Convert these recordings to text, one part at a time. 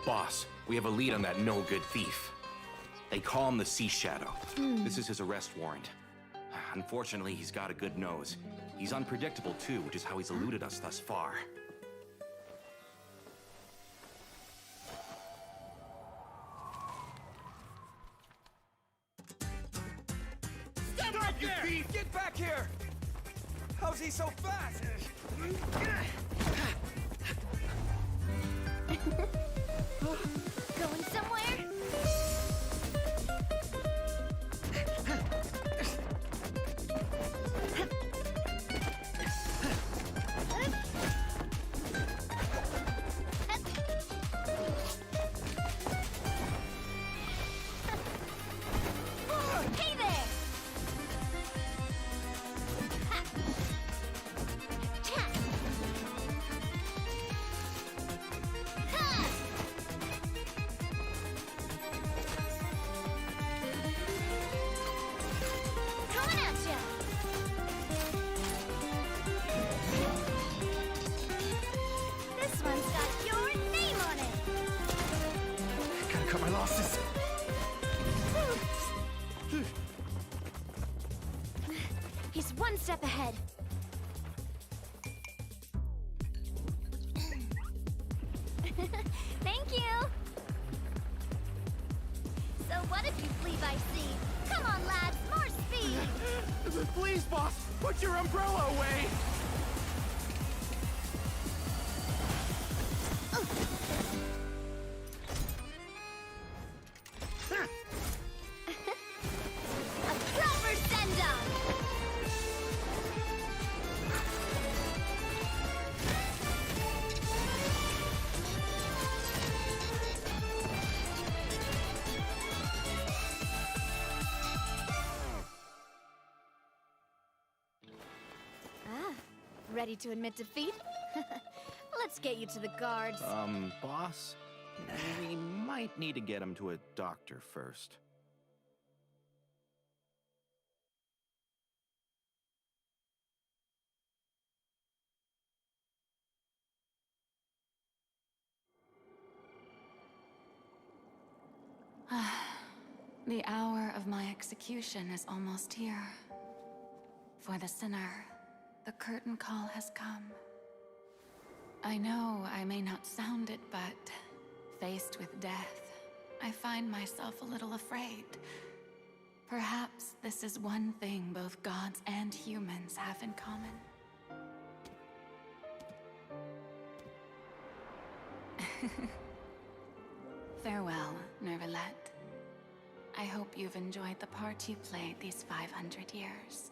Boss, we have a lead on that no-good thief. They call him the Sea Shadow. This is his arrest warrant. Unfortunately, he's got a good nose. He's unpredictable, too, which is how he's eluded us thus far. Stop right there! You thief! Get back here! How's he so fast? Going somewhere? Hey there! Cut my losses. He's one step ahead. Thank you. So what if you flee by sea? Come on, lads, more speed. Please, boss, put your umbrella away! A proper send-off. Ready to admit defeat? Let's get you to the guards. Boss? We might need to get him to a doctor first. The hour of my execution is almost here. For the sinner, the curtain call has come. I know I may not sound it, but faced with death, I find myself a little afraid. Perhaps this is one thing both gods and humans have in common. Farewell, Nervalette. I hope you've enjoyed the part you played these 500 years.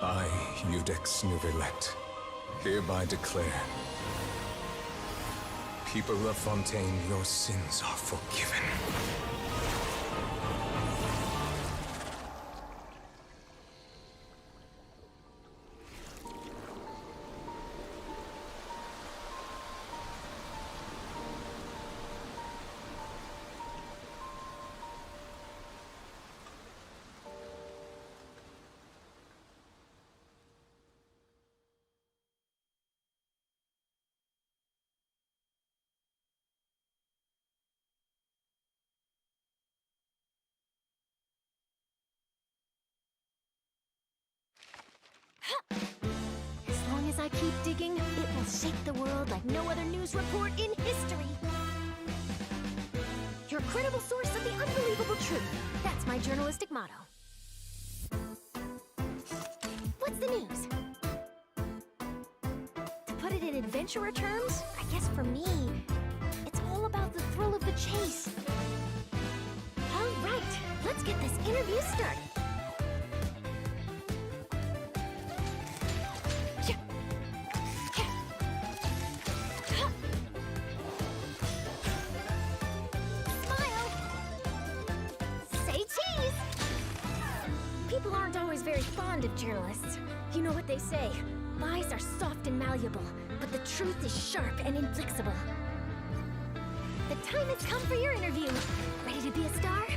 I, Eudex Nervalette, hereby declare People of Fontaine, your sins are forgiven. As long as I keep digging, it will shake the world like no other news report in history. Your credible source of the unbelievable truth. That's my journalistic motto. What's the news? To put it in adventurer terms, I guess for me, it's all about the thrill of the chase. All right, let's get this interview started. People aren't always very fond of journalists. You know what they say, lies are soft and malleable, but the truth is sharp and inflexible. The time has come for your interview. Ready to be a star?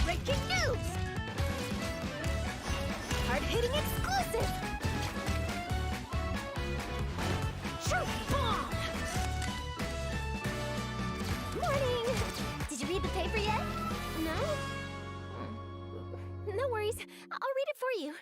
Breaking news! Hard-hitting exclusive! Truth bomb! Morning! Did you read the paper yet? No? No worries. I'll read it for you.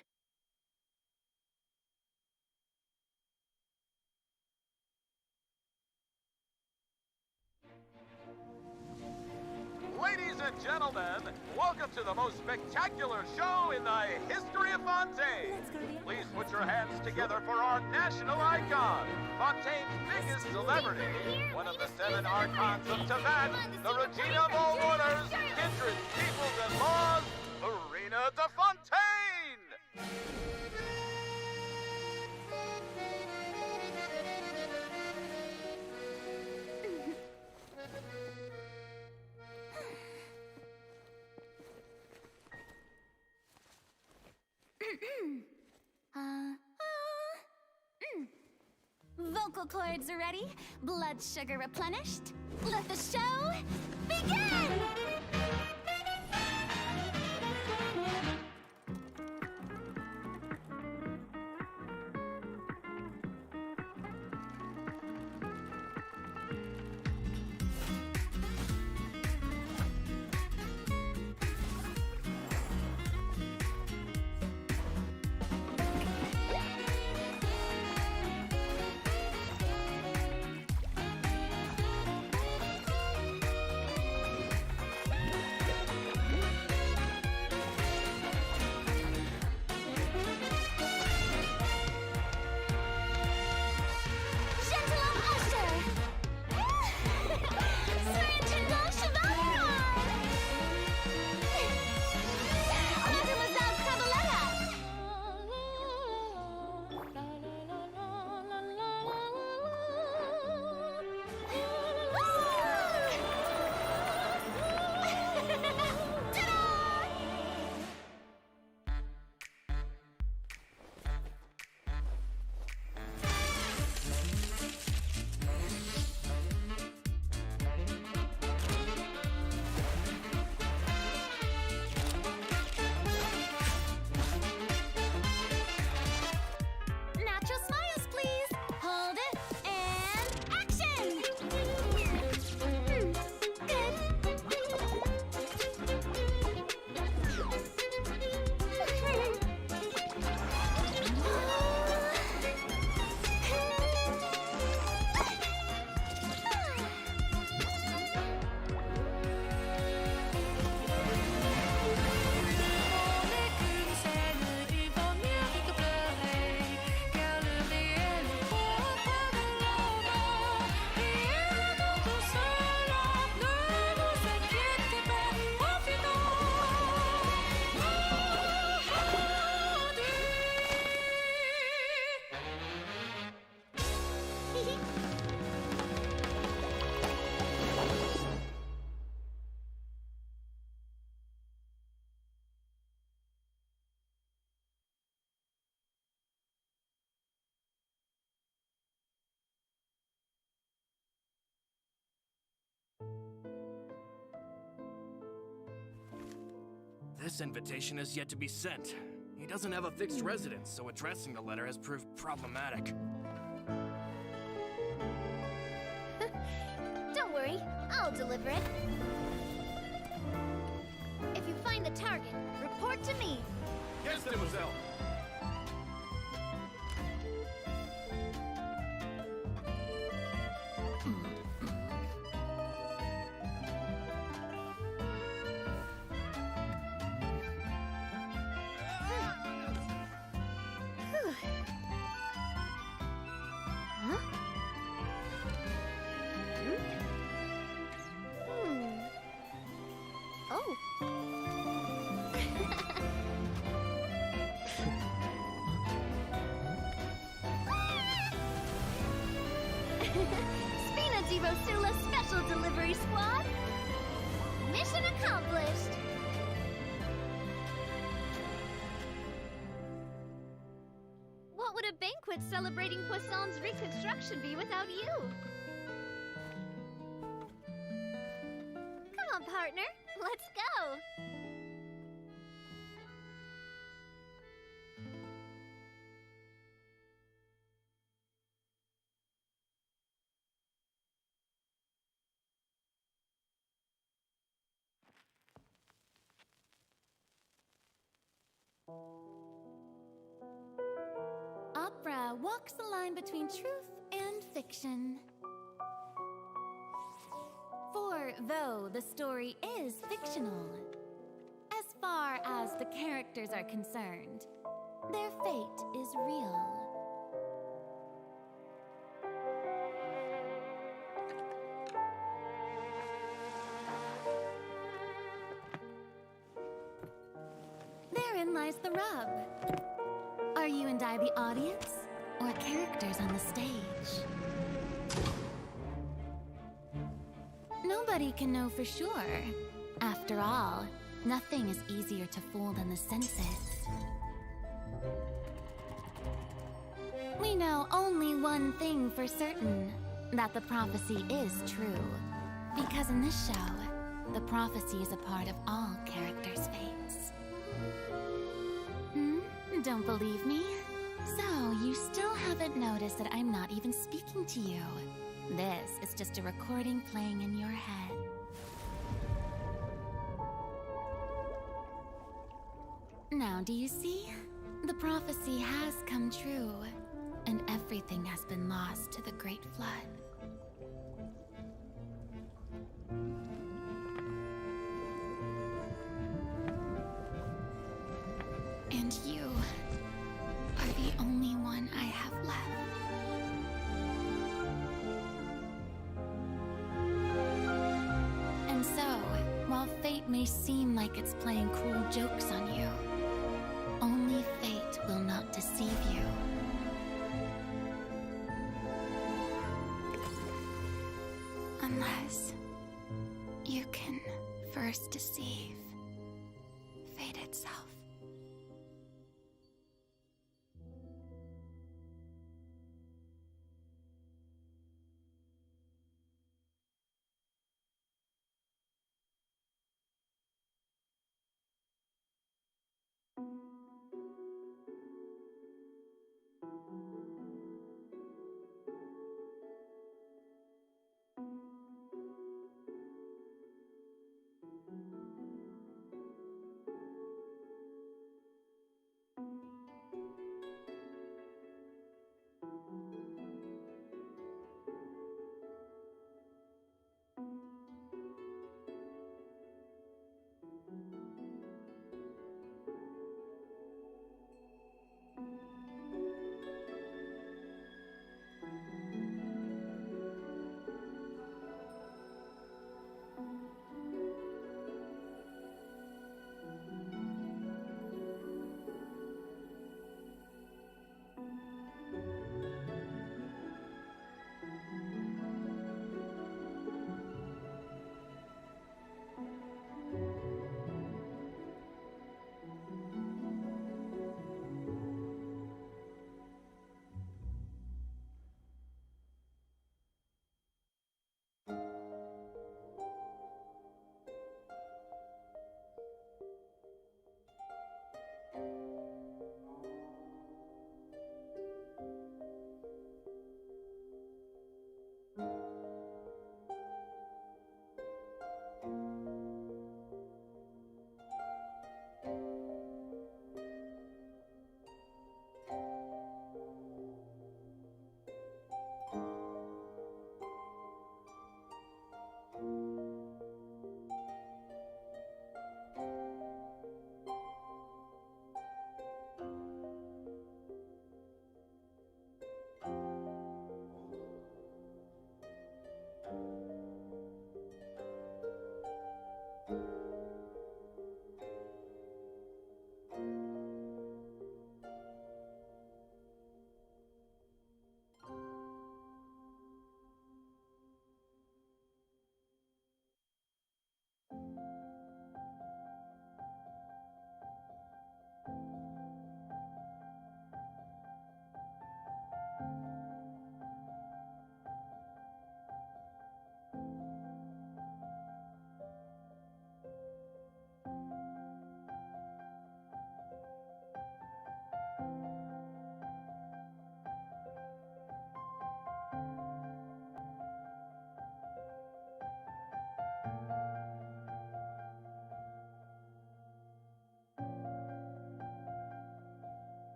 Ladies and gentlemen, welcome to the most spectacular show in the history of Fontaine. Please put your hands together for our national icon, Fontaine's biggest celebrity, one of the 7 archons of Tibet, the Regina of all orders, kindred, peoples, and laws, Marina de Fontaine! Vocal cords ready, blood sugar replenished. Let the show begin! This invitation is yet to be sent. He doesn't have a fixed residence, so addressing the letter has proved problematic. Don't worry, I'll deliver it. If you find the target, report to me. Yes, mademoiselle. Oh. Spina di Rosula Special Delivery Squad! Mission accomplished! What would a banquet celebrating Poisson's reconstruction be without you? Come on, partner. Let's go! Opera walks the line between truth and fiction. For though the story is fictional, as far as the characters are concerned, their fate is real. Therein lies the rub. Are you and I the audience, or characters on the stage? Nobody can know for sure. After all, nothing is easier to fool than the senses. We know only one thing for certain, that the prophecy is true. Because in this show, the prophecy is a part of all characters' fates. Don't believe me? So, you still haven't noticed that I'm not even speaking to you. This is just a recording playing in your head. Now, do you see? The prophecy has come true, and everything has been lost to the Great Flood. And you are the only one I have left. And so, while fate may seem like it's playing cruel jokes on you, only fate will not deceive you. Unless you can first deceive fate itself.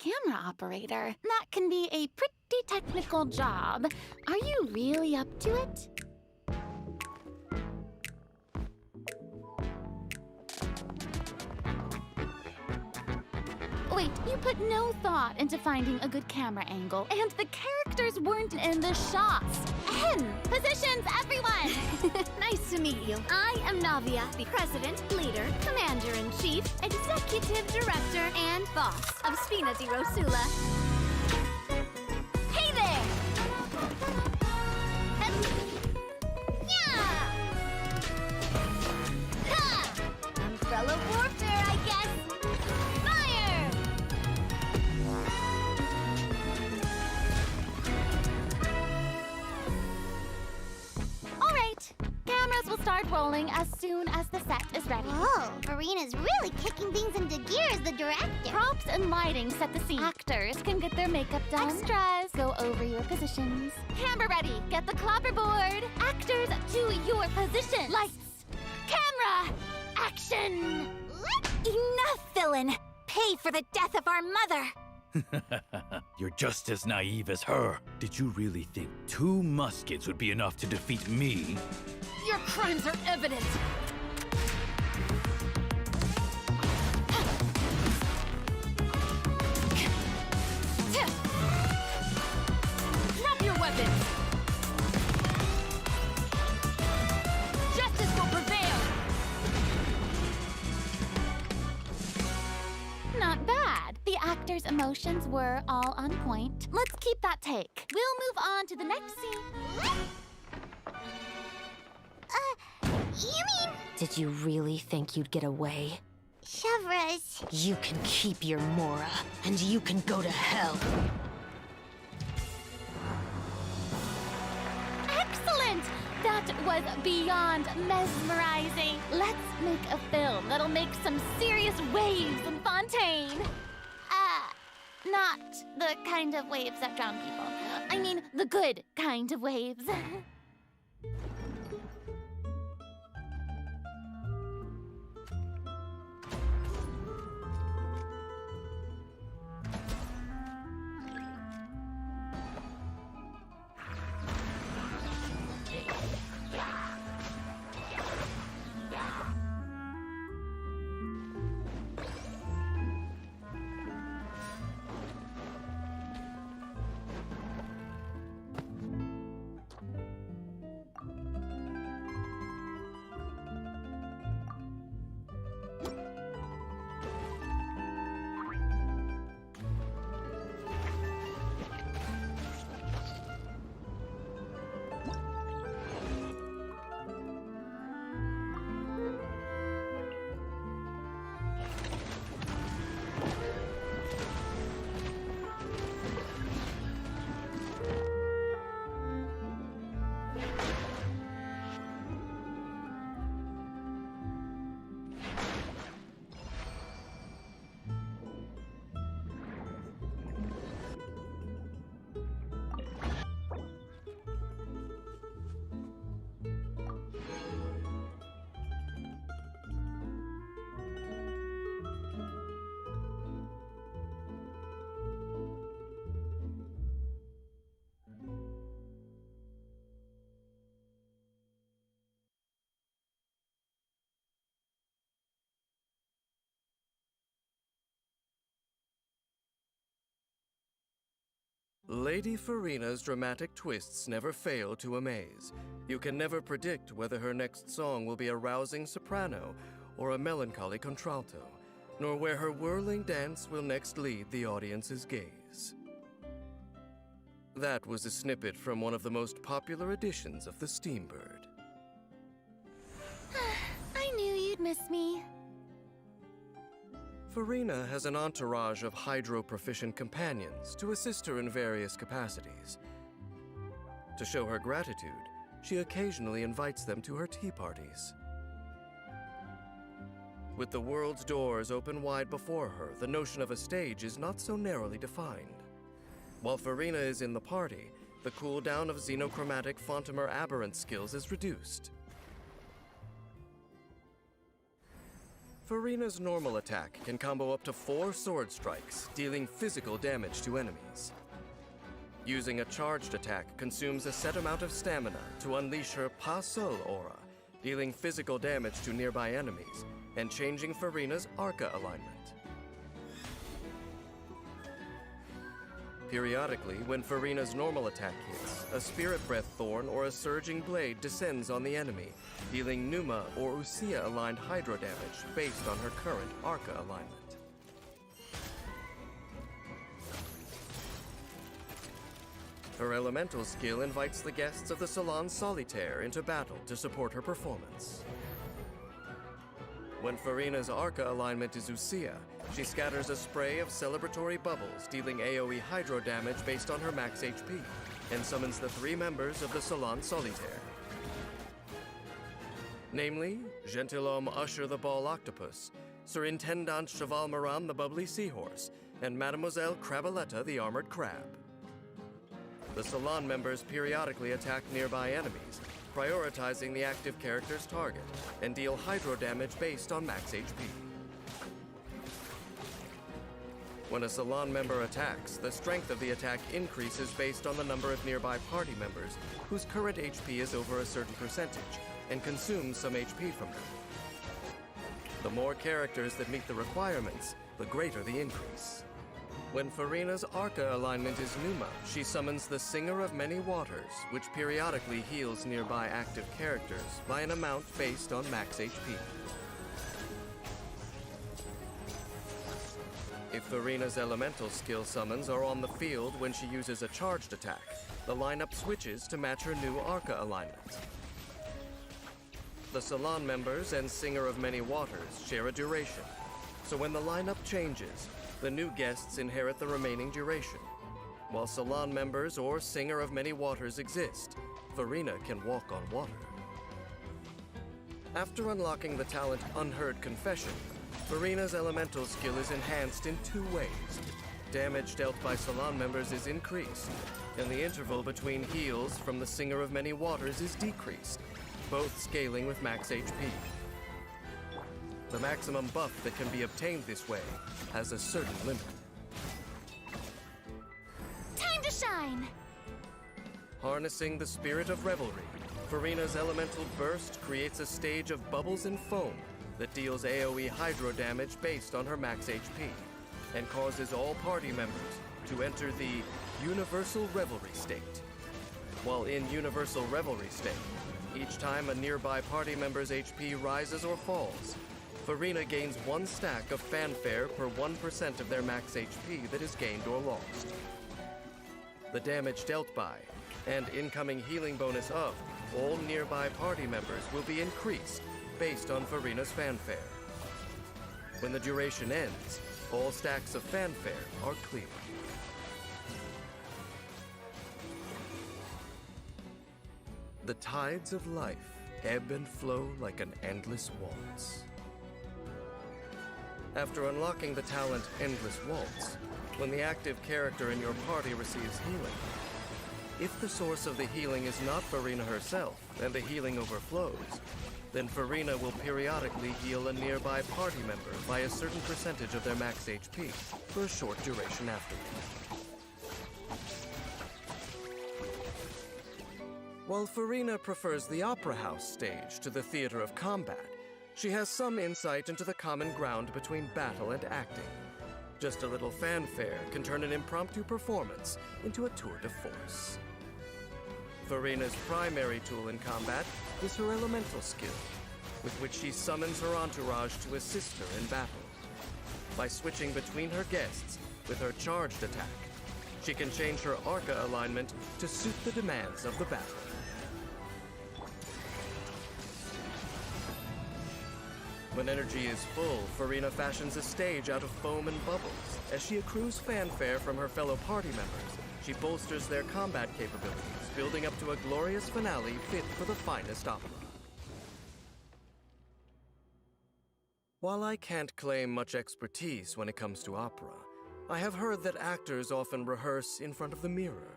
camera operator. That can be a pretty technical job. Are you really up to it? Wait, you put no thought into finding a good camera angle, and the characters weren't in the shots. Positions, everyone! Nice to meet you. I am Navia, the President, Leader, Commander-in-Chief, Executive Director, and Boss of Spina di Rosula. Hey there! Yeah! Ha! Umbrella warfare, I guess. Fire! All right, cameras will start rolling as soon as the set is ready. Whoa, Farina's really kicking things into gear as the director. Props and lighting set the scene. Actors can get their makeup done. Extras, go over your positions. Camera ready, get the clapperboard. Actors, to your position. Lights, camera, action. Enough, villain! Pay for the death of our mother! You're just as naive as her. Did you really think 2 muskets would be enough to defeat me? Your crimes are evident. Drop your weapons. Justice will prevail. Not bad. The actors' emotions were all on point. Let's keep that take. We'll move on to the next scene. You mean... Did you really think you'd get away? Chevras. You can keep your Mora, and you can go to hell. Excellent! That was beyond mesmerizing. Let's make a film that'll make some serious waves in Fontaine. Not the kind of waves that drown people. I mean, the good kind of waves. Lady Farina's dramatic twists never fail to amaze. You can never predict whether her next song will be a rousing soprano or a melancholy contralto, nor where her whirling dance will next lead the audience's gaze. That was a snippet from one of the most popular editions of the Steambird. I knew you'd miss me. Farina has an entourage of hydro-proficient companions to assist her in various capacities. To show her gratitude, she occasionally invites them to her tea parties. With the world's doors open wide before her, the notion of a stage is not so narrowly defined. While Farina is in the party, the cooldown of xenochromatic Fontamer aberrant skills is reduced. Farina's normal attack can combo up to 4 sword strikes, dealing physical damage to enemies. Using a charged attack consumes a set amount of stamina to unleash her Pas Seul aura, dealing physical damage to nearby enemies, and changing Farina's Arca alignment. Periodically, when Farina's normal attack hits, a Spirit Breath Thorn or a Surging Blade descends on the enemy, dealing Pneuma or Usia-aligned Hydro damage based on her current Arca alignment. Her elemental skill invites the guests of the Salon Solitaire into battle to support her performance. When Farina's Arca alignment is Usia, she scatters a spray of celebratory bubbles, dealing AoE Hydro damage based on her max HP, and summons the 3 members of the Salon Solitaire. Namely, Gentilhomme Usher the Ball Octopus, Surintendant Cheval Maran the Bubbly Seahorse, and Mademoiselle Crabaletta the Armored Crab. The Salon members periodically attack nearby enemies, prioritizing the active character's target, and deal Hydro damage based on max HP. When a Salon member attacks, the strength of the attack increases based on the number of nearby party members whose current HP is over a certain percentage, and consumes some HP from them. The more characters that meet the requirements, the greater the increase. When Farina's Arca alignment is Pneuma, she summons the Singer of Many Waters, which periodically heals nearby active characters by an amount based on max HP. If Farina's elemental skill summons are on the field when she uses a charged attack, the lineup switches to match her new Arca alignment. The Salon members and Singer of Many Waters share a duration, so when the lineup changes, the new guests inherit the remaining duration. While Salon members or Singer of Many Waters exist, Farina can walk on water. After unlocking the talent Unheard Confession, Farina's elemental skill is enhanced in 2 ways. Damage dealt by Salon members is increased, and the interval between heals from the Singer of Many Waters is decreased, both scaling with max HP. The maximum buff that can be obtained this way has a certain limit. Time to shine! Harnessing the spirit of revelry, Farina's elemental burst creates a stage of bubbles and foam that deals AoE Hydro damage based on her max HP, and causes all party members to enter the Universal Revelry state. While in Universal Revelry state, each time a nearby party member's HP rises or falls, Farina gains 1 stack of fanfare per 1% of their max HP that is gained or lost. The damage dealt by, and incoming healing bonus of, all nearby party members will be increased based on Farina's fanfare. When the duration ends, all stacks of fanfare are clear. The tides of life ebb and flow like an endless waltz. After unlocking the talent Endless Waltz, when the active character in your party receives healing, if the source of the healing is not Farina herself and the healing overflows, then Farina will periodically heal a nearby party member by a certain percentage of their max HP for a short duration afterward. While Farina prefers the Opera House stage to the theater of combat, she has some insight into the common ground between battle and acting. Just a little fanfare can turn an impromptu performance into a tour de force. Farina's primary tool in combat is her elemental skill, with which she summons her entourage to assist her in battle. By switching between her guests with her charged attack, she can change her Arca alignment to suit the demands of the battle. When energy is full, Farina fashions a stage out of foam and bubbles. As she accrues fanfare from her fellow party members, she bolsters their combat capabilities, building up to a glorious finale fit for the finest opera. While I can't claim much expertise when it comes to opera, I have heard that actors often rehearse in front of the mirror.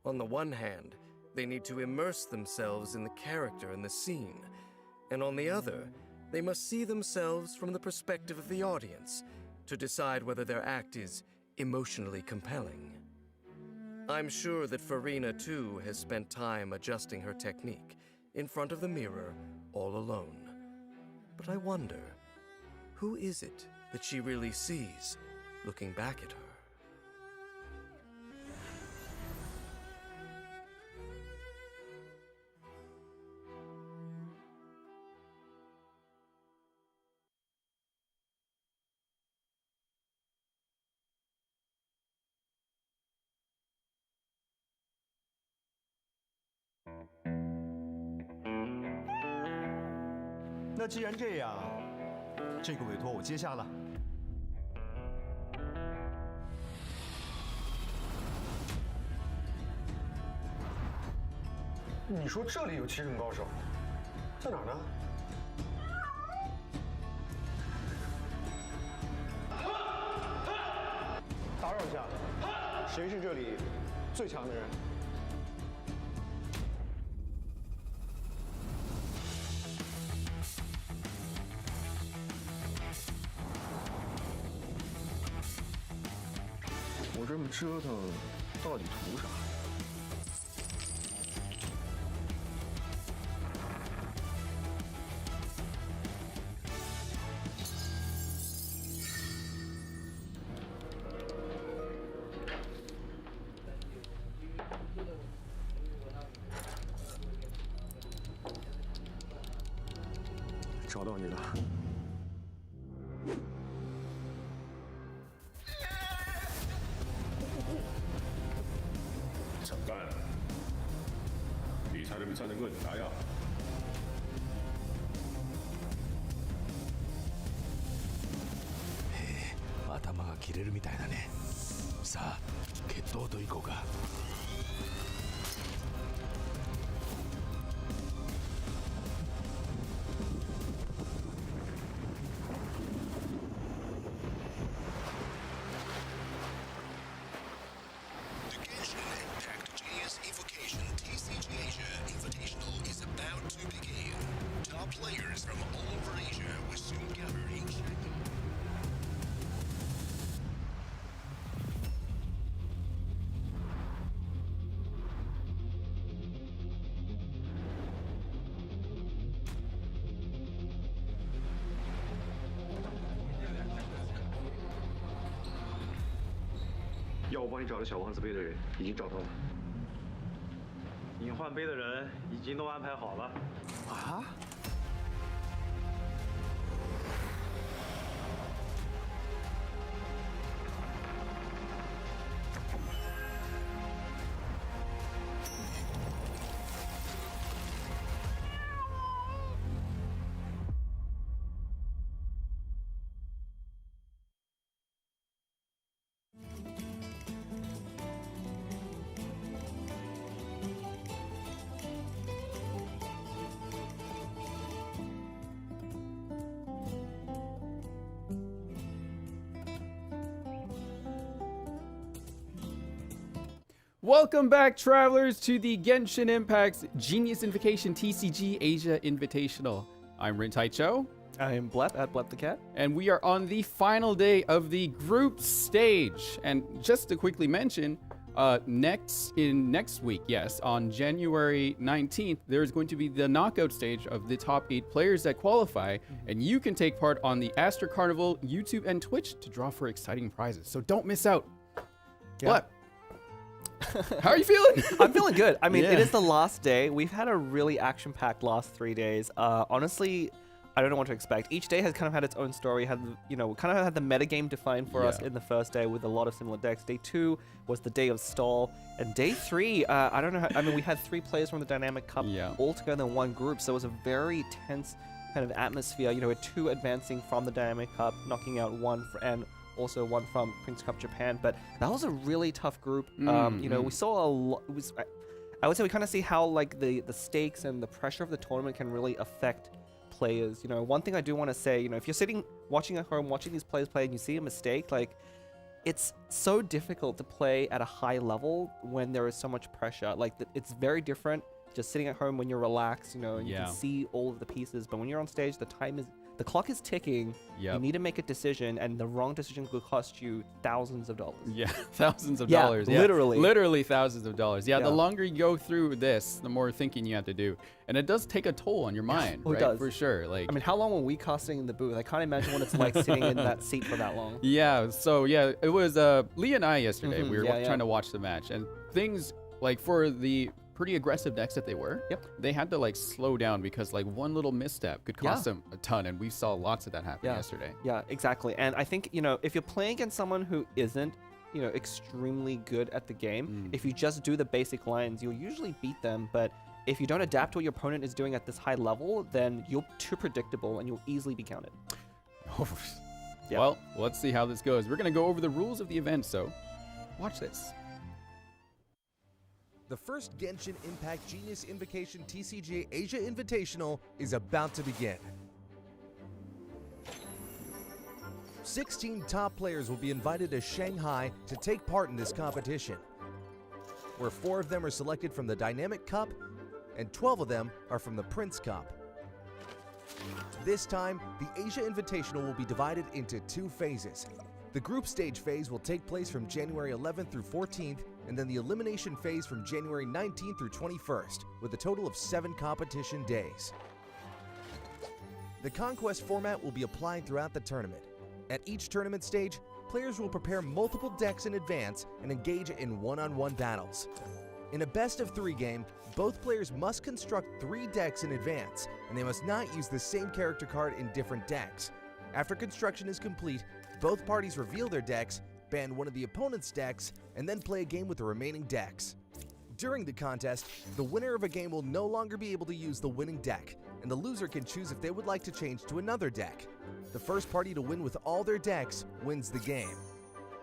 On the one hand, they need to immerse themselves in the character and the scene, and on the other, They must see themselves from the perspective of the audience to decide whether their act is emotionally compelling. I'm sure that Farina, too, has spent time adjusting her technique in front of the mirror all alone. But I wonder, who is it that she really sees looking back at her? "那既然这样，这个委托我接下了。你说这里有7种高手，在哪儿呢？打扰一下，谁是这里最强的人？我这么折腾，到底图啥？找到你了。잠깐. 네 사람이 찾는 건 나야. 헤, 頭が切れるみたいだね. さあ、決闘といこうか. The Genshin Impact Genius Invokation TCG Asia Invitational is about to begin. Top players from all over Asia will soon gather in Shanghai. "要我帮你找的小王子杯的人已经找到了，隐患杯的人已经都安排好了。啊？Welcome back, travelers, to the Genshin Impact's Genius Invocation TCG Asia Invitational. I'm Rin Tai Cho. I'm Blep at Blep the Cat. And we are on the final day of the group stage. And just to quickly mention, next week, yes, on January 19th, there's going to be the knockout stage of the top 8 players that qualify. And you can take part on the Astro Carnival YouTube and Twitch to draw for exciting prizes. So don't miss out. Yeah. Blep, how are you feeling? I'm feeling good. I mean, It is the last day. We've had a really action-packed last 3 days. Honestly, I don't know what to expect. Each day has kind of had its own story. Had kind of had the metagame defined for us in the first day with a lot of similar decks. Day 2 was the day of stall, and day 3, I don't know. I mean, we had 3 players from the Dynamic Cup all together in one group, so it was a very tense kind of atmosphere. With 2 advancing from the Dynamic Cup, knocking out 1 and also 1 from Prince Cup Japan. But that was a really tough group. We saw a lot. I would say we kind of see how like the stakes and the pressure of the tournament can really affect players. One thing I do want to say, if you're sitting watching at home, watching these players play, and you see a mistake, like it's so difficult to play at a high level when there is so much pressure. Like it's very different just sitting at home when you're relaxed, and you can see all of the pieces. But when you're on stage, the time is The clock is ticking. Yep. You need to make a decision, and the wrong decision could cost you thousands of dollars. Yeah, thousands of dollars. Yeah, literally thousands of dollars. Yeah, the longer you go through this, the more thinking you have to do, and it does take a toll on your mind, right? It does. For sure. Like, I mean, how long were we casting in the booth? I can't imagine what it's like sitting in that seat for that long. Yeah. So yeah, it was Lee and I yesterday. We were trying to watch the match, and things like for the pretty aggressive decks that they were, they had to like slow down because like one little misstep could cost them a ton, and we saw lots of that happen yesterday. Yeah, exactly. And I think, if you're playing against someone who isn't, extremely good at the game, if you just do the basic lines, you'll usually beat them. But if you don't adapt to what your opponent is doing at this high level, then you're too predictable and you'll easily be counted. Well, let's see how this goes. We're going to go over the rules of the event, so watch this. The first Genshin Impact Genius Invocation TCG Asia Invitational is about to begin. 16 top players will be invited to Shanghai to take part in this competition, where 4 of them are selected from the Dynamic Cup and 12 of them are from the Prince Cup. This time, the Asia Invitational will be divided into 2 phases. The group stage phase will take place from January 11th through 14th, and then the elimination phase from January 19th through 21st, with a total of 7 competition days. The Conquest format will be applied throughout the tournament. At each tournament stage, players will prepare multiple decks in advance and engage in one-on-one battles. In a best-of-3 game, both players must construct 3 decks in advance, and they must not use the same character card in different decks. After construction is complete, both parties reveal their decks, ban one of the opponent's decks, and then play a game with the remaining decks. During the contest, the winner of a game will no longer be able to use the winning deck, and the loser can choose if they would like to change to another deck. The first party to win with all their decks wins the game.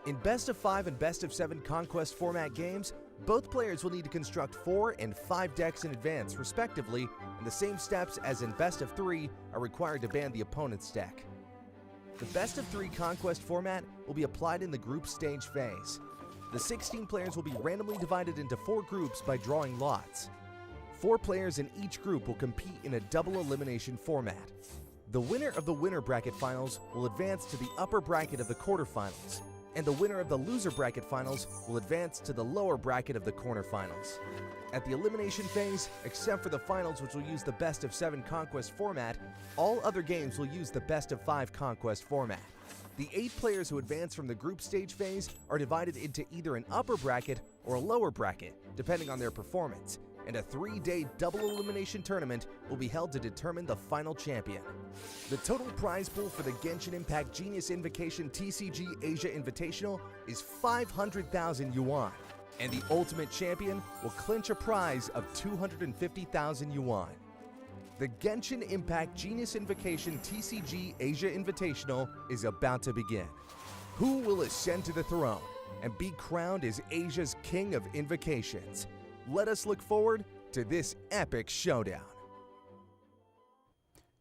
In Best of 5 and Best of 7 Conquest format games, both players will need to construct 4 and 5 decks in advance, respectively, and the same steps as in Best of 3 are required to ban the opponent's deck. The Best of 3 Conquest format will be applied in the group stage phase. The 16 players will be randomly divided into 4 groups by drawing lots. 4 players in each group will compete in a double elimination format. The winner of the winner bracket finals will advance to the upper bracket of the quarterfinals, and the winner of the loser bracket finals will advance to the lower bracket of the quarterfinals. At the elimination phase, except for the finals, which will use the Best of 7 Conquest format, all other games will use the Best of 5 Conquest format. The 8 players who advance from the group stage phase are divided into either an upper bracket or a lower bracket, depending on their performance, and a 3-day double elimination tournament will be held to determine the final champion. The total prize pool for the Genshin Impact Genius Invocation TCG Asia Invitational is 500,000 yuan, and the ultimate champion will clinch a prize of 250,000 yuan. The Genshin Impact Genius Invocation TCG Asia Invitational is about to begin. Who will ascend to the throne and be crowned as Asia's King of Invocations? Let us look forward to this epic showdown.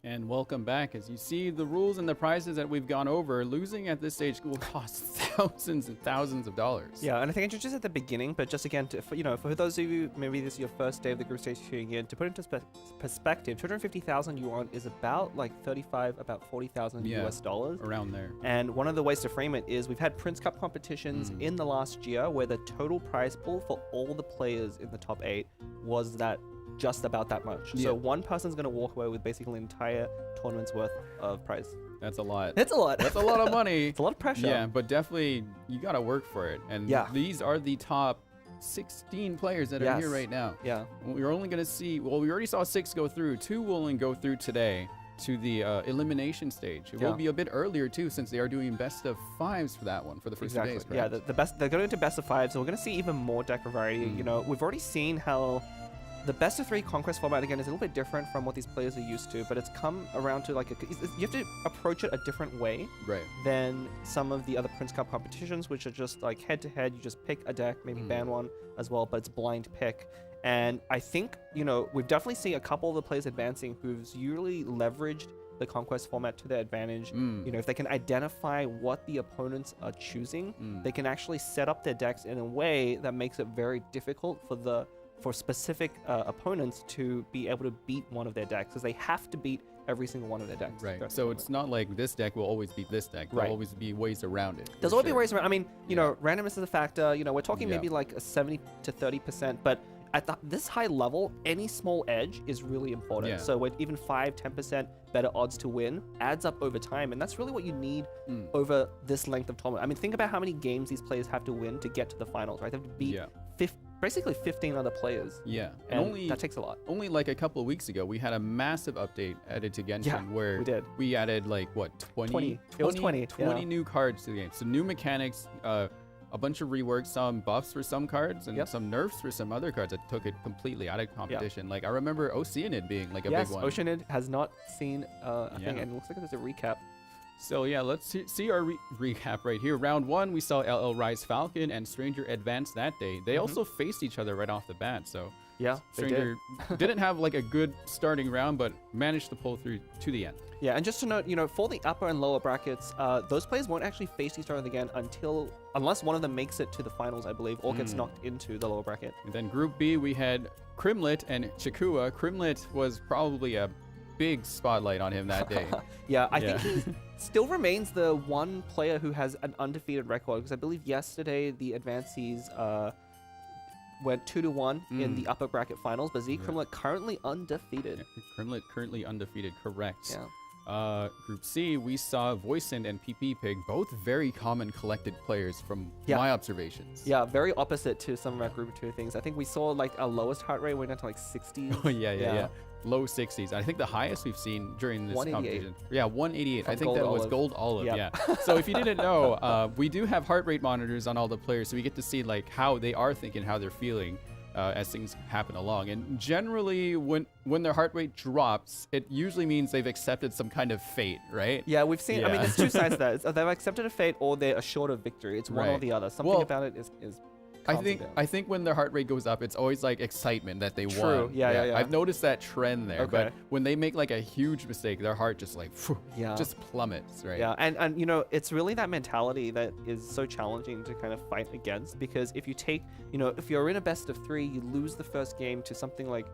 And welcome back. As you see, the rules and the prizes that we've gone over, losing at this stage will cost thousands and thousands of dollars. Yeah, and I think just at the beginning, but just again, for those of you, maybe this is your first day of the group stage tuning in, to put into perspective, 250,000 yuan is about like about 40,000 US dollars. Around there. And one of the ways to frame it is we've had Prince Cup competitions in the last year where the total prize pool for all the players in the top 8 was just about that much. So one person's going to walk away with basically an entire tournament's worth of prize. That's a lot. It's a lot. That's a lot of money. It's a lot of pressure. Yeah, but definitely you got to work for it. And these are the top 16 players that are here right now. Yeah. We're only going to see, well, we already saw 6 go through. 2 will only go through today to the elimination stage. It will be a bit earlier too, since they are doing best of 5s for that one for the first 2 days. Yeah, the best. They're going into best of 5s, so we're going to see even more deck variety. We've already seen how the best of 3 Conquest format, again, is a little bit different from what these players are used to, but it's come around to you have to approach it a different way than some of the other Prince Cup competitions, which are just like head-to-head. You just pick a deck, maybe ban one as well, but it's blind pick. And I think, we've definitely seen a couple of the players advancing who've usually leveraged the Conquest format to their advantage. If they can identify what the opponents are choosing, they can actually set up their decks in a way that makes it very difficult for specific opponents to be able to beat one of their decks, because they have to beat every single one of their decks. Right. So it's not like this deck will always beat this deck. There'll always be ways around it. There's always be ways around. I mean, you know, randomness is a factor. You know, we're talking maybe like a 70 to 30%, but at this high level, any small edge is really important. Yeah. So with even 5-10% better odds to win adds up over time, and that's really what you need over this length of tournament. I mean, think about how many games these players have to win to get to the finals, right? They have to beat basically 15 other players. Yeah, and that takes a lot. Only like a couple of weeks ago, we had a massive update added to Genshin where we added like what 20 new cards to the game. So new mechanics, a bunch of reworks, some buffs for some cards, and some nerfs for some other cards that took it completely out of competition. Like I remember Oceanid being like a big one. Oceanid has not seen a thing, and it looks like there's a recap. So yeah, let's see our recap right here. Round 1, we saw LL Rise Falcon and Stranger advance that day. They also faced each other right off the bat, so Stranger didn't have like a good starting round, but managed to pull through to the end. Yeah, and just to note, you know, for the upper and lower brackets, those players won't actually face each other again unless one of them makes it to the finals, I believe, or gets knocked into the lower bracket. And then Group B, we had Crimlet and Chikua. Crimlet was probably a big spotlight on him that day. I think he still remains the one player who has an undefeated record, because I believe yesterday the advancees went 2-1 in the upper bracket finals, but Crimlet currently undefeated. Crimlet currently undefeated, correct. Group C, we saw Voicent and PP Pig, both very common collected players from my observations. Yeah, very opposite to some of our Group 2 things. I think we saw like our lowest heart rate went down to like 60. Oh, yeah. Low 60s. I think the highest we've seen during this competition. Yeah, 188. From I think that was Gold Olive. Yeah. So if you didn't know, we do have heart rate monitors on all the players, so we get to see like how they are thinking, how they're feeling as things happen along. And generally, when their heart rate drops, it usually means they've accepted some kind of fate, right? Yeah, we've seen. I mean, there's two sides to that. They've accepted a fate, or they're assured of victory. It's one or the other. Something about it is I think when their heart rate goes up, it's always like excitement that they won. Yeah. I've noticed that trend there. But when they make like a huge mistake, their heart just like just plummets, right? Yeah, and you know, it's really that mentality that is so challenging to kind of fight against, because if you take, you know, if you're in a best of 3, you lose the first game to something like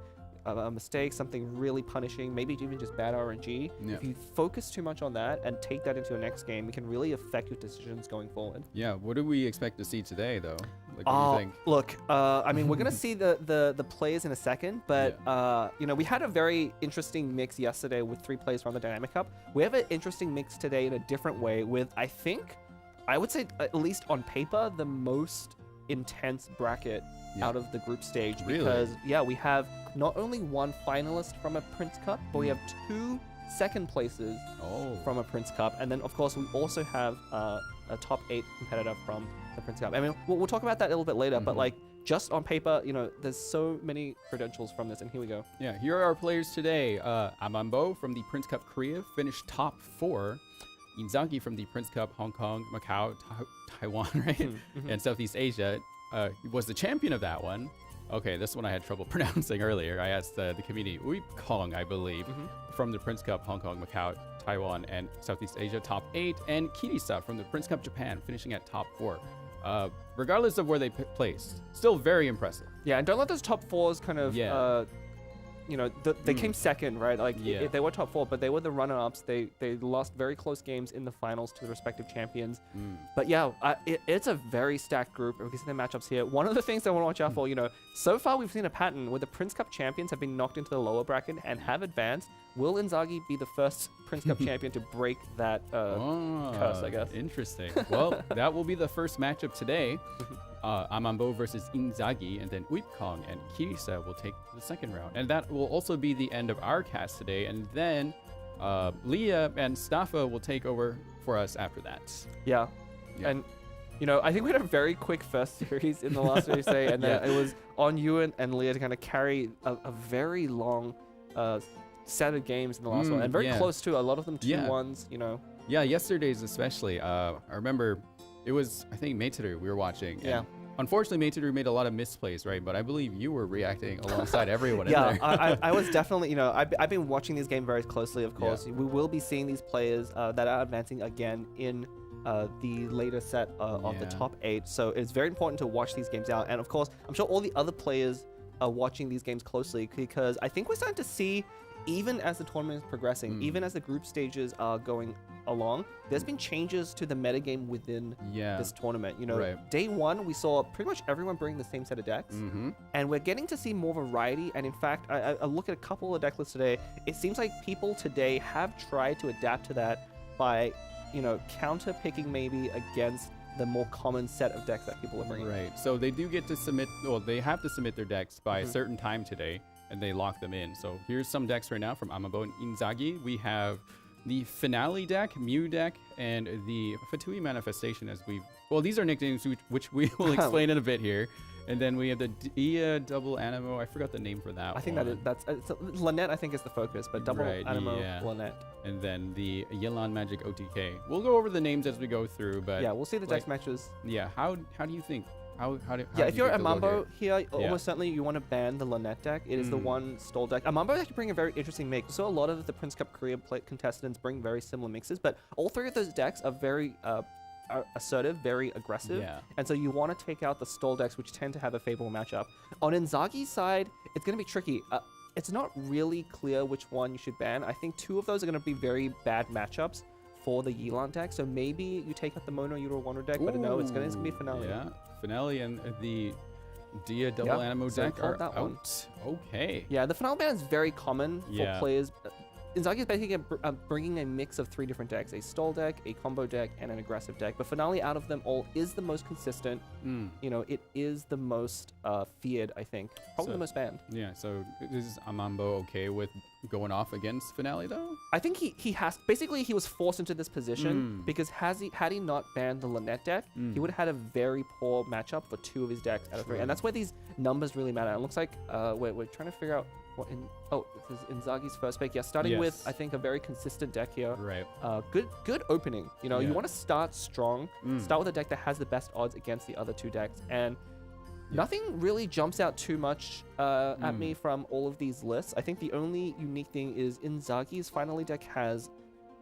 a mistake, something really punishing, maybe even just bad RNG. If you focus too much on that and take that into your next game, it can really affect your decisions going forward. Yeah, what do we expect to see today, though? Like, what do you think? Look, I mean, we're going to see the players in a second, but, you know, we had a very interesting mix yesterday with 3 players from the Dynamic Cup. We have an interesting mix today in a different way with, I would say, at least on paper, the most intense bracket out of the group stage, because we have not only one finalist from a Prince Cup, but we have 2 second places from a Prince Cup, and then of course we also have a top 8 competitor from the Prince Cup. I mean, we'll talk about that a little bit later, but like just on paper, you know, there's so many credentials from this, and here we go. Yeah, here are our players today. Amambo from the Prince Cup Korea finished top 4. Inzagi from the Prince Cup Hong Kong, Macau, Taiwan, right? And Southeast Asia was the champion of that one. Okay, this one I had trouble pronouncing earlier. I asked the community. Uip Kong, I believe, from the Prince Cup Hong Kong, Macau, Taiwan, and Southeast Asia, top 8. And Kirisa from the Prince Cup Japan, finishing at top 4. Regardless of where they placed, still very impressive. Yeah, and don't let those top 4s kind of you know, they came second, right? Like they were top 4, but they were the runner-ups. They lost very close games in the finals to the respective champions. But yeah, it's a very stacked group. We can see the matchups here. One of the things I want to watch out for, you know, so far we've seen a pattern where the Prince Cup champions have been knocked into the lower bracket and have advanced. Will Inzaghi be the first Prince Cup champion to break that curse, I guess? Interesting. Well, that will be the first matchup today. Amambo versus Inzaghi, and then Uip Kong and Kirisa will take the second round. And that will also be the end of our cast today. And then Leah and Staffa will take over for us after that. Yeah. And, you know, I think we had a very quick first series in the last series today, and then it was on you and Leah to kind of carry a very long set of games in the last one. And very close to a lot of them 2-1s, you know. Yeah, yesterday's especially. I remember it was, I think, Meiteru we were watching. And unfortunately, Meiteru made a lot of misplays, right? But I believe you were reacting alongside everyone in there. I was definitely, you know, I've been watching this game very closely, of course. We will be seeing these players that are advancing again in the later set of the top 8. So it's very important to watch these games out. And of course, I'm sure all the other players are watching these games closely, because I think we're starting to see even as the tournament is progressing, even as the group stages are going along, there's been changes to the metagame within this tournament. You know, day one, we saw pretty much everyone bring the same set of decks, and we're getting to see more variety. And in fact, I look at a couple of deck lists today. It seems like people today have tried to adapt to that by, you know, counter picking maybe against the more common set of decks that people are bringing. Right. So they do get to submit, well, they have to submit their decks by a certain time today, and they lock them in. So here's some decks right now from Amabo and Inzaghi. We have the Finale deck, Mew deck, and the Fatui Manifestation as well, these are nicknames which we will explain in a bit here. And then we have the Dia Double Animo. I forgot the name for that. I think that's Lynette, I think, is the focus, but Double Animo, Lynette. And then the Yelan Magic OTK. We'll go over the names as we go through, but yeah, we'll see the dex matches. Yeah, how do you think? How if you're a Mambo here, almost certainly you want to ban the Lynette deck. It is the one stall deck. Mambo actually bring a very interesting mix. So a lot of the Prince Cup Korea contestants bring very similar mixes, but all three of those decks are very assertive, very aggressive, and so you want to take out the stall decks, which tend to have a favorable matchup. On Inzaghi's side, it's going to be tricky. It's not really clear which one you should ban. I think two of those are going to be very bad matchups for the Yelan deck, so maybe you take out the Mono Euro Wonder deck, but no, it's gonna be Finale. Yeah, Finale and the Dia Double Animo deck are out. Okay. Yeah, the Finale ban is very common for players. Inzaghi is basically bringing a mix of three different decks: a stall deck, a combo deck, and an aggressive deck. But Finale, out of them all, is the most consistent. You know, it is the most feared, I think. Probably the most banned. Yeah, so is Amambo okay with going off against Finale, though? I think he has. Basically, he was forced into this position because had he not banned the Lynette deck, he would have had a very poor matchup for two of his decks out of three. And that's where these numbers really matter. It looks like we're trying to figure out what this is Inzaghi's first pick. Yeah, starting with, I think, a very consistent deck here. Right. Good opening. You know, you want to start strong. Start with a deck that has the best odds against the other two decks. And nothing really jumps out too much at me from all of these lists. I think the only unique thing is Inzaghi's Finale deck has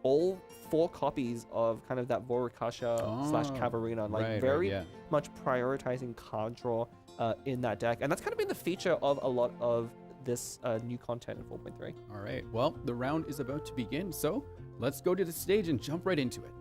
all 4 copies of kind of that Vorukasha / Cavarina, like very much prioritizing card draw in that deck. And that's kind of been the feature of a lot of this new content in 4.3. All right, well, the round is about to begin, so let's go to the stage and jump right into it.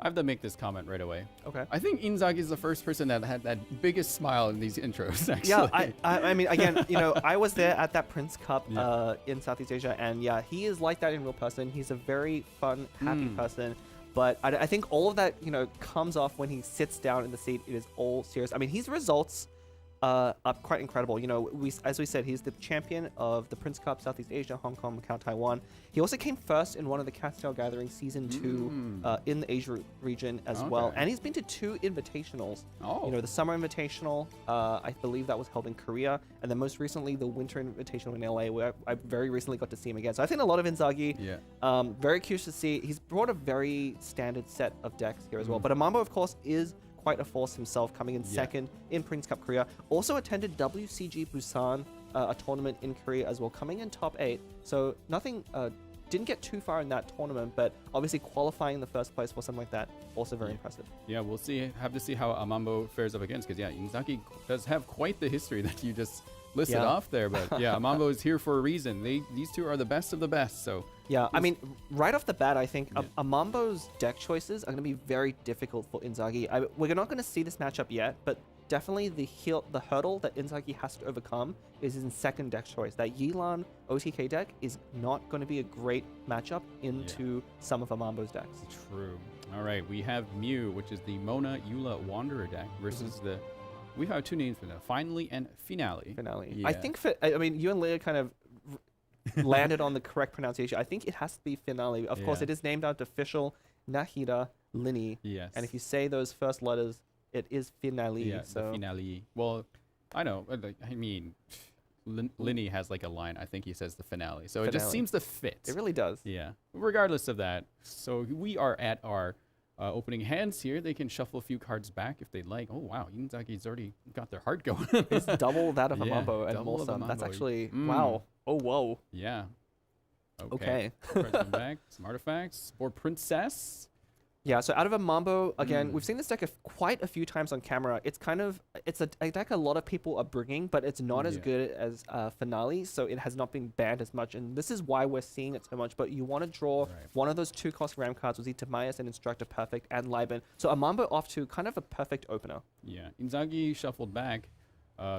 I have to make this comment right away. Okay. I think Inzaghi is the first person that had that biggest smile in these intros, actually. Yeah, I mean, again, you know, I was there at that Prince Cup in Southeast Asia, and yeah, he is like that in real person. He's a very fun, happy person. But I think all of that, you know, comes off when he sits down in the seat. It is all serious. I mean, his results are quite incredible. You know, as we said, he's the champion of the Prince Cup, Southeast Asia, Hong Kong, Macau, Taiwan. He also came first in one of the Castel Gathering Season 2 in the Asia region as well. And he's been to 2 invitationals. You know, the Summer Invitational, I believe that was held in Korea. And then most recently, the Winter Invitational in LA, where I very recently got to see him again. So I think a lot of Inzaghi. Very curious to see. He's brought a very standard set of decks here as well. But Amambo, of course, is quite a force himself, coming in second in Prince Cup Korea. Also attended WCG Busan, a tournament in Korea as well, coming in top 8. So nothing, didn't get too far in that tournament, but obviously qualifying in the first place for something like that, also very impressive. Yeah, we'll see. Have to see how Amambo fares up against, because Inzaghi does have quite the history that you just listed off there. But yeah, Amambo is here for a reason. These two are the best of the best. So yeah, I mean, right off the bat, I think Amambo's deck choices are going to be very difficult for Inzaghi. We're not going to see this matchup yet, but definitely the hurdle that Inzaghi has to overcome is his second deck choice. That Yelan OTK deck is not going to be a great matchup into some of Amambo's decks. True. All right, we have Mew, which is the Mona Eula Wanderer deck, versus the... We have 2 names for that, Finally and Finale. I think, I mean, you and Leah kind of landed on the correct pronunciation. I think it has to be Finale. Of course, it is named after official Nahida Lini. Yes. And if you say those first letters, it is Finale. Yeah, so Finale. Well, I know. I mean, Linny has like a line. I think he says the finale. So it just seems to fit. It really does. Yeah. Regardless of that, so we are at our opening hands here. They can shuffle a few cards back if they'd like. Oh wow, Inzagi's already got their heart going. It's double that of a Mambo and more some. That's actually wow. Oh whoa. Yeah. Okay. Cards come back. Some artifacts. Board Princess. Yeah, so out of a Mambo, again, we've seen this deck quite a few times on camera. It's a deck a lot of people are bringing, but it's not as good as Finale, so it has not been banned as much, and this is why we're seeing it so much. But you want to draw one of those 2-cost Ram cards with Timaeus and Instructor Perfect and Liben. So a Mambo off to kind of a perfect opener. Yeah, Inzagi shuffled back.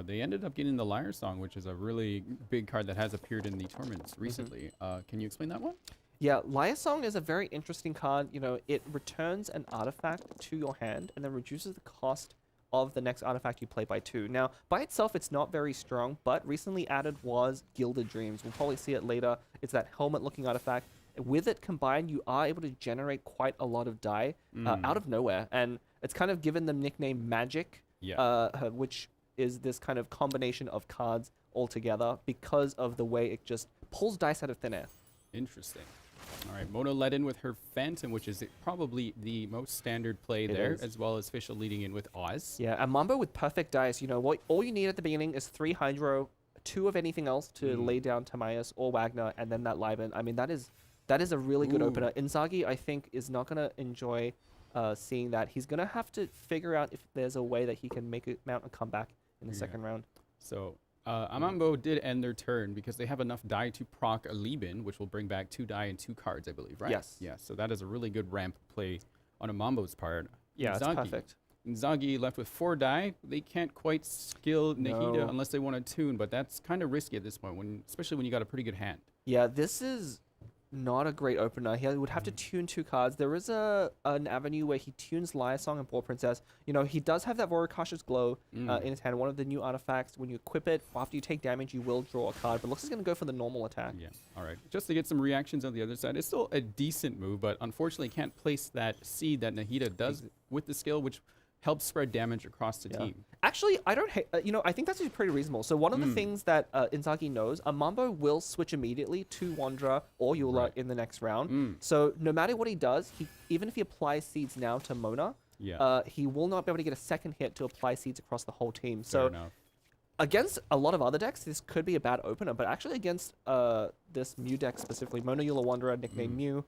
They ended up getting the Lyre Song, which is a really big card that has appeared in the tournaments recently. Can you explain that one? Yeah, Lyre Song is a very interesting card. You know, it returns an artifact to your hand and then reduces the cost of the next artifact you play by 2. Now, by itself, it's not very strong, but recently added was Gilded Dreams. We'll probably see it later. It's that helmet-looking artifact. With it combined, you are able to generate quite a lot of die out of nowhere, and it's kind of given them nickname Magic, which is this kind of combination of cards altogether because of the way it just pulls dice out of thin air. Interesting. All right, Mona led in with her Phantom, which is probably the most standard play there, as well as Fischl leading in with Oz. Yeah, and Mambo with perfect dice. You know, what all you need at the beginning is 3 Hydro, 2 of anything else to lay down Timaeus or Wagner, and then that Liben. I mean, that is a really good opener. Inzagi, I think, is not going to enjoy seeing that. He's going to have to figure out if there's a way that he can mount a comeback in the second round. So Amambo did end their turn because they have enough die to proc a Liben, which will bring back 2 die and 2 cards, I believe, right? Yes. Yeah, so that is a really good ramp play on Amambo's part. Yeah, it's perfect. Inzagi left with 4 die. They can't quite skill Nahida unless they want to tune, but that's kind of risky at this point, especially when you got a pretty good hand. Yeah, this is not a great opener. He would have to tune 2 cards. There is an avenue where he tunes Lyre Song and Boar Princess. You know, he does have that Voracash's Glow in his hand, one of the new artifacts. When you equip it, after you take damage, you will draw a card, but looks like he's going to go for the normal attack. Yeah, all right. Just to get some reactions on the other side. It's still a decent move, but unfortunately can't place that seed that Nahida does with the skill, which helps spread damage across the team. Actually, I don't hate, you know, I think that's pretty reasonable. So one of the things that Inzagi knows, a Mambo will switch immediately to Wanderer or Eula in the next round. So no matter what he does, even if he applies seeds now to Mona, he will not be able to get a second hit to apply seeds across the whole team. So against a lot of other decks, this could be a bad opener, but actually against this Mew deck specifically, Mona Eula Wanderer, nicknamed Mew,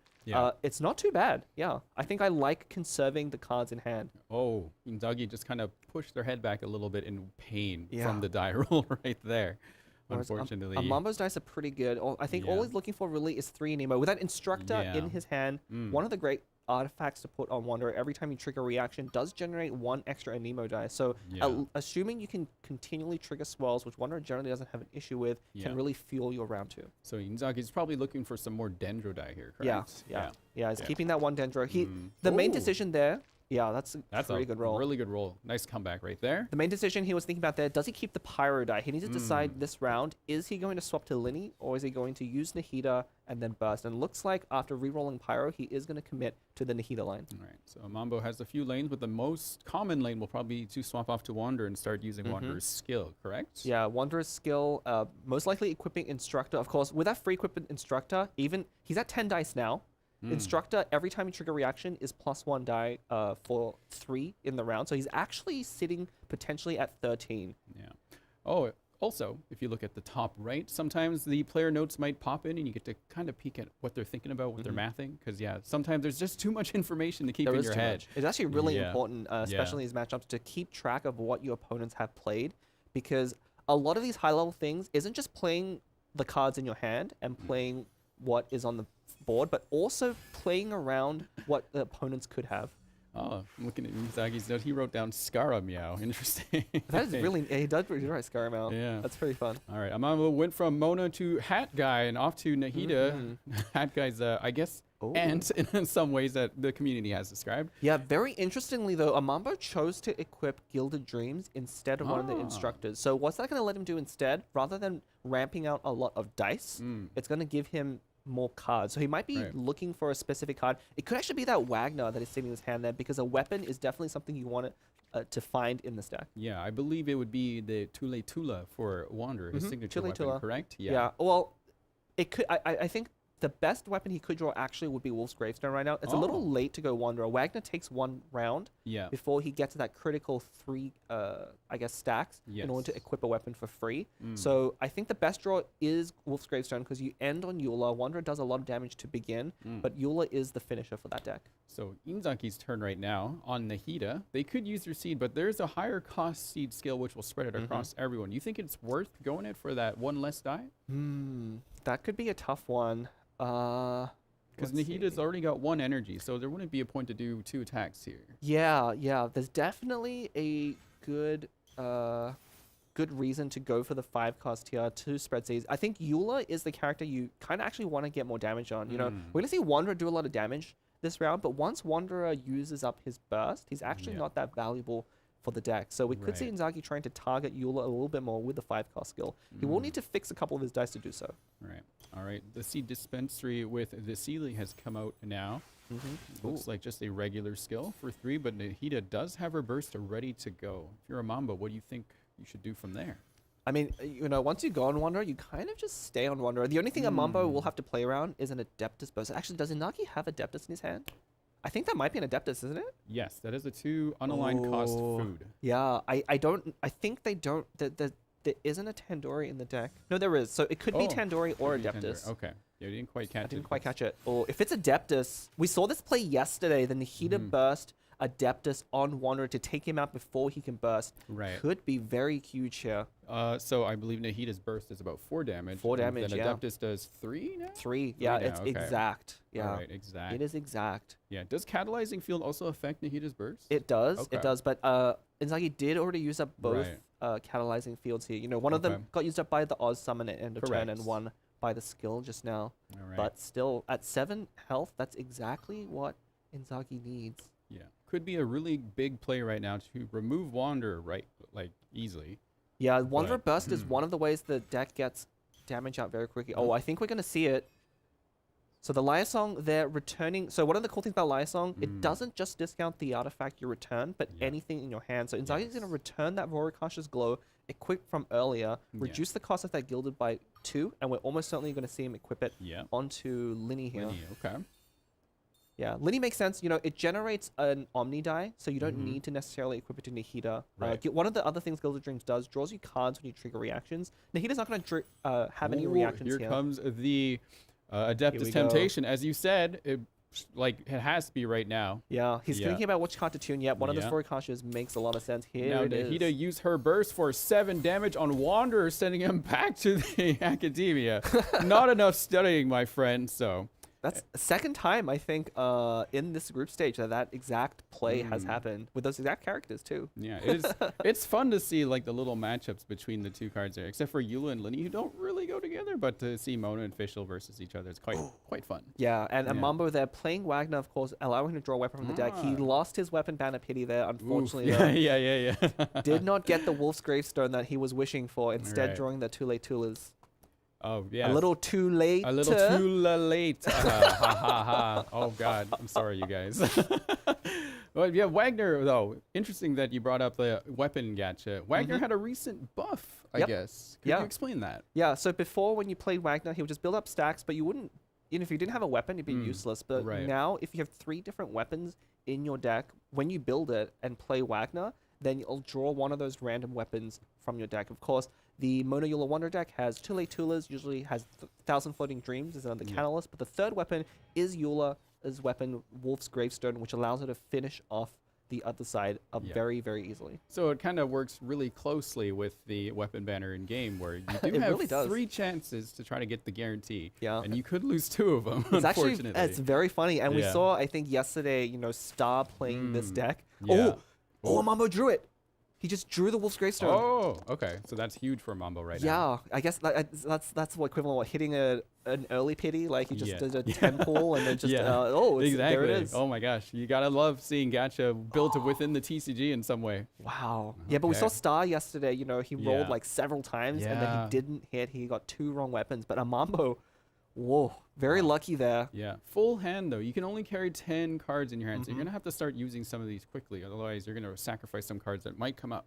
it's not too bad. Yeah, I think I like conserving the cards in hand. Oh, Inzagi just kind of pushed their head back a little bit in pain from the die roll right there. Unfortunately, Amambo's dice are pretty good. I think all he's looking for really is 3 Nemo. With that Instructor in his hand, one of the great artifacts to put on Wanderer every time you trigger a reaction does generate 1 extra Anemo die. So assuming you can continually trigger swells, which Wanderer generally doesn't have an issue with, can really fuel your round 2. So Inzagi's probably looking for some more Dendro die here, correct? Yeah, he's keeping that 1 Dendro. The main decision there, that's a pretty good roll. Really good roll. Nice comeback right there. The main decision he was thinking about there, does he keep the Pyro die? He needs to decide this round, is he going to swap to Linny or is he going to use Nahida and then burst? And it looks like after re-rolling Pyro, he is going to commit to the Nahida line. All right, so Mambo has a few lanes, but the most common lane will probably be to swap off to Wanderer and start using Wanderer's skill, correct? Yeah, Wanderer's skill, most likely equipping Instructor. Of course, with that free equipment Instructor, he's at 10 dice now. Instructor, every time you trigger reaction, is +1 die for 3 in the round. So he's actually sitting potentially at 13. Yeah. Oh, also, if you look at the top right, sometimes the player notes might pop in and you get to kind of peek at what they're thinking about, what they're mathing. Because, sometimes there's just too much information to keep in your head. It's actually really important, especially in these matchups, to keep track of what your opponents have played. Because a lot of these high-level things isn't just playing the cards in your hand and playing what is on the board, but also playing around what the opponents could have. Oh, I'm looking at Inzagi's note. He wrote down Scara Meow. Interesting. That is really, he does write Scara Meow. Yeah. That's pretty fun. All right, Amamo went from Mona to Hat Guy and off to Nahida. Hat Guy's, I guess, ant in some ways that the community has described. Yeah, very interestingly though, Amambo chose to equip Gilded Dreams instead of one of the Instructors. So what's that going to let him do instead? Rather than ramping out a lot of dice, it's going to give him more cards. So he might be looking for a specific card. It could actually be that Wagner that is sitting in his hand there, because a weapon is definitely something you want to find in this deck. Yeah, I believe it would be the Tule Tula for Wanderer, his signature weapon, correct? Yeah. Well, it could. I think the best weapon he could draw actually would be Wolf's Gravestone right now. It's a little late to go Wanderer. Wagner takes one round before he gets to that critical 3, I guess, stacks in order to equip a weapon for free. So I think the best draw is Wolf's Gravestone, because you end on Eula. Wanderer does a lot of damage to begin, but Eula is the finisher for that deck. So Inzaki's turn right now on Nahida. They could use their seed, but there's a higher cost seed skill which will spread it across everyone. You think it's worth going it for that one less die? That could be a tough one. Because Nahida's already got 1 energy, so there wouldn't be a point to do 2 attacks here. Yeah. There's definitely a good reason to go for the 5 cost here to spread seeds. I think Eula is the character you kind of actually want to get more damage on. You know, we're gonna see Wanderer do a lot of damage this round, but once Wanderer uses up his burst, he's actually not that valuable for the deck. So we could see Inzaghi trying to target Eula a little bit more with the 5 cost skill. He will need to fix a couple of his dice to do so. Right. All right. The seed dispensary with the Sealy has come out now. Looks like just a regular skill for 3, but Nahida does have her burst ready to go. If you're a Mamba, what do you think you should do from there? I mean, you know, once you go on Wanderer, you kind of just stay on Wanderer. The only thing a Mamba will have to play around is an Adeptus burst. Actually, does Inagi have Adeptus in his hand? I think that might be an Adeptus, isn't it? Yes, that is a 2 unaligned cost food. Yeah, I think they don't. There isn't a Tandoori in the deck. No, there is. So it could be Tandoori or Adeptus. Okay. Yeah, you didn't quite catch it. I didn't quite catch it. Or if it's Adeptus, we saw this play yesterday. The Nahida burst Adeptus on Wanderer to take him out before he can burst. Could be very huge here. So I believe Nahida's burst is about 4 damage. 4 damage, then Adeptus does 3 now? 3, yeah, it's exact. Yeah. All right, exact. It is exact. Yeah, does Catalyzing Field also affect Nahida's burst? It does, it does, but Inzaghi did already use up both Catalyzing Fields here. You know, one of them got used up by the Oz summon at end of turn, and one by the skill just now. But still, at 7 health, that's exactly what Inzaghi needs. Yeah, could be a really big play right now to remove Wanderer, like easily. Yeah, Wanderer burst is one of the ways the deck gets damage out very quickly. Oh, I think we're going to see it. So the Lyre Song, they're returning. So one of the cool things about Lyre Song, it doesn't just discount the artifact you return, but anything in your hand. So Inzaghi is going to return that Vorikasha's Glow, equipped from earlier, reduce the cost of that Gilded by 2, and we're almost certainly going to see him equip it onto Linny here. Okay. Yeah, Linny makes sense. You know, it generates an Omni die, so you don't need to necessarily equip it to Nahida. One of the other things Gilded Dreams does, draws you cards when you trigger reactions. Nahida's not going to have any reactions here. Here comes the Adeptus Temptation. As you said, it has to be right now. Yeah, he's thinking about which card to tune. Yeah, one of those Vorikashas makes a lot of sense. Here now, it is. Nahida used her burst for 7 damage on Wanderer, sending him back to the Academia. Not enough studying, my friend, so... That's the second time, I think, in this group stage that exact play has happened with those exact characters, too. Yeah, it's fun to see, like, the little matchups between the 2 cards there, except for Eula and Linny, who don't really go together, but to see Mona and Fischl versus each other, it's quite fun. Yeah, and Mambo there playing Wagner, of course, allowing him to draw a weapon from the deck. He lost his weapon Banner Pity there, unfortunately. Yeah. Did not get the Wolf's Gravestone that he was wishing for, instead drawing the Tule Tulas. Oh, yeah. A little too late. A little too late. Oh, God. I'm sorry, you guys. Well, yeah, Wagner, though. Interesting that you brought up the weapon gacha. Wagner had a recent buff, I guess. Could you explain that? Yeah, so before when you played Wagner, he would just build up stacks, but you wouldn't, if you didn't have a weapon, it'd be useless. But now, if you have 3 different weapons in your deck, when you build it and play Wagner, then you'll draw one of those random weapons from your deck. Of course, the Mona Eula Wonder deck has Tule Tulas, usually has 1,000 Floating Dreams as another catalyst, but the third weapon is Eula's weapon, Wolf's Gravestone, which allows her to finish off the other side very, very easily. So it kind of works really closely with the weapon banner in game, where you do have really 3 chances to try to get the guarantee. Yeah. And you could lose 2 of them, unfortunately. It's very funny. And we saw, I think yesterday, Star playing this deck. Oh, Mambo drew it. He just drew the Wolf's Gravestone. Oh, okay. So that's huge for Mambo right now. Yeah, I guess that's what equivalent of hitting an early pity. Like he just did a 10 pull and then just exactly. There it is. Oh my gosh, you gotta love seeing gacha built within the TCG in some way. Wow. Yeah, but we saw Star yesterday. He rolled like several times and then he didn't hit. He got 2 wrong weapons. But a Mambo, Whoa, very lucky there. Yeah, full hand though. You can only carry 10 cards in your hand, so you're gonna have to start using some of these quickly. Otherwise, you're gonna sacrifice some cards that might come up.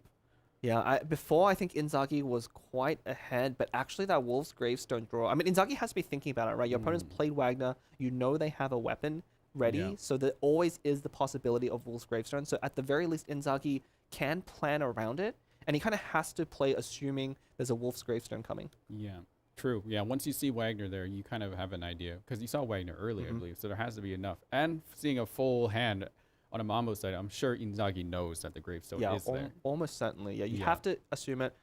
Yeah, before I think Inzaghi was quite ahead, but actually that Wolf's Gravestone draw. I mean, Inzaghi has to be thinking about it, right? Your opponent's played Wagner. You know they have a weapon ready, so there always is the possibility of Wolf's Gravestone. So at the very least, Inzaghi can plan around it, and he kind of has to play assuming there's a Wolf's Gravestone coming. Yeah. True. Yeah, once you see Wagner there, you kind of have an idea. Because you saw Wagner earlier, I believe, so there has to be enough. And seeing a full hand on a Mambo side, I'm sure Inzaghi knows that the Gravestone is there. Almost certainly. Yeah, you have to assume it.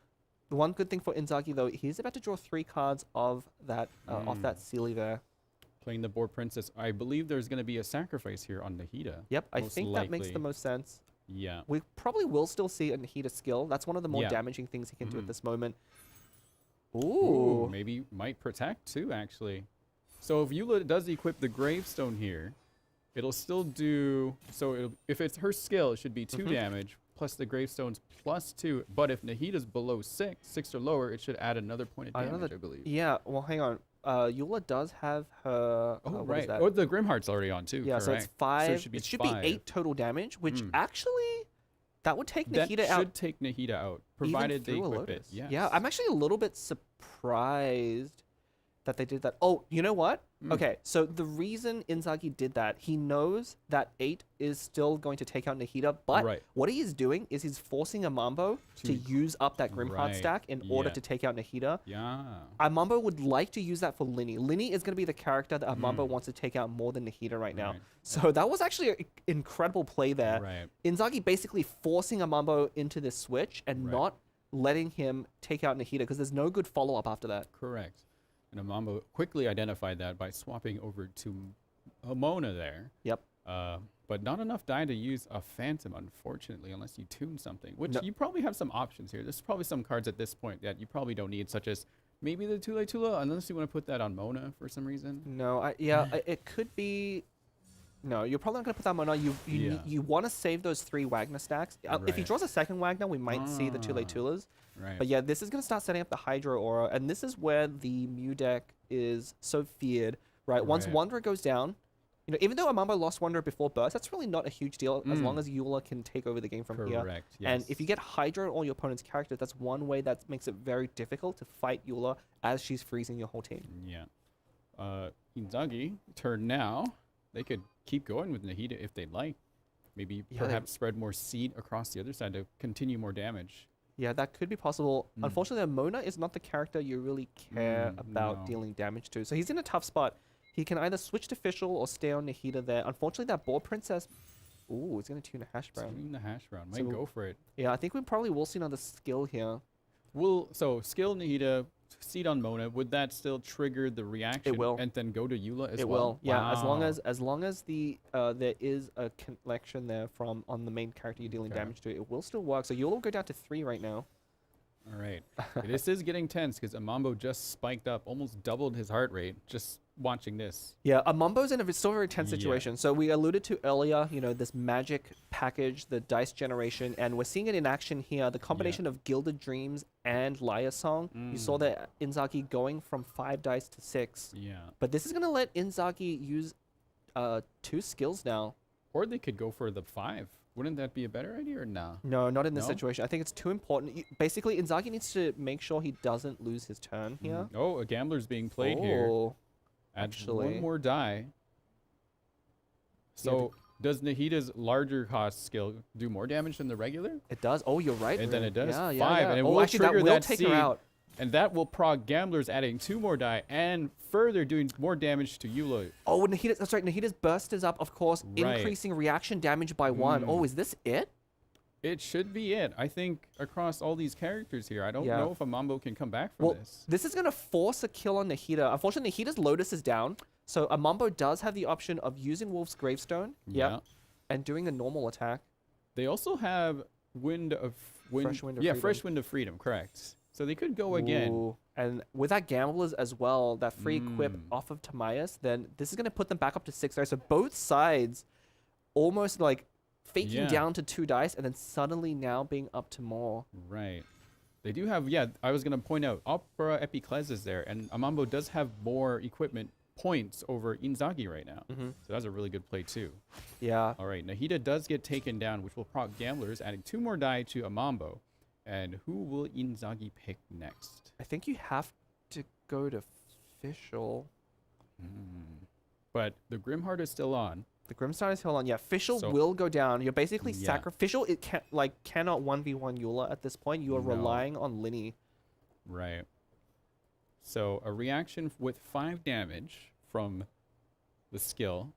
The one good thing for Inzaghi, though, he's about to draw 3 cards of that off that Sealy there. Playing the board Princess. I believe there's going to be a sacrifice here on Nahida. Yep, I think that makes the most sense. Yeah. We probably will still see a Nahida skill. That's one of the more damaging things he can do at this moment. Ooh. Maybe might protect too, actually. So if Eula does equip the Gravestone here, it'll still do... So if it's her skill, it should be 2 damage, plus the Gravestone's +2. But if Nahida's below 6 or lower, it should add another point of damage, I believe. Yeah, well, hang on. Eula does have her... right. Oh, the Grimheart's already on too. Yeah, correct. so it's 5. So it should be 8 total damage, which actually... That would take Nahida out. That should take Nahida out, provided they equip it. Yes. Yeah, I'm actually a little bit surprised that they did that. Oh, you know what? Okay, so the reason Inzaghi did that, he knows that 8 is still going to take out Nahida, but what he is doing is he's forcing a Mambo to use up that Grimheart stack in order to take out Nahida. Yeah. Mambo would like to use that for Linny. Linny is going to be the character that Mambo wants to take out more than Nahida right now. So that was actually an incredible play there. Inzaghi basically forcing a Mambo into this switch and not letting him take out Nahida because there's no good follow-up after that. Correct. And Amambo quickly identified that by swapping over to Mona there. Yep. But not enough die to use a Phantom, unfortunately, unless you tune something. Which you probably have some options here. There's probably some cards at this point that you probably don't need, such as maybe the Tula, unless you want to put that on Mona for some reason. No, it could be... No, you're probably not going to put that on Mona. You want to save those 3 Wagner stacks. If he draws a second Wagner, we might see the Tulas. Right. But yeah, this is going to start setting up the Hydro Aura, and this is where the Mew deck is so feared, right? Once Wanderer goes down, you know, even though Amambo lost Wanderer before Burst, that's really not a huge deal as long as Eula can take over the game from here. Yes. And if you get Hydro on all your opponent's characters, that's one way that makes it very difficult to fight Eula as she's freezing your whole team. Yeah. Inzaghi, turn now. They could keep going with Nahida if they'd like. Maybe perhaps spread more seed across the other side to continue more damage. Yeah, that could be possible. Unfortunately, Mona is not the character you really care about dealing damage to. So he's in a tough spot. He can either switch to Fischl or stay on Nahida there. Unfortunately, that Boar Princess... Ooh, it's going to tune a Hash Brown. Tune the Hash Brown. Might go for it. Yeah, I think we probably will see another skill here. So, skill Nahida, seed on Mona. Would that still trigger the reaction? It will. And then go to Eula as well? It will. Yeah, wow. as long as the there is a connection there from on the main character you're dealing damage to, it will still work. So Eula will go down to 3 right now. All right. This is getting tense because Amambo just spiked up, almost doubled his heart rate just watching this. Yeah, Amambo's in a still very tense situation. So we alluded to earlier, you know, this magic package, the dice generation, and we're seeing it in action here. The combination of Gilded Dreams and Liar Song. You saw that Inzaghi going from 5 dice to 6. Yeah. But this is going to let Inzaghi use 2 skills now. Or they could go for the 5. Wouldn't that be a better idea or no? No, not in this situation. I think it's too important. Basically, Inzaghi needs to make sure he doesn't lose his turn here. Oh, a gambler's being played here. Actually, 1 more die. So does Nahida's larger cost skill do more damage than the regular? It does. Oh, you're right. And then it does 5, yeah. and it will trigger that seed. And that will prog gamblers, adding 2 more die and further doing more damage to Eula. Oh, Nahida, that's right. Nahida's burst is up, of course, increasing reaction damage by 1. Oh, is this it? It should be it. I think across all these characters here, I don't know if Amambo can come back from this. This is going to force a kill on Nahida. Unfortunately, Nahida's Lotus is down. So Amambo does have the option of using Wolf's Gravestone. And doing a normal attack. They also have Fresh Wind of Freedom, correct. So they could go again. And with that Gamblers as well, that free equip off of Timaeus, then this is going to put them back up to 6 dice. So both sides almost like faking down to 2 dice and then suddenly now being up to more. Right. They do have, I was going to point out, Opera Epiclese is there, and Amambo does have more equipment points over Inzaghi right now. So that's a really good play too. Yeah. All right, Nahida does get taken down, which will proc Gamblers, adding 2 more die to Amambo. And who will Inzaghi pick next? I think you have to go to Fischl. But the Grimheart is still on. The Grimstone is still on. Yeah, Fischl will go down. You're basically sacrificial. It cannot 1v1 Eula at this point. You are relying on Linny. Right. So a reaction with 5 damage from the skill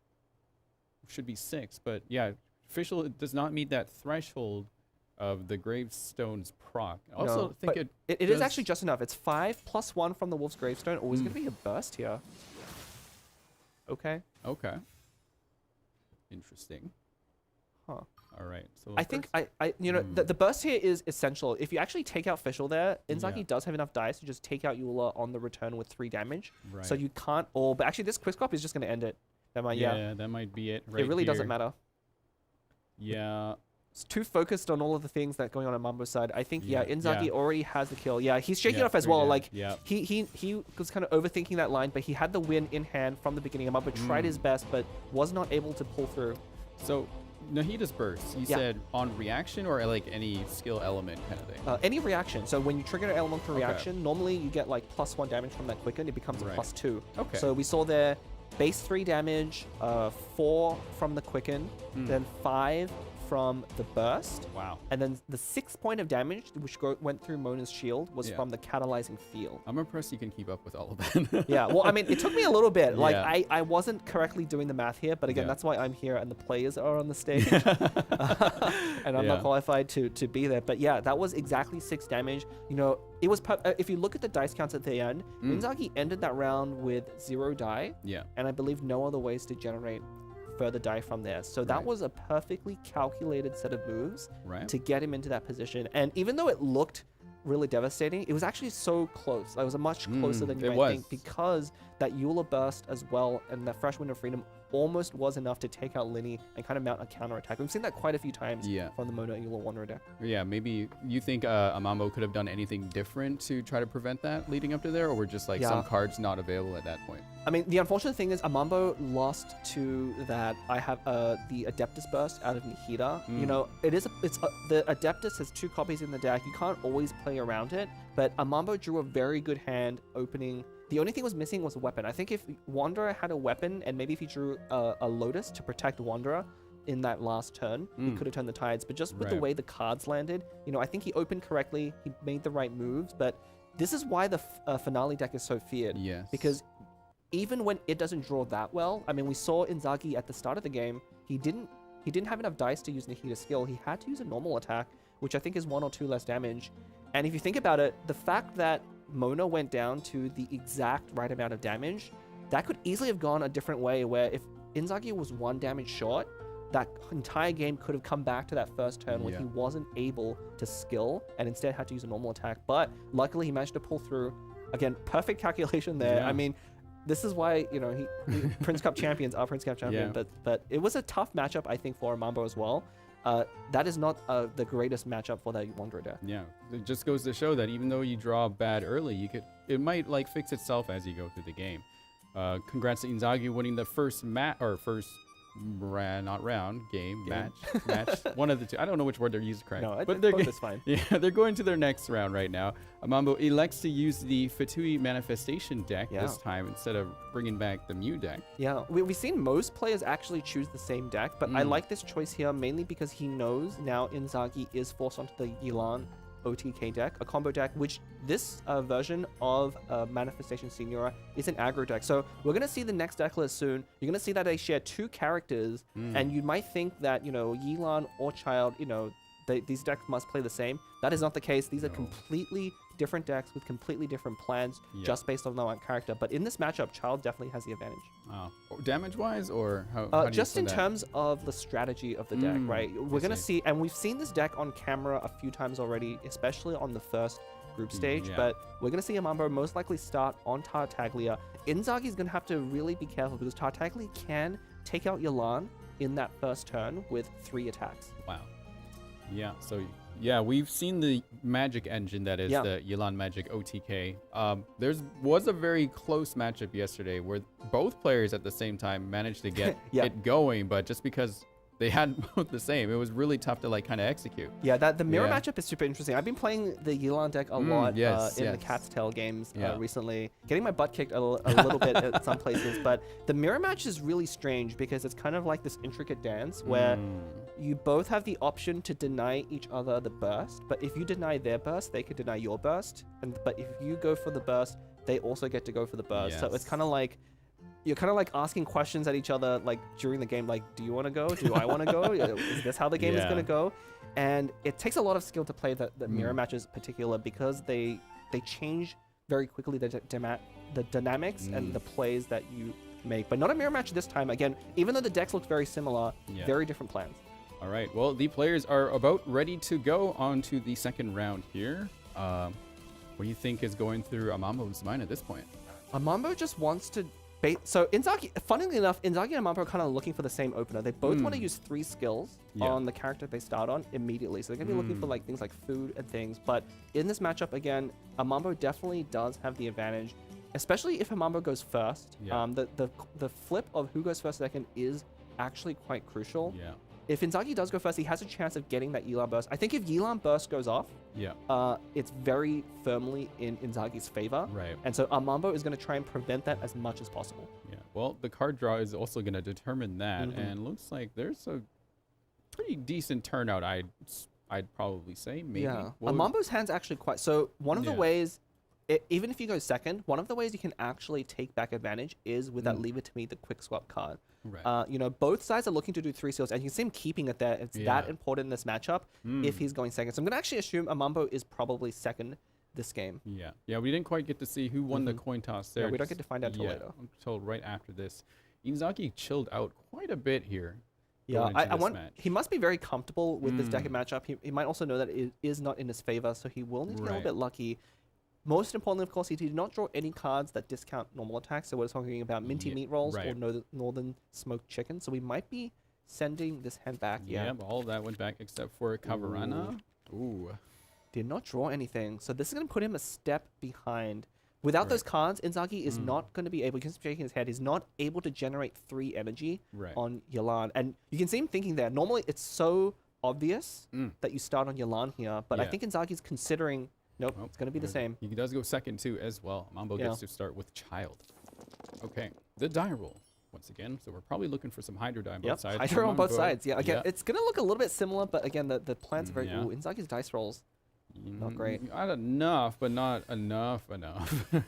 should be 6, but yeah, Fischl does not meet that threshold of the Gravestone's proc. I also think it is actually just enough. It's 5 + 1 from the Wolf's Gravestone. Always going to be a burst here. Okay. Okay. Interesting. Huh. All right. So I think the burst here is essential. If you actually take out Fischl there, Inzaghi does have enough dice to just take out Eula on the return with 3 damage. Right. So you can't but actually this Quickscop is just going to end it. That might, that might be it right It really here. doesn't matter. Yeah. It's too focused on all of the things that are going on Mambo's side. I think, Inzaghi already has the kill. Yeah, he's shaking it off as well. Like, he was kind of overthinking that line, but he had the win in hand from the beginning. Mambo tried his best, but was not able to pull through. So, Nahida's burst, you said on reaction or like any skill element kind of thing? Any reaction. So when you trigger an elemental reaction, normally you get like +1 damage from that quicken. It becomes a +2. Okay. So we saw there base 3 damage, 4 from the quicken, then 5 from the burst. Wow. And then the 6 point of damage, which went through Mona's shield, was from the catalyzing field. I'm impressed you can keep up with all of that. Yeah, well, I mean, it took me a little bit. Like, I wasn't correctly doing the math here, but again, that's why I'm here and the players are on the stage. And I'm not qualified to be there. But yeah, that was exactly 6 damage. You know, it was, if you look at the dice counts at the end, Inzaghi ended that round with 0 die. Yeah. And I believe no other ways to generate further die from there. So that was a perfectly calculated set of moves to get him into that position. And even though it looked really devastating, it was actually so close. It was a much closer than you might think, because that Eula burst as well and that fresh wind of freedom almost was enough to take out Linny and kind of mount a counter attack. We've seen that quite a few times from the Mona Eula Wanderer deck. Yeah, maybe you think Amambo could have done anything different to try to prevent that leading up to there, or were just like some cards not available at that point? I mean, the unfortunate thing is Amambo lost to that. I have the Adeptus burst out of Nahida. You know, the Adeptus has 2 copies in the deck. You can't always play around it, but Amambo drew a very good hand opening. The only thing was missing was a weapon. I think if Wanderer had a weapon, and maybe if he drew a Lotus to protect Wanderer in that last turn, he could have turned the tides. But just with the way the cards landed, you know, I think he opened correctly. He made the right moves. But this is why the finale deck is so feared. Yes. Because even when it doesn't draw that well, I mean, we saw Inzaghi at the start of the game, he didn't have enough dice to use Nahida's skill. He had to use a normal attack, which I think is 1 or 2 less damage. And if you think about it, the fact that Mona went down to the exact right amount of damage, that could easily have gone a different way, where if Inzaghi was 1 damage short, that entire game could have come back to that first turn when he wasn't able to skill and instead had to use a normal attack. But luckily he managed to pull through. Again, perfect calculation there. I mean, this is why, you know, Prince Cup champions are Prince Cup champion, but it was a tough matchup, I think, for Amambo as well. That is not the greatest matchup for that Wanderer deck. Yeah, it just goes to show that even though you draw bad early, it might like fix itself as you go through the game. Congrats to Inzaghi winning the first match. One of the two. I don't know which word they're used correct. No, but it's fine. Yeah, they're going to their next round right now. Amambo elects to use the Fatui Manifestation deck this time instead of bringing back the Mew deck. Yeah, we've seen most players actually choose the same deck, but I like this choice here mainly because he knows now Inzaghi is forced onto the Yilan OTK deck, a combo deck, which this version of Manifestation Signora is an aggro deck. So we're going to see the next deck list soon. You're going to see that they share 2 characters, and you might think that, you know, Yilan or Child, you know, these decks must play the same. That is not the case. These are completely different decks with completely different plans just based on their one character. But in this matchup, Child definitely has the advantage. Damage-wise, or how just in terms of the strategy of the deck, right? We're going to see, and we've seen this deck on camera a few times already, especially on the first group stage, but we're going to see Amambo most likely start on Tartaglia. Inzaghi's going to have to really be careful because Tartaglia can take out Yilan in that first turn with 3 attacks. Wow. Yeah, so Yeah, we've seen the magic engine that is the Yilan Magic OTK. Was a very close matchup yesterday where both players at the same time managed to get it going, but just because they had both the same, it was really tough to like kind of execute. Yeah, the mirror matchup is super interesting. I've been playing the Yilan deck a lot in the Cat's Tail games recently, getting my butt kicked a little bit at some places. But the mirror match is really strange because it's kind of like this intricate dance where you both have the option to deny each other the burst, but if you deny their burst, they could deny your burst. But if you go for the burst, they also get to go for the burst. So it's kind of like you're kind of like asking questions at each other like during the game, like, do you want to go? Do I want to go? Is this how the game is going to go? And it takes a lot of skill to play the mirror matches in particular because they change very quickly the dynamics and the plays that you make. But not a mirror match this time. Again, even though the decks look very similar, very different plans. All right. Well, the players are about ready to go on to the second round here. What do you think is going through Amambo's mind at this point? Amambo just wants to... So Inzaghi, funnily enough, Inzaghi and Amambo are kind of looking for the same opener. They both want to use 3 skills on the character they start on immediately. So they're going to be looking for like things like food and things. But in this matchup, again, Amambo definitely does have the advantage, especially if Amambo goes first. The flip of who goes first second is actually quite crucial. If Inzaghi does go first, he has a chance of getting that Yilan burst. I think if Yilan burst goes off, it's very firmly in Inzaghi's favor. And so Amambo is going to try and prevent that as much as possible. Well, the card draw is also going to determine that, and looks like there's a pretty decent turnout, I'd probably say, maybe. Amambo's hand's actually quite... So one of the ways... even if you go second, one of the ways you can actually take back advantage is with that Leave It To Me, the quick swap card. You know, both sides are looking to do 3 seals, and you can see him keeping it there. It's that important in this matchup if he's going second. So I'm going to actually assume Amambo is probably second this game. Yeah, we didn't quite get to see who won the coin toss there. Yeah, we don't get to find out until later. I'm told right after this. Inzaghi chilled out quite a bit here. Yeah, he must be very comfortable with this deck and matchup. He might also know that it is not in his favor, so he will need to be a little bit lucky. Most importantly, of course, he did not draw any cards that discount normal attacks. So we're talking about minty meat rolls or northern smoked chicken. So we might be sending this hand back. All of that went back except for Kavarana. Did not draw anything. So this is going to put him a step behind. Without those cards, Inzaghi is not going to be able, he's shaking his head, he's not able to generate 3 energy on Yilan. And you can see him thinking there. Normally, it's so obvious that you start on Yilan here. But I think Inzaghi's considering... Nope, it's going to be the same. He does go second, too, as well. Mambo gets to start with Child. Okay, the die roll, once again. So we're probably looking for some Hydro die on both sides. Hydro on both sides. Yeah, again, it's going to look a little bit similar, but again, the plan's very... Ooh, Inzaghi's dice rolls, not great. Not enough, but not enough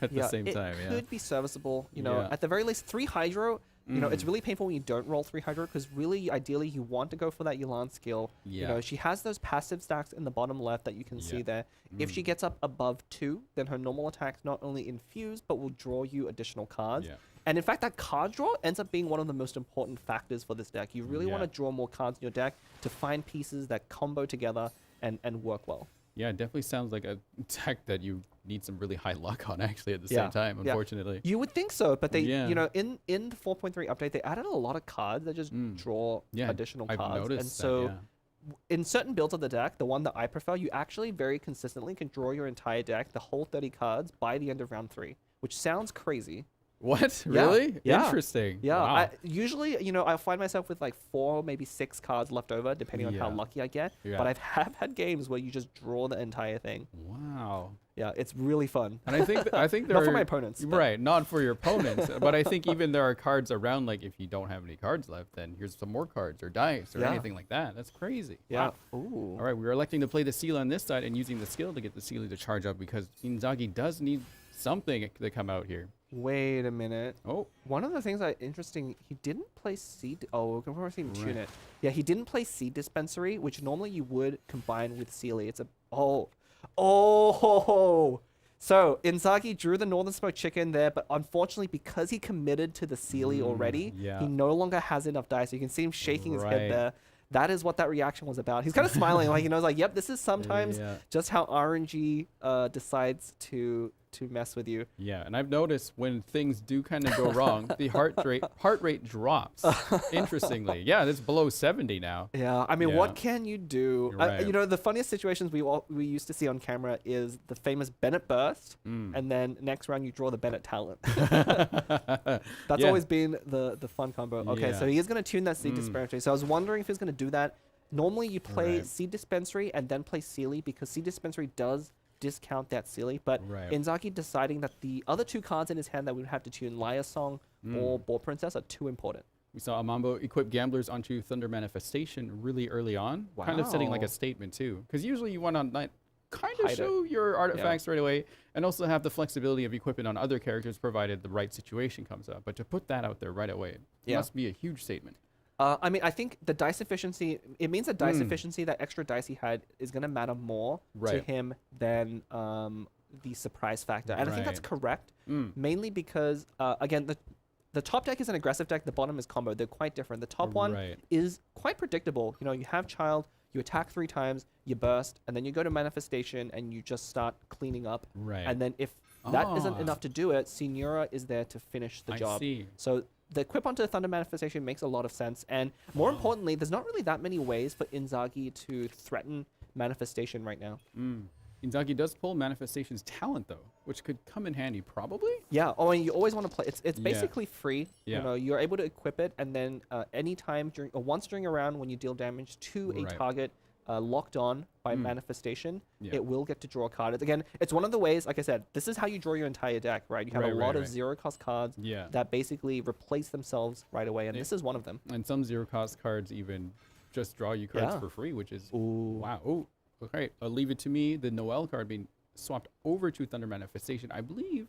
at the same time. It could be serviceable. You know, at the very least, 3 Hydro... You know, it's really painful when you don't roll 3 Hydro because really, ideally, you want to go for that Yilan skill. You know, she has those passive stacks in the bottom left that you can see there. If she gets up above 2, then her normal attacks not only infuse, but will draw you additional cards. And in fact, that card draw ends up being one of the most important factors for this deck. You really want to draw more cards in your deck to find pieces that combo together and work well. Yeah, it definitely sounds like a deck that you need some really high luck on actually at the same time, unfortunately. You would think so, but they, you know, in the 4.3 update, they added a lot of cards that just draw additional cards. I've noticed and so in certain builds of the deck, the one that I prefer, you actually very consistently can draw your entire deck, the whole 30 cards, by the end of round 3, which sounds crazy. What? Really? Interesting. Yeah. Wow. Usually, you know, I'll find myself with like 4, maybe 6 cards left over, depending on how lucky I get. But have had games where you just draw the entire thing. Wow. Yeah, it's really fun. And I think there not are, for my opponents. Right, not for your opponents. But I think even there are cards around, like if you don't have any cards left, then here's some more cards or dice or anything like that. That's crazy. Yeah. Wow. Ooh. All right, we're electing to play the Sealy on this side and using the skill to get the Sealy to charge up because Inzaghi does need something to come out here. Wait a minute. Oh. One of the things that interesting, he didn't play Seed. Oh, we're going to see him tune it. Yeah, he didn't play Seed Dispensary, which normally you would combine with Sealy. It's a... Oh. So, Inzaghi drew the Northern Smoked Chicken there, but unfortunately, because he committed to the Sealy already, he no longer has enough dice. So you can see him shaking his head there. That is what that reaction was about. He's kind of smiling, like he knows, like, yep, this is sometimes just how RNG decides to to mess with you. Yeah, and I've noticed when things do kind of go wrong, the heart rate drops. Interestingly, yeah, it's below 70 now. Yeah, I mean, what can you do? Right. You know, the funniest situations we used to see on camera is the famous Bennett burst, and then next round you draw the Bennett talent. That's always been the fun combo. Okay, so he is going to tune that Seed Dispensary. So I was wondering if he's going to do that. Normally you play Seed Dispensary and then play Sealy because Seed Dispensary does discount that Sealy, but Inzaki deciding that the other two cards in his hand that we would have to tune, Liar Song or Ball Princess, are too important. We saw Amambo equip Gamblers onto Thunder Manifestation really early on, kind of setting like a statement too, because usually you want to kind of show your artifacts right away, and also have the flexibility of equipping on other characters provided the right situation comes up. But to put that out there right away must be a huge statement. I mean, I think the dice efficiency, it means that dice efficiency, that extra dice he had, is going to matter more to him than the surprise factor. And I think that's correct, mainly because, again, the top deck is an aggressive deck, the bottom is combo. They're quite different. The top one is quite predictable. You know, you have Child, you attack 3 times, you burst, and then you go to Manifestation and you just start cleaning up. And then if that isn't enough to do it, Signora is there to finish the job. So the equip onto the Thunder Manifestation makes a lot of sense. And more importantly, there's not really that many ways for Inzagi to threaten Manifestation right now. Inzagi does pull Manifestation's talent, though, which could come in handy, probably? Yeah, and you always want to play. It's basically free. You know, you're able to equip it, and then anytime once during a round when you deal damage to a target locked on by Manifestation, it will get to draw a card. Again, it's one of the ways, like I said, this is how you draw your entire deck, right? You have a lot of zero-cost cards that basically replace themselves right away, and this is one of them. And some zero-cost cards even just draw you cards for free, which is, wow. Oh, okay, leave it to me. The Noel card being swapped over to Thunder Manifestation. I believe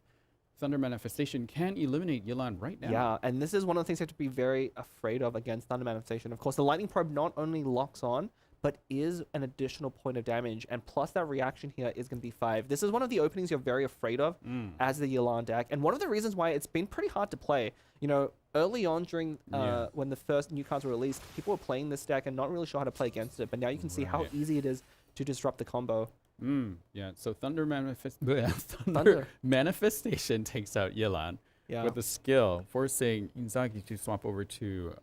Thunder Manifestation can eliminate Yelan right now. Yeah, and this is one of the things you have to be very afraid of against Thunder Manifestation. Of course, the Lightning Probe not only locks on, but is an additional point of damage, and plus that reaction here is going to be 5. This is one of the openings you're very afraid of as the Yelan deck, and one of the reasons why it's been pretty hard to play. You know, early on during when the first new cards were released, people were playing this deck and not really sure how to play against it, but now you can see how easy it is to disrupt the combo. Yeah, so Thunder Manifestation takes out Yelan with a skill, forcing Inzagi to swap over to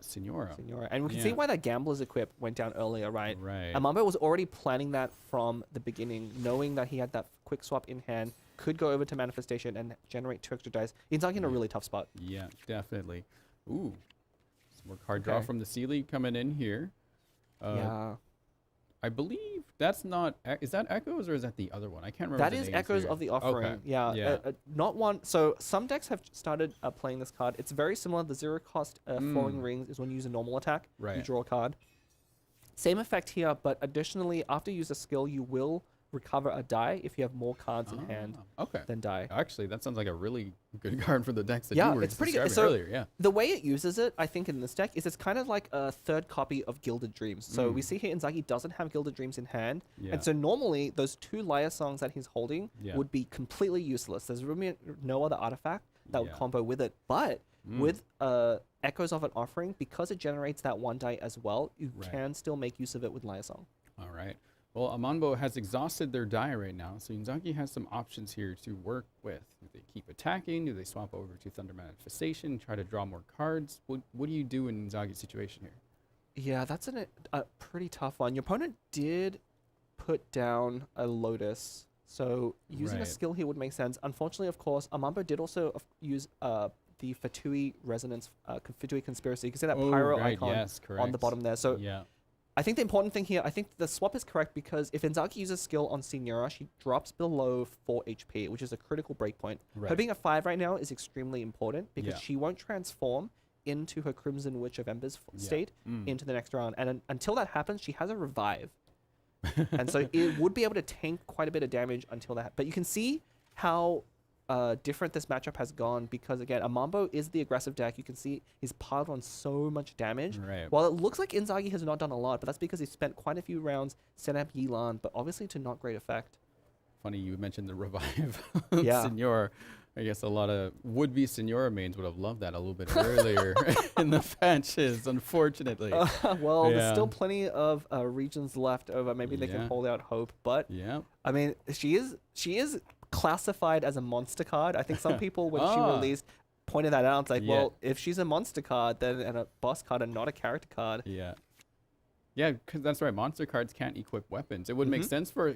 Signora. And we can see why that Gambler's equip went down earlier, right? Amambo was already planning that from the beginning, knowing that he had that quick swap in hand, could go over to Manifestation and generate 2 extra dice. Inzagi in a really tough spot. Yeah, definitely. Ooh, some more card draw from the Sealy coming in here. I believe that's not, is that Echoes or is that the other one? I can't remember. That is Echoes of the Offering. Not one. So some decks have started playing this card. It's very similar. The zero cost Falling Rings is when you use a normal attack. You draw a card. Same effect here, but additionally, after you use a skill, you will recover a die if you have more cards in hand than die. Actually, that sounds like a really good card for the decks that you were describing earlier. The way it uses it, I think, in this deck is it's kind of like a third copy of Gilded Dreams. So we see here Inzagi doesn't have Gilded Dreams in hand. And so normally those 2 Liar Songs that he's holding would be completely useless. There's really no other artifact that would combo with it. But with Echoes of an Offering, because it generates that 1 die as well, you can still make use of it with Liar Song. All right. Well, Amanbo has exhausted their die right now, so Inzagi has some options here to work with. Do they keep attacking? Do they swap over to Thunder Manifestation, try to draw more cards? What do you do in Inzagi's situation here? Yeah, that's a pretty tough one. Your opponent did put down a Lotus, so using a skill here would make sense. Unfortunately, of course, Amambo did also use the Fatui Resonance, Fatui Conspiracy. You can see that Pyro icon on the bottom there. So I think the important thing here, I think the swap is correct because if Inzaki uses skill on Signora, she drops below 4 HP, which is a critical breakpoint. Her being at 5 right now is extremely important because she won't transform into her Crimson Witch of Embers state into the next round. And until that happens, she has a revive. And so it would be able to tank quite a bit of damage until that. But you can see how different this matchup has gone because, again, Amambo is the aggressive deck. You can see he's piled on so much damage. While it looks like Inzagi has not done a lot, but that's because he spent quite a few rounds setting up Yelan, but obviously to not great effect. Funny you mentioned the revive. Signora. I guess a lot of would-be Signora mains would have loved that a little bit earlier in the patches, unfortunately. Well, there's still plenty of regions left over. Maybe they can hold out hope, but I mean, she is classified as a monster card. I think some people, when she released, pointed that out. It's like, well, if she's a monster card, then and a boss card and not a character card. Yeah. Yeah, because that's right. Monster cards can't equip weapons. It would make sense for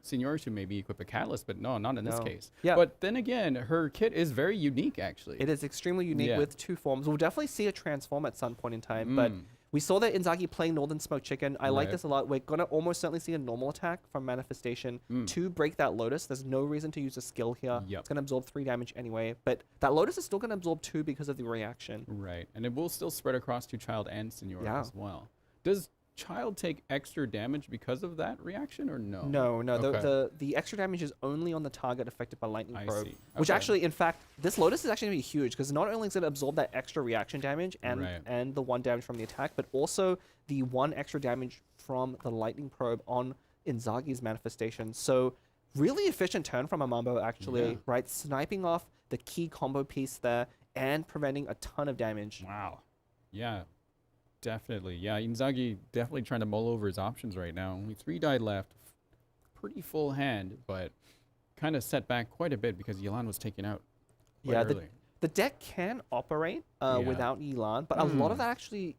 Senora to maybe equip a catalyst, but no, not in this case. Yeah. But then again, her kit is very unique, actually. It is extremely unique with 2 forms. We'll definitely see it transform at some point in time, but we saw that Inzaghi playing Northern Smoke Chicken. I like this a lot. We're going to almost certainly see a normal attack from Manifestation to break that Lotus. There's no reason to use a skill here. It's going to absorb 3 damage anyway, but that Lotus is still going to absorb 2 because of the reaction. Right, and it will still spread across to Child and Senora as well. Does Child take extra damage because of that reaction, or no? No. Okay. The extra damage is only on the target affected by Lightning Probe. See. Which actually, in fact, this Lotus is actually going to be huge, because not only is it going to absorb that extra reaction damage and the 1 damage from the attack, but also the 1 extra damage from the Lightning Probe on Inzaghi's Manifestation. So really efficient turn from Amambo, actually, right? Sniping off the key combo piece there and preventing a ton of damage. Wow. Yeah. Definitely. Yeah, Inzaghi definitely trying to mull over his options right now. Only 3 died left. Pretty full hand, but kind of set back quite a bit because Yelan was taken out quite early. The deck can operate without Yelan, but a lot of that actually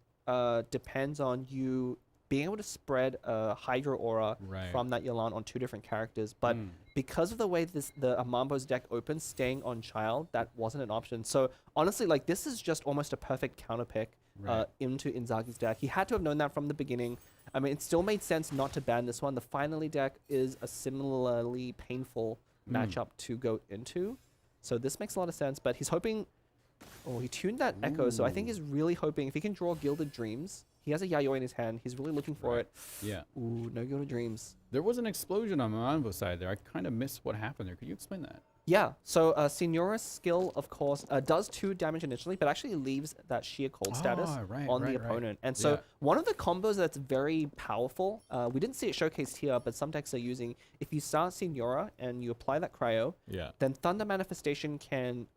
depends on you being able to spread a Hydro Aura from that Yelan on 2 different characters. But because of the way the Amambo's deck opens, staying on Child, that wasn't an option. So honestly, like, this is just almost a perfect counter pick into Inzaghi's deck. He had to have known that from the beginning. I mean, it still made sense not to ban this one. The Finally deck is a similarly painful matchup to go into. So this makes a lot of sense, but he's hoping... Oh, he tuned that Echo, so I think he's really hoping if he can draw Gilded Dreams. He has a Yayoi in his hand. He's really looking for it. Yeah. Ooh, no Gilded Dreams. There was an explosion on Mambo's side there. I kind of missed what happened there. Could you explain that? Yeah, so Senora's skill, of course, does 2 damage initially, but actually leaves that sheer cold status on the opponent. And so one of the combos that's very powerful, we didn't see it showcased here, but some decks are using, if you start Senora and you apply that cryo, then Thunder Manifestation can,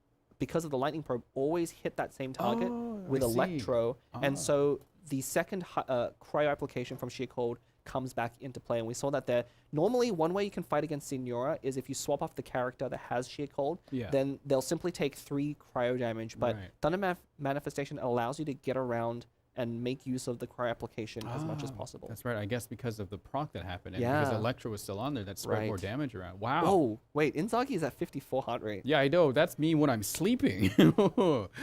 because of the Lightning Probe, always hit that same target with Electro. And so the second cryo application from sheer cold comes back into play, and we saw that there. Normally, one way you can fight against Senora is if you swap off the character that has sheer cold, then they'll simply take 3 cryo damage. But Thunder Manifestation allows you to get around and make use of the cryo application as much as possible. That's right. I guess because of the proc that happened, and because Electro was still on there, that spread more damage around. Wow. Oh, wait, Inzaghi is at 54 heart rate. Yeah, I know. That's me when I'm sleeping.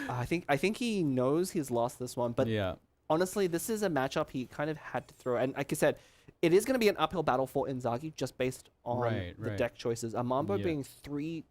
I think he knows he's lost this one, but honestly, this is a matchup he kind of had to throw. And like I said, it is going to be an uphill battle for Inzaghi just based on the deck choices. Amambo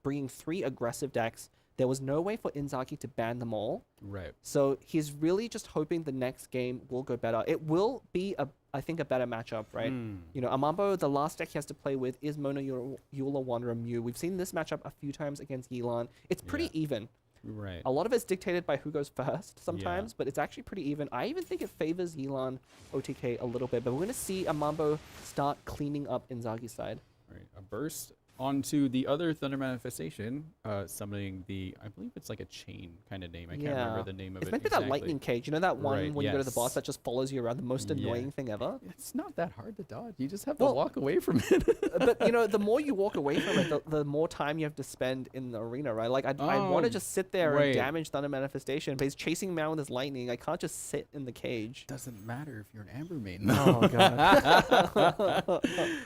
bringing 3 aggressive decks. There was no way for Inzaghi to ban them all. Right. So he's really just hoping the next game will go better. It will be, I think, a better matchup, right? You know, Amambo, the last deck he has to play with is Mono Eula Wanderer Mew. We've seen this matchup a few times against Yelan. It's pretty even. Right. A lot of it's dictated by who goes first sometimes, but it's actually pretty even. I even think it favors Yelan OTK a little bit, but we're going to see Amambo start cleaning up Inzaghi's side. Right. A burst onto the other Thunder Manifestation, summoning the, I believe it's like a chain kind of name. I can't remember the name of it. It's meant to be that lightning cage. You know that one when you go to the boss that just follows you around, the most annoying thing ever? It's not that hard to dodge. You just have to walk away from it. But, you know, the more you walk away from it, the more time you have to spend in the arena, right? Like, I want to just sit there and damage Thunder Manifestation, but he's chasing me around with his lightning. I can't just sit in the cage. Doesn't matter if you're an Amber main. Oh, God.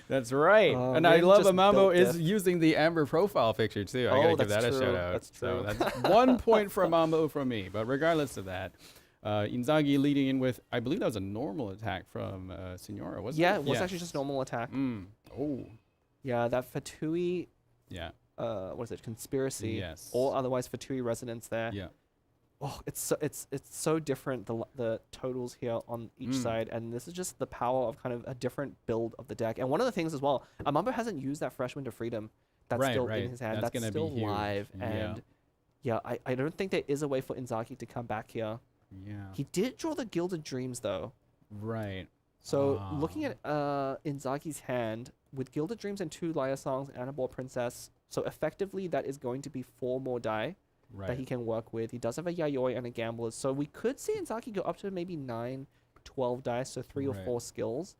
That's right. And I love Amambo is using the Amber profile picture too. I gotta give that a shout out. That's true. So that's 1 point for Amambo from me. But regardless of that, Inzaghi leading in with, I believe that was a normal attack from Senora, wasn't it? Yeah, it was actually just normal attack. Oh. Yeah, that Fatui. Yeah. What is it? Conspiracy. Yes. Or otherwise Fatui Resonance there. Yeah. Oh, it's so different, the totals here on each side, and this is just the power of kind of a different build of the deck. And one of the things as well, Amambo hasn't used that Fresh Wind of Freedom that's still in his hand. That's still live. And I don't think there is a way for Inzaghi to come back here. Yeah. He did draw the Gilded Dreams though. Right. So looking at Inzaghi's hand, with Gilded Dreams and 2 Lyre Songs and a Ball Princess, so effectively that is going to be 4 more die that he can work with. He does have a Yayoi and a Gambler, so we could see Inzaghi go up to maybe 9, 12 dice, so 3 or 4 skills.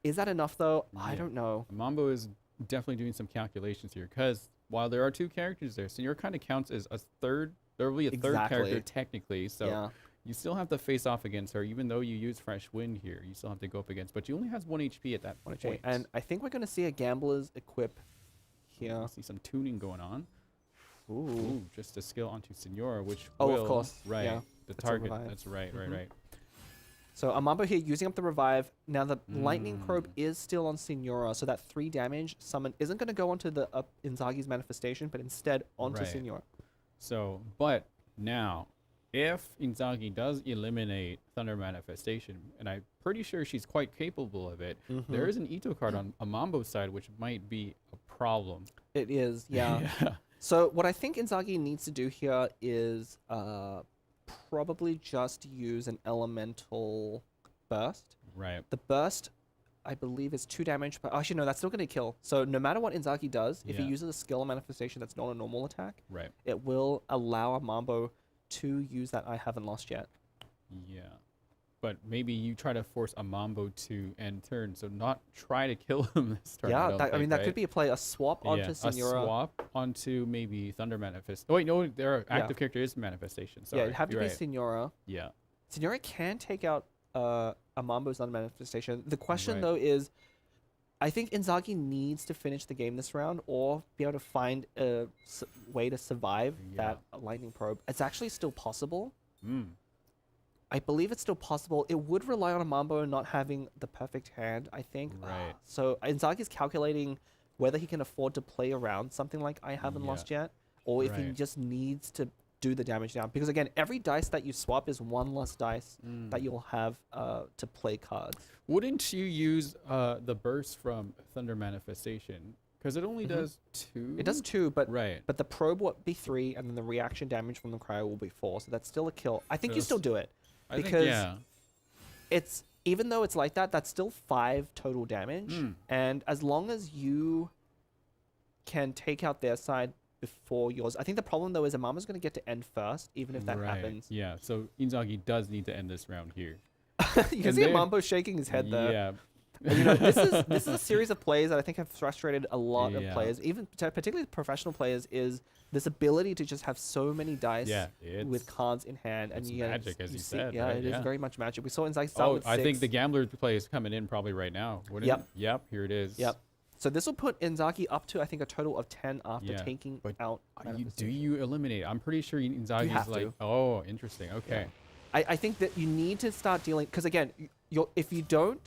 Is that enough though? I don't know. Mambo is definitely doing some calculations here, because while there are 2 characters there, Senor kind of counts as a third. There will be a third character technically, so you still have to face off against her, even though you use Fresh Wind here. You still have to go up against, but she only has 1 HP at that point. And I think we're going to see a Gambler's equip here. See some tuning going on. Ooh. Just a skill onto Senora, which will... of course. Right. Yeah. The target. That's right, right. So Amambo here using up the revive. Now the lightning probe is still on Senora, so that 3 damage summon isn't going to go onto the Inzagi's manifestation, but instead onto Senora. So, but now, if Inzagi does eliminate Thunder Manifestation, and I'm pretty sure she's quite capable of it, there is an Ito card on Amambo's side, which might be a problem. It is, yeah. So what I think Inzagi needs to do here is probably just use an elemental burst. Right. The burst, I believe, is 2 damage, but actually no, that's still going to kill. So no matter what Inzagi does, if he uses a skill or manifestation that's not a normal attack, it will allow Amambo to use that I haven't lost yet. Yeah. But maybe you try to force Amambo to end turn, so not try to kill him this turn. Yeah, I mean, that could be a play, a swap onto Senora. A swap onto maybe Thunder Manifest. Oh, wait, no, their active character is Manifestation. Sorry. Yeah, it'd have to be Senora. Yeah. Senora can take out Amambo's Thunder Manifestation. The question, though, is I think Inzagi needs to finish the game this round or be able to find a way to survive that lightning probe. It's actually still possible. I believe it's still possible. It would rely on Amambo not having the perfect hand, I think. Right. So Inzagi's calculating whether he can afford to play around something like I haven't lost yet, or if he just needs to do the damage down. Because again, every dice that you swap is 1 less dice that you'll have to play cards. Wouldn't you use the burst from Thunder Manifestation? Because it only does 2. It does 2, but but the probe will be 3, and then the reaction damage from the cryo will be 4. So that's still a kill. I think you still do it. Because it's, even though it's like that, that's still 5 total damage. And as long as you can take out their side before yours, I think the problem though is Amama's going to get to end first, even if that happens. Yeah, so Inzagi does need to end this round here. You can see Amambo shaking his head there. Yeah. And, you know, this is a series of plays that I think have frustrated a lot of players, even particularly professional players, is this ability to just have so many dice with cards in hand. It's and magic, as you said. Yeah, right? it is very much magic. We saw Inzagi start with 6. I think the Gambler play is coming in probably right now. Yep, here it is. Yep. So this will put Inzagi up to, I think, a total of 10 after taking out. Do you eliminate? I'm pretty sure Inzagi's like, oh, interesting. Okay. I think that you need to start dealing, because again, if you don't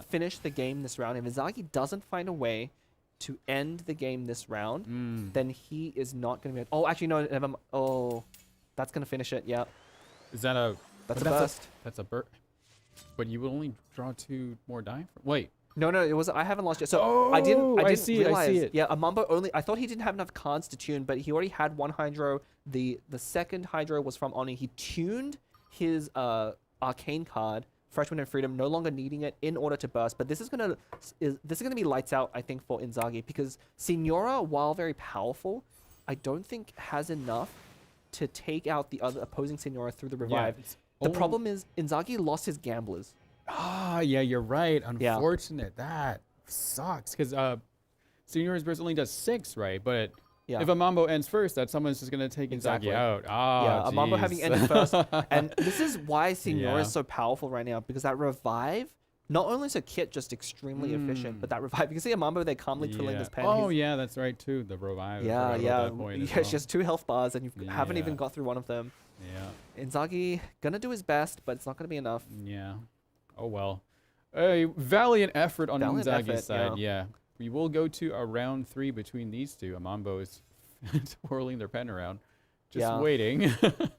finish the game this round, if Inzagi doesn't find a way to end the game this round, then he is not going to be... Oh, actually, no. Oh, that's going to finish it. Yeah. Is that a... That's a burst. That's a burst. But you will only draw 2 more die? Wait. No, it was... I haven't lost yet. So I didn't realize... I see it. Yeah, Amambo only... I thought he didn't have enough cards to tune, but he already had 1 Hydro. The second Hydro was from Oni. He tuned his arcane card, Fresh Wind and Freedom, no longer needing it in order to burst. But this is gonna be lights out, I think, for Inzagi, because Senora, while very powerful, I don't think has enough to take out the other opposing Senora through the revive. The problem is Inzagi lost his gamblers. Ah, yeah, you're right. Unfortunate. That sucks, because Senora's burst only does 6, right? But if Amambo ends first, that someone's just going to take Inzagi out. Ah, Amambo having ended first. And this is why Senora is so powerful right now, because that revive, not only is her kit just extremely efficient, but that revive, you can see Amambo there calmly twiddling his pen. Oh, yeah, that's right, too. The revive. She has 2 health bars, and you haven't even got through one of them. Yeah. Inzagi, going to do his best, but it's not going to be enough. Yeah. Oh, well. A valiant effort on Inzagi's side, We will go to a round 3 between these two. Amambo is twirling their pen around, just waiting.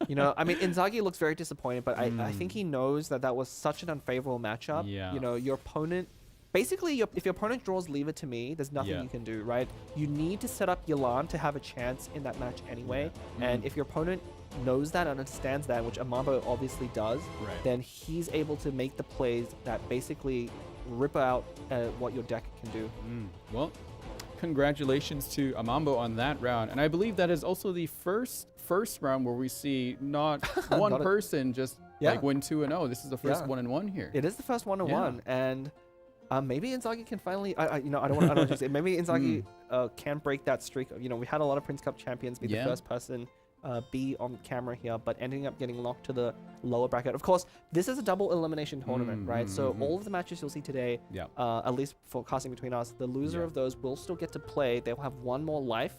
You know, I mean, Inzagi looks very disappointed, but I think he knows that was such an unfavorable matchup. Yeah. You know, your opponent... Basically, if your opponent draws Leave It to Me, there's nothing you can do, right? You need to set up Yelan to have a chance in that match anyway. And if your opponent knows that and understands that, which Amambo obviously does, then he's able to make the plays that basically rip out what your deck can do. Well, congratulations to Amambo on that round. And I believe that is also the first round where we see not one person just like win 2-0. This is the first 1-1 here. It is the first 1-1. And Maybe Inzaghi can finally. I don't want to say. Maybe Inzaghi can break that streak. We had a lot of Prince Cup champions be the first person be on camera here, but ending up getting locked to the lower bracket. Of course, this is a double elimination tournament, right? So all of the matches you'll see today, at least for casting between us, the loser of those will still get to play. They'll have one more life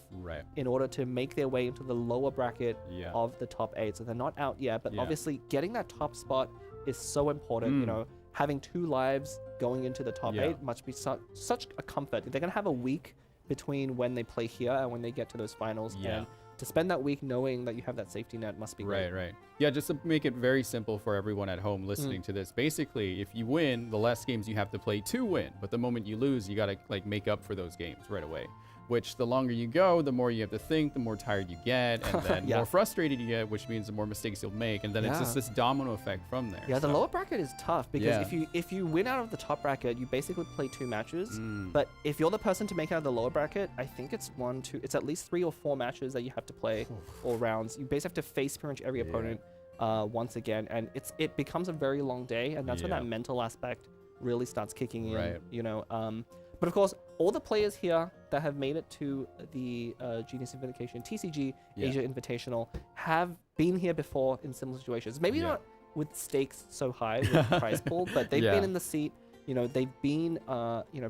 in order to make their way into the lower bracket of the top 8. So they're not out yet, but obviously getting that top spot is so important. Having 2 lives going into the top 8 must be such a comfort. They're going to have a week between when they play here and when they get to those finals. And to spend that week knowing that you have that safety net must be great. Right. Yeah, just to make it very simple for everyone at home listening to this. Basically, if you win, the less games you have to play to win. But the moment you lose, you got to like make up for those games right away. Which the longer you go, the more you have to think, the more tired you get, and then more frustrated you get, which means the more mistakes you'll make, and then it's just this domino effect from there. Yeah, the lower bracket is tough because if you win out of the top bracket, you basically play 2 matches. But if you're the person to make out of the lower bracket, I think it's it's at least 3 or 4 matches that you have to play, or rounds. You basically have to face pretty much every opponent once again, and it becomes a very long day, and that's when that mental aspect really starts kicking in. But of course, all the players here that have made it to the Genius Invitational TCG Asia Invitational have been here before in similar situations. Maybe not with stakes so high with the prize pool, but they've been in the seat. They've been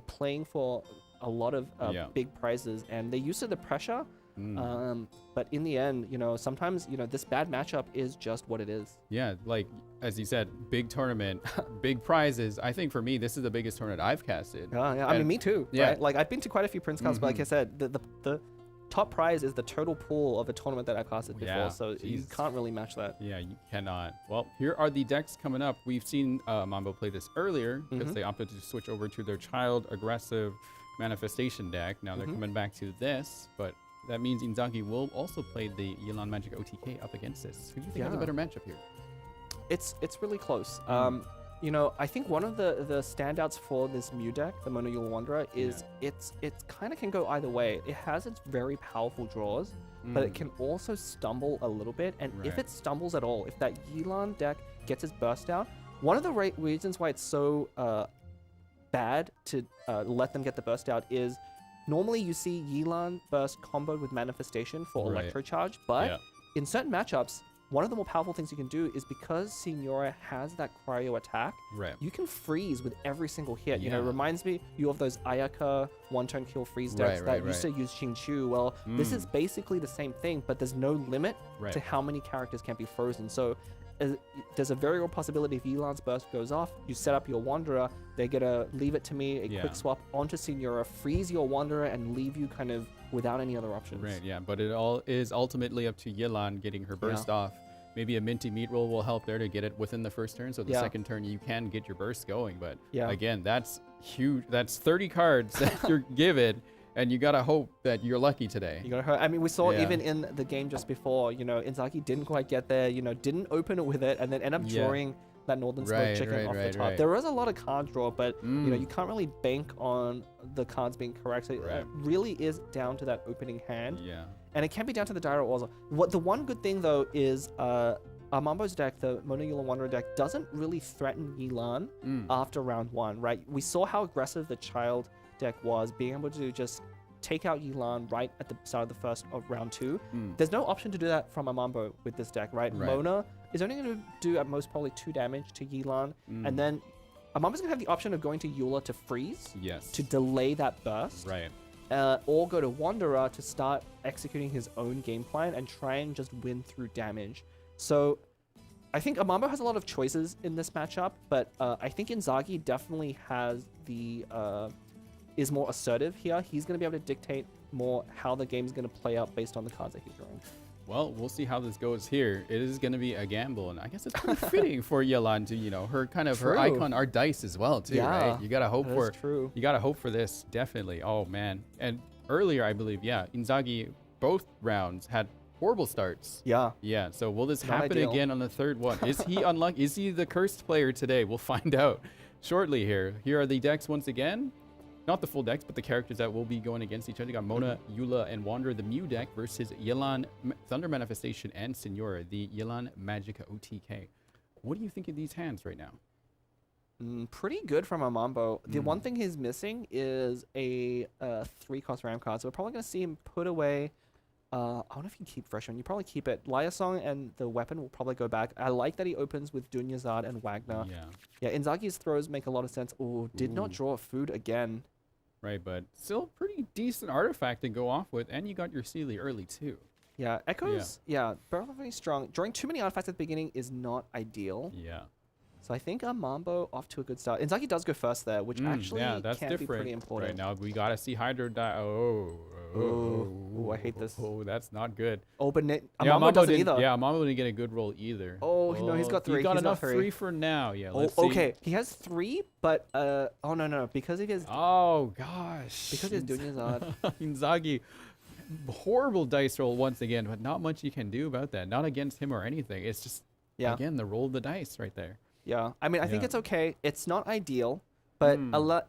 playing for a lot of big prizes, and they're used to the pressure. But in the end, sometimes, this bad matchup is just what it is. Yeah, like, as you said, big tournament, big prizes. I think for me, this is the biggest tournament I've casted. I mean, me too. Right? Like, I've been to quite a few Prince Cups, but like I said, the top prize is the total pool of a tournament that I've casted before, so you can't really match that. Yeah, you cannot. Well, here are the decks coming up. We've seen Mambo play this earlier because they opted to switch over to their child aggressive manifestation deck. Now they're coming back to this, but that means Inzaghi will also play the Yelan Magic OTK up against this. Who do you think has a better matchup here? It's really close. I think one of the standouts for this Mew deck, the Mona Yula Wanderer, is it's kind of can go either way. It has its very powerful draws, but it can also stumble a little bit. And if it stumbles at all, if that Yelan deck gets its burst out, one of the reasons why it's so bad to let them get the burst out is normally you see Yelan burst comboed with manifestation for Electro Charge, but in certain matchups, one of the more powerful things you can do is because Signora has that cryo attack, you can freeze with every single hit. It reminds me of those Ayaka one-turn kill freeze decks that used to use Xingqiu. Well, this is basically the same thing, but there's no limit to how many characters can be frozen. So there's a very real possibility if Yelan's burst goes off, you set up your Wanderer, they're gonna leave it to me, a quick swap onto Signora, freeze your Wanderer, and leave you kind of without any other options. But it all is ultimately up to Yelan getting her burst off. Maybe a minty meat roll will help there to get it within the first turn, so the second turn you can get your burst going. But again, that's huge. That's 30 cards that you're given, and you gotta hope that you're lucky today. You gotta hope. I mean, we saw even in the game just before, Inzaghi didn't quite get there, didn't open it with it, and then end up drawing that Northern Smoke Chicken off the top. There was a lot of card draw, but you can't really bank on the cards being correct. So it really is down to that opening hand. And it can be down to the Dire also. The one good thing though is Mambo's deck, the Mona Yula Wanderer deck, doesn't really threaten Yelan after round 1, right? We saw how aggressive the child deck was, being able to just take out Yelan right at the start of the first of round 2. There's no option to do that from a Mambo with this deck, right? Mona is only going to do at most probably 2 damage to Yelan, and then Mambo's going to have the option of going to Eula to freeze, to delay that burst, or go to Wanderer to start executing his own game plan and try and just win through damage. So I think Amambo has a lot of choices in this matchup, but I think Inzaghi definitely has is more assertive here. He's going to be able to dictate more how the game's going to play out based on the cards that he's drawing. Well, we'll see how this goes here. It is going to be a gamble, and I guess it's pretty fitting for Yelan to, her kind of her icon, our dice as well too, right? You gotta hope for you gotta hope for this, definitely. Oh man. And earlier I believe, Inzaghi both rounds had horrible starts. Yeah. So will this happen again on the third one? Is he unlucky? Is he the cursed player today? We'll find out shortly here. Here are the decks once again. Not the full decks, but the characters that will be going against each other. You got Mona, Yula, and Wanderer, the Mew deck, versus Yelan Thunder Manifestation and Signora, the Yelan Magic OTK. What do you think of these hands right now? Pretty good from Amambo. The one thing he's missing is a 3-cost ram card. So we're probably going to see him put away. I don't know if you keep Fresh One. You probably keep it. Liasong and the weapon will probably go back. I like that he opens with Dunyazad and Wagner. Yeah, Inzagi's throws make a lot of sense. Oh, did not draw food again. Right, but still pretty decent artifact to go off with. And you got your Sealy early, too. Yeah, Echoes, both are very strong. Drawing too many artifacts at the beginning is not ideal. Yeah. So I think Mambo off to a good start. Inzagi does go first there, which actually that's can be pretty important. Right now, we got to see Hydro die. I hate this. Oh, that's not good. Oh, but Mambo doesn't either. Yeah, Mambo didn't get a good roll either. Oh, no, he's got 3. He got enough 3 for now. Yeah, let's see. Okay, he has 3, but, oh, no, because of his... Oh, gosh. Because his Dunyazad. Inzagi, horrible dice roll once again, but not much you can do about that. Not against him or anything. It's just, again, the roll of the dice right there. Yeah, I mean, I think it's okay. It's not ideal, but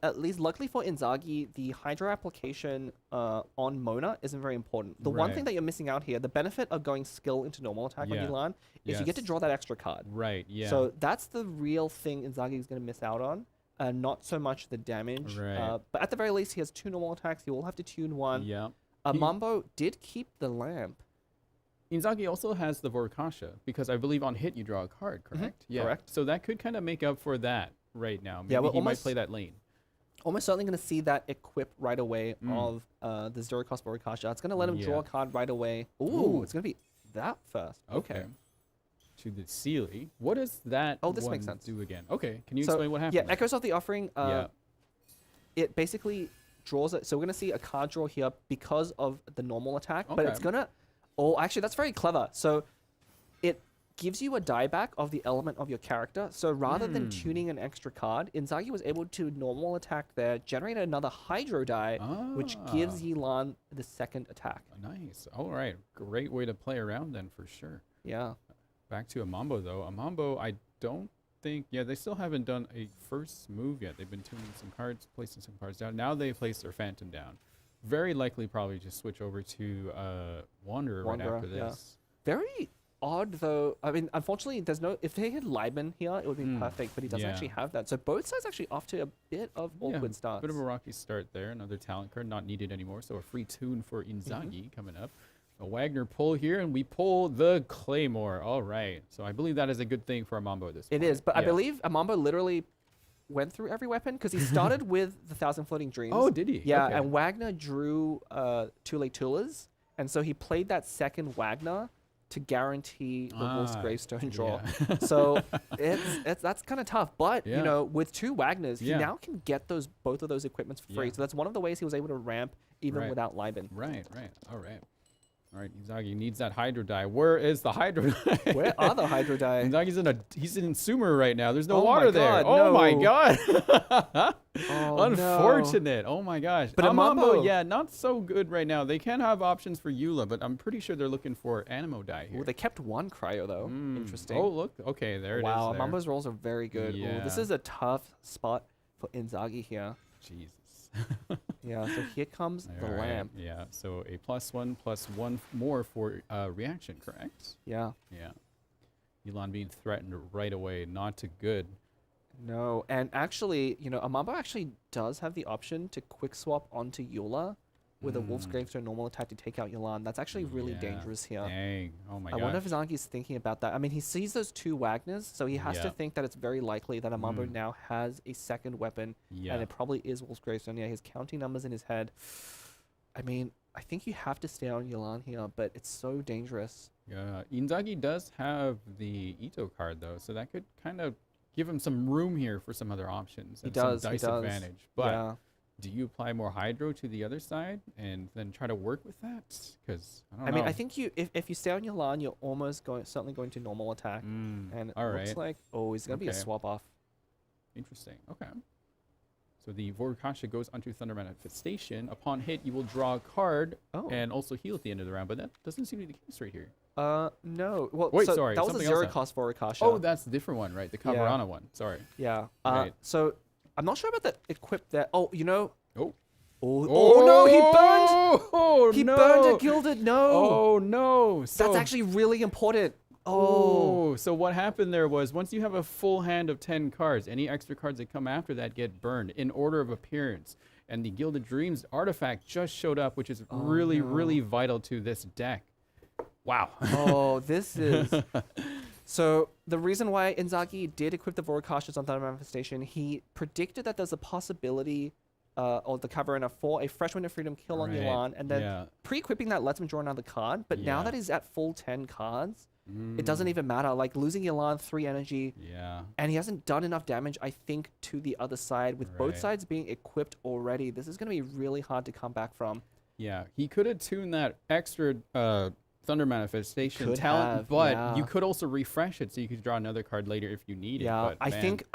at least luckily for Inzagi, the Hydro application on Mona isn't very important. The one thing that you're missing out here, the benefit of going skill into normal attack on Yulan, is you get to draw that extra card. Right, yeah. So that's the real thing Inzagi is going to miss out on, not so much the damage. Right. But at the very least, he has 2 normal attacks. He will have to tune 1. Yeah. Mambo did keep the lamp. Inzagi also has the Vorkasha, because I believe on hit you draw a card, correct? Yeah. Correct. So that could kind of make up for that right now. Maybe well, he might play that lane. Almost certainly going to see that equip right away of the 0-cost Vorkasha. It's going to let him draw a card right away. Ooh, it's going to be that first. Okay. To the Sealy. What does that this makes sense. do again? Okay, can you explain what happened? Yeah, Echoes of the Offering, it basically draws it. So we're going to see a card draw here because of the normal attack, but it's going to... Oh, actually, that's very clever. So it gives you a dieback of the element of your character. So rather than tuning an extra card, Inzagi was able to normal attack there, generate another Hydro die, which gives Yilan the second attack. Nice. All right. Great way to play around then, for sure. Yeah. Back to Amambo, though. Amambo, I don't think... Yeah, they still haven't done a first move yet. They've been tuning some cards, placing some cards down. Now they place their Phantom down. Very likely probably just switch over to Wanderer right after this. Very odd, though. I mean, unfortunately, there's no... If they had Liban here, it would be perfect, but he doesn't actually have that. So both sides actually off to a bit of awkward starts. Bit of a rocky start there. Another talent card not needed anymore, so a free tune for Inzagi coming up. A Wagner pull here, and we pull the Claymore. All right. So I believe that is a good thing for Amambo at this point. It is, but I believe Amambo literally went through every weapon because he started with the 1,000 Floating Dreams. Oh, did he? Yeah, and Wagner drew Tule Tulas, and so he played that second Wagner to guarantee the Wolf's Gravestone draw. So that's kind of tough. But you know, with 2 Wagners, he now can get both of those equipments for free. So that's one of the ways he was able to ramp even without Liban. Right. All right. All right, Inzagi needs that Hydro die. Where is the Hydro die? Where are the Hydro die? Inzagi's he's in Sumer right now. There's no water there. Oh my god. Unfortunate. Oh my gosh. But Amambo, not so good right now. They can have options for Eula, but I'm pretty sure they're looking for Animo die here. Ooh, they kept 1 Cryo though. Interesting. Oh look. Okay, there it is. Wow, Amambo's rolls are very good. Yeah. Ooh, this is a tough spot for Inzagi here. Jesus. Yeah, so here comes the lamp. Yeah, so a +1/+1 more for reaction, correct? Yeah. Yeah. Elon being threatened right away, not too good. No, and actually, you know, Amambo actually does have the option to quick swap onto Eula with a Wolf's Gravestone normal attack to take out Yulan. That's actually really dangerous here. Dang. Oh my god. I wonder if Zangi's thinking about that. I mean, he sees those 2 Wagners, so he has to think that it's very likely that Amambo now has a second weapon, and it probably is Wolf's Gravestone. Yeah, he's counting numbers in his head. I mean, I think you have to stay on Yulan here, but it's so dangerous. Yeah, Inzagi does have the Ito card, though, so that could kind of give him some room here for some other options. And some dice advantage. But do you apply more Hydro to the other side and then try to work with that? Because I mean, I think if you stay on Yulan, you're almost certainly going to normal attack. And it looks like he's gonna be a swap off. Interesting. Okay. So the Vorkasha goes onto Thunder Manifestation. Upon hit, you will draw a card and also heal at the end of the round. But that doesn't seem to be the case right here. No. Well, wait, so sorry. That was a 0-cost Vorkasha. Oh, that's a different one, right? The Kavarana one. Sorry. Yeah. Right. So I'm not sure about the equip there. Oh, you know. Oh no, he burned. He burned a Gilded. No. Oh no. That's actually really important. Oh, so what happened there was once you have a full hand of 10 cards, any extra cards that come after that get burned in order of appearance. And the Gilded Dreams artifact just showed up, which is really vital to this deck. Wow. Oh, this is... So the reason why Inzaghi did equip the Void Cautious on Thunder Manifestation, he predicted that there's a possibility or the Caverna for a Fresh Wind of Freedom kill on Yelan, and then pre-equipping that lets him draw another card. But now that he's at full 10 cards, it doesn't even matter. Like losing Yelan 3 energy, and he hasn't done enough damage, I think, to the other side. With both sides being equipped already, this is going to be really hard to come back from. Yeah, he could have tuned that extra Thunder Manifestation talent, but you could also refresh it so you could draw another card later if you need it. But, I think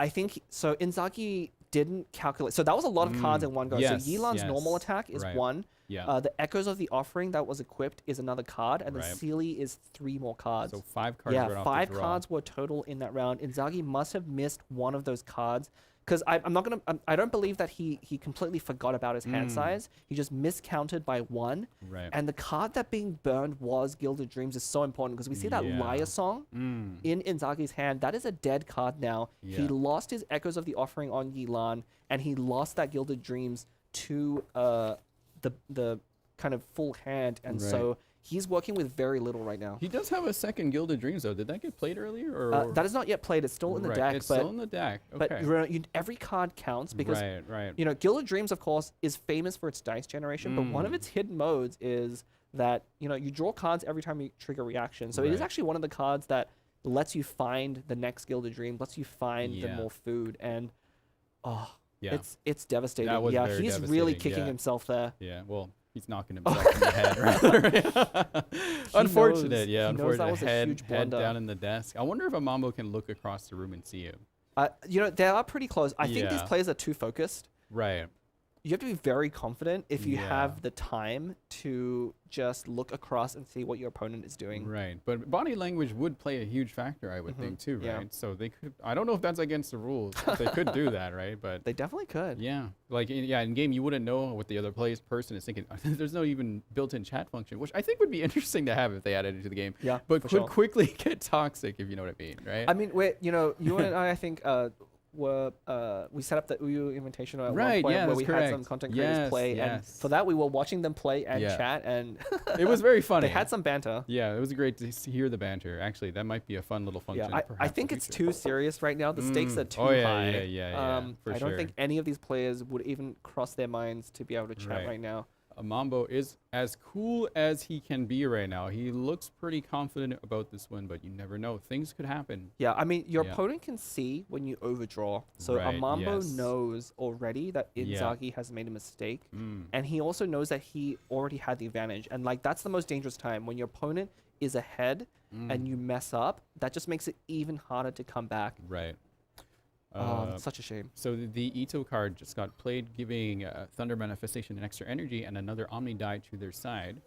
so. Inzaghi didn't calculate. So that was a lot of cards in one go. Yes, so Yelan's normal attack is one. Yeah. The Echoes of the Offering that was equipped is another card, and the Sealy is 3 more cards. So 5 cards. Yeah, 5 cards were total in that round. Inzaghi must have missed one of those cards. Because I'm not gonna. I don't believe that he completely forgot about his hand size. He just miscounted by 1. Right. And the card that being burned was Gilded Dreams is so important because we see that Liar Song in Inzaghi's hand. That is a dead card now. He lost his Echoes of the Offering on Yelan, and he lost that Gilded Dreams to the kind of full hand, and so he's working with very little right now. He does have a second Gilded Dreams, though. Did that get played earlier? Or? That is not yet played. It's still in the deck. It's still in the deck. Okay. But every card counts because you know, Gilded Dreams, of course, is famous for its dice generation, but one of its hidden modes is that, you know, you draw cards every time you trigger reaction. So it is actually one of the cards that lets you find the next Gilded Dream, lets you find the more food, and it's devastating. That was very he's really kicking himself there. Yeah, well, he's knocking himself in the head, rather. Unfortunate, unfortunate. Head down in the desk. I wonder if a Mambo can look across the room and see him. You know, they are pretty close. I think these players are too focused. Right. You have to be very confident if you have the time to just look across and see what your opponent is doing. Right. But body language would play a huge factor, I would think, too, right? So they could, I don't know if that's against the rules, but they could do that, right? But they definitely could. Yeah. Like, in game, you wouldn't know what the other person is thinking. There's no even built-in chat function, which I think would be interesting to have if they added it into the game. Yeah, but could quickly get toxic, if you know what I mean, right? I mean, you know, you and I think, we set up the Uyu Invitational at one point where we had some content creators play, and for that we were watching them play and chat, and it was very funny. They had some banter. Yeah, it was great to hear the banter. Actually, that might be a fun little function. Yeah, I think it's too serious right now. The stakes are too high. I don't think any of these players would even cross their minds to be able to chat right now. Mambo is as cool as he can be right now. He looks pretty confident about this one, but you never know. Things could happen. Yeah, I mean, your opponent can see when you overdraw. So a Mambo knows already that Inzaghi has made a mistake. And he also knows that he already had the advantage. And, like, that's the most dangerous time. When your opponent is ahead and you mess up, that just makes it even harder to come back. Right. Such a shame. So the Ito card just got played, giving Thunder Manifestation an extra energy and another Omni die to their side.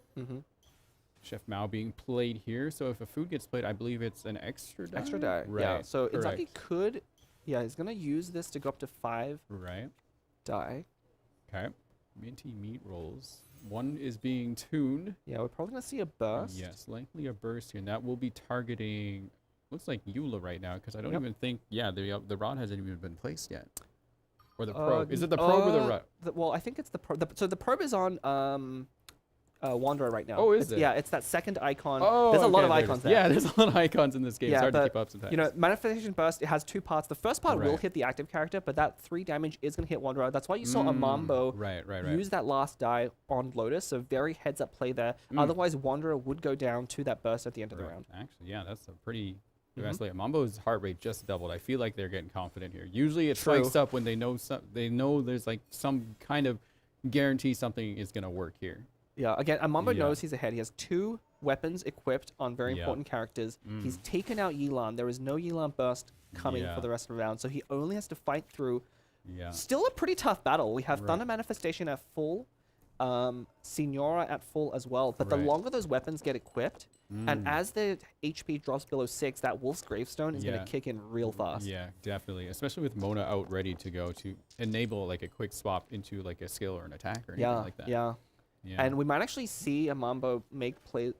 Chef Mao being played here. So if a food gets played, I believe it's an extra die. Extra die. Right. Yeah. So Inzaghi could, he's gonna use this to go up to 5. Die. Okay. Minty meat rolls. One is being tuned. Yeah, we're probably gonna see a burst. Yes, likely a burst here, and that will be targeting. Looks like Eula right now, because I don't even think, the rod hasn't even been placed yet. Or the probe. Is it the probe or the rod? Well, I think it's the probe. So the probe is on Wanderer right now. Oh, is it? Yeah, it's that second icon. Oh, there's a lot of icons there. Yeah, there's a lot of icons in this game. It's hard to keep up sometimes. You know, Manifestation Burst, it has 2 parts. The first part will hit the active character, but that 3 damage is going to hit Wanderer. That's why you saw a Mambo use that last die on Lotus, so very heads up play there. Otherwise, Wanderer would go down to that burst at the end of the round. Actually, yeah, that's a pretty... Mambo's heart rate just doubled. I feel like they're getting confident here. Usually it spikes up when they know there's like some kind of guarantee something is going to work here. Yeah, again, Mambo knows he's ahead. He has 2 weapons equipped on very important characters. He's taken out Yelan. There is no Yelan burst coming for the rest of the round, so he only has to fight through. Still a pretty tough battle. We have Thunder Manifestation at full, Signora at full as well. But the longer those weapons get equipped, and as the HP drops below 6, that Wolf's Gravestone is going to kick in real fast. Yeah, definitely. Especially with Mona out ready to go to enable like a quick swap into like a skill or an attack or anything like that. Yeah. And we might actually see a Mambo make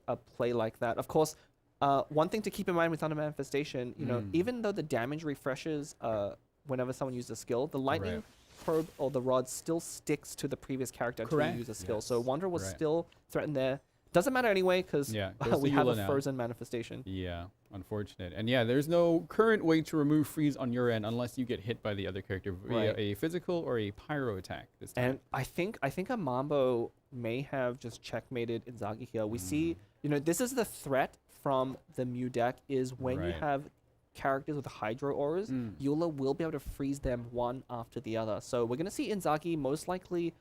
a play like that. Of course, One thing to keep in mind with Thunder Manifestation, you know, even though the damage refreshes whenever someone uses a skill, the lightning probe or the rod still sticks to the previous character until you use a skill. So Wanderer was still threatened there. Doesn't matter anyway because we have a frozen manifestation. Yeah, unfortunate. And yeah, there's no current way to remove freeze on your end unless you get hit by the other character via a physical or a pyro attack this time. And I think a Mambo may have just checkmated Inzaghi here. We see, you know, this is the threat from the Mew deck is when you have characters with Hydro auras, Eula will be able to freeze them one after the other. So we're going to see Inzaghi most likely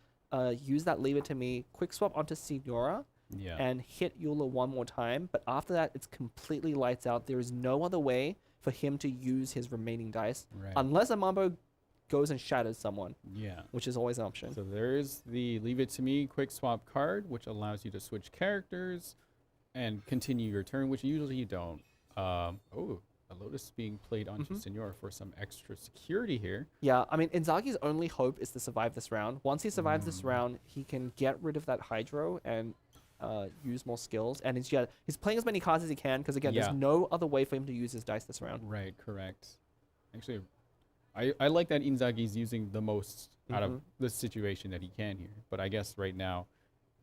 use that Leave It To Me, quick swap onto Signora, and hit Eula one more time. But after that, it's completely lights out. There is no other way for him to use his remaining dice unless a Mambo goes and shatters someone, which is always an option. So there's the Leave It To Me quick swap card, which allows you to switch characters and continue your turn, which usually you don't. A Lotus being played onto Senora for some extra security here. Yeah, I mean, Inzaghi's only hope is to survive this round. Once he survives this round, he can get rid of that Hydro and use more skills. And he's playing as many cards as he can because, again, there's no other way for him to use his dice this round. Right, correct. Actually, I like that Inzaghi's using the most out of the situation that he can here. But I guess right now,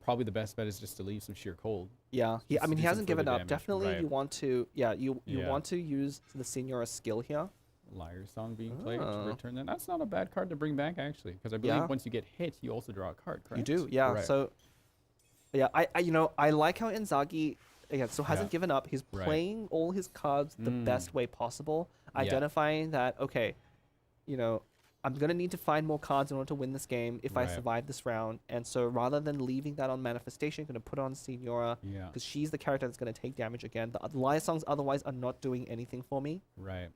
probably the best bet is just to leave some sheer cold. Yeah, I mean, he hasn't given up. Definitely, you want to, you want to use the Signora skill here. Liar Song being played to return that. That's not a bad card to bring back, actually, because I believe once you get hit, you also draw a card, correct? You do, yeah. So, yeah, I like how Inzaghi, hasn't given up. He's playing all his cards the best way possible, identifying that, okay, you know, I'm going to need to find more cards in order to win this game if I survive this round. And so rather than leaving that on Manifestation, I'm going to put on Signora because she's the character that's going to take damage again. The Liar Songs otherwise are not doing anything for me. Right.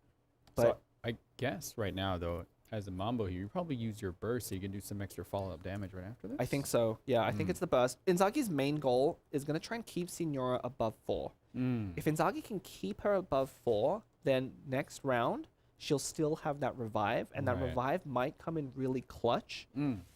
But so I guess right now, though, as a Mambo here, you probably use your burst so you can do some extra follow-up damage right after this. I think so. Yeah, I think it's the burst. Inzaghi's main goal is going to try and keep Signora above 4. If Inzaghi can keep her above 4, then next round, she'll still have that revive, and that revive might come in really clutch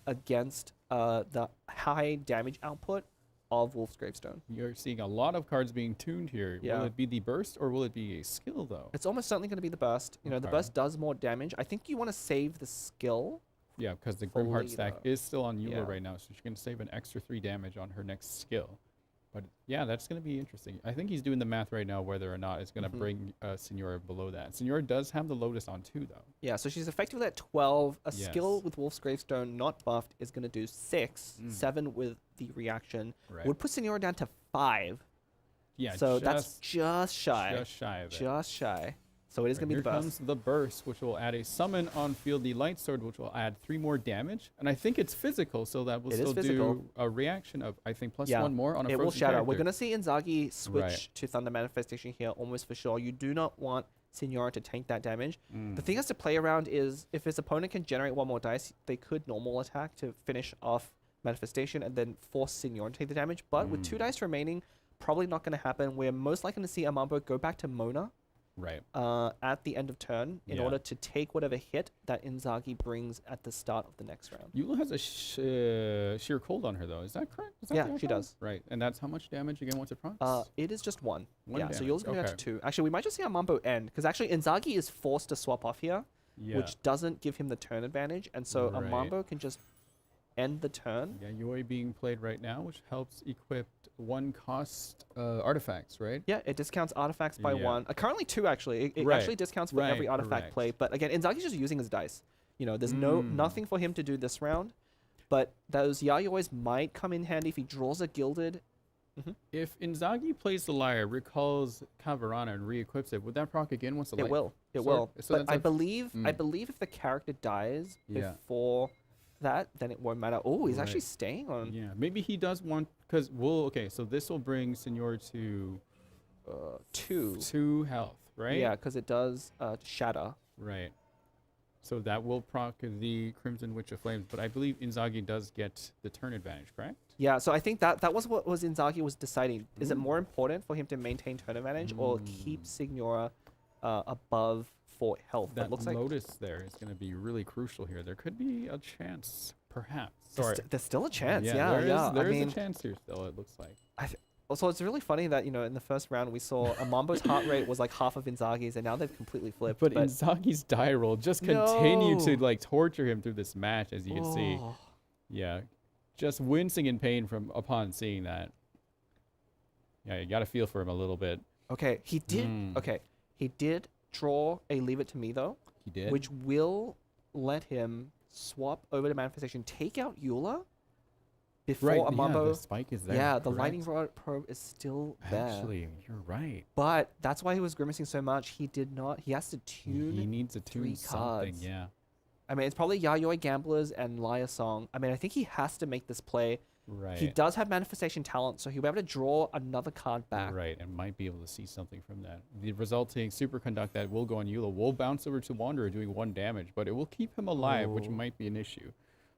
against the high damage output of Wolf's Gravestone. You're seeing a lot of cards being tuned here. Will it be the burst or will it be a skill, though? It's almost certainly going to be the burst. You know, the burst does more damage. I think you want to save the skill. Yeah, because the Grimheart stack is still on Eula right now, so she's going to save an extra 3 damage on her next skill. But yeah, that's going to be interesting. I think he's doing the math right now whether or not it's going to bring Signora below that. Signora does have the Lotus on 2, though. Yeah, so she's effectively at 12. A skill with Wolf's Gravestone not buffed is going to do 6. 7 with the reaction. Would put Signora down to 5. Yeah, so that's just shy. Just shy of it. Just shy. So it is going to be the burst. Here comes the burst, which will add a summon on field, the Light Sword, which will add 3 more damage. And I think it's physical, so that will still do a reaction of, I think, plus 1 more on a frozen will shatter. character. We're going to see Inzaghi switch to Thunder Manifestation here almost for sure. You do not want Signora to tank that damage. The thing has to play around is if his opponent can generate 1 more dice, they could normal attack to finish off Manifestation and then force Signora to take the damage. But with 2 dice remaining, probably not going to happen. We're most likely to see Amambo go back to Mona. At the end of turn in order to take whatever hit that Inzaghi brings at the start of the next round. Eula has a sheer cold on her, though. Is that correct? Is that she does. Right. And that's how much damage again once it procs? It is just 1. Damage. So Eula's going to go to 2. Actually, we might just see Amambo end because actually Inzaghi is forced to swap off here, which doesn't give him the turn advantage. And so Amambo can just end the turn. Yeah, Yoi being played right now, which helps equip 1 cost artifacts, right? Yeah, it discounts artifacts by 1. Currently 2, actually. It actually discounts for every artifact play. But again, Inzaghi's just using his dice. You know, there's nothing for him to do this round. But those Yayois might come in handy if he draws a Gilded. If Inzaghi plays the Liar, recalls Cavarana, and re-equips it, would that proc again once the It will. It will. So but I believe if the character dies before that, then it won't matter. Oh, he's actually staying on. Yeah, maybe he does want, because okay, so this will bring Signor to 2 health, right? Yeah, because it does shatter. Right. So that will proc the Crimson Witch of Flames, but I believe Inzaghi does get the turn advantage, correct? Yeah, so I think that was what Inzaghi was deciding. Is it more important for him to maintain turn advantage or keep Signora above 4 health? That looks Lotus there is going to be really crucial here. There could be a chance, perhaps. There's still a chance. There is a chance here still, it looks like. Also, it's really funny that, in the first round we saw Amambo's heart rate was like half of Inzagi's, and now they've completely flipped. But Inzagi's die roll just continued to No. like torture him through this match, as you can see. Oh. Yeah, just wincing in pain upon seeing that. Yeah, you gotta feel for him a little bit. Okay, he did. Okay, he did draw a Leave It to Me though. He did. Which will let him swap over to Manifestation, take out Eula before Right, Amambo. yeah, the spike is there. Yeah, the correct. lightning rod probe is still there. Actually, you're right. But that's why he was grimacing so much. He did not. He has to tune. He needs to tune 3 something. cards. Yeah. I mean, it's probably Yayoi Gamblers and Liar Song. I mean, I think he has to make this play. Right. He does have Manifestation talent, so he'll be able to draw another card back. Right, and might be able to see something from that. The resulting superconduct that will go on Eula will bounce over to Wanderer, doing 1 damage, but it will keep him alive, which might be an issue.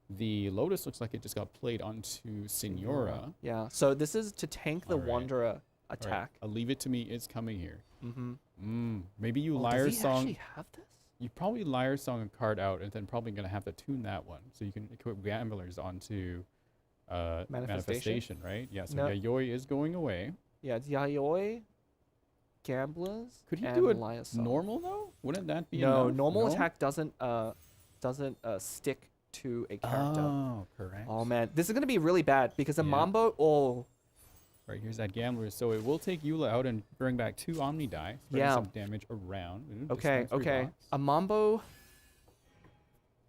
The Lotus looks like it just got played onto Signora. Yeah, so this is to tank the Alright. Wanderer attack. A Leave It to Me is coming here. Mm-hmm. Maybe you Oh, Liar does he Song. actually have this? You probably Liar Song a card out, and then probably going to have to tune that one. So you can equip Gamblers onto Manifestation, right? Yeah, so No. Yayoi is going away. Yeah, it's Yayoi, Gamblers, Could he and do it Liar Song. normal, though? Wouldn't that be No, enough? normal No? attack doesn't stick to a character. Oh, correct. Oh man, this is gonna be really bad because Amambo. Oh, Right, here's that Gambler. So it will take Eula out and bring back 2 Omni die, spreading Yeah. some damage around. Ooh, okay, dispense okay. relocks. Amambo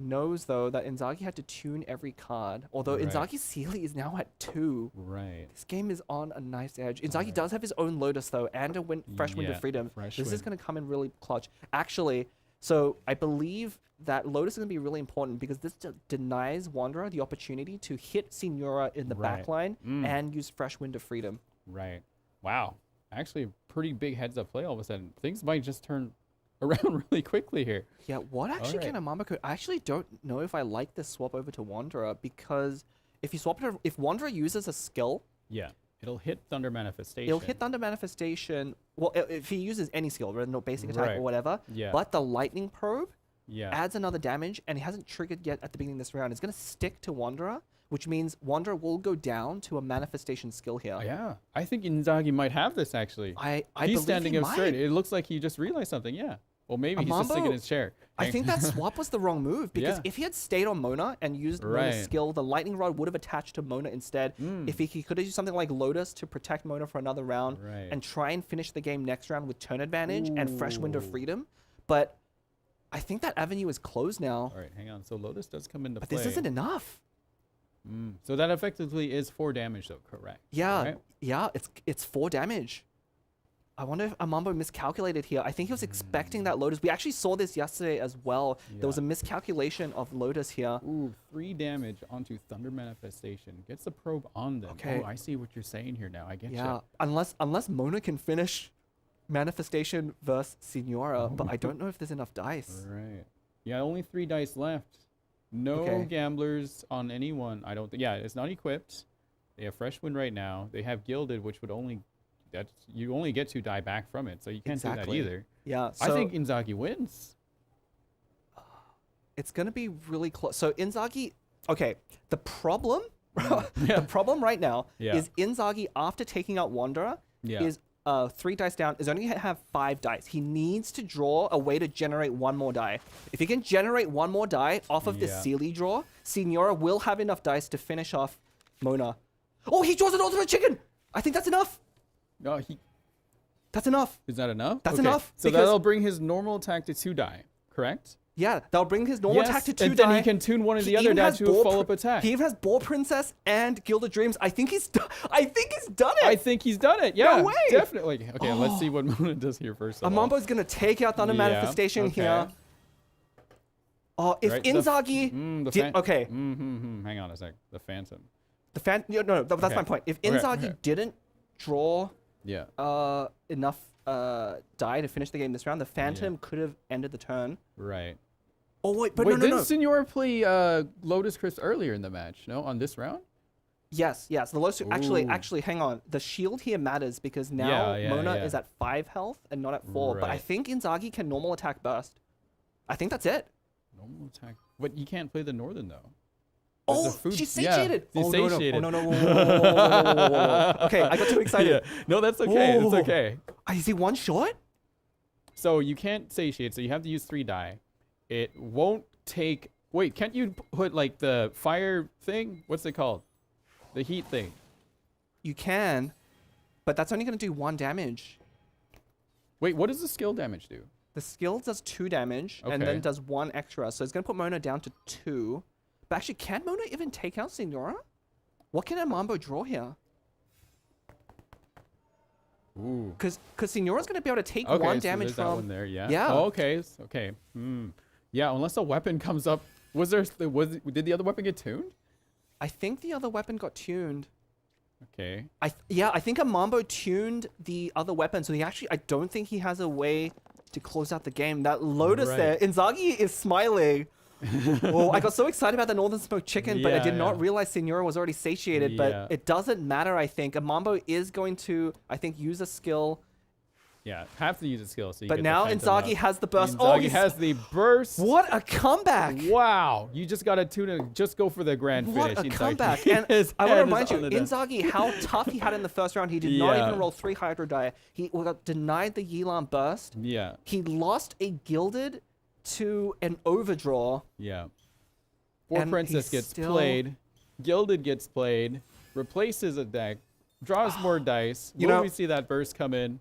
knows though that Inzaghi had to tune every card. Although Right. Inzaghi's Sealy is now at 2. Right. This game is on a nice edge. Inzaghi does have his own Lotus though, and a fresh Wind Yeah, of Freedom. fresh This is wind. gonna come in really clutch. Actually, so I believe that Lotus is gonna be really important because this denies Wanderer the opportunity to hit Signora in the Right. backline Mm. and use fresh Wind of Freedom. Right. Wow. Actually, a pretty big heads-up play all of a sudden. Things might just turn around really quickly here. Yeah, what actually Alright. can Amambo? I actually don't know if I like this swap over to Wanderer because if you swap it, if Wanderer uses a skill, Yeah. It'll hit Thunder Manifestation. it'll hit Thunder Manifestation. Well, if he uses any skill, rather than basic attack Right. or whatever. Yeah. But the Lightning Probe Yeah. adds another damage, and he hasn't triggered yet at the beginning of this round. It's going to stick to Wanderer, which means Wanderer will go down to a Manifestation skill here. Yeah. I think Inzaghi might have this, actually. I He's believe standing he up straight. might. It looks like he just realized something. Yeah. Well, maybe he's just sitting in Amambo- his chair. I think that swap was the wrong move because Yeah. if he had stayed on Mona and used Mona's Right. skill, the Lightning Rod would have attached to Mona instead. If he could have used something like Lotus to protect Mona for another round Right. and try and finish the game next round with turn advantage and fresh Wind of Freedom. But I think that avenue is closed now. All right, hang on. So Lotus does come into But play. this isn't enough. So that effectively is 4 damage, though, correct? Yeah, Right? yeah, it's 4 damage. I wonder if Amambo miscalculated here. I think he was expecting that Lotus. We actually saw this yesterday as well. There was a miscalculation of Lotus here. Ooh, 3 damage onto Thunder Manifestation. Gets the probe on them. Okay. Oh, I see what you're saying here now. I get Yeah, you. unless Mona can finish Manifestation versus Signora, but I don't know if there's enough dice. Right. Yeah, only 3 dice left. No Okay. Gamblers on anyone. I don't think. Yeah, it's not equipped. They have Fresh Wind right now. They have Gilded, which would only. You only get 2 die back from it, so you can't do that Exactly. either. Yeah, I so- think Inzaghi wins. It's gonna be really close. So Inzaghi, okay, the problem, the problem right now Yeah. is Inzaghi after taking out Wanderer Yeah. is 3 dice down. Is only gonna have 5 dice. He needs to draw a way to generate 1 more die. If he can generate 1 more die off of this Yeah. Sealy draw, Signora will have enough dice to finish off Mona. Oh, he draws an ultimate chicken. I think that's enough. No, That's enough. Is that enough? That's Okay, enough, So because- that'll bring his normal attack to 2 die, correct? Yeah, that'll bring his normal attack to 2 and die. then he can tune one of the He other even die has to a Ball follow-up attack. He even has Ball Princess and Gilded Dreams. I think he's done. I think he's done it. I think he's done it. Yeah, No way. definitely. Okay, let's see what Mona does here first. Of all. Amambo's gonna take out Thunder Yeah, Manifestation okay. here. Oh, if Right, Inzaghi the did, fan- okay, Hang on a sec. The Phantom. no, that's Okay. my point. If Okay, Inzaghi okay. didn't draw Yeah. enough die to finish the game this round, the Phantom could have ended the turn. Right. Oh wait, but Wait, no. didn't Signora play Lotus Crisp earlier in the match? No, on this round. Yes. The Lotus. Ooh. Actually, hang on. The shield here matters because now Yeah, Mona yeah. is at 5 health and not at 4. But I Right. think Inzaghi can normal attack burst. I think that's it. Normal attack. But you can't play the Northern though. Oh, she's satiated. Yeah, she's satiated. Oh, no. Whoa. Okay, I got too excited. Yeah. No, that's okay. It's okay. I see one shot? So you can't satiate, so you have to use 3 die. It won't take... Wait, can't you put, like, the fire thing? What's it called? The heat thing. You can, but that's only going to do 1 damage. Wait, what does the skill damage do? The skill does 2 damage, and then does 1 extra. So it's going to put Mona down to 2. But actually, can Mona even take out Signora? What can a Mambo draw here? Ooh. Because Signora's going to be able to take 1 damage from... that one there, yeah. Yeah. Oh, okay. Yeah, unless a weapon comes up. Did the other weapon get tuned? I think the other weapon got tuned. Okay. I think a Mambo tuned the other weapon, so I don't think he has a way to close out the game. That Lotus there, Inzaghi is smiling. Oh, I got so excited about the Northern Smoked Chicken, but I did not realize Signora was already satiated. But it doesn't matter, I think. A Mambo is going to, I think, use a skill. Yeah, have to use a skill. So you but now Inzaghi has the burst. Inzaghi has the burst. What a comeback! Wow, you just got to tune in, just go for the grand finish. What a comeback! And I want to remind you, Inzaghi, how tough he had in the first round. He did not even roll 3 Hydro die. He got denied the Yilan burst. Yeah. He lost a Gilded to an Overdraw. Yeah. Princess gets played. Gilded gets played. Replaces a deck. Draws more dice. Will we see that burst come in?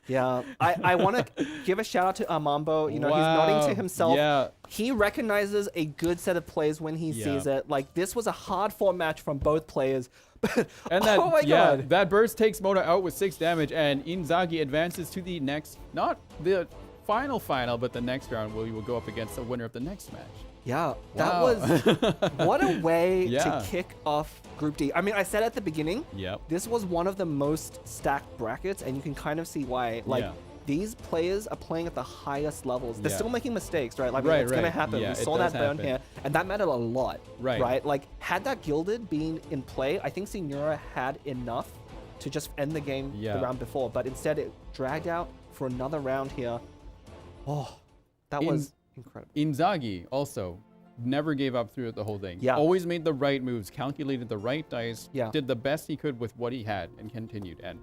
Yeah, I want to give a shout out to Amambo. You know, he's nodding to himself. Yeah. He recognizes a good set of plays when he sees it. Like, this was a hard-fought match from both players. And that, oh my God. That burst takes Mona out with 6 damage, and Inzaghi advances to the next, not the final, but the next round where we will go up against the winner of the next match. Yeah, that was what a way to kick off Group D. I mean, I said at the beginning, this was one of the most stacked brackets, and you can kind of see why. Like, these players are playing at the highest levels. They're still making mistakes, right? Like, it's going to happen. We saw that burn here, and that mattered a lot, right? Like, had that Gilded been in play, I think Signora had enough to just end the game the round before, but instead it dragged out for another round here. Oh, that was incredible. Inzaghi also never gave up throughout the whole thing. Yeah. Always made the right moves, calculated the right dice, Yeah. did the best he could with what he had, and continued. And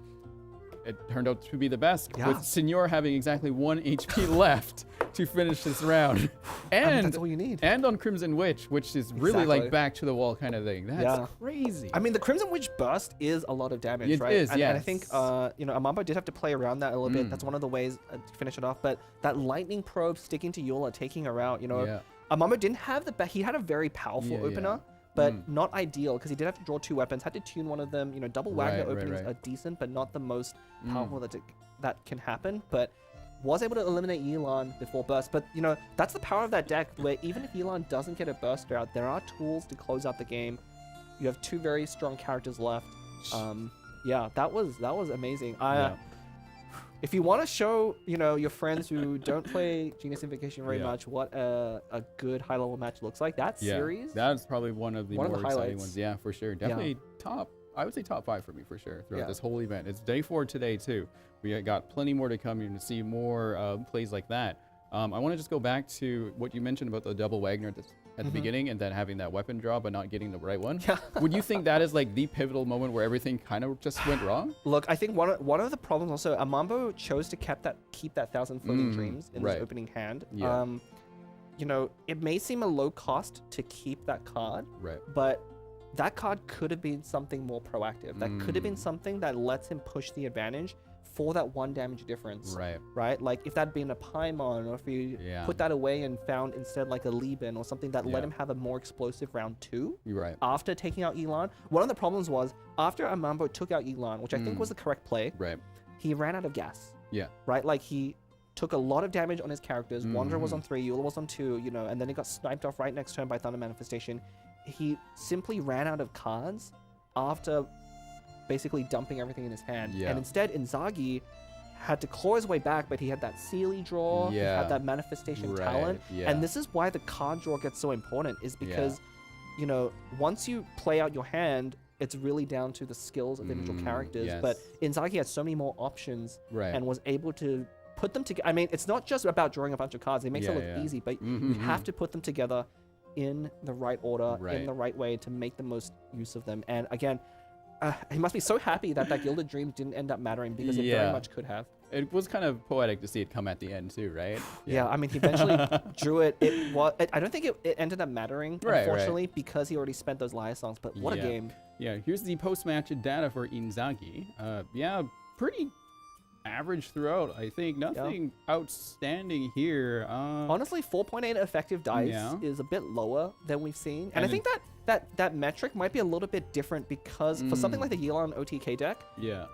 it turned out to be the best, with Signor having exactly 1 HP left to finish this round. And that's all you need. And on Crimson Witch, which is really like back to the wall kind of thing. That's crazy. I mean, the Crimson Witch burst is a lot of damage, right? It is, and I think, you know, Amambo did have to play around that a little bit. That's one of the ways to finish it off. But that Lightning Probe sticking to Yola, taking her out, you know, Amambo didn't have the he had a very powerful opener. But not ideal, because he did have to draw 2 weapons, had to tune one of them. You know, double Wagner openings are decent, but not the most powerful that can happen. But was able to eliminate Yelan before burst. But, you know, that's the power of that deck, where even if Yelan doesn't get a burst out, there are tools to close out the game. You have 2 very strong characters left. Yeah, that was amazing. If you want to show, you know, your friends who don't play Genius Invocation very much what a good high-level match looks like, that series... That's probably one of the more exciting ones. Yeah, for sure. Definitely I would say top 5 for me, for sure, throughout this whole event. It's day 4 today, too. We got plenty more to come here to see more plays like that. I want to just go back to what you mentioned about the double Wagner at the beginning, and then having that weapon draw but not getting the right one. Would you think that is like the pivotal moment where everything kind of just went wrong? Look, I think one of the problems also, Amambo chose to keep that 1,000 Floating Dreams in his opening hand. You know, it may seem a low cost to keep that card, but that card could have been something more proactive. That could have been something that lets him push the advantage for that 1 damage difference. Right? Like, if that'd been a Paimon, or if you put that away and found instead like a Liban or something that let him have a more explosive round 2 after taking out Elan. One of the problems was, after Amambo took out Elan, which I think was the correct play, he ran out of gas. Right? Like, he took a lot of damage on his characters. Wanderer was on 3, Eula was on 2, you know, and then he got sniped off right next turn by Thunder Manifestation. He simply ran out of cards after basically dumping everything in his hand. And instead, Inzaghi had to claw his way back, but he had that Sealy draw, he had that Manifestation talent. And this is why the card draw gets so important, is because, you know, once you play out your hand, it's really down to the skills of the individual characters. But Inzaghi had so many more options and was able to put them together. I mean, it's not just about drawing a bunch of cards. It makes it look easy, but you have to put them together in the right order, in the right way to make the most use of them. And again, he must be so happy that Gilded Dreams didn't end up mattering because it very much could have. It was kind of poetic to see it come at the end too, right? Yeah, I mean, he eventually drew it. I don't think it ended up mattering, unfortunately, because he already spent those Liar songs, but what a game. Yeah, here's the post-match data for Inzaghi. Yeah, pretty average throughout, I think. Nothing outstanding here. Honestly, 4.8 effective dice is a bit lower than we've seen. And I think that metric might be a little bit different because for something like the Yelan OTK deck,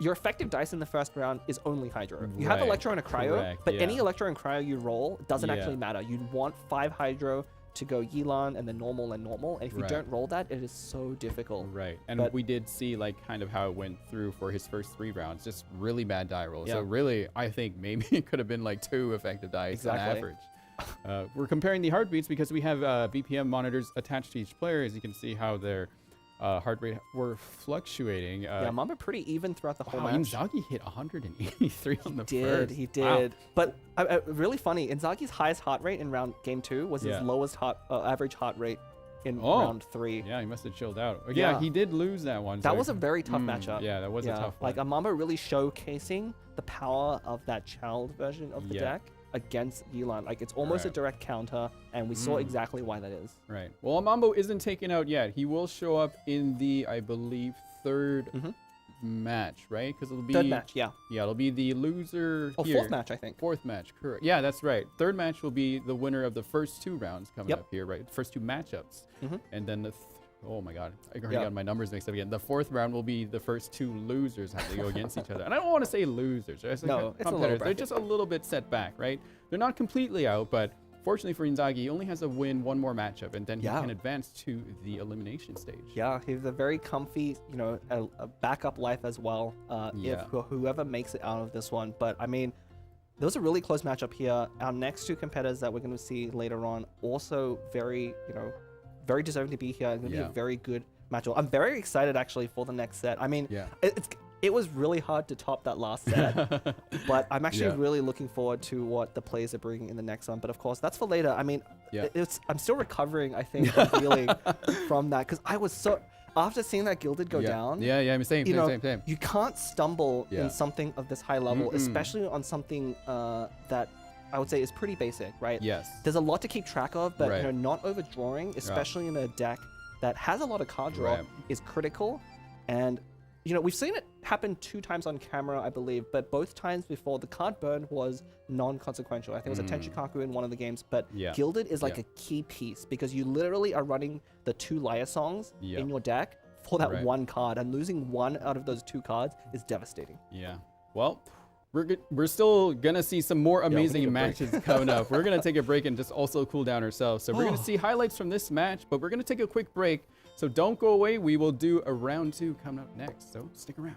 your effective dice in the first round is only Hydro. You have Electro and a Cryo, but any Electro and Cryo you roll doesn't actually matter. You'd want 5 Hydro to go Yelan and then normal and normal. And if you don't roll that, it is so difficult. Right. And we did see like kind of how it went through for his first 3 rounds. Just really bad die rolls. So really, I think maybe it could have been like 2 effective dice on average. We're comparing the heartbeats because we have BPM monitors attached to each player. As you can see how their heart rate were fluctuating. Mamba pretty even throughout the whole match. Inzaghi hit 183 on the first. He did. Wow. But really funny, Inzaghi's highest heart rate in game 2 was his lowest average heart rate in round 3. Yeah, he must have chilled out. Yeah, he did lose that one. That was a very tough matchup. Yeah, that was a tough one. Like Mamba really showcasing the power of that child version of the deck against Yelan. Like it's almost a direct counter, and we saw exactly why that is. Right. Well, Mambo isn't taken out yet. He will show up in the, I believe, third match, right? Because it'll be third match. Yeah, it'll be the loser. Fourth match, I think. Fourth match, correct. Yeah, that's right. Third match will be the winner of the first 2 rounds coming up here, right? First 2 matchups, and then the oh my god, I already got my numbers mixed up again. The 4th round will be the first 2 losers have to go against each other. And I don't want to say losers. Right? No, it's competitors. They're just a little bit set back, right? They're not completely out, but fortunately for Inzaghi, he only has to win 1 more matchup, and then he can advance to the elimination stage. Yeah, he's a very comfy, a backup life as well. If whoever makes it out of this one. But I mean, there was a really close matchup here. Our next 2 competitors that we're going to see later on also very, very deserving to be here. It's going to be a very good matchup. I'm very excited actually for the next set. I mean, it was really hard to top that last set, but I'm actually really looking forward to what the players are bringing in the next one. But of course, that's for later. I mean, I'm still recovering, I think, from feeling from that because I was so after seeing that Gilded go down. Yeah, same. You can't stumble in something of this high level, especially on something that I would say is pretty basic, right? Yes. There's a lot to keep track of, but not overdrawing, especially in a deck that has a lot of card draw, is critical. And we've seen it happen 2 times on camera, I believe, but both times before the card burn was non-consequential. I think it was a Tenchikaku in one of the games, but Gilded is like a key piece because you literally are running the 2 Liar songs in your deck for that 1 card, and losing 1 out of those 2 cards is devastating. Yeah. Well, we're still gonna see some more amazing matches coming up. We're gonna take a break and just also cool down ourselves. So we're gonna see highlights from this match, but we're gonna take a quick break. So don't go away. We will do a round 2 coming up next. So stick around.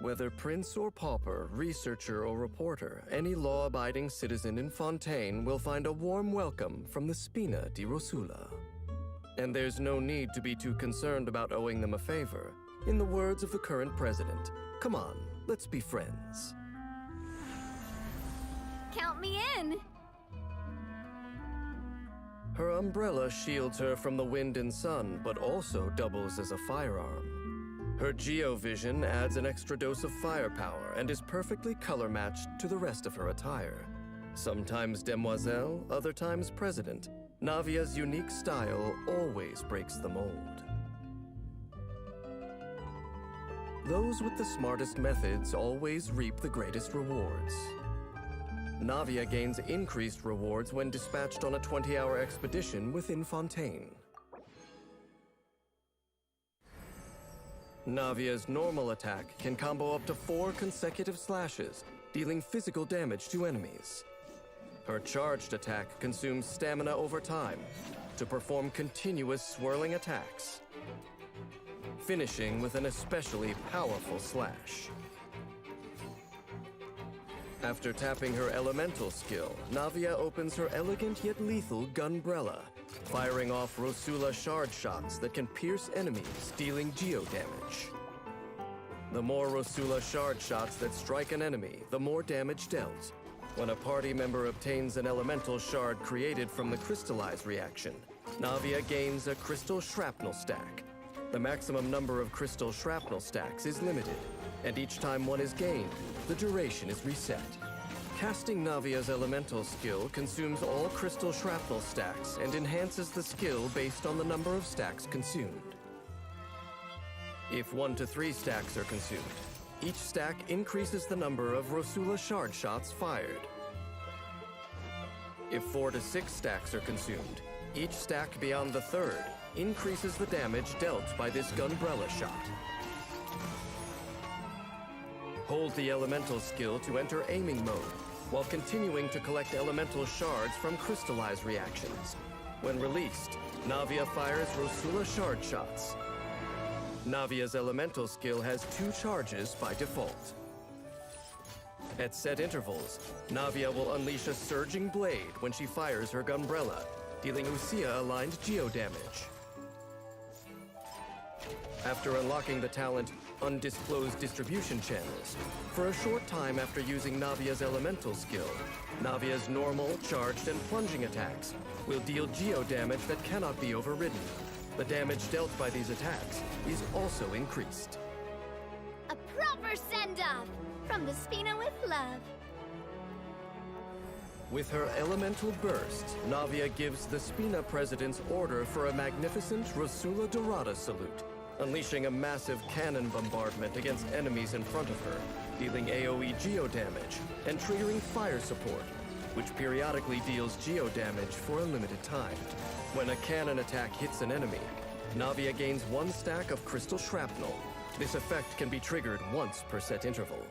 Whether prince or pauper, researcher or reporter, any law-abiding citizen in Fontaine will find a warm welcome from the Spina di Rosula. And there's no need to be too concerned about owing them a favor. In the words of the current president, come on, let's be friends. Count me in! Her umbrella shields her from the wind and sun, but also doubles as a firearm. Her geovision adds an extra dose of firepower and is perfectly color-matched to the rest of her attire. Sometimes demoiselle, other times president, Navia's unique style always breaks the mold. Those with the smartest methods always reap the greatest rewards. Navia gains increased rewards when dispatched on a 20-hour expedition within Fontaine. Navia's normal attack can combo up to 4 consecutive slashes, dealing physical damage to enemies. Her charged attack consumes stamina over time to perform continuous swirling attacks, finishing with an especially powerful slash. After tapping her elemental skill, Navia opens her elegant yet lethal Gunbrella, firing off Rosula shard shots that can pierce enemies, dealing geo damage. The more Rosula shard shots that strike an enemy, the more damage dealt. When a party member obtains an elemental shard created from the crystallize reaction, Navia gains a crystal shrapnel stack. The maximum number of crystal shrapnel stacks is limited, and each time one is gained, the duration is reset. Casting Navia's elemental skill consumes all crystal shrapnel stacks and enhances the skill based on the number of stacks consumed. If 1 to 3 stacks are consumed, each stack increases the number of Rosula shard shots fired. If 4 to 6 stacks are consumed, each stack beyond the third increases the damage dealt by this Gunbrella shot. Hold the elemental skill to enter aiming mode, while continuing to collect elemental shards from crystallize reactions. When released, Navia fires Rosula shard shots. Navia's elemental skill has 2 charges by default. At set intervals, Navia will unleash a surging blade when she fires her Gunbrella, dealing Usia-aligned geo damage. After unlocking the talent Undisclosed Distribution Channels, for a short time after using Navia's elemental skill, Navia's normal, charged, and plunging attacks will deal geo damage that cannot be overridden. The damage dealt by these attacks is also increased. A proper send-off from the Spina with love. With her elemental burst, Navia gives the Spina President's order for a magnificent Rosula Dorada salute, unleashing a massive cannon bombardment against enemies in front of her, dealing AoE geo damage and triggering fire support, which periodically deals geo damage for a limited time. When a cannon attack hits an enemy, Navia gains 1 stack of crystal shrapnel. This effect can be triggered once per set interval.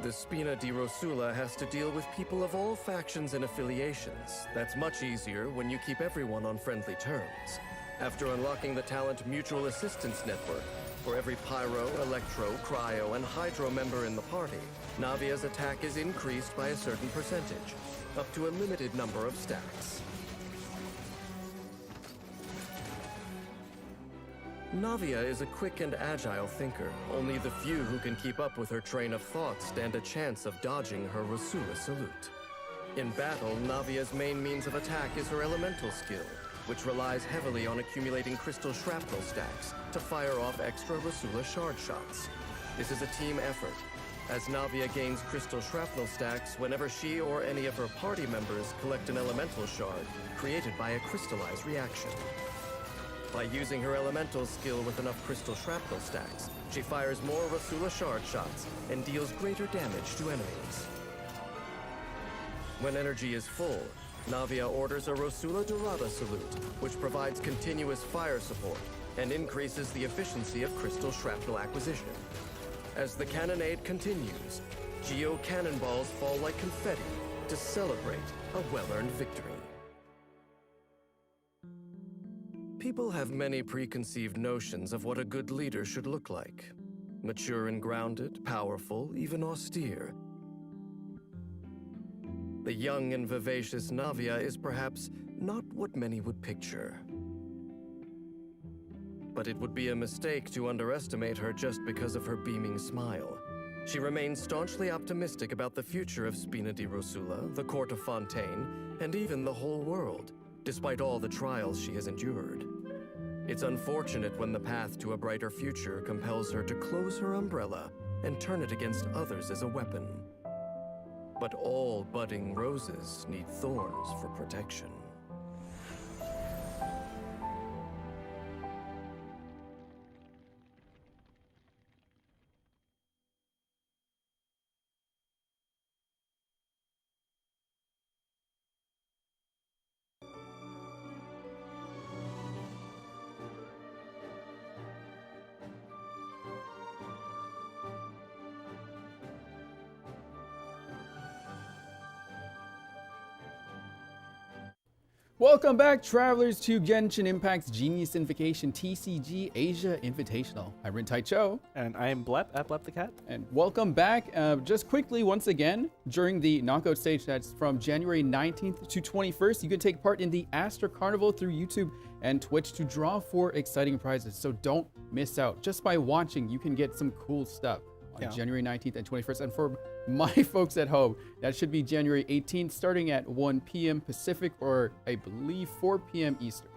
The Spina di Rosula has to deal with people of all factions and affiliations. That's much easier when you keep everyone on friendly terms. After unlocking the talent Mutual Assistance Network, for every Pyro, Electro, Cryo, and Hydro member in the party, Navia's attack is increased by a certain percentage, up to a limited number of stacks. Navia is a quick and agile thinker. Only the few who can keep up with her train of thought stand a chance of dodging her Rosula salute. In battle, Navia's main means of attack is her elemental skill, which relies heavily on accumulating crystal shrapnel stacks to fire off extra Rosula shard shots. This is a team effort, as Navia gains crystal shrapnel stacks whenever she or any of her party members collect an elemental shard created by a crystallized reaction. By using her elemental skill with enough crystal shrapnel stacks, she fires more Rosula shard shots and deals greater damage to enemies. When energy is full, Navia orders a Rosula Dorada salute, which provides continuous fire support and increases the efficiency of crystal shrapnel acquisition. As the cannonade continues, geo cannonballs fall like confetti to celebrate a well-earned victory. People have many preconceived notions of what a good leader should look like. Mature and grounded, powerful, even austere. The young and vivacious Navia is perhaps not what many would picture. But it would be a mistake to underestimate her just because of her beaming smile. She remains staunchly optimistic about the future of Spina di Rosula, the court of Fontaine, and even the whole world, despite all the trials she has endured. It's unfortunate when the path to a brighter future compels her to close her umbrella and turn it against others as a weapon. But all budding roses need thorns for protection. Welcome back, travelers, to Genshin Impact's Genius Invocation TCG Asia Invitational. I'm Rin Tai Cho. And I am Blep, at Blep the Cat. And welcome back. Just quickly, once again, during the knockout stage that's from January 19th to 21st, you can take part in the Astra Carnival through YouTube and Twitch to draw 4 exciting prizes. So don't miss out. Just by watching, you can get some cool stuff on January 19th and 21st. And for my folks at home, that should be January 18th, starting at 1 p.m. Pacific, or I believe 4 p.m. Eastern.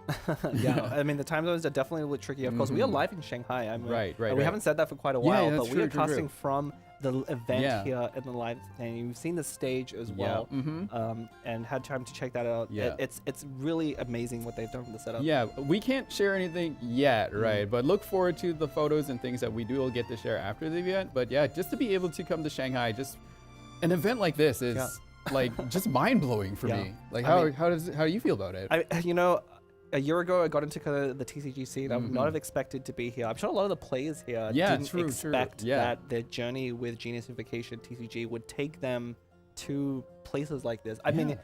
Yeah, I mean, the time zones are definitely a little tricky. Of course, we are live in Shanghai. I mean, right. We haven't said that for quite a while, but we are true. casting from the event here in the live, and you've seen the stage as well, and had time to check that out. It's really amazing what they've done with the setup. Yeah, we can't share anything yet, right? But look forward to the photos and things that we will get to share after the event. But yeah, just to be able to come to Shanghai, just an event like this is like just mind-blowing for me. Like, how do you feel about it? You know, a year ago, I got into kind of the TCG scene. I would not have expected to be here. I'm sure a lot of the players here didn't expect that their journey with Genius Invocation TCG would take them to places like this. I mean,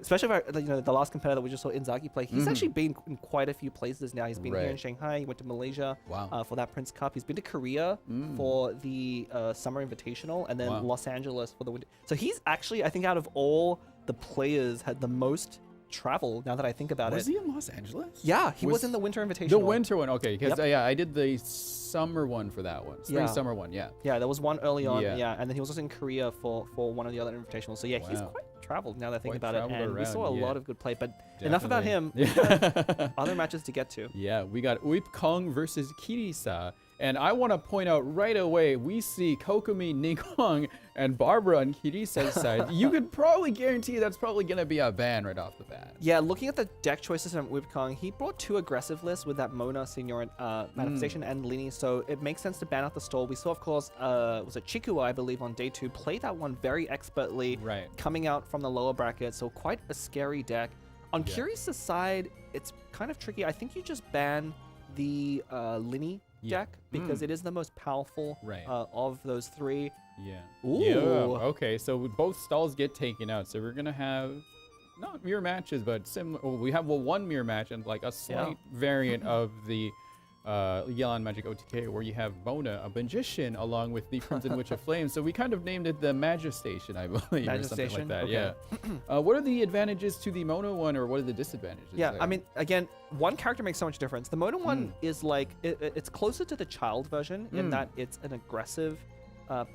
especially if the last competitor that we just saw, Inzaghi, play. He's actually been in quite a few places now. He's been here in Shanghai. He went to Malaysia for that Prince Cup. He's been to Korea for the Summer Invitational, and then Los Angeles for the winter. So he's actually, I think, out of all the players, had the most travel, now that I think about it. Was he in Los Angeles? Yeah, he was in the Winter Invitational. The winter one, okay. Because I did the summer one for that one. Summer one, yeah. Yeah, there was one early on, and then he was also in Korea for one of the other invitationals. So yeah, he's quite traveled now that I think about it. And we saw a lot of good play, but enough about him. We have other matches to get to. Yeah, we got Uip Kong versus Kirisa. And I want to point out right away, we see Kokomi, Ningguang, and Barbara on Kirisa's side. You could probably guarantee that's probably going to be a ban right off the bat. Yeah, looking at the deck choices from Uip Kong, he brought 2 aggressive lists with that Mona, Senior Manifestation, and Lini, so it makes sense to ban out the stall. We saw, of course, was it Chikua, I believe, on day 2, play that one very expertly, coming out from the lower bracket, so quite a scary deck. On Kirisa's side, it's kind of tricky. I think you just ban the Lini deck because it is the most powerful of those 3. Ooh. Yeah. Okay, so both stalls get taken out. So we're gonna have not mirror matches, but similar. Well, we have one mirror match and like a slight variant of the Yelan Magic OTK, where you have Mona, a magician, along with the Crimson Witch of Flame. So we kind of named it the Magistation, I believe, or something like that. Okay. Yeah. What are the advantages to the Mona one, or what are the disadvantages? Yeah, I mean, again, one character makes so much difference. The Mona one is like it's closer to the child version in that it's an aggressive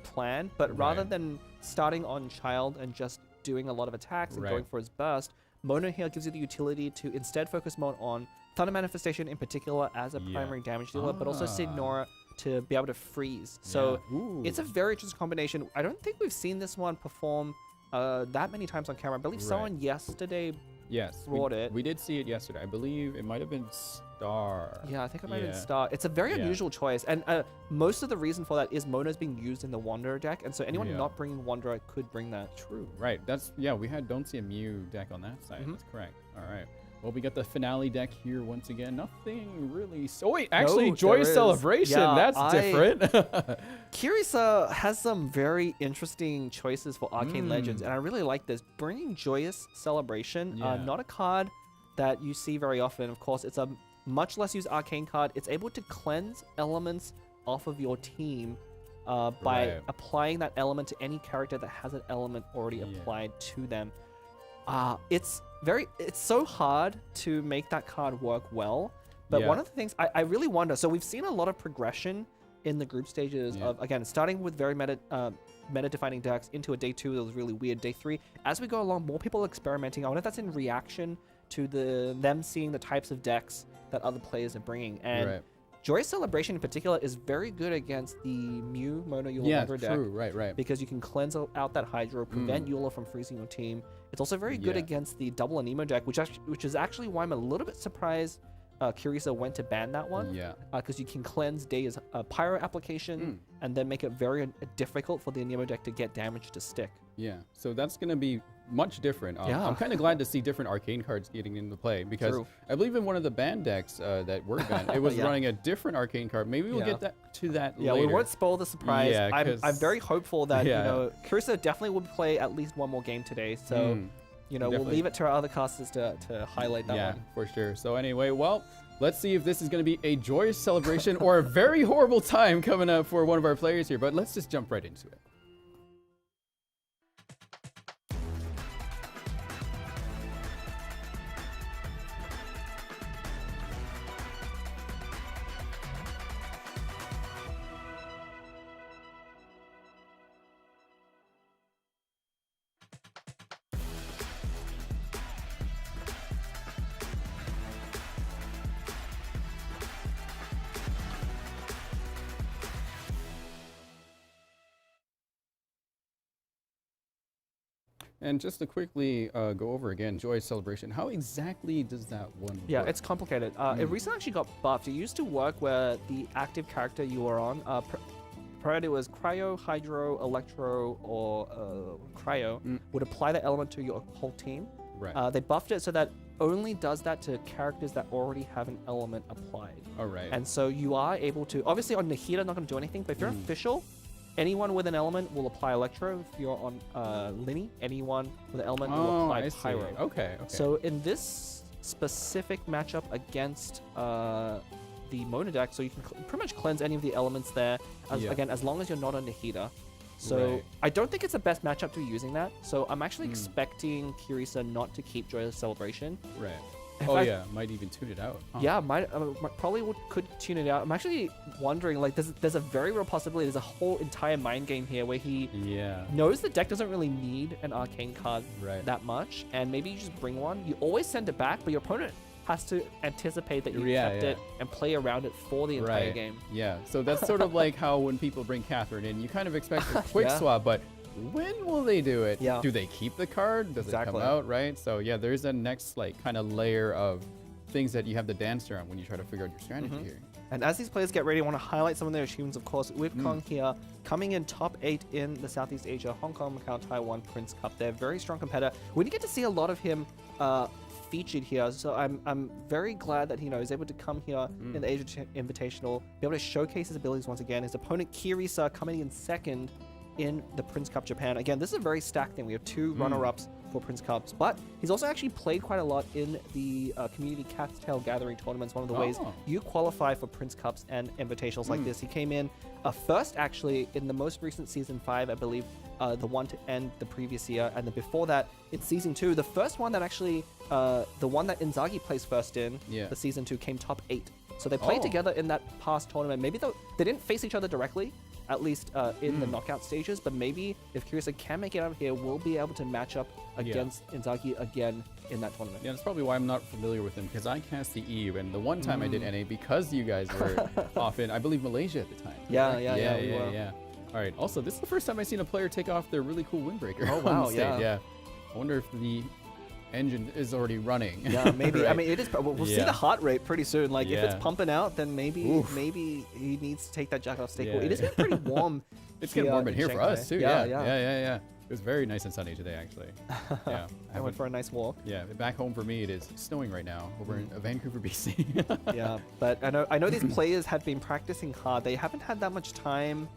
plan, but rather than starting on child and just doing a lot of attacks and going for his burst, Mona here gives you the utility to instead focus more on Thunder Manifestation in particular as a primary damage dealer, but also Signora to be able to freeze. So it's a very interesting combination. I don't think we've seen this one perform that many times on camera. I believe someone yesterday brought it. We did see it yesterday. I believe it might have been Star. Yeah, I think it might have been Star. It's a very unusual choice. And most of the reason for that is Mona's being used in the Wanderer deck. And so anyone not bringing Wanderer could bring that. True. Right. That's, we don't see a Mew deck on that side. That's correct. All right. Well, we got the finale deck here once again. Nothing really. Oh, wait, actually, Joyous Celebration. Yeah, that's different. Kirisa has some very interesting choices for Arcane Legends, and I really like this. Bringing Joyous Celebration, not a card that you see very often. Of course, it's a much less used Arcane card. It's able to cleanse elements off of your team by applying that element to any character that has an element already applied to them. It's so hard to make that card work well. But one of the things I really wonder, so we've seen a lot of progression in the group stages of, again, starting with very meta-defining decks into a day 2 that was really weird, day 3. As we go along, more people are experimenting. I wonder if that's in reaction to them seeing the types of decks that other players are bringing. And Joyous Celebration in particular is very good against the Mew Mono Eula deck. Right. Because you can cleanse out that Hydro, prevent Eula from freezing your team. It's also very good against the double Anemo deck, which is actually why I'm a little bit surprised Kirisa went to ban that one. Because you can cleanse Day's Pyro application and then make it very difficult for the Anemo deck to get damage to stick. Yeah, so that's going to be much different. I'm kind of glad to see different arcane cards getting into play because I believe in one of the banned decks that were banned, it was running a different arcane card. Maybe we'll get to that later. We won't spoil the surprise. I'm very hopeful that Kirisa definitely will play at least one more game today. So we'll leave it to our other casters to highlight that one. For sure. So anyway, well, let's see if this is going to be a joyous celebration or a very horrible time coming up for one of our players here. But let's just jump right into it. And just to quickly go over again, Joyous Celebration, how exactly does that one work? It's complicated. It recently actually got buffed. It used to work where the active character you were on, prior it was Cryo, Hydro, Electro, or Cryo, would apply the element to your whole team. They buffed it so that only does that to characters that already have an element applied. And so you are able to, obviously on Nahida, not going to do anything, but if you're official, anyone with an element will apply Electro. If you're on Linny, anyone with an element will apply Pyro. Okay. So in this specific matchup against the Mono deck, so you can pretty much cleanse any of the elements there, again, as long as you're not on Nahida. So I don't think it's the best matchup to be using that. So I'm actually expecting Kirisa not to keep Joyous Celebration. Might even tune it out. Probably could tune it out. I'm actually wondering, like, there's a very real possibility there's a whole entire mind game here where he knows the deck doesn't really need an arcane card that much, and maybe you just bring one. You always send it back, but your opponent has to anticipate that you kept it and play around it for the entire game. So that's sort of like how when people bring Catherine in, you kind of expect a quick swap, but when will they do it? Do they keep the card? Does it come out, right? So there's a next kind of layer of things that you have to dance around when you try to figure out your strategy here. And as these players get ready, I want to highlight some of their achievements, of course. With Kong here, coming in top 8 in the Southeast Asia, Hong Kong, Macau, Taiwan, Prince Cup. They're a very strong competitor. We didn't get to see a lot of him featured here, so I'm very glad that is able to come here in the Asia Invitational, be able to showcase his abilities once again. His opponent Kirisa coming in second in the Prince Cup Japan. Again, this is a very stacked thing. We have 2 runner-ups for Prince Cups, but he's also actually played quite a lot in the community Cat's Tail Gathering tournaments. One of the ways you qualify for Prince Cups and Invitationals like this. He came in first, actually, in the most recent Season 5, I believe, the one to end the previous year, and then before that, in Season 2, the first one that actually, the one that Inzaghi placed first in, the Season 2, came top 8. So they played together in that past tournament. Maybe they didn't face each other directly, at least in the knockout stages, but maybe if Kirisa can make it out here, we'll be able to match up against Inzaghi again in that tournament. That's probably why I'm not familiar with him, because I cast the EU, and the one time I did NA, because you guys were off in, I believe, Malaysia at the time. Yeah. All right, also, this is the first time I've seen a player take off their really cool windbreaker. Oh, wow, I wonder if the engine is already running. Maybe. I mean, it is. We'll see the heart rate pretty soon. Like, if it's pumping out, then maybe he needs to take that jacket off stake. It is getting pretty warm. It's getting warm in here for us too. Yeah. It was very nice and sunny today, actually. I went for a nice walk. Back home for me, it is snowing right now over in Vancouver, BC. But I know these players have been practicing hard. They haven't had that much time,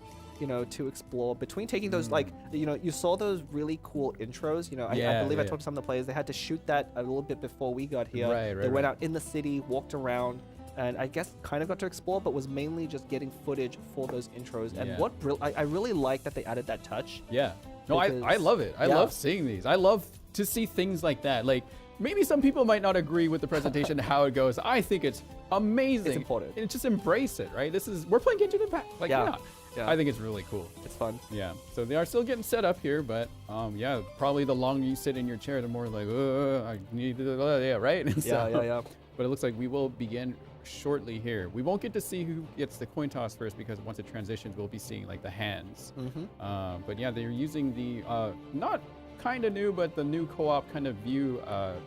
to explore between taking those, you saw those really cool intros. I believe I talked to some of the players. They had to shoot that a little bit before we got here. They went out in the city, walked around, and I guess kind of got to explore, but was mainly just getting footage for those intros. And Yeah. I really like that they added that touch. Yeah. No, I love it. I love seeing these. I love to see things like that. Like, maybe some people might not agree with the presentation, how it goes. I think it's amazing. It's important. And just embrace it, right? We're playing Genshin Impact. Like, Yeah. I think it's really cool. It's fun. Yeah. So they are still getting set up here, but yeah, probably the longer you sit in your chair, the more like, I need to, yeah, right? And Yeah. But it looks like we will begin shortly here. We won't get to see who gets the coin toss first because once it transitions, we'll be seeing like the hands. But yeah, they're using the not kind of new, but the new co-op kind of view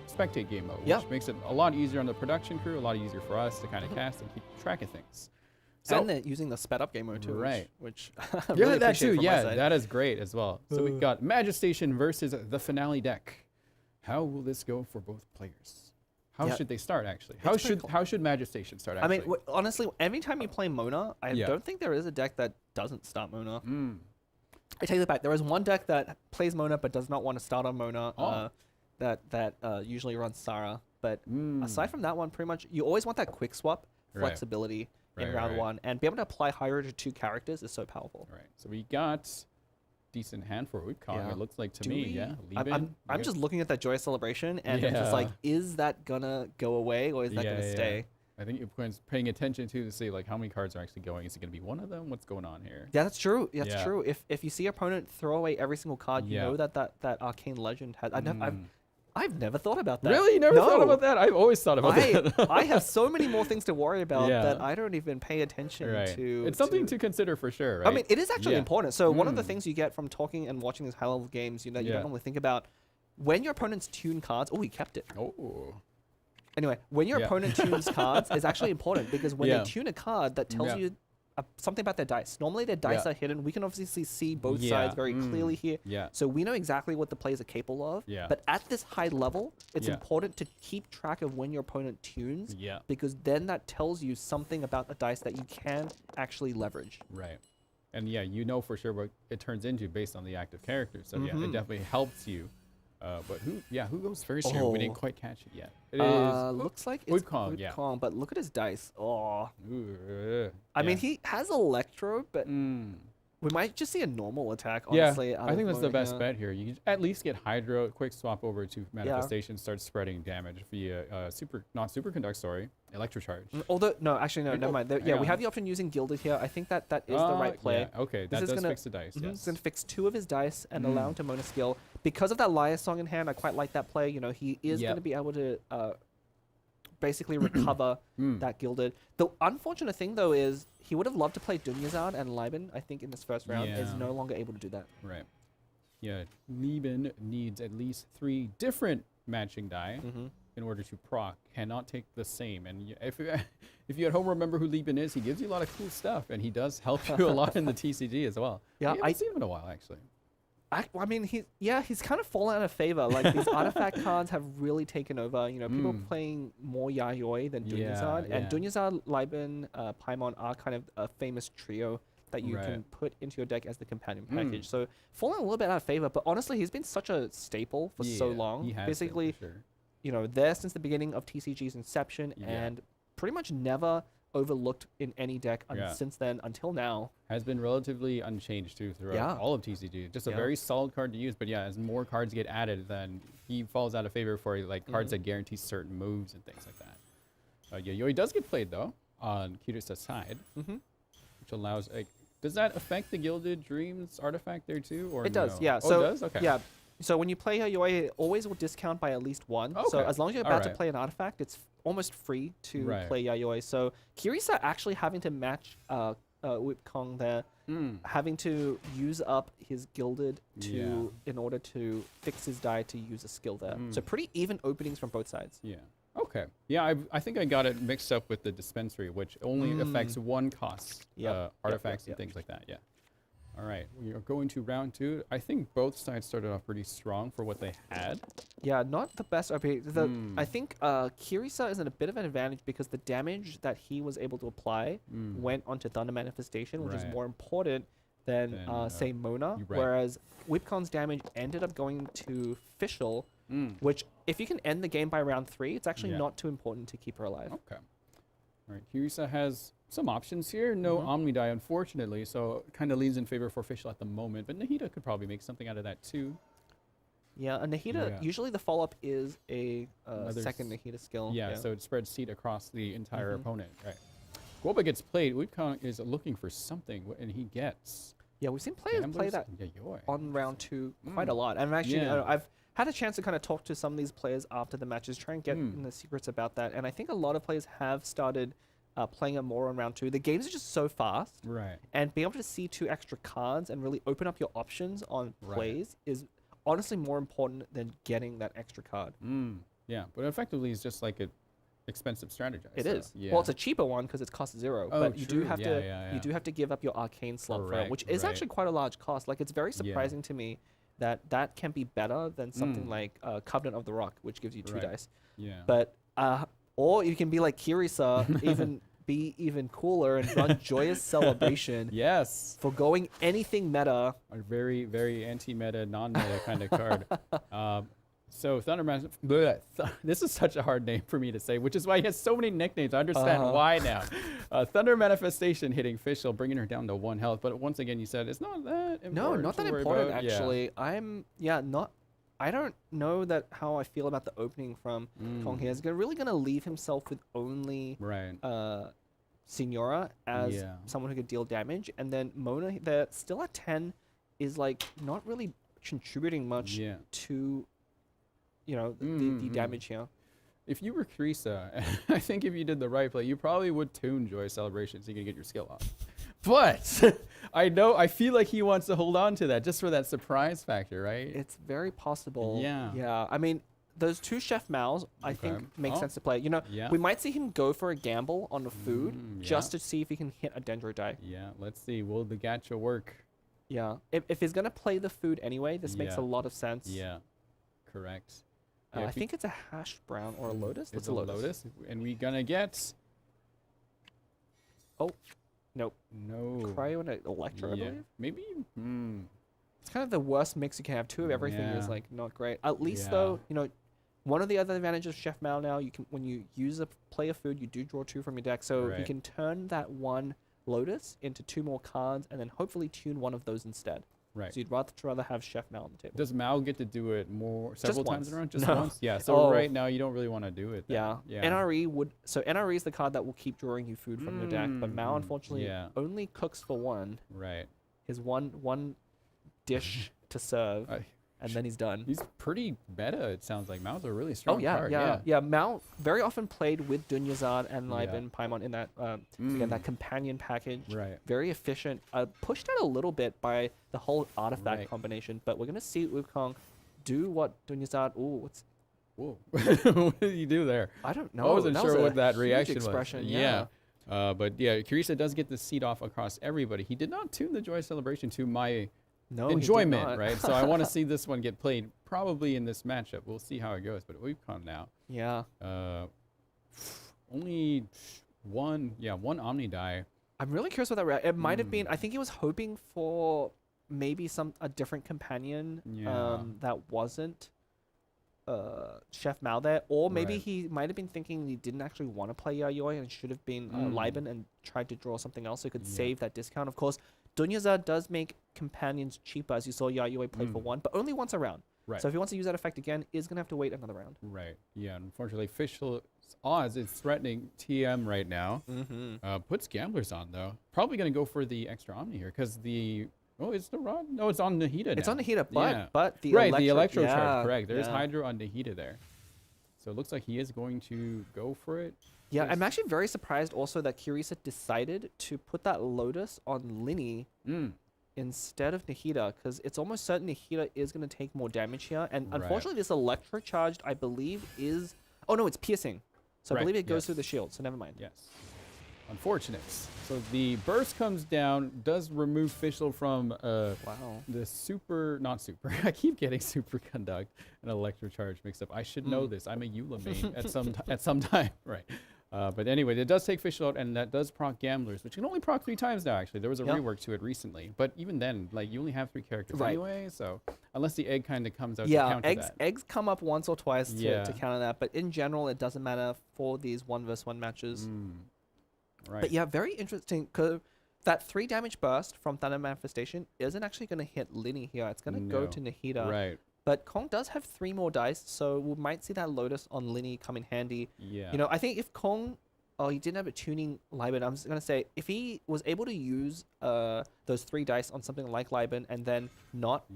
spectate game mode, which makes it a lot easier on the production crew, a lot easier for us to kind of cast and keep track of things. So, and then using the sped up game mode too, right? Which yeah, really that too. Yeah, side. that is great as well. So we've got Magistation versus the finale deck. How will this go for both players? How should they start actually? How should Magistation start actually? I mean, honestly, every time you play Mona, I don't think there is a deck that doesn't start Mona. I take it back. There is one deck that plays Mona but does not want to start on Mona. That usually runs Sarah. But aside from that one, pretty much you always want that quick swap flexibility in round one, and be able to apply higher to 2 characters is so powerful. Right. So we got decent hand for Wukong. It looks like to me. Yeah. I'm just looking at that Joyous Celebration, and I'm just like, is that gonna go away or is that gonna stay? I think you're paying attention to see like how many cards are actually going. Is it gonna be one of them? What's going on here? Yeah, that's true. That's true. If you see your opponent throw away every single card, you know that Arcane Legend has. I've never thought about that. Really? You never thought about that? I've always thought about that. I have so many more things to worry about that I don't even pay attention to. It's something to consider for sure, right? I mean, it is actually important. So one of the things you get from talking and watching these high-level games, you don't normally think about, when your opponents tune cards. Oh, he kept it. Oh. Anyway, when your opponent tunes cards is actually important, because when they tune a card, that tells you something about their dice. Normally their dice are hidden. We can obviously see both sides very clearly here. So we know exactly what the players are capable of. But at this high level, it's important to keep track of when your opponent tunes, because then that tells you something about the dice that you can actually leverage. Right. And yeah, you know for sure what it turns into based on the active characters. So yeah, it definitely helps you. But who goes first here? We didn't quite catch it yet. It is looks like it's Wukong, but look at his dice. Oh. I I mean, he has Electro, but we might just see a normal attack, honestly. I think that's the best bet here. You can at least get Hydro, quick swap over to Manifestation, start spreading damage via not Superconduct, Electrocharge. Although, no, actually, no, never mind. We have the option using Gilded here. I think that is the right play. Yeah, okay, that does fix the dice, yes. It's going to fix 2 of his dice and allow him to Mona skill. Because of that Liar Song in hand, I quite like that play. You know, he is going to be able to basically recover that Gilded. The unfortunate thing, though, is he would have loved to play Dunyazad, and Liben, I think, in this first round, is no longer able to do that. Right. Yeah, Liben needs at least 3 different matching die in order to proc. Cannot take the same. And if you at home remember who Liben is, he gives you a lot of cool stuff, and he does help you a lot in the TCG as well. Yeah, I've seen him in a while, actually. I mean, he's kind of fallen out of favor. Like, these artifact cards have really taken over. You know, people playing more Yayoi than Dunyazad. And Dunyazad, Liben, Paimon are kind of a famous trio that you can put into your deck as the companion package. So, falling a little bit out of favor. But honestly, he's been such a staple for so long. He has basically, been, for sure. You know, there since the beginning of TCG's inception and pretty much never overlooked in any deck since then until now. Has been relatively unchanged too throughout all of TCG. Just a very solid card to use, but yeah, as more cards get added, then he falls out of favor for like cards that guarantee certain moves and things like that. Yayoi does get played though on Kirisa's side, which allows. Does that affect the Gilded Dreams artifact there too, or it does? Yeah. So it does? Okay. Yeah. So when you play Yayoi, it always will discount by at least 1. Okay. So as long as you're about to play an artifact, it's almost free to play Yayoi. So Kirisa actually having to match Wukong there, having to use up his Gilded in order to fix his die to use a skill there. So pretty even openings from both sides. Yeah. Okay. Yeah, I think I got it mixed up with the Dispensary, which only affects 1 cost, artifacts and things like that. Yeah. All right, we are going to round 2. I think both sides started off pretty strong for what they had. Yeah, not the best RP. I think Kirisa is in a bit of an advantage because the damage that he was able to apply went onto Thunder Manifestation, which is more important than say, Mona. Whereas Whipcon's damage ended up going to Fischl, which, if you can end the game by round 3, it's actually not too important to keep her alive. Okay. All right, Kirisa has some options here. No Omni die, unfortunately, so kind of leans in favor for Fischl at the moment. But Nahida could probably make something out of that too. Yeah, a Nahida, usually the follow-up is a second Nahida skill. Yeah, so it spreads seed across the entire opponent. Right. Guoba gets played. Weebkong is looking for something, and he gets... Yeah, we've seen players play that Yayoi. on round 2 quite a lot. And actually, I've had a chance to kind of talk to some of these players after the matches, try and get in the secrets about that. And I think a lot of players have started playing it more on round 2. The games are just so fast. Right. And being able to see 2 extra cards and really open up your options on plays is honestly more important than getting that extra card. Yeah, but effectively it's just like an expensive strategize. It is. Well, it's a cheaper one because it costs 0, but you do have to you do have to give up your arcane slot for it, which is actually quite a large cost. Like, it's very surprising to me that that can be better than something like Covenant of the Rock, which gives you 2 dice. Yeah. But or you can be like Kirisa, be even cooler and run Joyous Celebration. Yes. For going anything meta. A very, very anti-meta, non-meta kind of card. So this is such a hard name for me to say, which is why he has so many nicknames. I understand why now. Thunder Manifestation hitting Fischl, bringing her down to 1 health. But once again, you said it's not that important. No, not that important, actually. I don't know that how I feel about the opening from Kong here. He's really going to leave himself with only Signora as someone who could deal damage. And then Mona, they're still at 10, is like not really contributing much to, you know, the damage here. If you were Kirisa, I think if you did the right play, you probably would tune Joy Celebration so you can get your skill off. But I feel like he wants to hold on to that just for that surprise factor, right? It's very possible. Yeah. Yeah. I mean, those 2 Chef Maos, I think, make sense to play. You know, we might see him go for a gamble on the food just to see if he can hit a Dendro die. Yeah, let's see. Will the gacha work? Yeah. If he's going to play the food anyway, this makes a lot of sense. Yeah, correct. I think it's a hash brown or a lotus. It's a lotus. And we're going to get... Oh, nope. No. Cryo and Electro, I believe? Maybe? It's kind of the worst mix you can have. 2 of everything is like not great. At least though, you know, one of the other advantages of Chef Mao now, you can, when you use play a food, you do draw 2 from your deck. So you can turn that 1 lotus into 2 more cards and then hopefully tune 1 of those instead. Right. So you'd rather have Chef Mao on the table. Does Mao get to do it several times in a row? Just No. once? Yeah, so right now you don't really want to do it. Yeah. NRE would... So NRE is the card that will keep drawing you food from your deck, but Mao unfortunately only cooks for 1. Right. His one dish to serve, and then he's done. He's pretty meta, it sounds like. Mao's a really strong card. Yeah, Mao very often played with Dunyazad and Liben Paimon in that again, that companion package. Right. Very efficient. Pushed out a little bit by the whole artifact combination, but we're gonna see Wukong do what Dunyazad. Ooh, what's... Whoa. What did you do there? I don't know. I wasn't sure what that reaction expression, was. Yeah. But yeah, Kirisa does get the seed off across everybody. He did not tune the Joy Celebration to my enjoyment, right? So I want to see this one get played probably in this matchup. We'll see how it goes. But we've come now. Yeah. Only one Omni die. I'm really curious what that it might have been. I think he was hoping for maybe a different companion that wasn't Chef Mao there, or maybe he might have been thinking he didn't actually want to play Yayoi and should have been Liben and tried to draw something else so he could save that discount. Of course, Dunyazad does make companions cheaper, as you saw Yayoi play for 1, but only once a round. Right. So if he wants to use that effect again, is going to have to wait another round. Right. Yeah. Unfortunately, Fischl's odds is threatening TM right now. Puts Gamblers on though. Probably going to go for the extra Omni here because the it's the rod. No, it's on Nahida. It's now. on Nahida, but the the electro charge. Correct. There's Hydro on Nahida there. So it looks like he is going to go for it. Yeah, I'm actually very surprised also that Kirisa decided to put that Lotus on Linny instead of Nahida, because it's almost certain Nahida is going to take more damage here. And unfortunately, this Electro charged, I believe, is... Oh, no, it's piercing. So I believe it goes through the shield, so never mind. Yes. Unfortunate. So the burst comes down, does remove Fischl from the not super. I keep getting super conduct and electro charge mixed up. I should know this. I'm a Eula main at some time, right? But anyway, it does take Fischl out, and that does proc Gamblers, which can only proc 3 times now. Actually, there was a rework to it recently, but even then, like you only have 3 characters anyway. So unless the egg kind of comes out to counter that. Eggs come up once or twice to counter that, but in general, it doesn't matter for these 1v1 matches. Right. But yeah, very interesting. Cause that 3 damage burst from Thunder Manifestation isn't actually going to hit Linny here. It's going to go to Nahida. Right. But Kong does have 3 more dice, so we might see that Lotus on Linny come in handy. Yeah. You know, I think if Kong, he didn't have a tuning Liben. I'm just going to say, if he was able to use those 3 dice on something like Liben and then not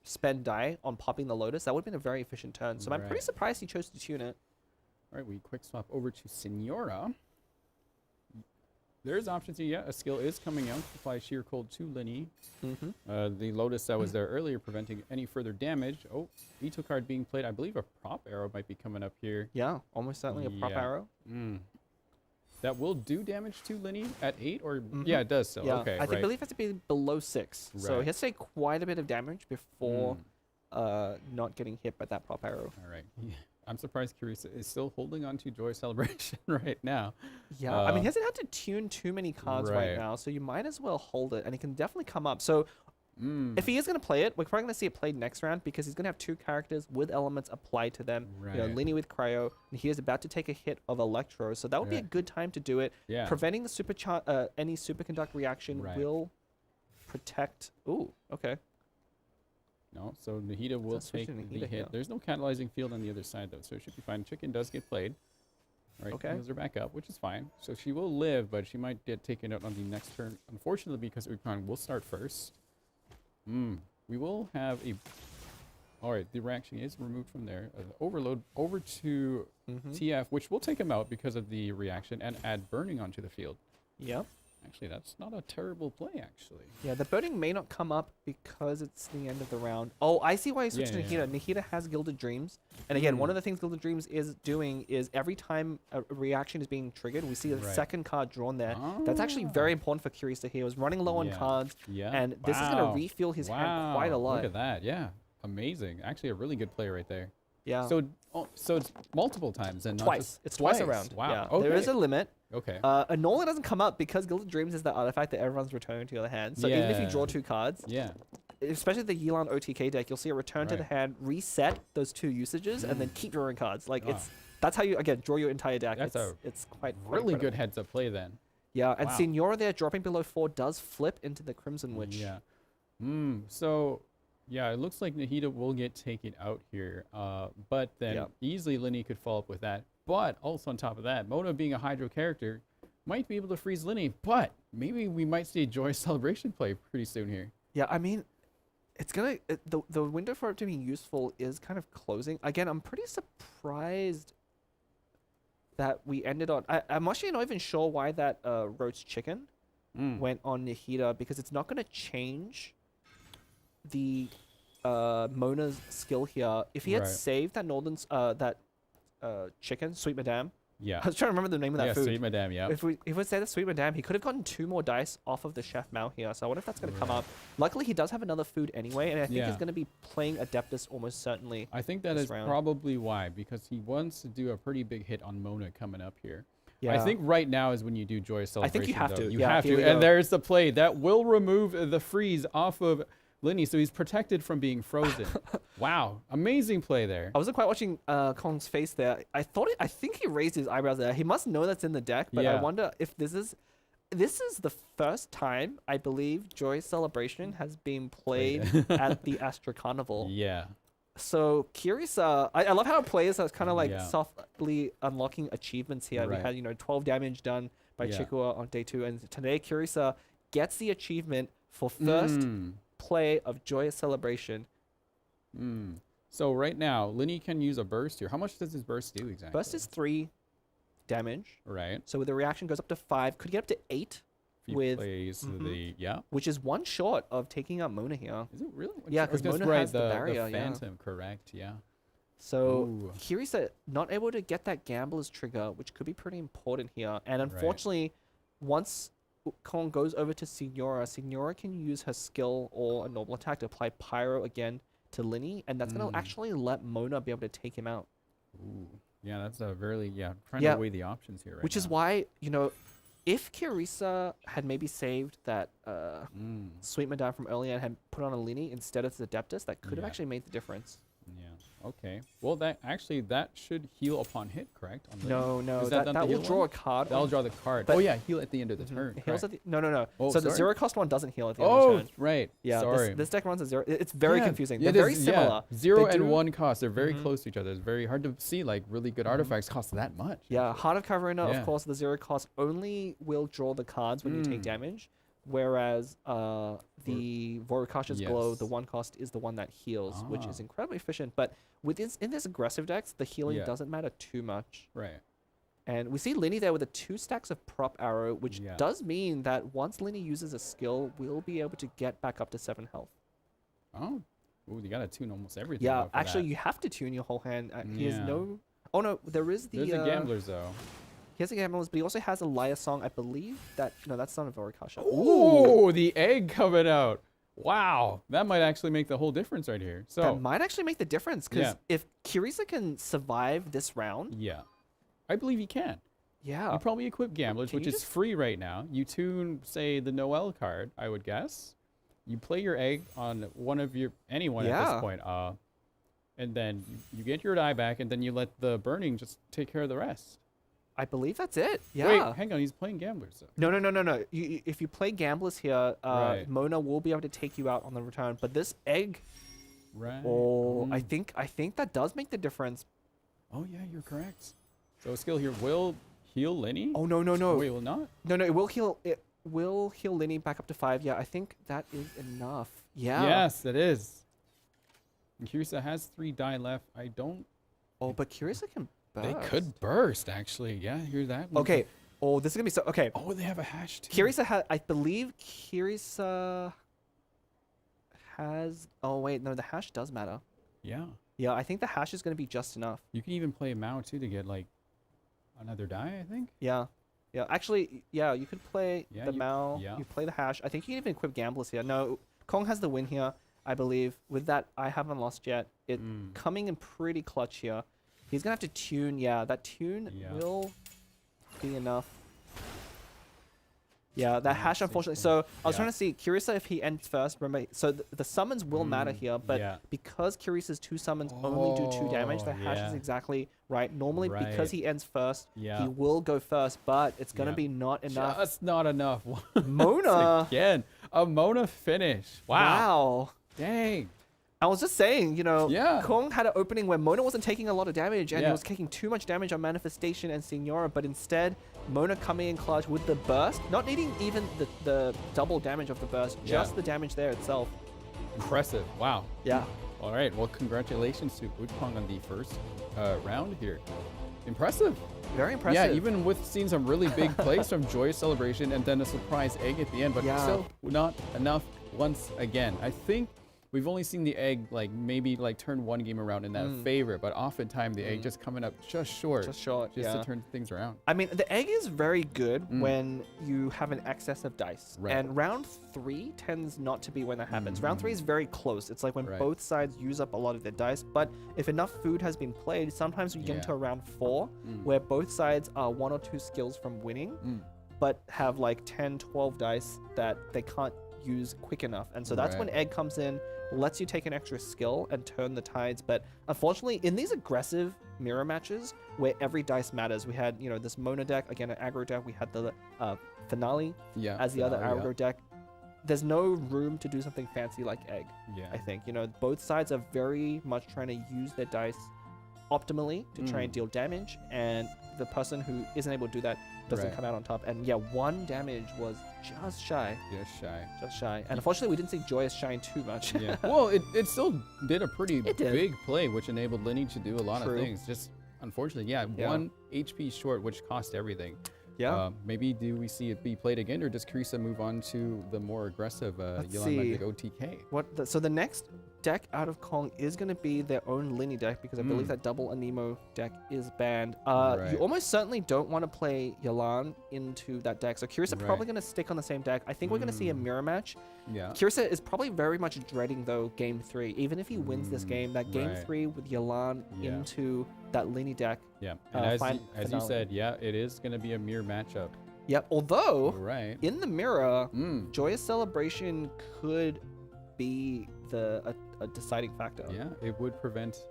spend die on popping the Lotus, that would have been a very efficient turn. So I'm pretty surprised he chose to tune it. All right, we quick swap over to Senora. There's options here. Yeah, a skill is coming out. Apply Sheer Cold to Linny. The Lotus that was there earlier, preventing any further damage. Oh, veto card being played. I believe a prop arrow might be coming up here. Yeah, almost certainly a prop arrow. That will do damage to Linny at 8, or yeah, it does. So okay, I believe it has to be below 6. So he has to take quite a bit of damage before not getting hit by that prop arrow. All right. I'm surprised Kirisa is still holding on to Joy Celebration right now. Yeah, I mean, he hasn't had to tune too many cards right now, so you might as well hold it, and he can definitely come up. So if he is going to play it, we're probably going to see it played next round because he's going to have 2 characters with elements applied to them. Right. You know, Linny with Cryo, and he is about to take a hit of Electro, so that would be a good time to do it. Yeah. Preventing the any superconduct reaction will protect. Ooh, okay. No, so Nahida will take the hit. There's no catalyzing field on the other side, though, so it should be fine. Chicken does get played. Right, heals her back up, which is fine. So she will live, but she might get taken out on the next turn. Unfortunately, because Ukon will start first. We will have a... All right, the reaction is removed from there. Overload over to TF, which will take him out because of the reaction, and add burning onto the field. Yep. Actually, that's not a terrible play, actually. Yeah, the burning may not come up because it's the end of the round. Oh, I see why he switched to Nahida. Nahida has Gilded Dreams. And again, one of the things Gilded Dreams is doing is every time a reaction is being triggered, we see a second card drawn there. That's actually very important for Kirisa here. He was running low on cards. And this is going to refill his hand quite a lot. Look at that. Yeah. Amazing. Actually, a really good play right there. Yeah. So it's multiple times and twice. Not just it's twice around. Wow. Yeah. Okay. There is a limit. Okay. Anola doesn't come up because Gilded Dreams is the artifact that everyone's returning to the other hand. So even if you draw 2 cards, especially the Yelan OTK deck, you'll see a return to the hand, reset those 2 usages, and then keep drawing cards. Like that's how you again draw your entire deck. That's it's quite really good heads up play then. Yeah, and Senora there dropping below 4 does flip into the Crimson Witch. Yeah. So yeah, it looks like Nahida will get taken out here, but then easily Linny could follow up with that. But also on top of that, Mona being a Hydro character might be able to freeze Linny, but maybe we might see a Joy Celebration play pretty soon here. Yeah, I mean, it's gonna the window for it to be useful is kind of closing. Again, I'm pretty surprised that we ended on. I'm actually not even sure why that roast chicken went on Nahida because it's not gonna change the Mona's skill here. If he had saved that Northern's chicken, Sweet Madame. Yeah. I was trying to remember the name of that food. Sweet Madame, yeah. If we say the Sweet Madame, he could have gotten 2 more dice off of the Chef Mao here. So I wonder if that's going to come up. Luckily, he does have another food anyway, and I think he's going to be playing Adeptus almost certainly. I think that is probably why, because he wants to do a pretty big hit on Mona coming up here. Yeah. I think right now is when you do Joyous Celebration. I think you have to. You have to. And there's the play. That will remove the freeze off of Linny, so he's protected from being frozen. Wow, amazing play there. I wasn't quite watching Kong's face there. I think he raised his eyebrows there. He must know that's in the deck, but I wonder if this is the first time I believe Joy Celebration has been played at the Astra Carnival. Yeah. So Kirisa, I love how it plays as kind of like softly unlocking achievements here. We had 12 damage done by Chikua on day 2, and today Kirisa gets the achievement for first play of Joyous Celebration. So right now, Linny can use a burst here. How much does his burst do exactly? Burst is 3 damage. Right. So with the reaction goes up to 5. Could get up to 8 with plays which is 1 short of taking out Mona here. Is it really? Yeah, because Mona has the barrier. The Phantom, correct? Yeah. So Kirisa not able to get that Gambler's trigger, which could be pretty important here. And unfortunately, once Kong goes over to Senora can use her skill or a normal attack to apply Pyro again to Linny, and that's going to actually let Mona be able to take him out. Ooh. Yeah, that's a really, trying to weigh the options here Which is why, if Kirisa had maybe saved that Sweet Madame from earlier and had put on a Linny instead of the Adeptus, that could have actually made the difference. Yeah. Okay. Well, that should heal upon hit, correct? On the, No, is that not the will heal draw one? a card. That'll draw the card. But- Oh yeah, heal at the end of the turn. It heals at correct. the, no. Oh, so the sorry? 0 cost one doesn't heal at the end of the turn. Right. Yeah, sorry. this deck runs a 0. It's very Yeah, confusing. it They're very is, similar. Yeah. 0 They and do- 1 cost. They're very close to each other. It's very hard to see like really good artifacts cost that much. Yeah, Heart of Caverna, Yeah. of course, the 0 cost only will draw the cards when you take damage, whereas the Vorukasha's Glow, the 1 cost, is the one that heals, which is incredibly efficient. But in this aggressive decks, the healing doesn't matter too much. Right. And we see Linny there with the 2 stacks of Prop Arrow, which does mean that once Linny uses a skill, we'll be able to get back up to 7 health. Oh. Ooh, you gotta tune almost everything. Yeah, up for actually, that. you have to tune your whole hand. He has no... Oh, no, there is the... There's the gamblers, though. He has the gamblers, but he also has a Liar Song, I believe. No, that's not a Vorukasha. Ooh, the egg coming out. Wow, that might actually make the whole difference right here. So that might actually make the difference, because if Kirisa can survive this round... Yeah, I believe he can. Yeah. You probably equip gamblers, Can which you is free right now. You tune, say, the Noel card, I would guess. You play your egg on anyone at this point. And then you get your die back, and then you let the burning just take care of the rest. I believe that's it. Yeah. Wait, hang on. He's playing gamblers, though. No. If you play gamblers here, Mona will be able to take you out on the return. But this egg... Right. Oh, I think that does make the difference. Oh, yeah, you're correct. So a skill here will heal Linny? Oh, no. Wait, it will not? No, it will heal... It will heal Linny back up to 5. Yeah, I think that is enough. Yeah. Yes, it is. And Kirisa has 3 die left. I don't... Oh, but Kirisa can burst. They could burst, actually. Yeah, hear that. Okay. Oh, this is going to be so... Okay. Oh, they have a hash, too. Kirisa has... I believe Kirisa has... Oh, wait. No, the hash does matter. Yeah. Yeah, I think the hash is going to be just enough. You can even play Mao, too, to get, like, another die, I think. Yeah. Yeah, actually, yeah, you could play the Mao. Yeah. You play the hash. I think you can even equip gamblers here. No, Kong has the win here, I believe. With that, I haven't lost yet. It coming in pretty clutch here. He's going to have to tune. Yeah, that tune will be enough. Yeah, that hash, unfortunately. So I was trying to see Kirisa if he ends first. Remember, so the summons will matter here, but because Kirisa's 2 summons only do 2 damage, the hash is exactly right. Normally, because he ends first, he will go first, but it's going to be not enough. Just not enough. Mona! Again, a Mona finish. Wow. Dang. I was just saying, Kong had an opening where Mona wasn't taking a lot of damage and he was taking too much damage on Manifestation and Signora, but instead, Mona coming in clutch with the burst, not needing even the double damage of the burst, just the damage there itself. Impressive. Wow. Yeah. All right. Well, congratulations to Wukong on the first round here. Impressive. Very impressive. Yeah, even with seeing some really big plays from Joyous Celebration and then a surprise egg at the end, but still not enough once again. I think we've only seen the egg maybe turn 1 game around in that favor, but oftentimes the egg just coming up just short. Just to turn things around. I mean, the egg is very good when you have an excess of dice. Right. And round 3 tends not to be when that happens. Round 3 is very close. It's like when both sides use up a lot of their dice. But if enough food has been played, sometimes we get into a round 4 where both sides are 1 or 2 skills from winning, but have 10, 12 dice that they can't use quick enough. And so that's when egg comes in, lets you take an extra skill and turn the tides. But unfortunately, in these aggressive mirror matches where every dice matters, we had this Mona deck, again an aggro deck, we had the Finale as the other aggro deck. There's no room to do something fancy like egg. I think both sides are very much trying to use their dice optimally to try and deal damage, and the person who isn't able to do that doesn't come out on top. And 1 damage was just shy. Just shy. And unfortunately, we didn't see Joyous shine too much. Well, it still did a pretty big play, which enabled Linny to do a lot of things. Just unfortunately, 1 HP short, which cost everything. Maybe do we see it be played again, or does Kirisa move on to the more aggressive Yelan Magic OTK? So the next deck out of Kong is going to be their own Linny deck, because I believe that double Anemo deck is banned. You almost certainly don't want to play Yelan into that deck. So Kirisa probably going to stick on the same deck. I think we're going to see a mirror match. Kirisa is probably very much dreading, though, game 3. Even if he wins this game, that game 3 with Yelan into that Linny deck. And as you said, it is going to be a mirror matchup. Although, in the mirror, Joyous Celebration could be a deciding factor. It would prevent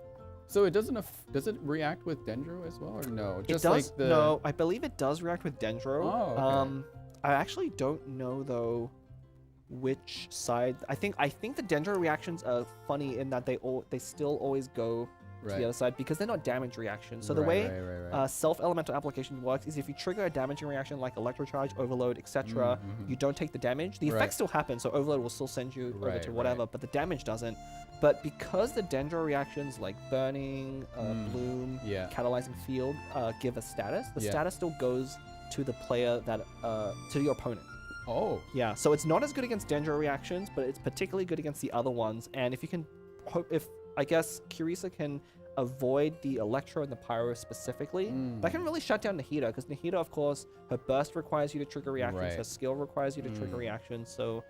So it doesn't. Does it react with Dendro as well, or no? Just it does. Like the... No, I believe it does react with Dendro. Oh, okay. I actually don't know though which side. I think the Dendro reactions are funny in that they still always go to the other side because they're not damage reactions. So the way self-elemental application works is if you trigger a damaging reaction like Electrocharge, Overload, etc., you don't take the damage. The effects still happen, so Overload will still send you over to whatever, but the damage doesn't. But because the Dendro reactions like Burning, Bloom, Catalyzing Field give a status, the status still goes to the player that to your opponent. Oh. Yeah, so it's not as good against Dendro reactions, but it's particularly good against the other ones. And if you can I guess Kirisa can avoid the Electro and the Pyro specifically, that can really shut down Nahida, because Nahida, of course, her burst requires you to trigger reactions, her skill requires you to trigger reactions, so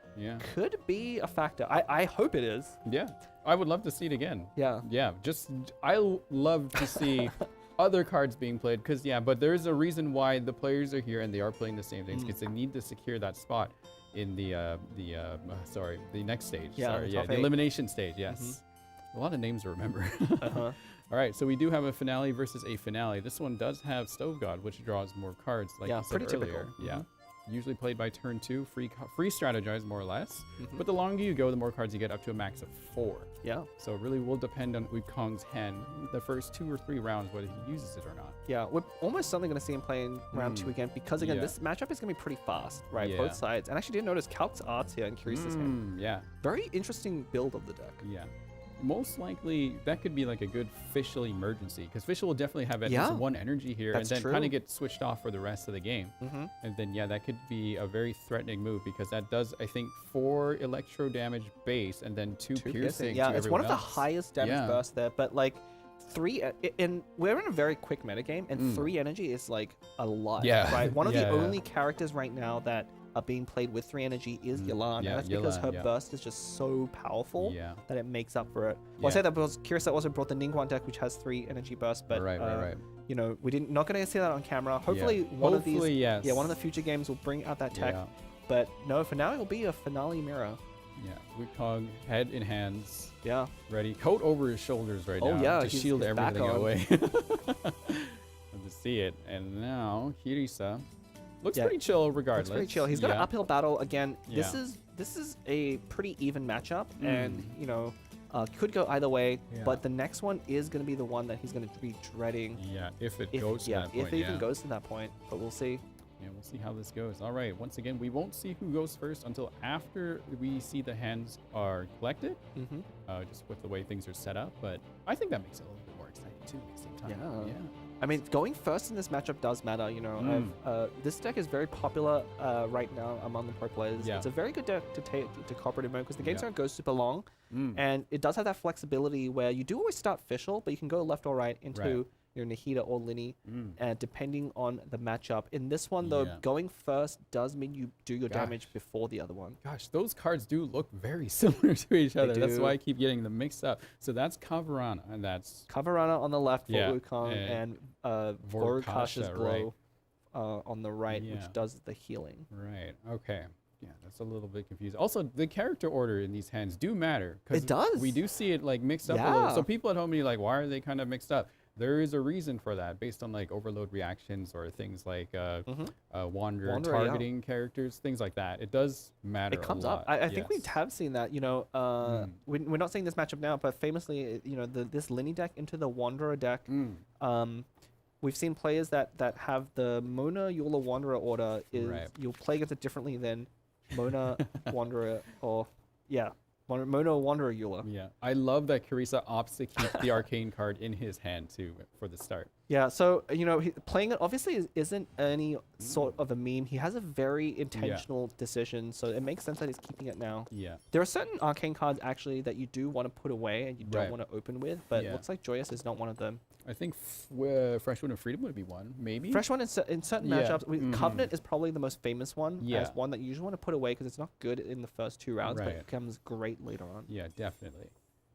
could be a factor. I hope it is. Yeah, I would love to see it again. Yeah. Yeah, I love to see other cards being played, because but there is a reason why the players are here and they are playing the same things, because they need to secure that spot in the next stage. The elimination stage. Yes. A lot of names to remember. All right, so we do have a finale versus a finale. This one does have Stove God, which draws more cards, like you said earlier. Yeah, usually played by turn 2, free strategize more or less. But the longer you go, the more cards you get, up to a max of 4. Yeah. So it really will depend on Wukong's hand the first 2 or 3 rounds, whether he uses it or not. Yeah, we're almost certainly going to see him play in round 2 again, because again, this matchup is going to be pretty fast, right? Both sides. And actually didn't notice Calc's arts here in Kirisa's hand. Yeah. Very interesting build of the deck. Yeah. Most likely that could be like a good Fischl emergency, because Fischl will definitely have at least 1 energy here and then kind of get switched off for the rest of the game. And then that could be a very threatening move, because that does, I think, 4 electro damage base and then 2 piercing. Yeah, it's one of the highest damage bursts there, but like 3 and we're in a very quick metagame, and 3 energy is like a lot. Right? One of the only characters right now that are being played with 3 energy is Yelan, and that's because her burst is just so powerful that it makes up for it. Well, I say that because Kirisa also brought the Ningguang deck, which has 3 energy bursts, but you know, not going to see that on camera. Hopefully, one of these, one of the future games will bring out that tech. But no, for now it'll be a finale mirror. Yeah, Wukong, head in hands. Yeah. Ready. Coat over his shoulders right now to shield everything away. Love to see it. And now Kirisa looks pretty chill regardless. Looks pretty chill. He's got an uphill battle again. This is a pretty even matchup, and you know, could go either way. But the next one is going to be the one that he's going to be dreading. Yeah, if it goes to that point. If it even goes to that point, but we'll see. Yeah, we'll see how this goes. All right, once again, we won't see who goes first until after we see the hands are collected, just with the way things are set up. But I think that makes it a little bit more exciting too at the same time. Yeah. I mean, going first in this matchup does matter. You know, this deck is very popular right now among the pro players. It's a very good deck to take to cooperative mode, because the games don't go super long, and it does have that flexibility where you do always start Fischl, but you can go left or right into your Nahida or Linny, depending on the matchup. In this one, though, going first does mean you do your damage before the other one. Gosh, those cards do look very similar to each other. That's why I keep getting them mixed up. So that's Kavarana, and that's Kavarana on the left for Wukong, and Vorukasha's Glow on the right, which does the healing. Right. Okay. Yeah, that's a little bit confusing. Also, the character order in these hands do matter. It does. We do see it like mixed up a little. So people at home be like, why are they kind of mixed up? There is a reason for that, based on like overload reactions or things like Wanderer targeting characters, things like that. It does matter. It comes a lot. up. I think we have seen that. You know, we're not seeing this matchup now, but famously, you know, this Linny deck into the Wanderer deck. We've seen players that have the Mona Eula Wanderer order is you'll play against it differently than Mona Wanderer or Mona Wanderer Eula. Yeah, I love that Kirisa opts to keep the arcane card in his hand too for the start. Yeah, so you know, playing it obviously isn't any sort of a meme. He has a very intentional decision, so it makes sense that he's keeping it now. Yeah, there are certain arcane cards actually that you do want to put away and you don't want to open with, but it looks like Joyous is not one of them. I think Freshwood and Freedom would be one, maybe. Freshwood in certain matchups. Covenant is probably the most famous one. As one that you usually want to put away because it's not good in the first 2 rounds, but it becomes great later on. Yeah, definitely.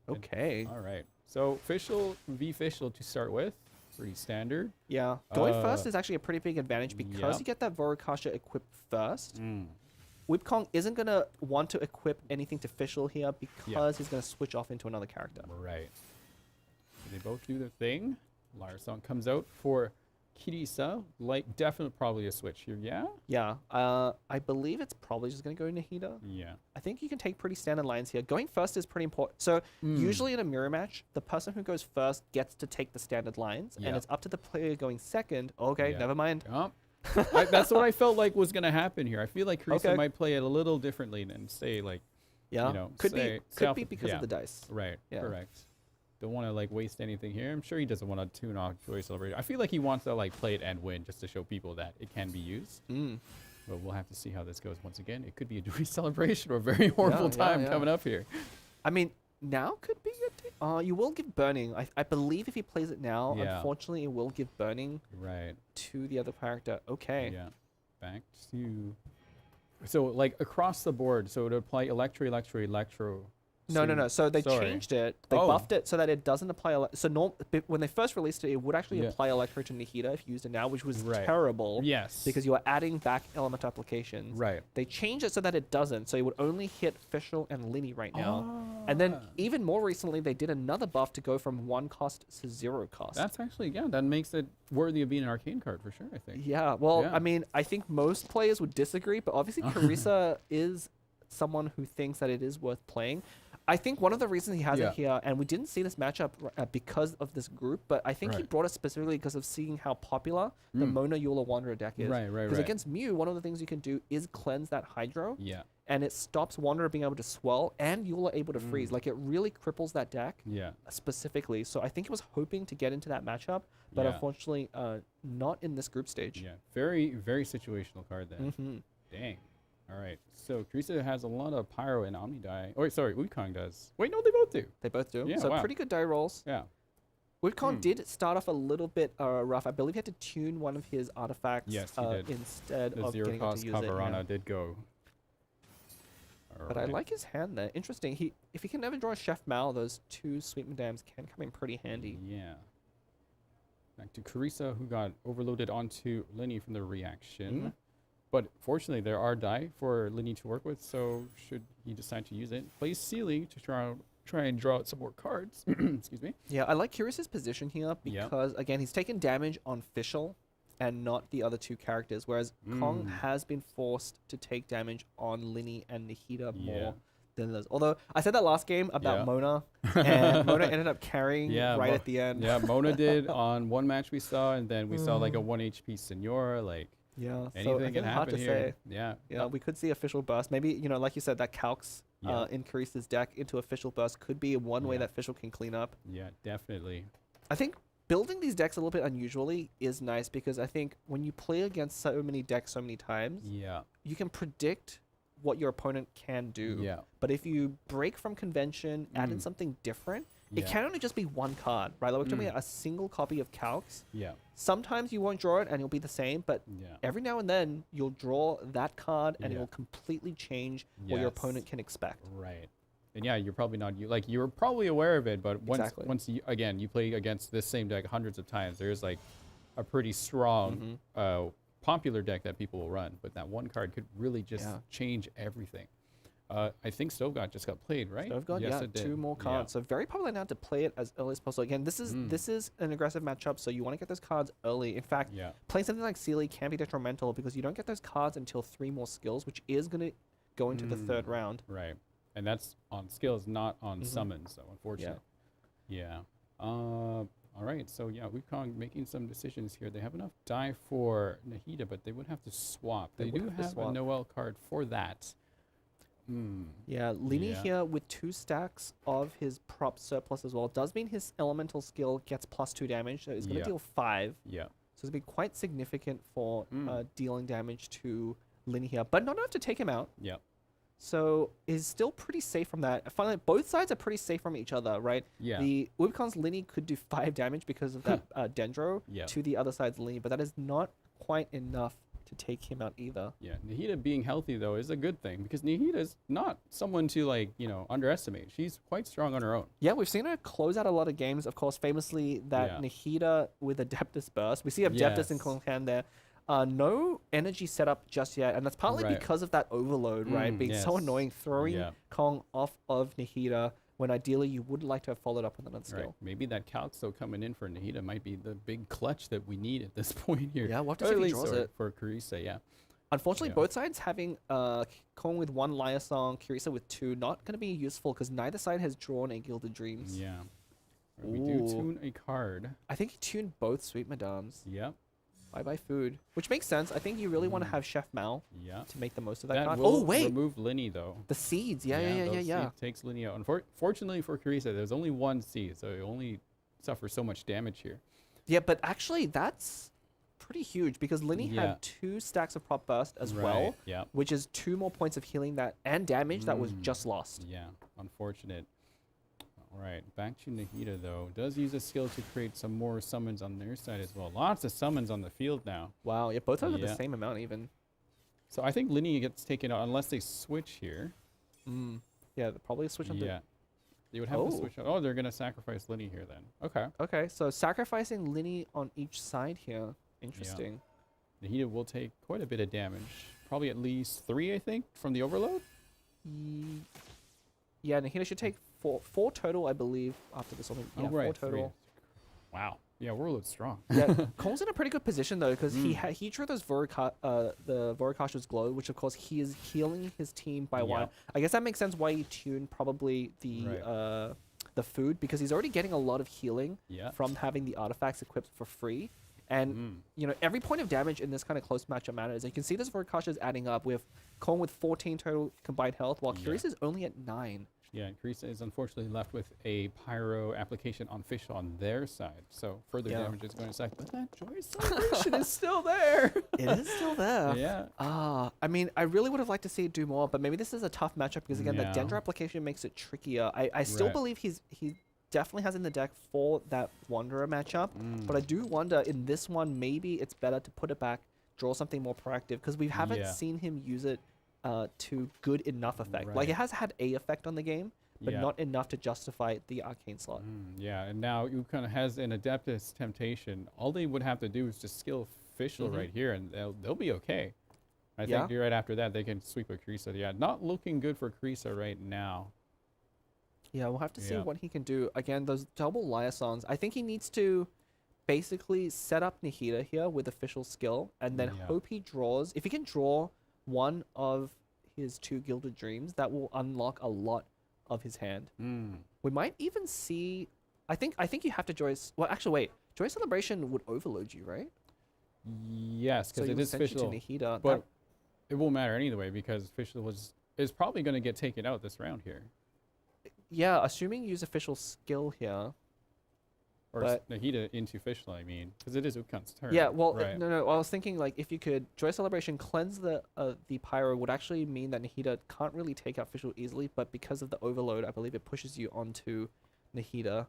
Okay. All right. So Fischl v Fischl to start with. Pretty standard. Yeah. Going first is actually a pretty big advantage because you get that Vorukasha equipped first. Wukong isn't going to want to equip anything to Fischl here because he's going to switch off into another character. Right. They both do their thing. Lyra song comes out for Kirisa. Like, definitely probably a switch here, yeah? Yeah. I believe it's probably just going to go Nahida. Yeah. I think you can take pretty standard lines here. Going first is pretty important. So usually in a mirror match, the person who goes first gets to take the standard lines, and it's up to the player going second. Okay, never mind. That's what I felt like was going to happen here. I feel like Kirisa might play it a little differently than say like, you know, could be because of the dice. Right. Correct. Don't want to like waste anything here. I'm sure he doesn't want to tune off Joy Celebration. I feel like he wants to like play it and win just to show people that it can be used. But we'll have to see how this goes. Once again, it could be a Joy Celebration or a very horrible time coming up here. I mean, now could be a you will give burning. I believe if he plays it now, unfortunately, it will give burning to the other character. Okay. Yeah. Back to... So, like, across the board, so it would apply Electro. No. So they changed it. They buffed it so that it doesn't apply. When they first released it, it would actually apply Electro to Nahida if you used it now, which was terrible. Yes. Because you are adding back element applications. Right. They changed it so that it doesn't. So it would only hit Fischl and Linny right now. And then even more recently, they did another buff to go from 1 cost to 0 cost. That's actually, that makes it worthy of being an arcane card for sure, I think. Yeah. Well, I mean, I think most players would disagree, but obviously Kirisa is someone who thinks that it is worth playing. I think one of the reasons he has it here, and we didn't see this matchup because of this group, but I think he brought it specifically because of seeing how popular the Mona Eula Wanderer deck is. Because against Mew, one of the things you can do is cleanse that Hydro. Yeah. And it stops Wanderer being able to swell and Eula able to freeze. Like, it really cripples that deck specifically. So I think he was hoping to get into that matchup, but unfortunately not in this group stage. Yeah. Very, very situational card there. Dang. All right, so Kirisa has a lot of Pyro and Omni die. Oh, wait, sorry, Wukong does. Wait, no, they both do. They both do. Yeah, so pretty good die rolls. Yeah. Wukong did start off a little bit rough. I believe he had to tune one of his artifacts he did. Instead the of zero getting cost to use it. Kavarana did go. But I like his hand there. Interesting. If he can never draw a Chef Mao, those 2 Sweet Madams can come in pretty handy. Yeah. Back to Kirisa, who got overloaded onto Linny from the reaction. But fortunately, there are die for Linny to work with, so should he decide to use it, plays Sealy to try and draw out some more cards. Excuse me. Yeah, I like Kirisa's position here because, again, he's taken damage on Fischl and not the other 2 characters, whereas Kong has been forced to take damage on Linny and Nahida more than those. Although, I said that last game about Mona, and Mona ended up carrying at the end. Yeah, Mona did on one match we saw, and then we saw like a 1 HP Senora, like... Yeah, anything can happen here. Yeah, we could see official burst. Maybe, like you said, that calcs in Kirisa's deck into official burst could be one way that Fischl can clean up. Yeah, definitely. I think building these decks a little bit unusually is nice because I think when you play against so many decks so many times, you can predict what your opponent can do. Yeah. But if you break from convention, add in something different, it can only just be 1 card, right? Like we're talking about a single copy of calcs. Yeah. Sometimes you won't draw it and it'll be the same, but every now and then you'll draw that card and it will completely change what your opponent can expect. Right. And you're probably not you're probably aware of it, but once you play against this same deck hundreds of times, there's like a pretty strong popular deck that people will run, but that 1 card could really just change everything. I think Stovegod just got played, right? Stovegod, it did. 2 more cards. So very probably now to play it as early as possible. Again, this is an aggressive matchup, so you want to get those cards early. In fact, playing something like Sealy can be detrimental because you don't get those cards until 3 more skills, which is going to go into the 3rd round. Right. And that's on skills, not on summons, so unfortunately. Yeah. All right, so Wukong making some decisions here. They have enough die for Nahida, but they would have to swap. They do have a Noel card for that. Yeah, Linny here with 2 stacks of his prop surplus as well. Does mean his elemental skill gets +2 damage, so it's going to deal 5. Yeah. So it's going to be quite significant for dealing damage to Linny here, but not enough to take him out. Yeah. So is still pretty safe from that. Finally, both sides are pretty safe from each other, right? Yeah. The Wukong's Linny could do 5 damage because of that Dendro to the other side's Linny, but that is not quite enough to take him out either. Yeah, Nahida being healthy though is a good thing because Nahida is not someone to underestimate. She's quite strong on her own. Yeah, we've seen her close out a lot of games. Of course, famously that Nahida with Adeptus Burst. We see Adeptus in Klonkan there. No energy setup just yet, and that's partly because of that overload, right? Being so annoying, throwing Kong off of Nahida. when ideally you would like to have followed up with another skill. Right. Maybe that Calxo coming in for Nahida might be the big clutch that we need at this point here. Yeah, we'll have to see if he draws it. For Carissa, yeah. Unfortunately, both sides having Kong with 1 Lyre Song, Carissa with 2, not going to be useful because neither side has drawn a Gilded Dreams. Yeah. We do tune a card. I think he tuned both Sweet Madames. Yep. Bye-bye food. Which makes sense. I think you really want to have Chef Mal to make the most of that card. Will oh, wait! remove Linny, though. The seeds. Yeah. Seed takes Linny out. Unfortunately for Carissa, there's only 1 seed, so it only suffers so much damage here. Yeah, but actually, that's pretty huge because Linny had 2 stacks of Prop Burst as well, which is 2 more points of healing and damage that was just lost. Yeah, unfortunate. All right, back to Nahida, though. Does use a skill to create some more summons on their side as well. Lots of summons on the field now. Wow, yeah, both have the same amount even. So I think Linny gets taken out unless they switch here. Yeah, they'll probably switch on Yeah. They would have to switch. Oh, they're going to sacrifice Linny here then. Okay. Okay, so sacrificing Linny on each side here. Interesting. Yeah. Nahida will take quite a bit of damage. Probably at least 3, I think, from the overload. Yeah, Nahida should take 4 total, I believe, after this. Yeah, 4 total. 3. Wow. Yeah, Warlord's strong. Yeah, Cole's in a pretty good position though, because he drew those the Vorikasha's Glow, which of course he is healing his team by 1. I guess that makes sense why he tuned probably the food, because he's already getting a lot of healing from having the artifacts equipped for free. And you know, every point of damage in this kind of close matchup matters. And you can see this Vorikasha is adding up with Cole with 14 total combined health, while Curious is only at 9. Yeah, and Carissa is unfortunately left with a Pyro application on Fish on their side. So further damage is going to side. But that Joyous Celebration is still there. It is still there. Yeah. I mean, I really would have liked to see it do more, but maybe this is a tough matchup because, again, the Dendra application makes it trickier. I still believe he definitely has in the deck for that Wanderer matchup, but I do wonder in this one, maybe it's better to put it back, draw something more proactive, because we haven't seen him use it to good enough effect. Like, it has had a effect on the game, but not enough to justify the arcane slot. Yeah, and now Ukon has an Adeptus Temptation. All they would have to do is just skill Fischl right here, and they'll be okay. I think right after that, they can sweep a Carissa. Yeah, not looking good for Carissa right now. Yeah, we'll have to see what he can do. Again, those double Lyre Songs, I think he needs to basically set up Nahida here with official skill, and then hope he draws. If he can draw one of his 2 Gilded Dreams, that will unlock a lot of his hand. We might even see... I think you have to Joyous... Well, actually, wait. Joyous Celebration would overload you, right? Yes, because it is Fischl. But it won't matter anyway, because Fischl is probably going to get taken out this round here. Yeah, assuming you use official skill here. Or Nahida into Fischl, I mean, because it is Ukon's turn. Yeah, well, no. I was thinking, like, if you could Joyous Celebration cleanse the Pyro would actually mean that Nahida can't really take out Fischl easily, but because of the overload, I believe it pushes you onto Nahida.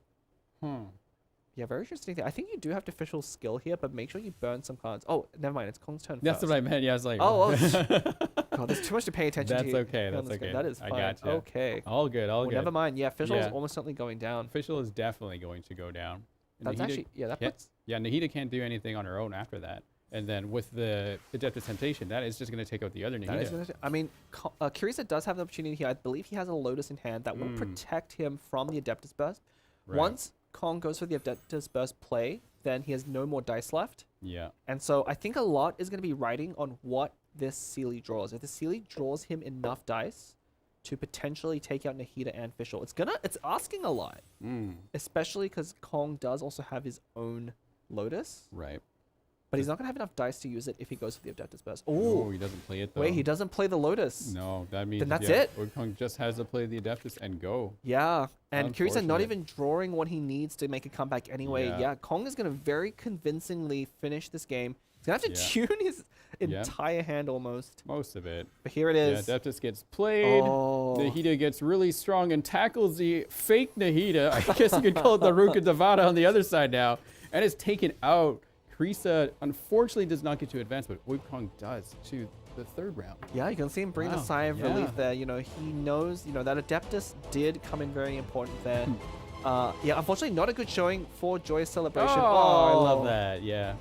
Yeah, very interesting thing. I think you do have to Fischl skill here, but make sure you burn some cards. Oh, never mind. It's Kong's turn That's first. what I meant. Yeah, I was like... God, there's too much to pay attention to. That's okay. That's okay. That is fine. I got you. Okay. All good. All good. Never mind. Yeah, Fischl is almost certainly going down. Fischl is definitely going to go down. That's actually... Yeah, that puts... Yeah, Nahida can't do anything on her own after that. And then with the Adeptus Temptation, that is just going to take out the other Nahida. I mean, Carissa does have the opportunity here. I believe he has a Lotus in hand that will protect him from the Adeptus Burst. Once Kong goes for the Adeptus Burst play, then he has no more dice left. Yeah. And so I think a lot is going to be riding on what this Sealy draws. If the Sealy draws him enough dice to potentially take out Nahida and Fischl, it's asking a lot. Especially because Kong does also have his own Lotus. Right. But he's not going to have enough dice to use it if he goes for the Adeptus Burst. Oh, he doesn't play it though. Wait, he doesn't play the Lotus. No, that means then that's it. Kong just has to play the Adeptus and go. Yeah, and Carissa not even drawing what he needs to make a comeback anyway. Yeah, Kong is going to very convincingly finish this game. He's going to have to tune his entire hand almost. Most of it. But here it is. Yeah, Adeptus gets played. Nahida gets really strong and tackles the fake Nahida. I guess you could call it the Ruka Devata on the other side now. And is taken out. Carissa unfortunately does not get to advance, but Wukong does to the 3rd round. Yeah, you can see him breathe a sigh of relief there. You know, he knows, that Adeptus did come in very important there. Yeah, unfortunately not a good showing for Joyous Celebration. Oh, I love that, yeah.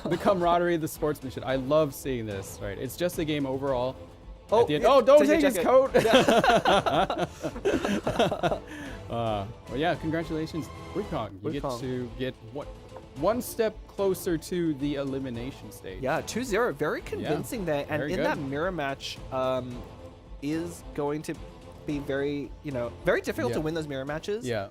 The camaraderie, the sportsmanship. I love seeing this, right? It's just a game overall. Oh, don't take his coat. Well, yeah, congratulations, Wukong. You get to get one step closer to the elimination stage. Yeah, 2-0, very convincing there. And in that mirror match, is going to be very difficult to win those mirror matches. Yeah.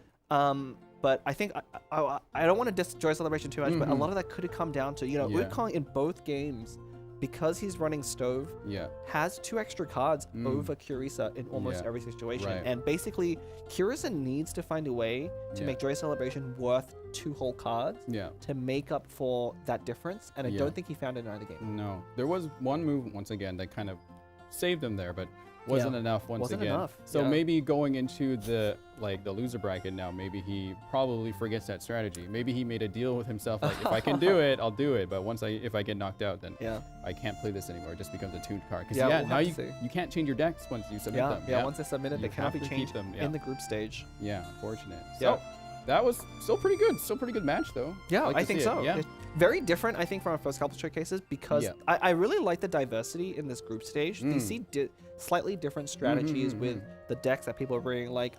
But I think I don't want to destroy Celebration too much, but a lot of that could have come down to Wukong in both games, because he's running Stove, has 2 extra cards over Curisa in almost every situation. Right. And basically, Curisa needs to find a way to make Joy Celebration worth 2 whole cards to make up for that difference. And I don't think he found it in either game. No. There was one move, once again, that kind of saved him there, but wasn't enough once again. So maybe going into the loser bracket now, maybe he probably forgets that strategy. Maybe he made a deal with himself, like, if I can do it, I'll do it. But if I get knocked out, then I can't play this anymore. It just becomes a tuned card. Because now you can't change your decks once you submit them. Yeah, once they're submitted, they cannot be changed in the group stage. Yeah, unfortunate. So that was still pretty good. Still pretty good match, though. Yeah, I think so. Yeah. Very different, I think, from our first couple showcases, because I really like the diversity in this group stage. You see slightly different strategies with the decks that people are bringing. Like,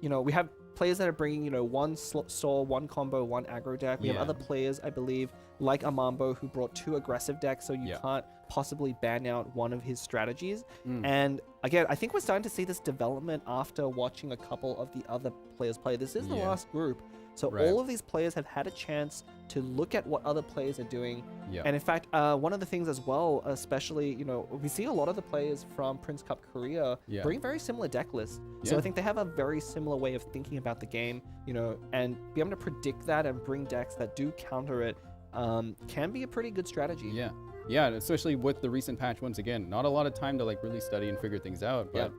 we have players that are bringing, one Saw, one combo, one aggro deck. We have other players, I believe, like Amambo, who brought 2 aggressive decks, so you can't possibly ban out one of his strategies. And again, I think we're starting to see this development after watching a couple of the other players play. This is the last group. So all of these players have had a chance to look at what other players are doing. And in fact, one of the things as well, especially, we see a lot of the players from Prince Cup Korea bring very similar deck lists. So I think they have a very similar way of thinking about the game, and be able to predict that and bring decks that do counter it can be a pretty good strategy. Yeah, especially with the recent patch, once again, not a lot of time to really study and figure things out, but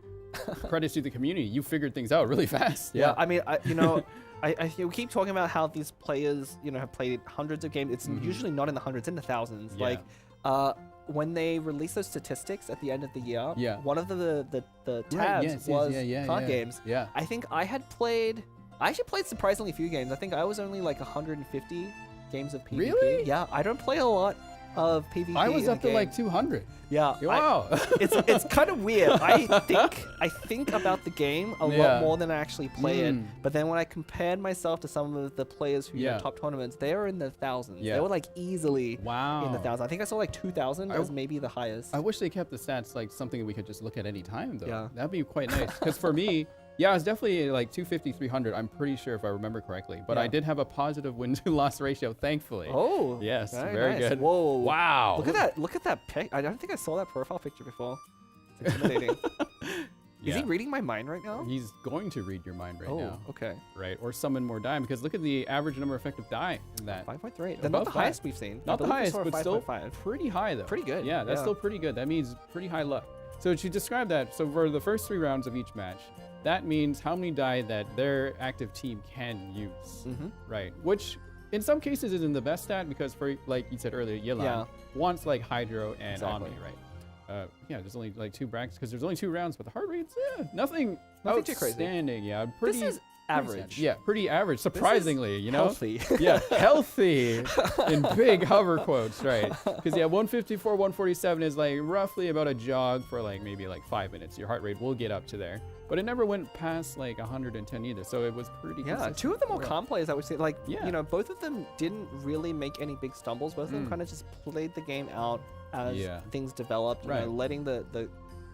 credits to the community. You figured things out really fast. I mean, we keep talking about how these players, have played hundreds of games. It's usually not in the hundreds, in the thousands. Like, when they release those statistics at the end of the year, one of the tabs was card games. I think I actually played surprisingly few games. I think I was only like 150 games of PvP. Really? Yeah, I don't play a lot of PvP. I was up to like 200. Yeah. Wow. It's kind of weird. I think about the game a lot more than I actually play it. But then when I compared myself to some of the players who had top tournaments, they were in the thousands. They were like easily in the thousands. I think I saw like 2,000 as maybe the highest. I wish they kept the stats like something we could just look at any time though. Yeah. That'd be quite nice. Because for me, yeah, I was definitely like 250, 300. I'm pretty sure if I remember correctly. But I did have a positive win-to-loss ratio, thankfully. Oh. Yes, very good. Whoa. Wow. Look at that pic. I don't think I saw that profile picture before. It's intimidating. Is he reading my mind right now? He's going to read your mind right now. Oh, okay. Right, or summon more die, because look at the average number of effective die in that. 5.3. That's not the highest we've seen. Not the highest, but 5. still pretty high though. Pretty good. Yeah, that's still pretty good. That means pretty high luck. So to describe that, so for the first 3 rounds of each match, that means how many die that their active team can use, right? Which in some cases isn't the best stat, because for, like you said earlier, Yelan wants like Hydro and Omni, right? Yeah, there's only like 2 brackets because there's only 2 rounds, but the heart rates, nothing too crazy. Outstanding. Yeah, pretty. This is average. Yeah, pretty average, surprisingly, healthy. Yeah, healthy in big hover quotes, right? Because 154, 147 is like roughly about a jog for like maybe like 5 minutes. Your heart rate will get up to there. But it never went past like 110 either, so it was pretty consistent. 2 of the more calm players, I would say, like, both of them didn't really make any big stumbles. Both of them kind of just played the game out as things developed, you know, letting the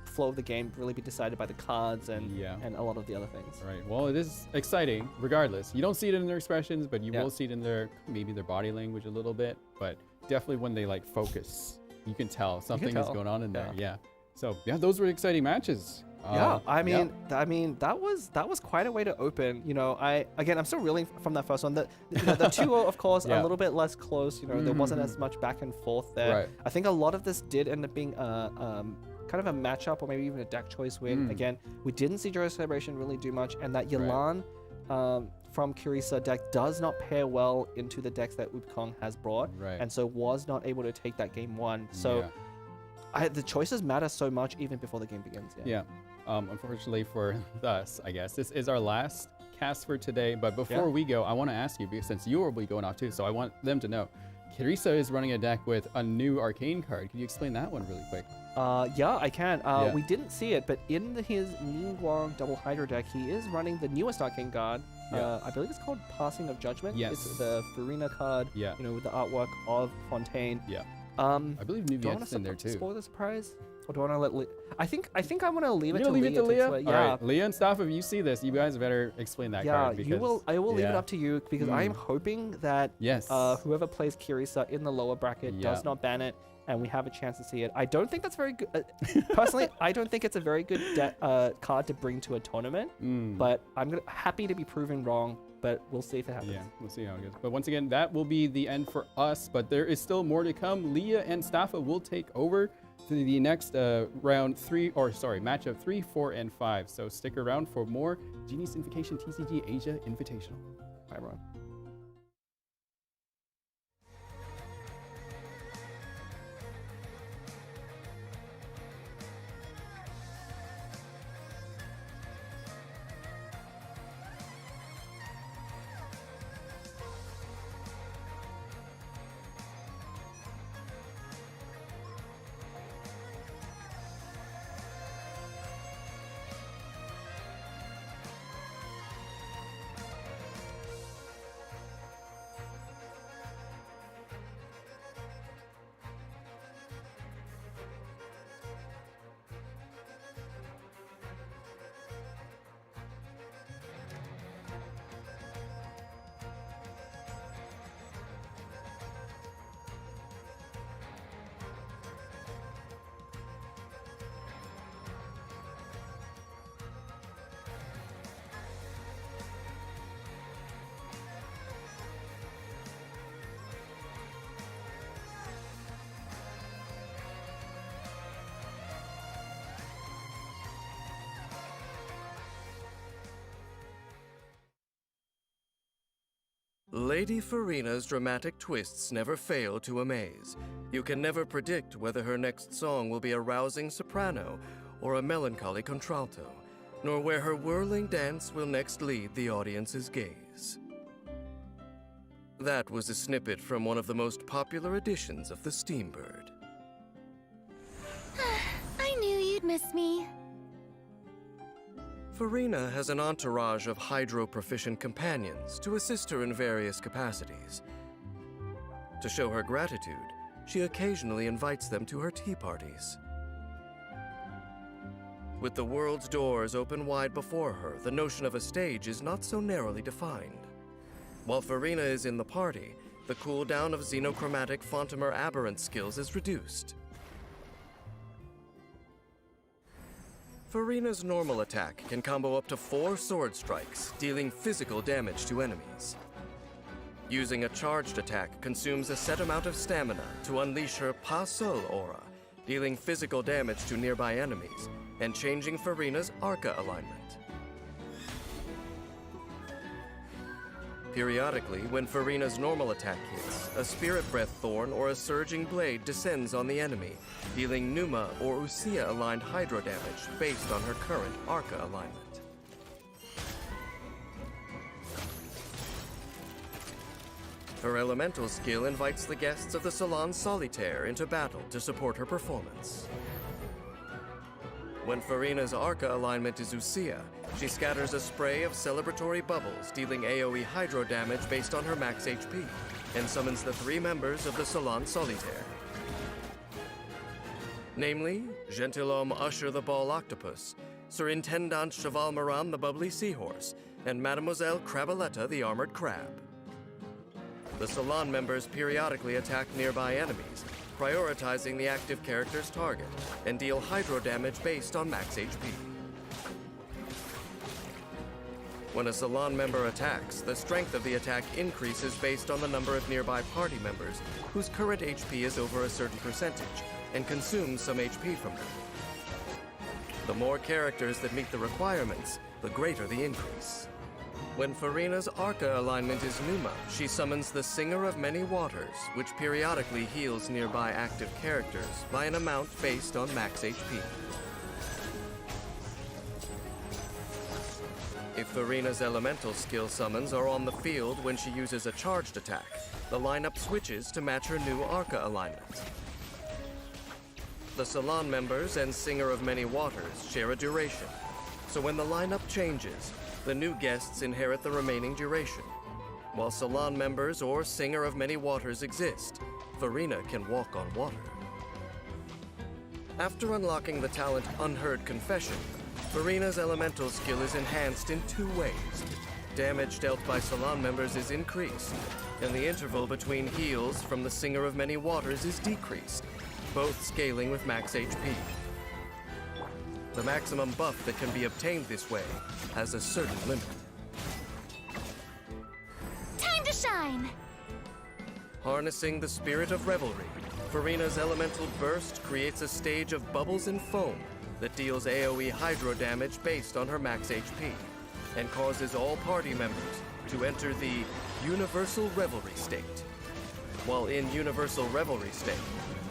flow of the game really be decided by the cards and a lot of the other things. Right. Well, it is exciting regardless. You don't see it in their expressions, but you will see it in their their body language a little bit. But definitely when they like focus, you can tell something is going on in there. Yeah. So those were exciting matches. I mean, that was quite a way to open. You know, I'm still reeling from that first one. The 2 of course, a little bit less close. You know, there wasn't as much back and forth there. Right. I think a lot of this did end up being kind of a matchup or maybe even a deck choice win. Again, we didn't see Joyous Celebration really do much, and that Yelan from Curisa deck does not pair well into the decks that Wukong has brought, and so was not able to take that game 1. So the choices matter so much even before the game begins. Unfortunately for us, I guess this is our last cast for today. But before we go, I want to ask you, because since you will be going off too, so I want them to know, Curisa is running a deck with a new arcane card. Can you explain that one really quick? Yeah, I can. We didn't see it, but in his Ningguang double Hydro deck, he is running the newest Arcane Guard. I believe it's called Passing of Judgment. Yes. It's the Farina card. Yeah. You know, with the artwork of Fontaine. Yeah. I believe Nuviet's in there too. Spoil the surprise? Or do I want to let I think I'm gonna leave it to leave Leah. it to Leah? Yeah. All right. Leah and Staff, if you see this, you guys better explain that card. Because, I will leave it up to you because I am hoping that Yes. whoever plays Kirisa in the lower bracket does not ban it, and we have a chance to see it. I don't think that's very good. Personally, I don't think it's a very good card to bring to a tournament, but I'm happy to be proven wrong. But we'll see if it happens. Yeah, we'll see how it goes. But once again, that will be the end for us. But there is still more to come. Leah and Staffa will take over to the next matchup 3, 4, and 5. So stick around for more Genius Invocation TCG Asia Invitational. Bye, everyone. Lady Farina's dramatic twists never fail to amaze. You can never predict whether her next song will be a rousing soprano or a melancholy contralto, nor where her whirling dance will next lead the audience's gaze. That was a snippet from one of the most popular editions of the Steambird. I knew you'd miss me. Farina has an entourage of hydro-proficient companions to assist her in various capacities. To show her gratitude, she occasionally invites them to her tea parties. With the world's doors open wide before her, the notion of a stage is not so narrowly defined. While Farina is in the party, the cooldown of xenochromatic Fontamer aberrant skills is reduced. Farina's normal attack can combo up to 4 sword strikes, dealing physical damage to enemies. Using a charged attack consumes a set amount of stamina to unleash her Pas Seul aura, dealing physical damage to nearby enemies, and changing Farina's Arca alignment. Periodically, when Farina's normal attack hits, a Spirit Breath Thorn or a Surging Blade descends on the enemy, dealing Numa or Usia-aligned Hydro damage based on her current Arca alignment. Her elemental skill invites the guests of the Salon Solitaire into battle to support her performance. When Farina's Arca alignment is Usia, she scatters a spray of celebratory bubbles, dealing AoE Hydro damage based on her max HP, and summons the 3 members of the Salon Solitaire. Namely, Gentilhomme Usher the Ball Octopus, Surintendant Cheval Maran the Bubbly Seahorse, and Mademoiselle Crabaletta the Armored Crab. The Salon members periodically attack nearby enemies, prioritizing the active character's target, and deal Hydro damage based on max HP. When a Salon member attacks, the strength of the attack increases based on the number of nearby party members whose current HP is over a certain percentage, and consumes some HP from them. The more characters that meet the requirements, the greater the increase. When Farina's Arca alignment is Numa, she summons the Singer of Many Waters, which periodically heals nearby active characters by an amount based on max HP. If Farina's elemental skill summons are on the field when she uses a charged attack, the lineup switches to match her new Arca alignment. The salon members and Singer of Many Waters share a duration, so when the lineup changes, the new guests inherit the remaining duration. While salon members or Singer of Many Waters exist, Farina can walk on water. After unlocking the talent Unheard Confession, Farina's elemental skill is enhanced in 2 ways. Damage dealt by salon members is increased, and the interval between heals from the Singer of Many Waters is decreased, both scaling with max HP. The maximum buff that can be obtained this way has a certain limit. Time to shine! Harnessing the spirit of revelry, Farina's elemental burst creates a stage of bubbles and foam that deals AoE hydro damage based on her max HP, and causes all party members to enter the Universal Revelry state. While in Universal Revelry state,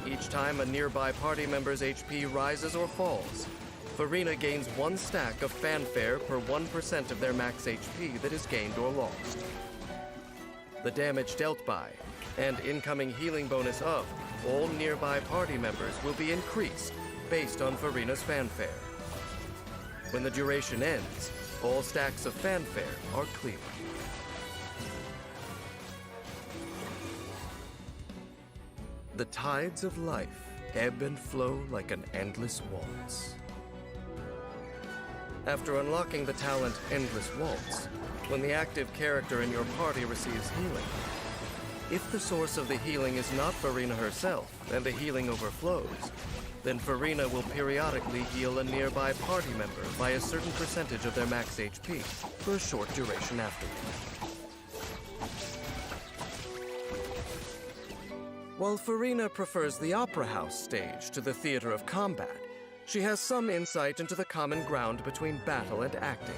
each time a nearby party member's HP rises or falls, Farina gains 1 stack of fanfare per 1% of their max HP that is gained or lost. The damage dealt by, and incoming healing bonus of, all nearby party members will be increased based on Farina's fanfare. When the duration ends, all stacks of fanfare are clear. The tides of life ebb and flow like an endless waltz. After unlocking the talent Endless Waltz, when the active character in your party receives healing, if the source of the healing is not Farina herself and the healing overflows, then Farina will periodically heal a nearby party member by a certain percentage of their max HP for a short duration afterward. While Farina prefers the Opera House stage to the theater of combat, she has some insight into the common ground between battle and acting.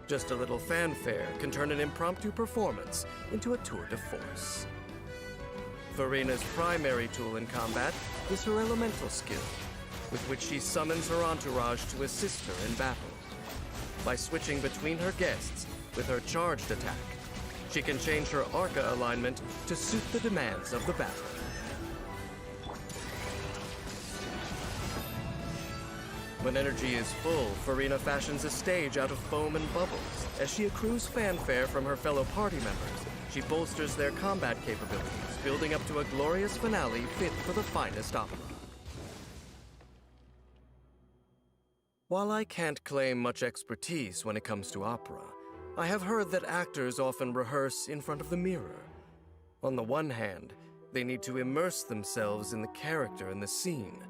Just a little fanfare can turn an impromptu performance into a tour de force. Farina's primary tool in combat is her elemental skill, with which she summons her entourage to assist her in battle. By switching between her guests with her charged attack, she can change her Arca alignment to suit the demands of the battle. When energy is full, Farina fashions a stage out of foam and bubbles. As she accrues fanfare from her fellow party members, she bolsters their combat capabilities, building up to a glorious finale fit for the finest opera. While I can't claim much expertise when it comes to opera, I have heard that actors often rehearse in front of the mirror. On the one hand, they need to immerse themselves in the character and the scene,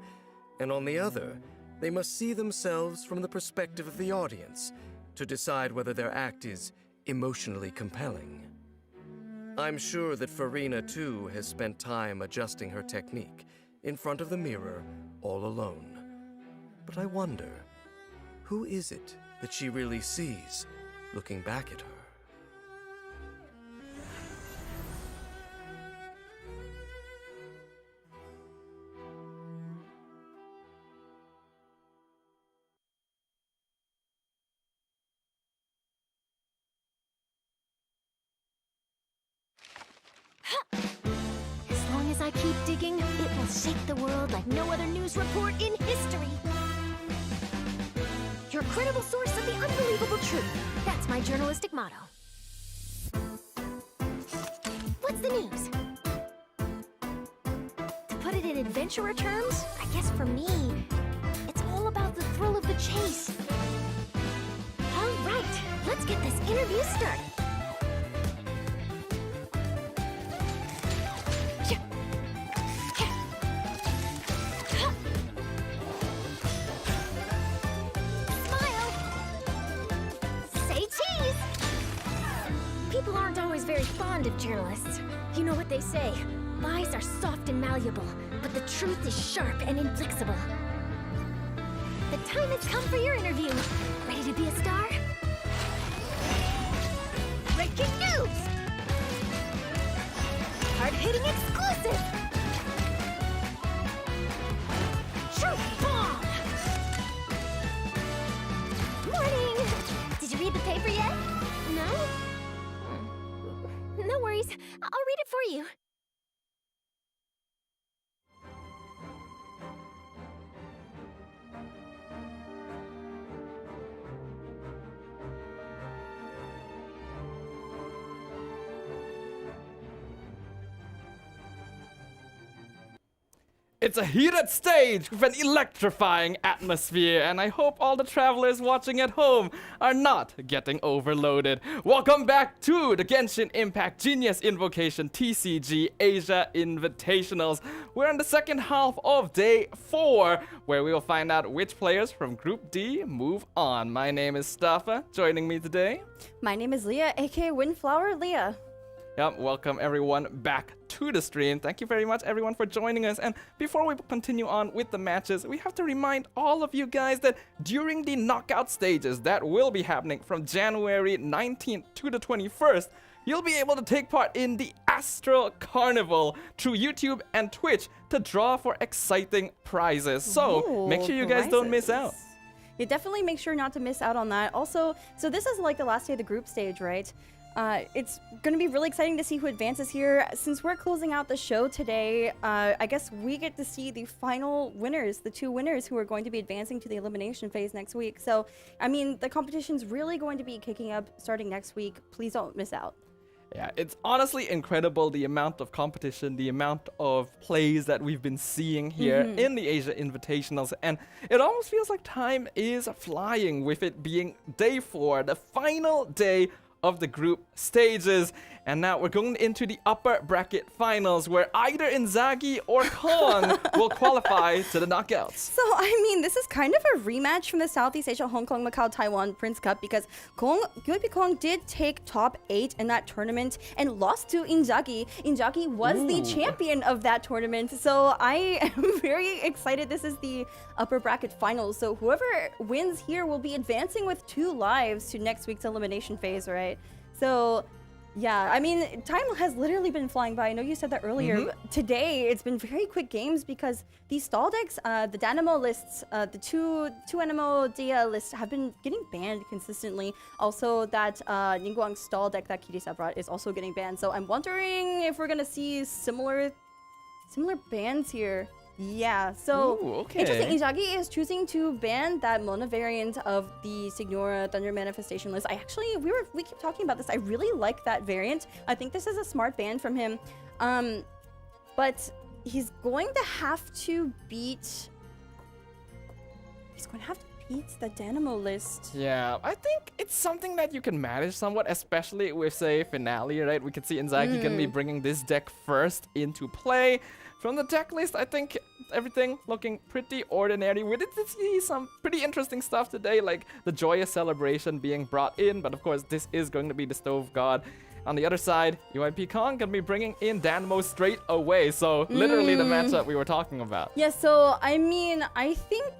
and on the other, they must see themselves from the perspective of the audience to decide whether their act is emotionally compelling. I'm sure that Farina, too, has spent time adjusting her technique in front of the mirror all alone. But I wonder, who is it that she really sees looking back at her? As long as I keep digging, it will shake the world like no other news report in history. Your credible source of the unbelievable truth. That's my journalistic motto. What's the news? To put it in adventurer terms, I guess for me, it's all about the thrill of the chase. All right, let's get this interview started. People aren't always very fond of journalists. You know what they say, lies are soft and malleable, but the truth is sharp and inflexible. The time has come for your interview. Ready to be a star? Breaking news! Hard-hitting exclusive! Truth bomb! Morning! Did you read the paper yet? No? No worries. I'll read it for you. It's a heated stage with an electrifying atmosphere, and I hope all the travelers watching at home are not getting overloaded. Welcome back to the Genshin Impact Genius Invocation TCG Asia Invitationals. We're in the second half of day 4, where we will find out which players from Group D move on. My name is Staffa. Joining me today, my name is Leah, aka Windflower Leah. Yep, welcome everyone back to the stream. Thank you very much everyone for joining us. And before we continue on with the matches, we have to remind all of you guys that during the knockout stages that will be happening from January 19th to the 21st, you'll be able to take part in the Astral Carnival through YouTube and Twitch to draw for exciting prizes. So make sure you guys don't miss out. Yeah, definitely make sure not to miss out on that. Also, so this is like the last day of the group stage, right? It's going to be really exciting to see who advances here. Since we're closing out the show today, I guess we get to see the final winners, the 2 winners who are going to be advancing to the elimination phase next week. So, I mean, the competition's really going to be kicking up starting next week. Please don't miss out. Yeah, it's honestly incredible the amount of competition, the amount of plays that we've been seeing here in the Asia Invitationals, and it almost feels like time is flying with it being day 4, the final day of the group stages. And now we're going into the upper bracket finals, where either Inzaghi or Kong will qualify to the knockouts. So, I mean, this is kind of a rematch from the Southeast Asia, Hong Kong, Macau, Taiwan Prince Cup, because UAP Kong did take top 8 in that tournament and lost to Inzaghi. Inzaghi was the champion of that tournament, so I am very excited. This is the upper bracket finals, so whoever wins here will be advancing with 2 lives to next week's elimination phase, right? So, yeah, I mean, time has literally been flying by. I know you said that earlier. But today, it's been very quick games because these stall decks, the Dynamo lists, the two Animo Dia lists have been getting banned consistently. Also, that Ningguang stall deck that Kirisa brought is also getting banned. So I'm wondering if we're going to see similar bans here. Yeah, so interesting. Inzaghi is choosing to ban that Mona variant of the Signora Thunder Manifestation list. We keep talking about this. I really like that variant. I think this is a smart ban from him. But he's going to have to beat the Dynamo list. Yeah, I think it's something that you can manage somewhat, especially with, say, Finale, right? We can see Inzaghi gonna be bringing this deck first into play. From the deck list, I think everything looking pretty ordinary. We did see some pretty interesting stuff today, like the Joyous Celebration being brought in, but of course this is going to be the Stove God. On the other side, UIP Kong gonna be bringing in Dynamo straight away, so literally the matchup we were talking about. Yeah, so I mean, I think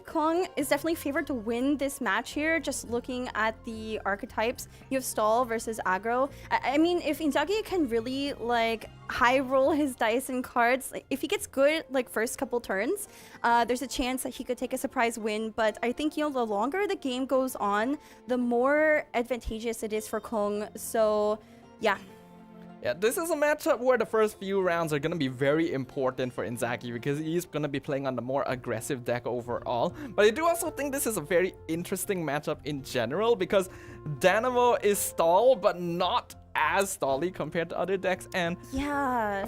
Kong is definitely favored to win this match here, just looking at the archetypes. You have stall versus aggro. I mean, if Inzaghi can really like high roll his dice and cards, like, if he gets good like first couple turns, there's a chance that he could take a surprise win. But I think, the longer the game goes on, the more advantageous it is for Kong. So yeah. Yeah, this is a matchup where the first few rounds are going to be very important for Inzaghi because he's going to be playing on the more aggressive deck overall. But I do also think this is a very interesting matchup in general because Dynamo is stall but not as stally compared to other decks, and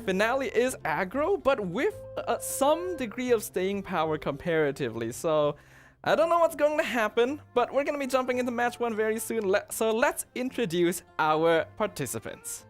Finale is aggro but with some degree of staying power comparatively. So I don't know what's going to happen, but we're going to be jumping into match 1 very soon. So let's introduce our participants.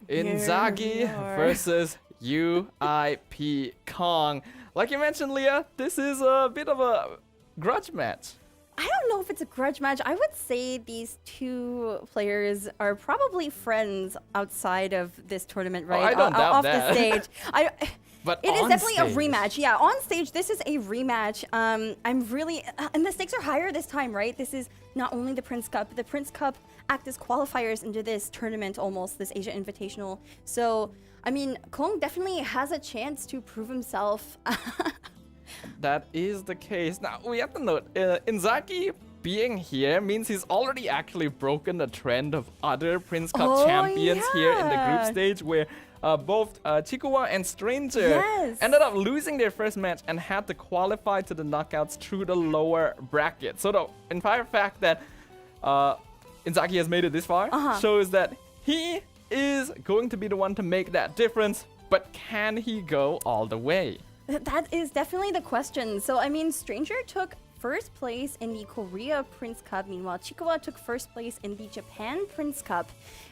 Inzaghi versus UIP Kong. Like you mentioned, Leah, this is a bit of a grudge match. I don't know if it's a grudge match. I would say these 2 players are probably friends outside of this tournament, right? Oh, I don't doubt off that. the stage. But it is on definitely stage. a rematch. Yeah, on stage, this is a rematch. I'm really, and the stakes are higher this time, right? This is not only the Prince Cup, but the Prince Cup act as qualifiers into this tournament almost, this Asia Invitational. So, I mean, Kong definitely has a chance to prove himself. That is the case. Now, we have to note, Inzaki being here means he's already actually broken the trend of other Prince Cup champions here in the group stage, where both Chikuwa and Stranger ended up losing their first match and had to qualify to the knockouts through the lower bracket. So the entire fact that Inzaki has made it this far shows that he is going to be the one to make that difference, but can he go all the way? That is definitely the question. So, I mean, Stranger took first place in the Korea Prince Cup. Meanwhile, Chikuwa took first place in the Japan Prince Cup.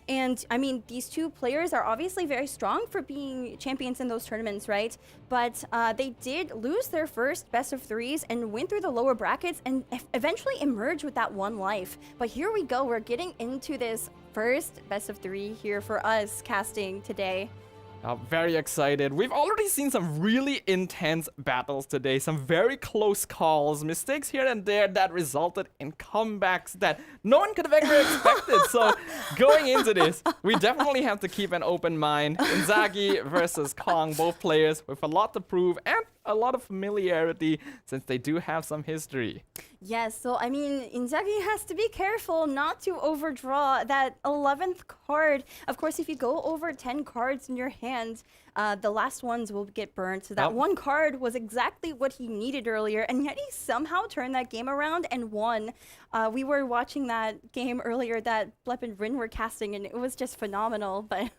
And, I mean, these two players are obviously very strong for being champions in those tournaments, right? But they did lose their first best of threes and win through the lower brackets and eventually emerge with that one life. But here we go. We're getting into this first best of three here for us casting today. Very excited. We've already seen some really intense battles today, some very close calls, mistakes here and there that resulted in comebacks that no one could have ever expected. So going into this, we definitely have to keep an open mind. Inzaki versus Kong, both players with a lot to prove and a lot of familiarity since they do have some history. Yes, so I mean, Inzaki has to be careful not to overdraw that 11th card. Of course, if you go over 10 cards in your hand, the last ones will get burned. So that one card was exactly what he needed earlier, and yet he somehow turned that game around and won. We were watching that game earlier that Blep and Rin were casting, and it was just phenomenal, but...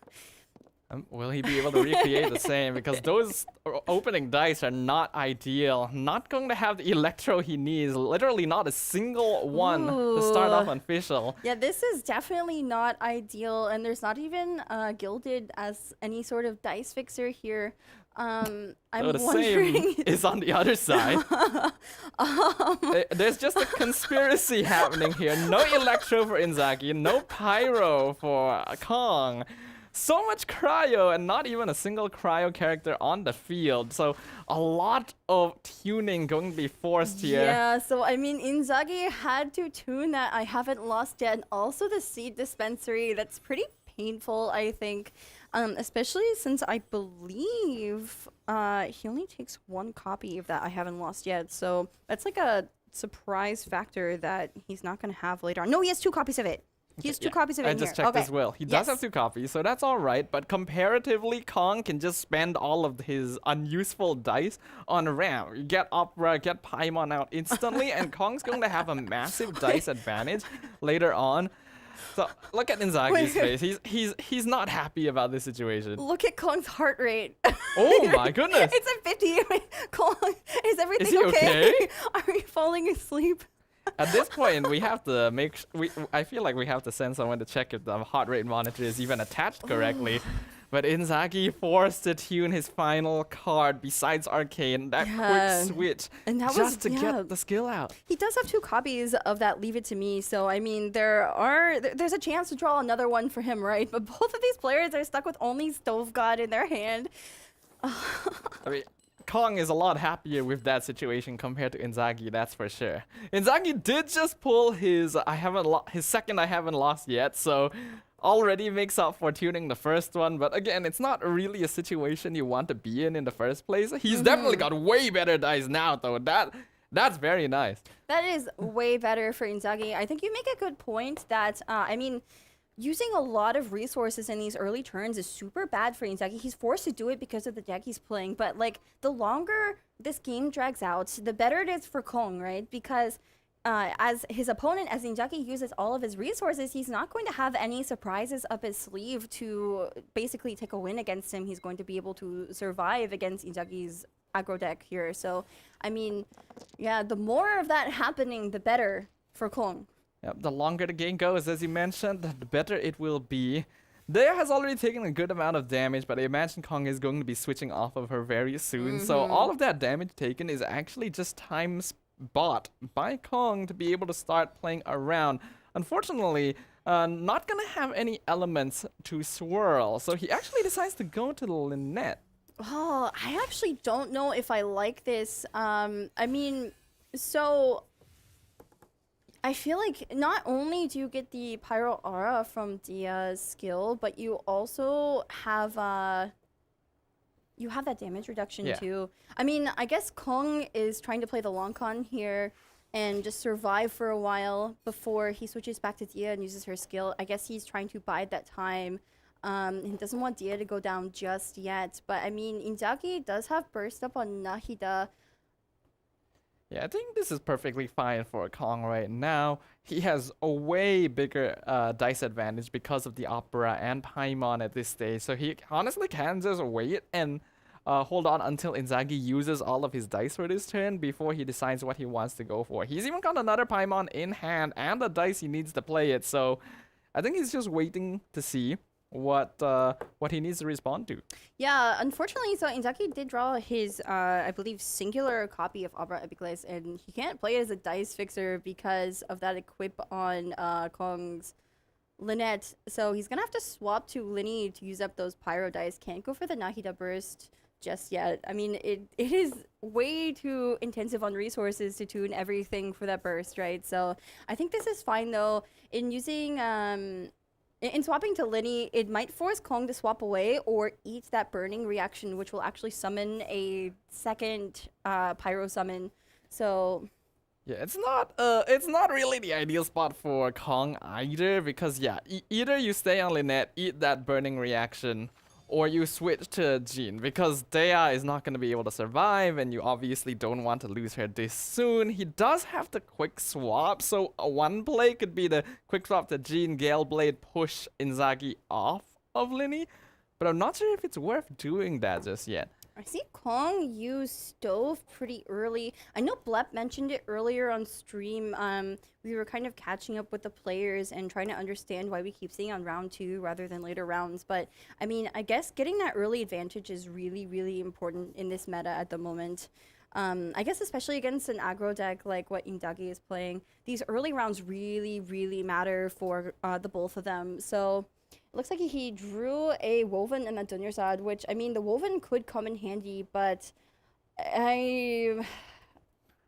Will he be able to recreate the same? Because those opening dice are not ideal. Not going to have the electro he needs. Literally not a single one to start off on official. Yeah, this is definitely not ideal. And there's not even gilded as any sort of dice fixer here. I'm the wondering... same is on the other side. There's just a conspiracy happening here. No electro for Inzaki. No pyro for Kong. So much cryo and not even a single cryo character on the field. So a lot of tuning going to be forced here. Yeah, so I mean, Inzagi had to tune that I haven't lost yet. And also the seed dispensary. That's pretty painful, I think. Especially since I believe he only takes one copy of that I haven't lost yet. So that's like a surprise factor that he's not going to have later on. No, he has 2 copies of it. He has 2 copies of it. I just checked as well. He does have 2 copies, so that's all right. But comparatively, Kong can just spend all of his unuseful dice on RAM. You get Opera, get Paimon out instantly, and Kong's going to have a massive dice advantage later on. So look at Inzagi's face. He's not happy about this situation. Look at Kong's heart rate. Oh my goodness! It's at 50. Kong, is everything Is he okay? Are you falling asleep? At this point, we have to I feel like we have to send someone to check if the heart rate monitor is even attached correctly. But Inzaki forced to tune his final card besides Arcane, that quick switch, and that just to get the skill out. He does have 2 copies of that Leave It To Me, so I mean, there's a chance to draw another one for him, right? But both of these players are stuck with only Stove God in their hand. I mean, Kong is a lot happier with that situation compared to Inzagi, that's for sure. Inzagi did just pull his second I haven't lost yet, so already makes up for tuning the first one. But again, it's not really a situation you want to be in the first place. He's definitely got way better dice now, though. That's very nice. That is way better for Inzagi. I think you make a good point that, I mean, using a lot of resources in these early turns is super bad for Inzaki. He's forced to do it because of the deck he's playing. But, like, the longer this game drags out, the better it is for Kong, right? Because as his opponent, as Inzaki uses all of his resources, he's not going to have any surprises up his sleeve to basically take a win against him. He's going to be able to survive against Inzaki's aggro deck here. So, I mean, yeah, the more of that happening, the better for Kong. Yep, the longer the game goes, as you mentioned, the better it will be. Dea has already taken a good amount of damage, but I imagine Kong is going to be switching off of her very soon. So all of that damage taken is actually just time bought by Kong to be able to start playing around. Unfortunately, not going to have any elements to swirl. So he actually decides to go to the Lynette. Oh, I actually don't know if I like this. I mean, so I feel like not only do you get the Pyro Aura from Dia's skill, but you also have that damage reduction too. I mean, I guess Kong is trying to play the long con here and just survive for a while before he switches back to Dia and uses her skill. I guess he's trying to bide that time. He doesn't want Dia to go down just yet. But I mean, Inzaghi does have burst up on Nahida. Yeah, I think this is perfectly fine for Kong right now. He has a way bigger dice advantage because of the Opera and Paimon at this stage. So he honestly can just wait and hold on until Inzaghi uses all of his dice for this turn before he decides what he wants to go for. He's even got another Paimon in hand and the dice he needs to play it. So I think he's just waiting to see what he needs to respond to. Yeah, unfortunately, so Inzaghi did draw his, I believe, singular copy of Abra Epiclase, and he can't play it as a dice fixer because of that equip on Kong's Lynette. So he's gonna have to swap to Linny to use up those Pyro dice. Can't go for the Nahida burst just yet. I mean, it is way too intensive on resources to tune everything for that burst, right? So I think this is fine, though. In using... In swapping to Linny, it might force Kong to swap away or eat that burning reaction, which will actually summon a second Pyro summon. So yeah, it's not really the ideal spot for Kong either, because yeah, either you stay on Lynette, eat that burning reaction, or you switch to Jean, because Dea is not going to be able to survive, and you obviously don't want to lose her this soon. He does have the quick swap, so one play could be the quick swap to Jean, Gale Blade, push Inzaghi off of Linny, but I'm not sure if it's worth doing that just yet. I see Kong use Stove pretty early. I know Blep mentioned it earlier on stream. We were kind of catching up with the players and trying to understand why we keep seeing on round 2 rather than later rounds. But I mean, I guess getting that early advantage is really, really important in this meta at the moment. I guess especially against an aggro deck like what Inzaghi is playing, these early rounds really, really matter for the both of them. So it looks like he drew a Woven and a Dunyarzad, which, I mean, the Woven could come in handy, but I'm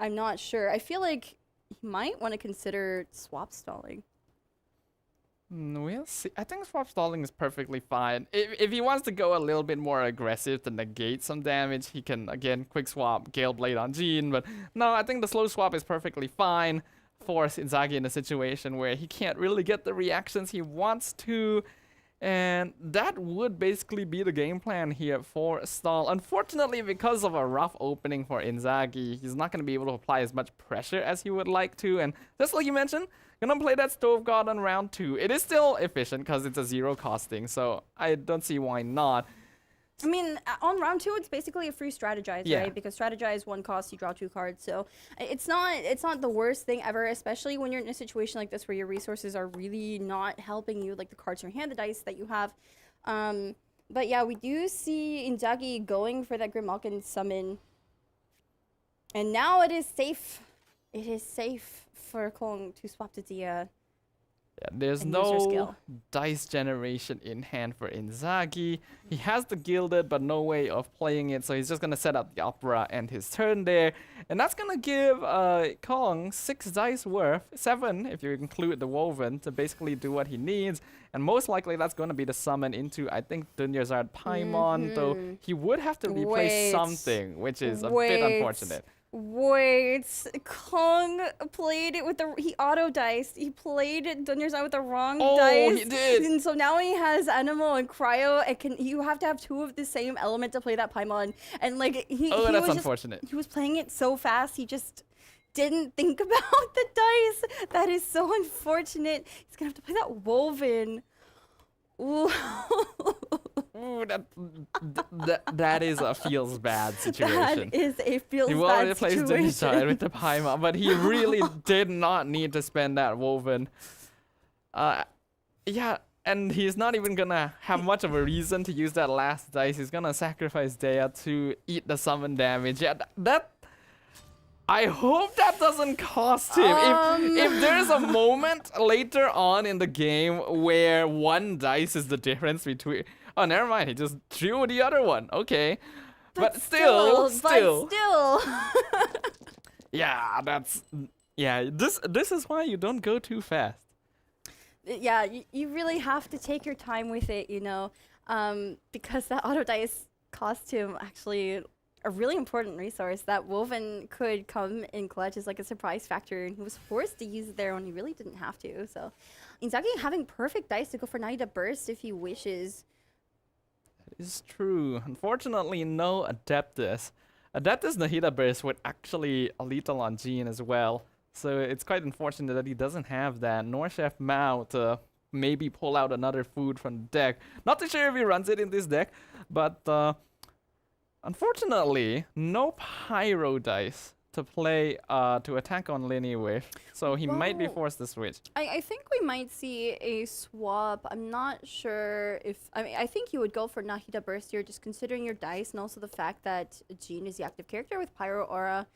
not sure. I feel like he might want to consider swap stalling. We'll see. I think swap stalling is perfectly fine. If he wants to go a little bit more aggressive to negate some damage, he can, again, quick swap Gale Blade on Jean. But no, I think the slow swap is perfectly fine. Force Inzaghi in a situation where he can't really get the reactions he wants to. And that would basically be the game plan here for Stall. Unfortunately, because of a rough opening for Inzaghi, he's not going to be able to apply as much pressure as he would like to. And just like you mentioned, gonna play that Stove God on round 2. It is still efficient because it's a 0 costing, so I don't see why not. I mean, on round 2, it's basically a free strategize, right? Because strategize 1 cost, you draw 2 cards. So it's not the worst thing ever, especially when you're in a situation like this where your resources are really not helping you, like the cards in your hand, the dice that you have. But yeah, we do see Inzaghi going for that Grim Malkin summon. And now it is safe. It is safe for Kong to swap to Dia. Yeah, there's no dice generation in hand for Inzaghi. He has the Gilded, but no way of playing it, so he's just going to set up the Opera and his turn there. And that's going to give Kong 6 dice worth, 7 if you include the Woven, to basically do what he needs. And most likely that's going to be the summon into, I think, Dunyarzad Paimon, though he would have to replace something, which is a bit unfortunate. Wait, Kong played it with he auto-diced. He played Dunyarzad with the wrong dice. Oh, he did! And so now he has Animal and Cryo, and you have to have 2 of the same element to play that Paimon. And like, that's unfortunate. He was playing it so fast, he just didn't think about the dice. That is so unfortunate. He's gonna have to play that Woven. Ooh. Ooh, that is a feels bad situation. That is a feels bad situation. He wanted to play Dunyarzad with the Paimon, but he really did not need to spend that Woven. Yeah, and he's not even gonna have much of a reason to use that last dice. He's gonna sacrifice Dea to eat the summon damage. Yeah, that I hope that doesn't cost him. If there's a moment later on in the game where one dice is the difference between... Oh, never mind. He just drew the other one. Okay. But still. Yeah, that's... Yeah, this is why you don't go too fast. Yeah, you really have to take your time with it, you know, because that auto dice cost him actually a really important resource that Woven could come in clutch as like a surprise factor, and he was forced to use it there when he really didn't have to. So Inzaghi having perfect dice to go for Nahida Burst if he wishes. That is true. Unfortunately, no Adeptus. Adeptus Nahida Burst would actually lethal on Jean as well. So it's quite unfortunate that he doesn't have that, nor Chef Mao to maybe pull out another food from the deck. Not too sure if he runs it in this deck, but unfortunately, no Pyro dice to play to attack on Linny with, so he might be forced to switch. I think we might see a swap. I'm not sure if... I mean, I think you would go for Nahida Burst here, just considering your dice and also the fact that Jean is the active character with Pyro Aura.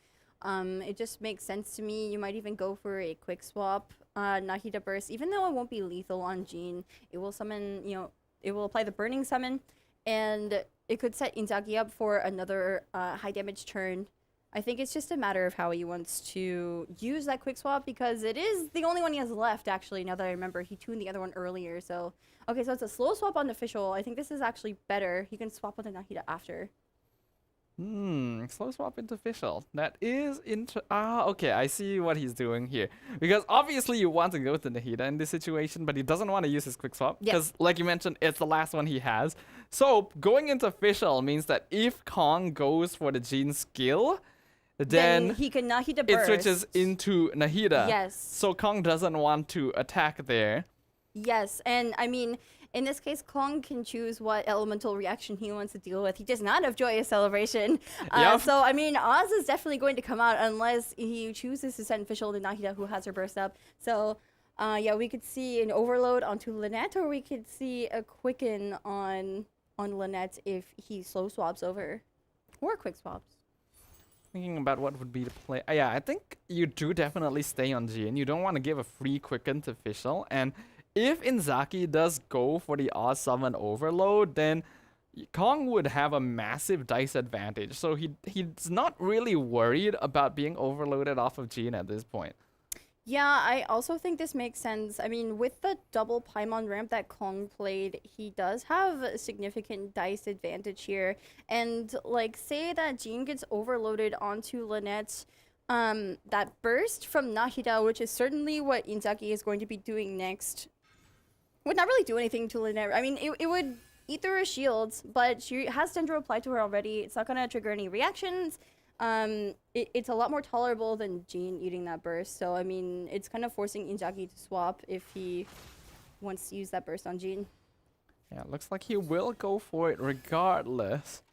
It just makes sense to me. You might even go for a quick swap Nahida Burst, even though it won't be lethal on Jean. It will summon, you know, it will apply the Burning Summon, and it could set Inzaghi up for another high damage turn. I think it's just a matter of how he wants to use that quick swap, because it is the only one he has left, actually, now that I remember. He tuned the other one earlier, so... Okay, so it's a slow swap on Official. I think this is actually better. He can swap on the Nahida after. Slow swap into Official. That is okay, I see what he's doing here. Because obviously you want to go to Nahida in this situation, but he doesn't want to use his quick swap. Because, like you mentioned, it's the last one he has. So, going into Official means that if Kong goes for the Jean skill, then he can Nahida Burst. It switches into Nahida. Yes. So Kong doesn't want to attack there. Yes, and I mean... In this case, Kong can choose what elemental reaction he wants to deal with. He does not have Joyous Celebration. So, I mean, Oz is definitely going to come out unless he chooses to send Official to Nahida, who has her burst up. So, yeah, we could see an Overload onto Lynette, or we could see a Quicken on Lynette if he slow swaps over. Or quick swaps. Thinking about what would be the play. Yeah, I think you do definitely stay on Jean. You don't want to give a free Quicken to Official, and... If Inzaghi does go for the Oz Summon Overload, then Kong would have a massive dice advantage. So he's not really worried about being overloaded off of Jean at this point. Yeah, I also think this makes sense. I mean, with the double Paimon ramp that Kong played, he does have a significant dice advantage here. And, like, say that Jean gets overloaded onto Lynette, that burst from Nahida, which is certainly what Inzaghi is going to be doing next, would not really do anything to Lynette. I mean, it would eat through her shields, but she has Dendro applied to her already. It's not going to trigger any reactions. It's a lot more tolerable than Jean eating that burst. So, I mean, it's kind of forcing Inzaghi to swap if he wants to use that burst on Jean. Yeah, looks like he will go for it regardless.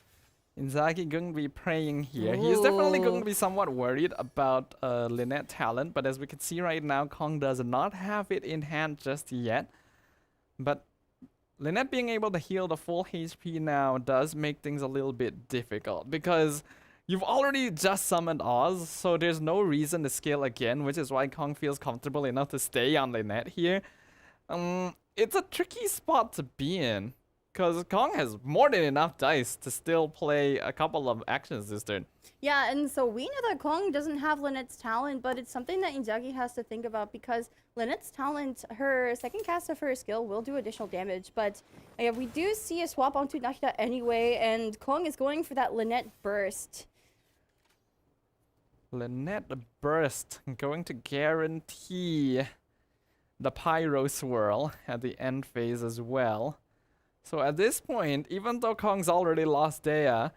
Inzaghi going to be praying here. He's definitely going to be somewhat worried about Lynette talent, but as we can see right now, Kong does not have it in hand just yet. But Lynette being able to heal the full HP now does make things a little bit difficult, because you've already just summoned Oz, so there's no reason to scale again, which is why Kong feels comfortable enough to stay on Lynette here. It's a tricky spot to be in, because Kong has more than enough dice to still play a couple of actions this turn. Yeah, and so we know that Kong doesn't have Lynette's talent, but it's something that Inzaghi has to think about, because Lynette's talent, her second cast of her skill will do additional damage, but we do see a swap onto Nahida anyway, and Kong is going for that Lynette burst. Lynette burst, going to guarantee the Pyro Swirl at the end phase as well. So at this point, even though Kong's already lost Dea,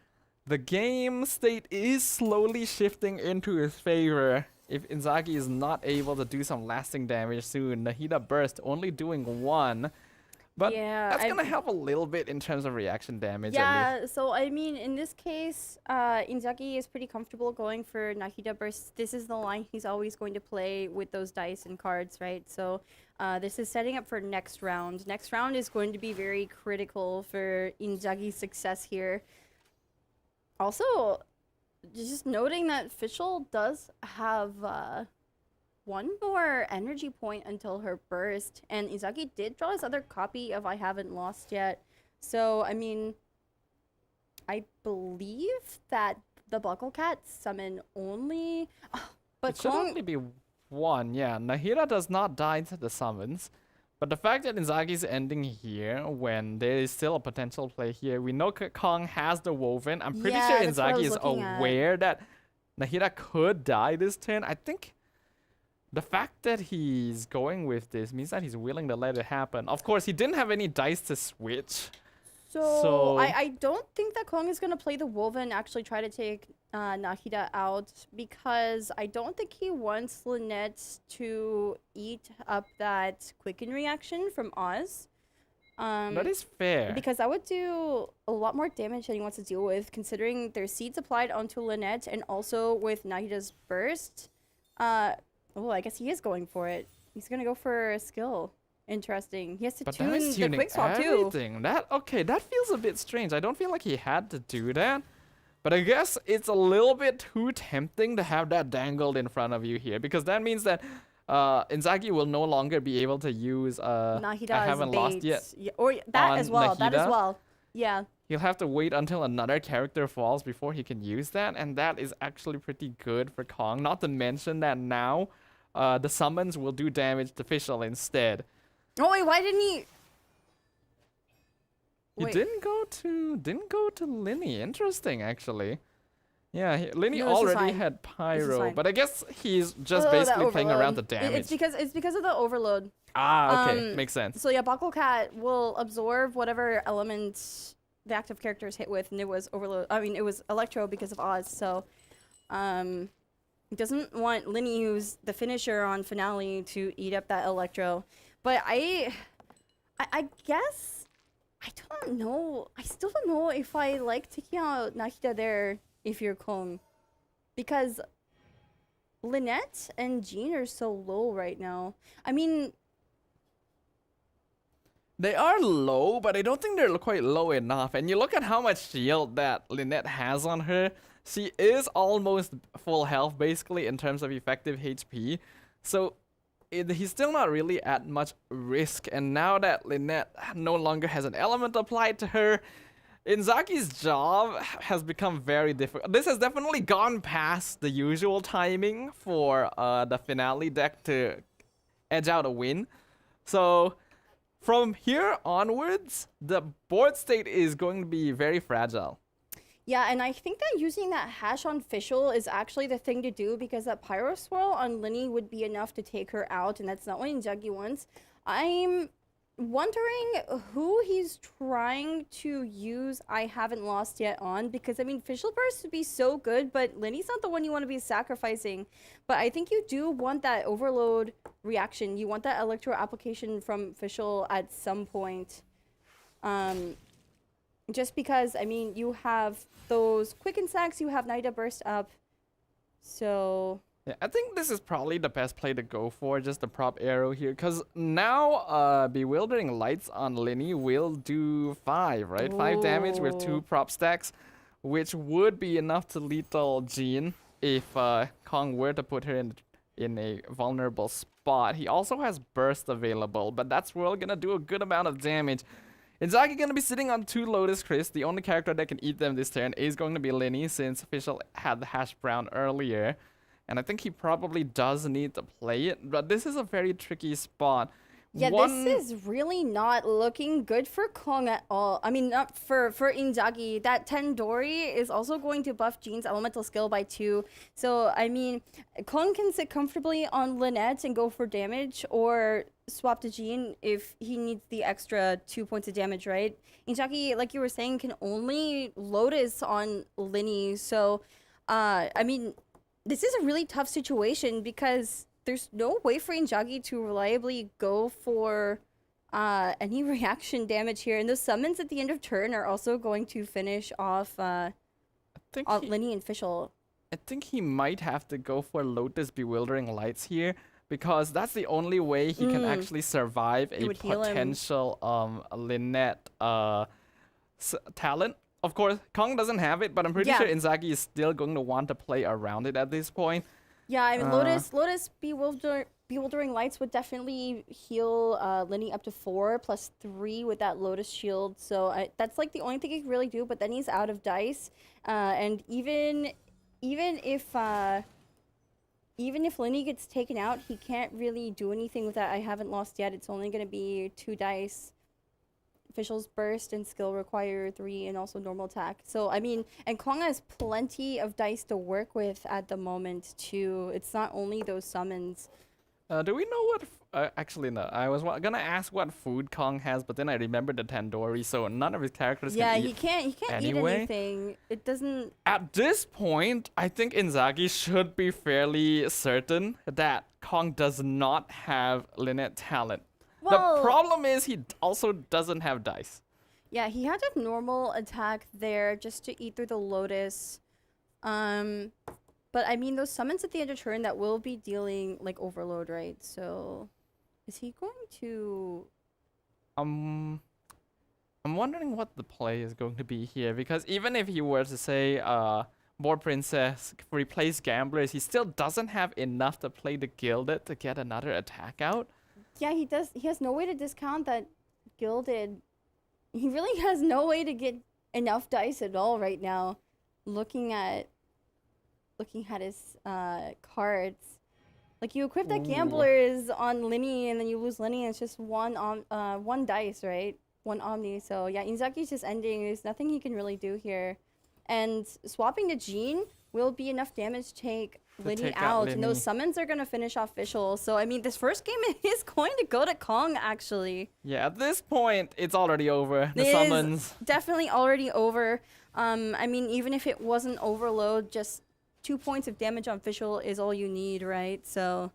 the game state is slowly shifting into his favor. If Inzaghi is not able to do some lasting damage soon, Nahida Burst only doing 1. But that's going to help a little bit in terms of reaction damage. Yeah, so I mean, in this case, Inzaghi is pretty comfortable going for Nahida Burst. This is the line he's always going to play with those dice and cards, right? So this is setting up for next round. Next round is going to be very critical for Inzaghi's success here. Also, just noting that Fischl does have one more energy point until her burst, and Izaki did draw his other copy of I Haven't Lost Yet. So, I mean, I believe that the Buckle Cat summon only... but it should only be one, yeah. Nahida does not die to the summons. But the fact that Inzagi's ending here when there is still a potential play here, we know Kong has the Woven. I'm pretty sure Inzagi is aware that Nahida could die this turn. I think the fact that he's going with this means that he's willing to let it happen. Of course, he didn't have any dice to switch. So I don't think that Kong is going to play the Woven and actually try to take Nahida out, because I don't think he wants Lynette to eat up that Quicken reaction from Oz. That is fair. Because that would do a lot more damage than he wants to deal with, considering there's seeds applied onto Lynette, and also with Nahida's burst. Oh, I guess he is going for it. He's going to go for a skill. Interesting. He has to tune the quick swap too. That feels a bit strange. I don't feel like he had to do that. But I guess it's a little bit too tempting to have that dangled in front of you here, because that means that Inzagi will no longer be able to use Nahida I Haven't Lost Yet. Yeah, or that as well. Nahida. That as well. Yeah. He'll have to wait until another character falls before he can use that, and that is actually pretty good for Kong. Not to mention that now the summons will do damage to Fischl instead. Oh wait, why didn't he? He didn't go to Linny. Interesting, actually. Yeah, Linny already had Pyro, but I guess he's just basically playing around the damage. It's because of the overload. Ah, okay, makes sense. So yeah, Buckle Cat will absorb whatever element the active character is hit with, and it was overload. I mean, it was Electro because of Oz. So, he doesn't want Linny, who's the finisher on Finale, to eat up that Electro. But I guess I don't know. I still don't know if I like taking out Nahida there if you're Kong, because Lynette and Jean are so low right now. I mean, they are low, but I don't think they're quite low enough. And you look at how much shield that Lynette has on her. She is almost full health, basically, in terms of effective HP. So he's still not really at much risk. And now that Lynette no longer has an element applied to her, Inzagi's job has become very difficult. This has definitely gone past the usual timing for the Finale deck to edge out a win. So from here onwards, the board state is going to be very fragile. Yeah, and I think that using that hash on Fischl is actually the thing to do, because that Pyro Swirl on Linny would be enough to take her out, and that's not what Inzagi wants. I'm wondering who he's trying to use I Haven't Lost Yet on, because I mean, Fischl Burst would be so good, but Linny's not the one you want to be sacrificing. But I think you do want that overload reaction. You want that Electro application from Fischl at some point. Just because, I mean, you have those Quicken Sacks, you have Nahida Burst up, so... Yeah, I think this is probably the best play to go for, just the prop arrow here, because now Bewildering Lights on Linny will do 5, right? Ooh. 5 damage with 2 prop stacks, which would be enough to lethal Jean if Kong were to put her in a vulnerable spot. He also has Burst available, but that's still gonna do a good amount of damage. Inzagi gonna be sitting on 2 Lotus Crisp. The only character that can eat them this turn is going to be Linny, since Fischl had the Hash Brown earlier. And I think he probably does need to play it, but this is a very tricky spot. Yeah, this is really not looking good for Kong at all. I mean, not for Inzagi. That Tendori is also going to buff Jean's elemental skill by 2. So, I mean, Kong can sit comfortably on Lynette and go for damage, or swap to Jean if he needs the extra 2 points of damage, right? Inzagi, like you were saying, can only Lotus on Linny. So, I mean, this is a really tough situation, because there's no way for Inzagi to reliably go for any reaction damage here. And those summons at the end of turn are also going to finish off Linny and Fischl. I think he might have to go for Lotus Bewildering Lights here, because that's the only way he can actually survive a potential Lynette talent. of course, Kong doesn't have it, but I'm pretty sure Inzaghi is still going to want to play around it at this point. Yeah, I mean, Lotus Bewildering Lights would definitely heal Linny up to 4 plus 3 with that Lotus Shield. So that's like the only thing he can really do. But then he's out of dice, and even if Linny gets taken out, he can't really do anything with that. I haven't lost yet. It's only going to be 2 dice. Official's Burst and Skill require 3 and also normal attack. So, I mean, and Kong has plenty of dice to work with at the moment, too. It's not only those summons. Do we know what... actually, no. I was gonna ask what food Kong has, but then I remembered the Tandoori, so none of his characters can eat. He can't anyway. eat anything. It doesn't... At this point, I think Inzaghi should be fairly certain that Kong does not have Lynette talent. Well, the problem is he also doesn't have dice. Yeah, he had a normal attack there just to eat through the Lotus. But I mean, those summons at the end of turn that will be dealing like overload, right? So, is he going to... I'm wondering what the play is going to be here, because even if he were to say Board Princess replace Gamblers, he still doesn't have enough to play the Gilded to get another attack out. Yeah, he does. He has no way to discount that Gilded. He really has no way to get enough dice at all right now. Looking at his cards, like you equip that Gamblers on Linny and then you lose Linny, and it's just one dice, right? One Omni. So yeah, Inzagi's just ending. There's nothing he can really do here, and swapping to Jean will be enough damage to take Linny out, and those summons are gonna finish off Fischl. So I mean, this first game is going to go to Kong actually. Yeah, at this point, it's already over. The it summons is definitely already over. I mean, even if it wasn't overload, just 2 points of damage on Fischl is all you need, right? So.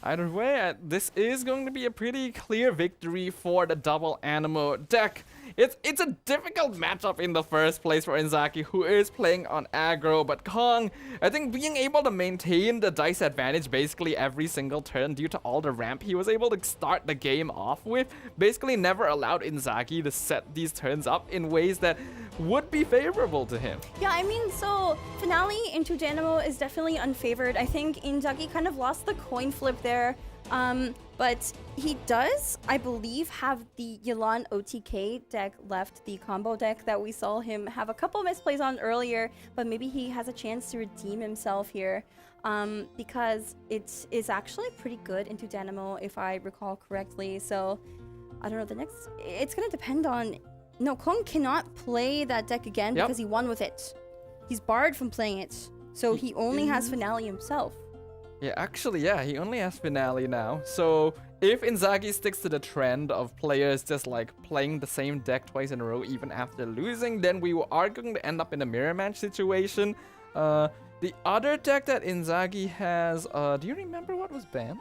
Either way, this is going to be a pretty clear victory for the double Animo deck. It's a difficult matchup in the first place for Inzaghi, who is playing on aggro, but Kong, I think being able to maintain the dice advantage basically every single turn due to all the ramp he was able to start the game off with, basically never allowed Inzaghi to set these turns up in ways that would be favorable to him. Yeah, I mean, so Finale into Dynamo is definitely unfavored. I think Inzaghi kind of lost the coin flip there. But he does, I believe, have the Yelan OTK deck left, the combo deck that we saw him have a couple misplays on earlier, but maybe he has a chance to redeem himself here, because it is actually pretty good into Dynamo, if I recall correctly. So, I don't know, it's gonna depend on... No, Kong cannot play that deck again because he won with it. He's barred from playing it, so he only has Finale himself. Yeah, actually, yeah, he only has Finale now. So if Inzaghi sticks to the trend of players just like playing the same deck twice in a row even after losing, then we are going to end up in a mirror match situation. The other deck that Inzaghi has, do you remember what was banned?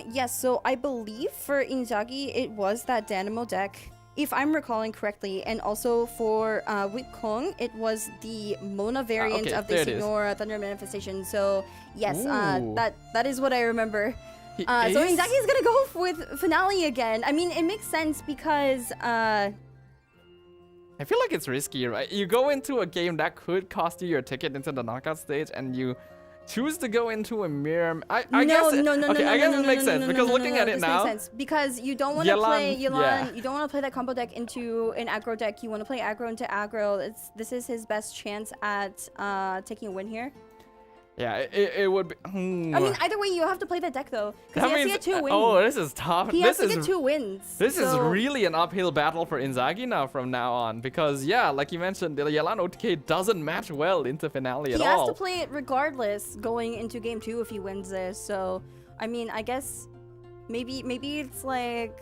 Yes, so I believe for Inzaghi it was that Dynamo deck, if I'm recalling correctly, and also for with Kong, it was the Mona variant of the Signora Thunder Manifestation. So yes, that is what I remember. So Inzaghi is gonna go with Finale again. I mean, it makes sense because I feel like it's risky, right? You go into a game that could cost you your ticket into the knockout stage, and you choose to go into a mirror. I guess it makes sense because looking at it now, makes sense because you don't want to play Yelan. You don't want to play that combo deck into an aggro deck. You want to play aggro into aggro. This is his best chance at taking a win here. Yeah, it would be. I mean, either way, you have to play that deck though, because he has to get 2 wins. Oh, this is tough. He has to get 2 wins. This is really an uphill battle for Inzaghi now from now on, because yeah, like you mentioned, the Yelan OTK doesn't match well into Finale at all. He has to play it regardless going into game 2 if he wins this. So, I mean, I guess maybe it's like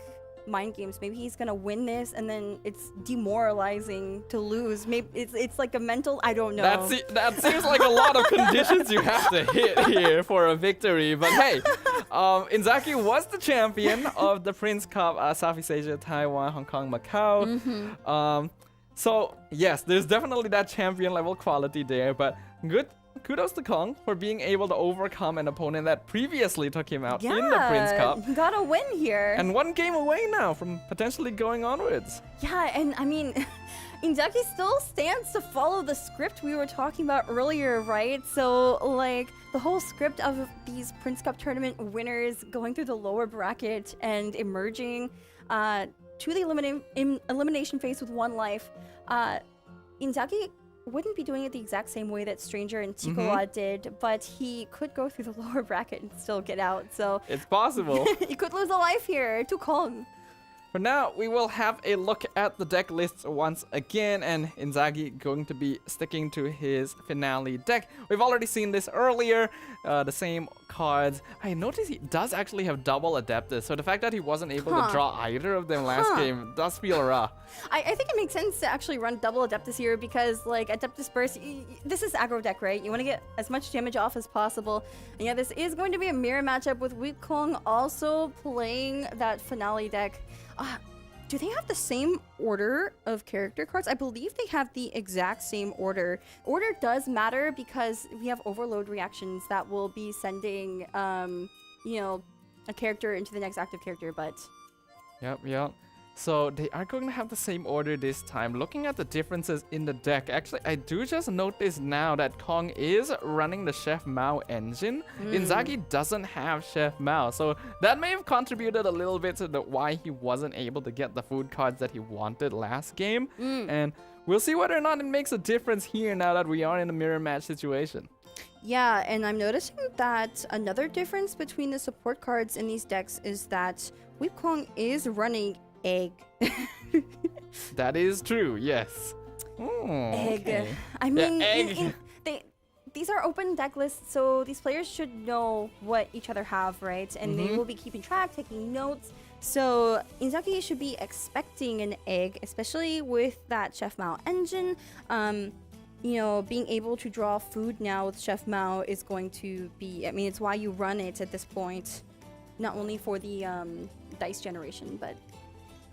mind games. Maybe he's gonna win this and then it's demoralizing to lose. Maybe it's like a mental, I don't know. That seems like a lot of conditions you have to hit here for a victory. But hey, Inzaghi was the champion of the Prince Cup, Southeast Asia, Taiwan, Hong Kong, Macau. So yes, there's definitely that champion level quality there, but good kudos to Kong for being able to overcome an opponent that previously took him out Yeah, in the Prince Cup. he got a win here. And 1 game away now from potentially going onwards. Yeah, and I mean, Inzaki still stands to follow the script we were talking about earlier, right? So, like, the whole script of these Prince Cup tournament winners going through the lower bracket and emerging to the elimination phase with 1 life. Inzaki wouldn't be doing it the exact same way that Stranger and Chikola did, but he could go through the lower bracket and still get out, so... It's possible. He could lose a life here to Kong. For now, we will have a look at the deck lists once again, and Inzaghi going to be sticking to his finale deck. We've already seen this earlier, the same cards. I noticed he does actually have double Adeptus, so the fact that he wasn't able to draw either of them last game does feel raw. I think it makes sense to actually run double Adeptus here because, like, Adeptus Burst, this is aggro deck, right? You want to get as much damage off as possible. And yeah, this is going to be a mirror matchup with Wukong also playing that finale deck. Do they have the same order of character cards? I believe they have the exact same order. Order does matter because we have overload reactions that will be sending, you know, a character into the next active character, but... Yep. So they are going to have the same order this time. Looking at the differences in the deck, actually, I do just notice now that Kong is running the Chef Mao engine. Inzaghi doesn't have Chef Mao, so that may have contributed a little bit to why he wasn't able to get the food cards that he wanted last game. And we'll see whether or not it makes a difference here now that we are in a mirror match situation. Yeah, and I'm noticing that another difference between the support cards in these decks is that Wukong is running Egg. That is true, yes. Egg. Okay. I mean, Egg. these are open deck lists, so these players should know what each other have, right? And they will be keeping track, taking notes. So Inzaki should be expecting an Egg, especially with that Chef Mao engine. You know, being able to draw food now with Chef Mao is going to be, I mean, it's why you run it at this point. Not only for the dice generation, but...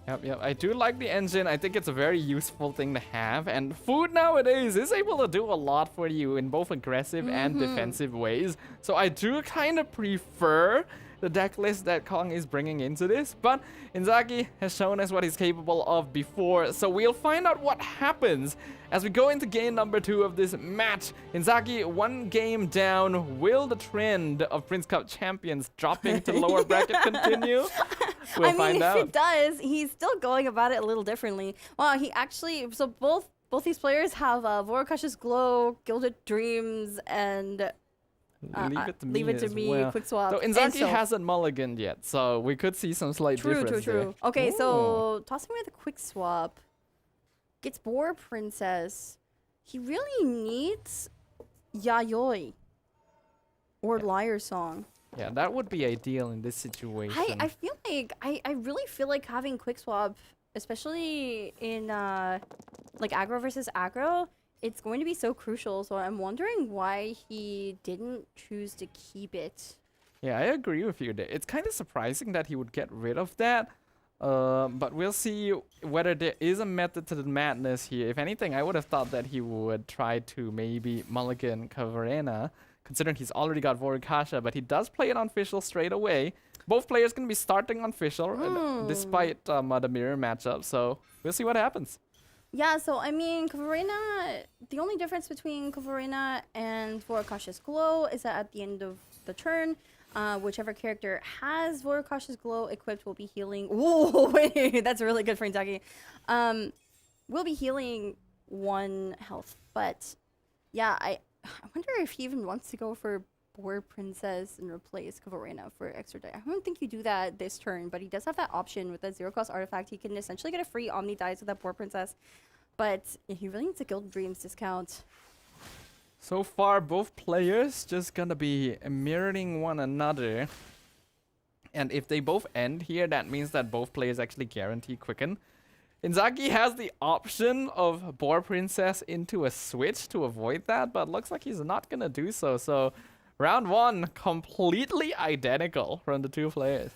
Yep. I do like the engine. I think it's a very useful thing to have. And food nowadays is able to do a lot for you in both aggressive and defensive ways. So I do kind of prefer the deck list that Kong is bringing into this. But Inzaghi has shown us what he's capable of before. So we'll find out what happens as we go into game number 2 of this match. Inzaghi 1 game down. Will the trend of Prince Cup champions dropping to lower bracket continue? We'll find out. If it does, he's still going about it a little differently. Wow, he actually... So both these players have Vorokash's Glow, Gilded Dreams, and... Leave it to me, well. Quick swap. So Inzaghi hasn't mulliganed yet, so we could see some slight difference there. Okay, so tossing away the quick swap. Gets Boar Princess. He really needs Yayoi. Or Liar Song. Yeah, that would be ideal in this situation. I feel like... I really feel like having quick swap, especially in like aggro versus aggro, it's going to be so crucial, so I'm wondering why he didn't choose to keep it. Yeah, I agree with you there. It's kind of surprising that he would get rid of that, but we'll see whether there is a method to the madness here. If anything, I would have thought that he would try to maybe mulligan Cavarena, considering he's already got Vorikasha, but he does play it on Fischl straight away. Both players can be starting on Fischl, despite the mirror matchup, so we'll see what happens. Yeah, so I mean, Cavarena, the only difference between Cavarena and Vorokasha's Glow is that at the end of the turn, whichever character has Vorokasha's Glow equipped will be healing. Ooh, wait, that's really good for Inzaghi. Will be healing 1 health, but yeah, I wonder if he even wants to go for Boar Princess and replace Cavarena for extra die. I don't think you do that this turn, but he does have that option with that 0-cost artifact. He can essentially get a free Omni dice with that Boar Princess, but he really needs a Guild Dreams discount. So far, both players just gonna be mirroring one another. And if they both end here, that means that both players actually guarantee Quicken. Inzaghi has the option of Boar Princess into a switch to avoid that, but looks like he's not gonna do so. So round 1, completely identical from the 2 players.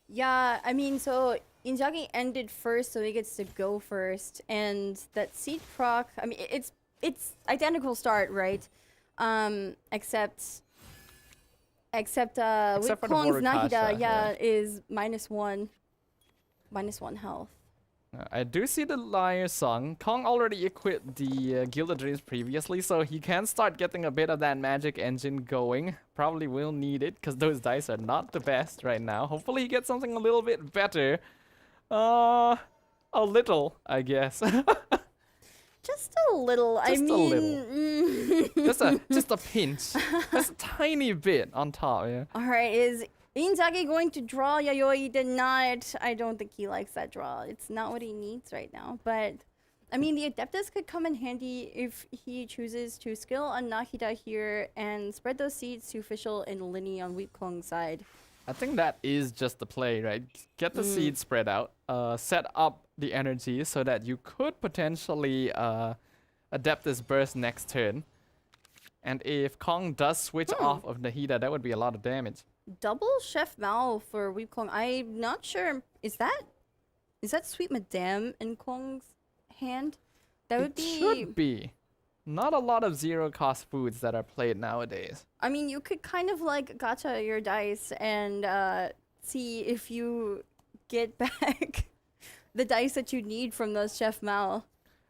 Yeah, I mean, so Inzaghi ended first, so he gets to go first. And that Seed proc, I mean, it's identical start, right? Except Except for the Kong's Vorukasha, Nahida, is -1 health. I do see the Liar Song. Kong already equipped the Gilded Dreams previously, so he can start getting a bit of that magic engine going. Probably will need it, because those dice are not the best right now. Hopefully he gets something a little bit better. A little, I guess. Just a little. Just a little. just a pinch. Just a tiny bit on top, yeah. Alright, is Inzaghi going to draw? Yayoi did not. I don't think he likes that draw. It's not what he needs right now. But, I mean, the Adeptus could come in handy if he chooses to skill on Nahida here and spread those seeds to Fischl and Linny on Weep Kong's side. I think that is just the play, right? Get the seeds spread out, set up the energy so that you could potentially Adeptus Burst next turn. And if Kong does switch off of Nahida, that would be a lot of damage. Double Chef Mao for Weep Kong. I'm not sure. Is that Sweet Madame in Kong's hand? That would be. Should be. Not a lot of zero-cost foods that are played nowadays. I mean, you could kind of like gacha your dice and see if you get back the dice that you need from those Chef Mao.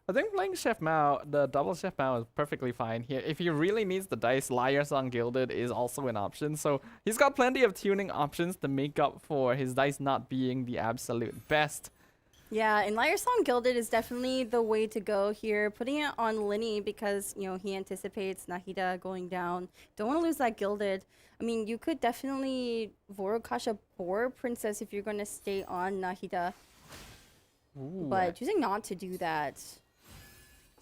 I think playing Chef Mao, the double Chef Mao is perfectly fine here. If he really needs the dice, Liar Song Gilded is also an option. So he's got plenty of tuning options to make up for his dice not being the absolute best. Yeah, and Liar Song Gilded is definitely the way to go here. Putting it on Linny because, you know, he anticipates Nahida going down. Don't want to lose that Gilded. I mean, you could definitely Vorukasha Boar Princess if you're going to stay on Nahida. Ooh. But choosing not to do that.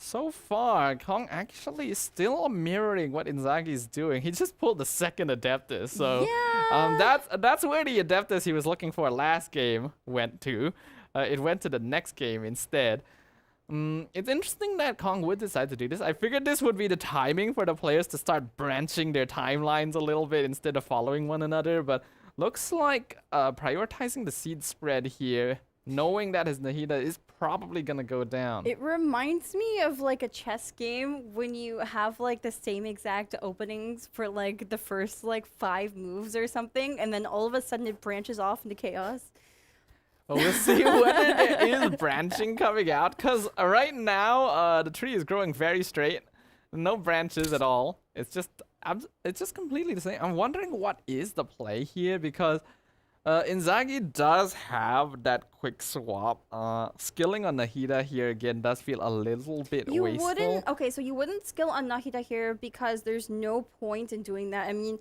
So far, Kong actually is still mirroring what Inzaghi is doing. He just pulled the second Adeptus. So that's where the Adeptus he was looking for last game went to. It went to the next game instead. It's interesting that Kong would decide to do this. I figured this would be the timing for the players to start branching their timelines a little bit instead of following one another. But looks like prioritizing the seed spread here, knowing that his Nahida is probably gonna go down. It reminds me of like a chess game when you have like the same exact openings for like the first like 5 moves or something, and then all of a sudden it branches off into chaos. Well, we'll see whether there is branching coming out, because right now the tree is growing very straight. No branches at all. It's just completely the same. I'm wondering what is the play here, because Inzaghi does have that quick swap. Skilling on Nahida here again does feel a little bit wasteful. So you wouldn't skill on Nahida here because there's no point in doing that. I mean,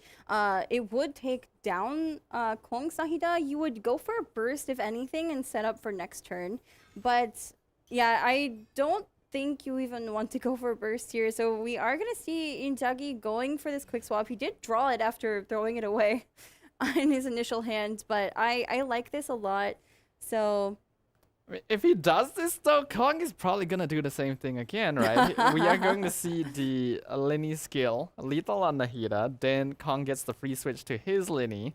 it would take down Kong's Nahida. You would go for a burst if anything and set up for next turn. But yeah, I don't think you even want to go for a burst here. So we are going to see Inzaghi going for this quick swap. He did draw it after throwing it away in his initial hand, but I like this a lot. So if he does this though, Kong is probably gonna do the same thing again, right? We are going to see the Linny skill, lethal on Nahida, then Kong gets the free switch to his Linny.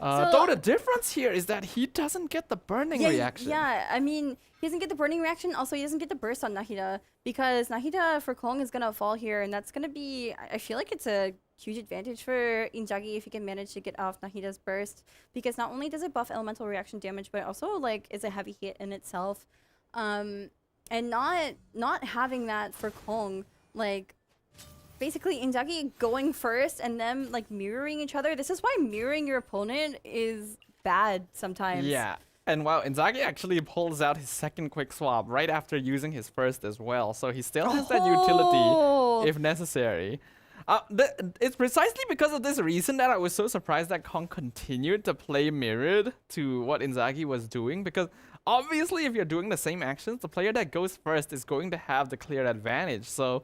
Though the difference here is that he doesn't get the burning reaction. Yeah, I mean, he doesn't get the burning reaction. Also, he doesn't get the burst on Nahida because Nahida for Kong is going to fall here. And that's going to be, I feel like it's a huge advantage for Inzaghi if he can manage to get off Nahida's burst. Because not only does it buff elemental reaction damage, but also like is a heavy hit in itself. And not having that for Kong, like, basically Inzaghi going first and them like mirroring each other. This is why mirroring your opponent is bad sometimes. Yeah. And wow, Inzaghi actually pulls out his second quick swap right after using his first as well. So he still has that utility if necessary. It's precisely because of this reason that I was so surprised that Kong continued to play mirrored to what Inzaghi was doing, because obviously if you're doing the same actions, the player that goes first is going to have the clear advantage. So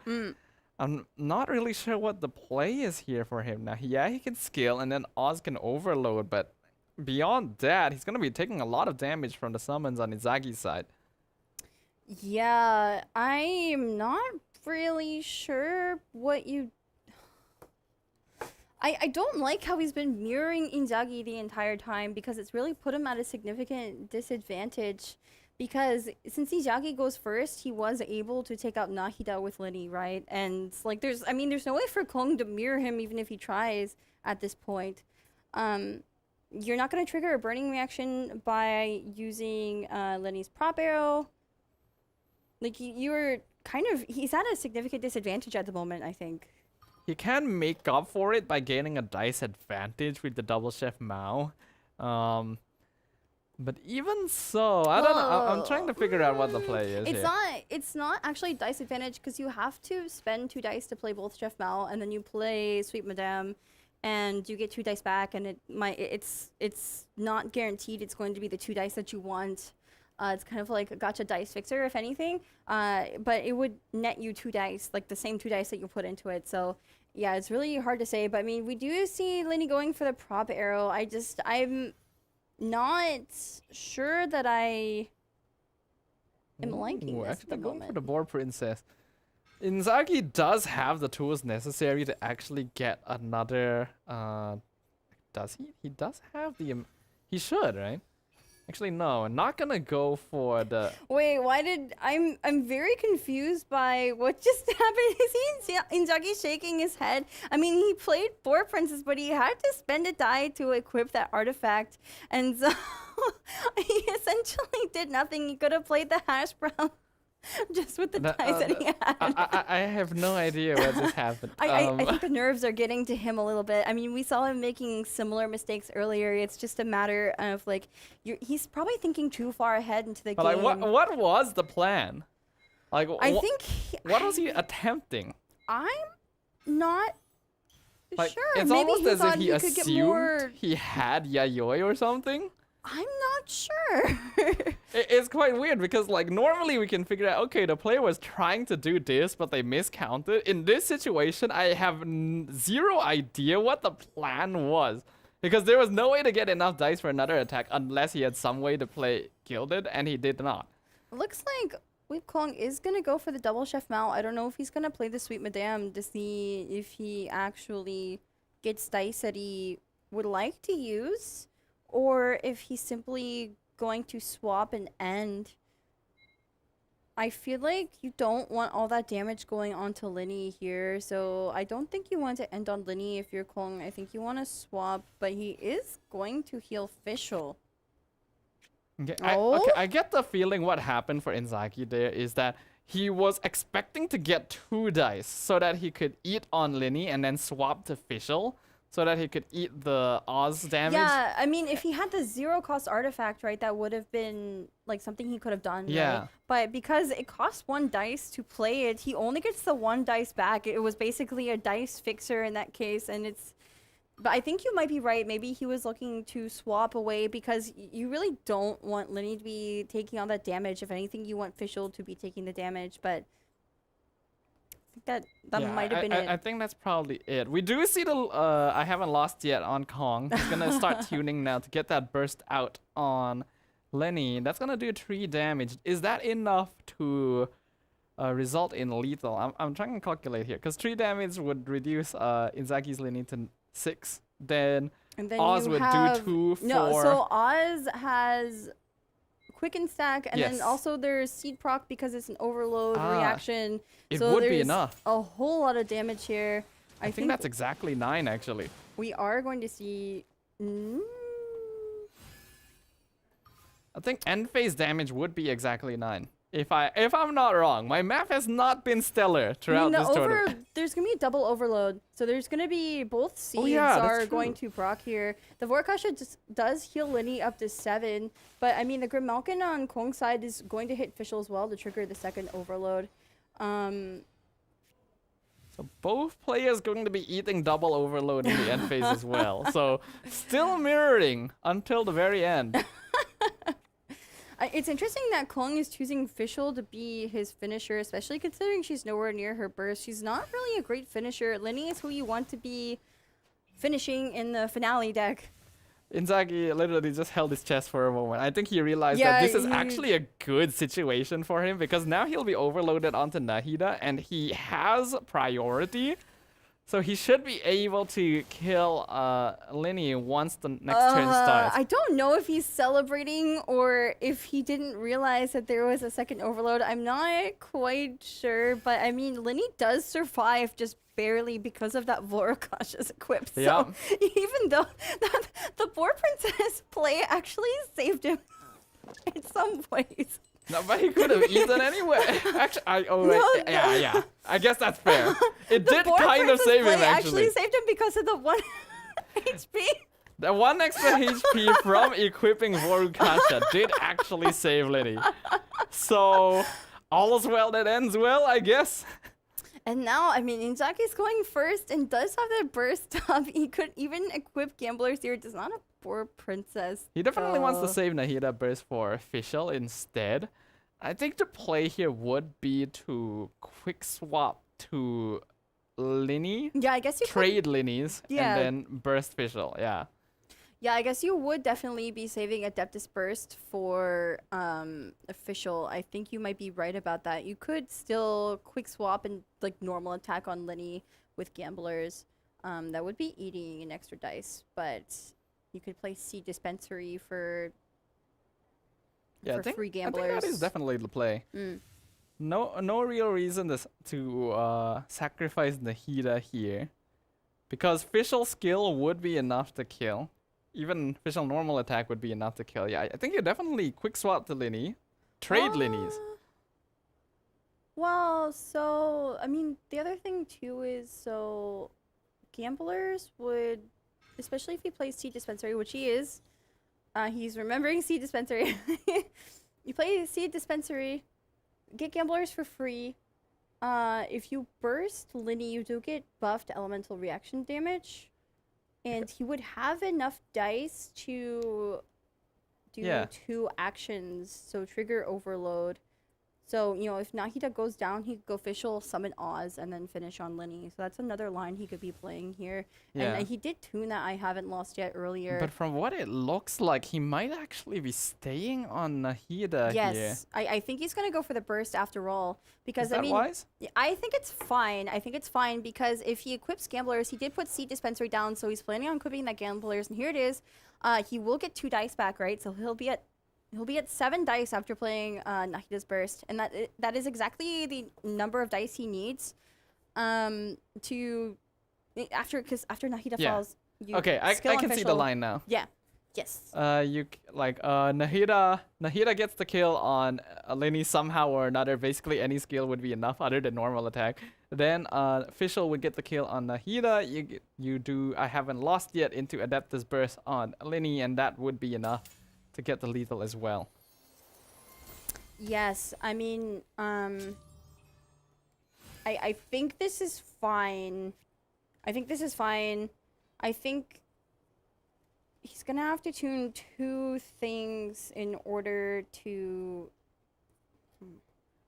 I'm not really sure what the play is here for him. Now, yeah, he can skill and then Oz can overload, but beyond that, he's going to be taking a lot of damage from the summons on Inzaghi's side. Yeah, I'm not really sure what you... I don't like how he's been mirroring Inzaghi the entire time because it's really put him at a significant disadvantage. Because since Inzaghi goes first, he was able to take out Nahida with Lenny, right? And like there's no way for Kong to mirror him even if he tries at this point. You're not going to trigger a burning reaction by using Lenny's prop arrow. Like you're he's at a significant disadvantage at the moment, I think. He can make up for it by gaining a dice advantage with the double chef Mao. But even so, I don't know. I'm trying to figure out what the play is here. It's not actually dice advantage because you have to spend 2 dice to play both Chef Mao, and then you play Sweet Madame, and you get 2 dice back, and it's not guaranteed it's going to be the 2 dice that you want. It's kind of like a gotcha dice fixer, if anything. But it would net you 2 dice, like the same 2 dice that you put into it. So yeah, it's really hard to say. But I mean, we do see Lenny going for the prop arrow. I'm not sure that I am liking this at the going moment. for the board princess. Inzaghi does have the tools necessary to actually get another. Does he? He does have the. He should, right? Actually, no. I'm not gonna go for the. Wait, why did I'm very confused by what just happened. Is he Inzaghi shaking his head? I mean, he played board princess, but he had to spend a die to equip that artifact, and so he essentially did nothing. He could have played the hash brown. Just with the dice that he had. I have no idea what just happened. I think the nerves are getting to him a little bit. I mean, we saw him making similar mistakes earlier. It's just a matter of like, he's probably thinking too far ahead into the game. Like, what was the plan? Like, I think what was he attempting? I'm not like, sure. It's Maybe almost as if he assumed he had Yayoi or something. I'm not sure. It's quite weird because like normally we can figure out, okay, the player was trying to do this, but they miscounted. In this situation, I have zero idea what the plan was because there was no way to get enough dice for another attack unless he had some way to play Gilded, and he did not. Looks like Weep Kong is going to go for the double Chef Mao. I don't know if he's going to play the Sweet Madame to see if he actually gets dice that he would like to use, or if he's simply going to swap and end. I feel like you don't want all that damage going on to Linny here, so I don't think you want to end on Linny if you're Kong. I think you want to swap, but he is going to heal Fischl. Okay, I get the feeling what happened for Inzaghi there is that he was expecting to get 2 dice so that he could eat on Linny and then swap to Fischl so that he could eat the Oz damage. Yeah, I mean, if he had the 0-cost artifact, right, that would have been like something he could have done. Yeah. Right? But because it costs 1 dice to play it, he only gets the 1 dice back. It was basically a dice fixer in that case, and it's. But I think you might be right. Maybe he was looking to swap away because you really don't want Linny to be taking all that damage. If anything, you want Fischl to be taking the damage. But I think that might have been it. I think that's probably it. We do see the I haven't lost yet on Kong. He's gonna start tuning now to get that burst out on Lenny. That's gonna do 3 damage. Is that enough to result in lethal? I'm trying to calculate here because 3 damage would reduce Inzaghi's Lenny to 6, then Oz would do 2 for... No, so Oz has Quicken Stack, and yes. then also there's Seed Proc because it's an overload reaction. It so would there's be enough. A whole lot of damage here. I think that's exactly 9, actually. We are going to see... I think end phase damage would be exactly 9. If I'm not wrong, my math has not been stellar throughout this tournament. There's gonna be a double overload, so there's gonna be both seeds are going to proc here. The Vorkasha just does heal Linny up to 7, but I mean the Grim Malkin on Kong's side is going to hit Fischl as well to trigger the second overload. So both players going to be eating double overload in the end phase as well. So still mirroring until the very end. It's interesting that Kong is choosing Fischl to be his finisher, especially considering she's nowhere near her burst. She's not really a great finisher. Linny is who you want to be finishing in the finale deck. Inzaghi literally just held his chest for a moment. I think he realized that this is actually a good situation for him because now he'll be overloaded onto Nahida and he has priority So he should be able to kill Linny once the next turn starts. I don't know if he's celebrating or if he didn't realize that there was a second overload. I'm not quite sure, but I mean, Linny does survive just barely because of that Vorokasha's equip. So even though the Boar Princess play actually saved him in some ways. No, but he could have eaten anyway. Actually, yeah. I guess that's fair. It did kind of save him, actually saved him because of the 1 HP. The 1 extra HP from equipping Vorukasha did actually save Linny. So, all is well that ends well, I guess. And now, I mean, Inzaki's going first and does have that burst up. He could even equip Gamblers here. Does not a Boar Princess. He definitely wants to save Nahida Burst for Official instead. I think the play here would be to quick swap to Linny. Yeah, I guess you trade Linnies and then burst Official. Yeah. Yeah, I guess you would definitely be saving Adeptus Burst for Official. I think you might be right about that. You could still quick swap and like normal attack on Linny with Gamblers. That would be eating an extra dice, but you could play Seed Dispensary for free Gamblers. I think that is definitely the play. No real reason to sacrifice Nahida here, because Official skill would be enough to kill. Even Official normal attack would be enough to kill. Yeah, I think you definitely quick swap to Linny. Trade Linnies. Well, so, I mean, the other thing too is, so, Gamblers would, especially if he plays Seed Dispensary, which he is, he's remembering Seed Dispensary. You play Seed Dispensary, get Gamblers for free. If you burst Linny, you do get buffed elemental reaction damage. And he would have enough dice to do 2 actions, so trigger Overload. So, you know, if Nahida goes down, he could go Official, summon Oz, and then finish on Linny. So that's another line he could be playing here. Yeah. And he did tune that I haven't lost yet earlier. But from what it looks like, he might actually be staying on Nahida here. Yes, I think he's going to go for the burst after all. Because, Is that wise? I think it's fine. I think it's fine because if he equips Gamblers, he did put Seed Dispensary down, so he's planning on equipping that Gamblers. And here it is. He will get 2 dice back, right? So he'll be at 7 dice after playing Nahida's Burst, and that is exactly the number of dice he needs to after Nahida falls. Okay, I can see the line now. Yeah. Yes. Nahida gets the kill on Linny somehow or another. Basically, any skill would be enough other than normal attack. Then Official would get the kill on Nahida. You do I haven't lost yet into Adeptus Burst on Linny, and that would be enough to get the lethal as well. Yes, I mean, I think this is fine. I think he's gonna have to tune 2 things in order to...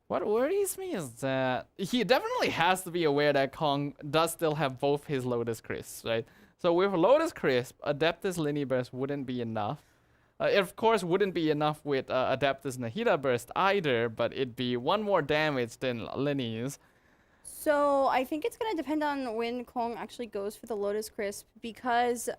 What worries me is that he definitely has to be aware that Kong does still have both his Lotus Crisps, right? So with Lotus Crisp, Adeptus Linny Burst wouldn't be enough. It of course wouldn't be enough with Adeptus Nahida Burst either, but it'd be 1 more damage than Linny's. So I think it's gonna depend on when Kong actually goes for the Lotus Crisp because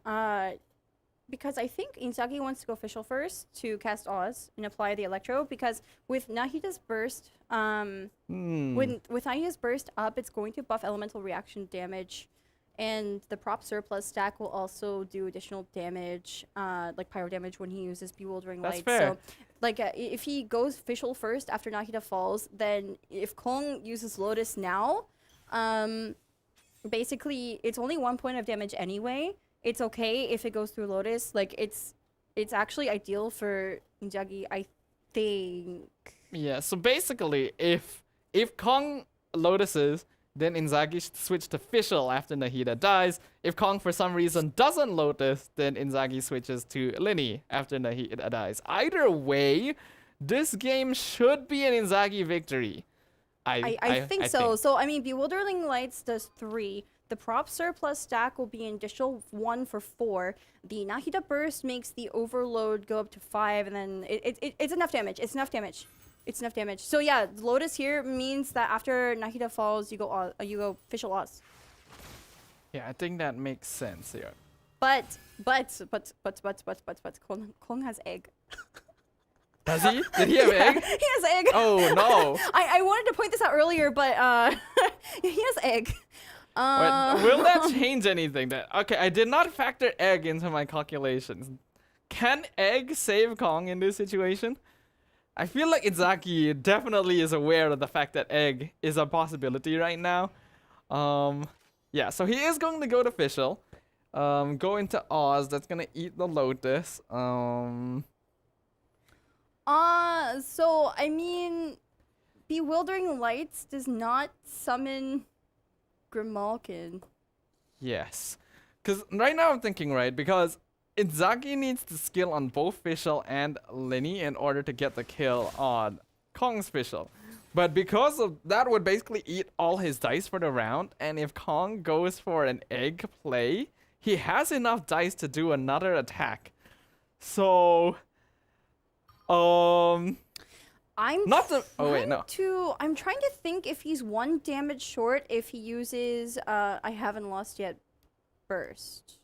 I think Inzaki wants to go Official first to cast Oz and apply the Electro, because with Nahida's Burst, with Nahida's Burst up, it's going to buff elemental reaction damage. And the prop surplus stack will also do additional damage, like pyro damage when he uses Bewildering Light. That's fair. So, like, if he goes Official first after Nahida falls, then if Kong uses Lotus now, basically it's only 1 point of damage anyway. It's okay if it goes through Lotus. Like, it's actually ideal for Inzagi, I think. Yeah. So basically, if Kong Lotuses, then Inzagi should switch to Official after Nahida dies. If Kong for some reason doesn't Lotus, then Inzagi switches to Linny after Nahida dies. Either way, this game should be an Inzagi victory. I think so. So, I mean, Bewildering Lights does 3. The prop surplus stack will be an additional 1 for 4. The Nahida Burst makes the Overload go up to 5, and then it's enough damage. It's enough damage. It's enough damage. So yeah, Lotus here means that after Nahida falls, you go Official Oz. Yeah, I think that makes sense here. But Kong has egg. Does he? Did he have egg? He has egg. Oh no. I wanted to point this out earlier, but he has egg. Wait, will that change anything? Okay, I did not factor egg into my calculations. Can egg save Kong in this situation? I feel like Izaki definitely is aware of the fact that egg is a possibility right now. Yeah, so he is going to go to Fischl. Go into Oz. That's gonna eat the Lotus. So I mean, Bewildering Lights does not summon Grimalkin. Yes, because right now I'm thinking because Izaki needs to skill on both Fischl and Linny in order to get the kill on Kong's Fischl. But because of that would basically eat all his dice for the round, and if Kong goes for an egg play, he has enough dice to do another attack. So, I'm trying no. I'm trying to think if he's 1 damage short if he uses I haven't lost yet burst.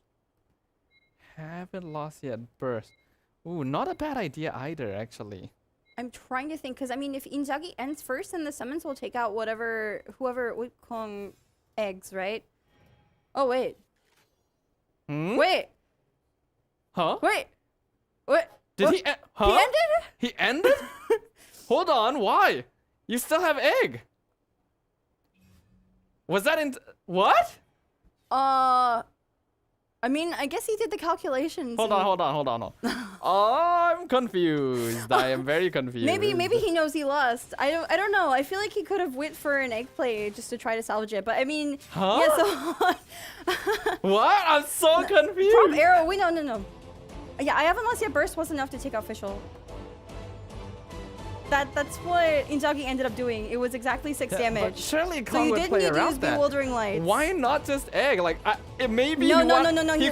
Haven't lost yet burst. Ooh, not a bad idea either, actually. I'm trying to think, because I mean, if Inzaghi ends first, then the summons will take out whoever Kong eggs, right? Oh wait. Wait. Huh? Wait. What? Did he? Huh? He ended? He ended? Hold on. Why? You still have egg. Was that in? What? I mean, I guess he did the calculations. Hold on. I'm confused. I am very confused. Maybe he knows he lost. I don't know. I feel like he could have went for an egg play just to try to salvage it. But I mean, huh? Yeah. So what? I'm so confused. Prop arrow. Wait, no. Yeah, I haven't lost yet. Burst was enough to take out Fischl. That's what Inzaghi ended up doing. It was exactly 6 damage. But surely so you did need to use Bewildering Lights. Why not just egg? Like, it may be. No. He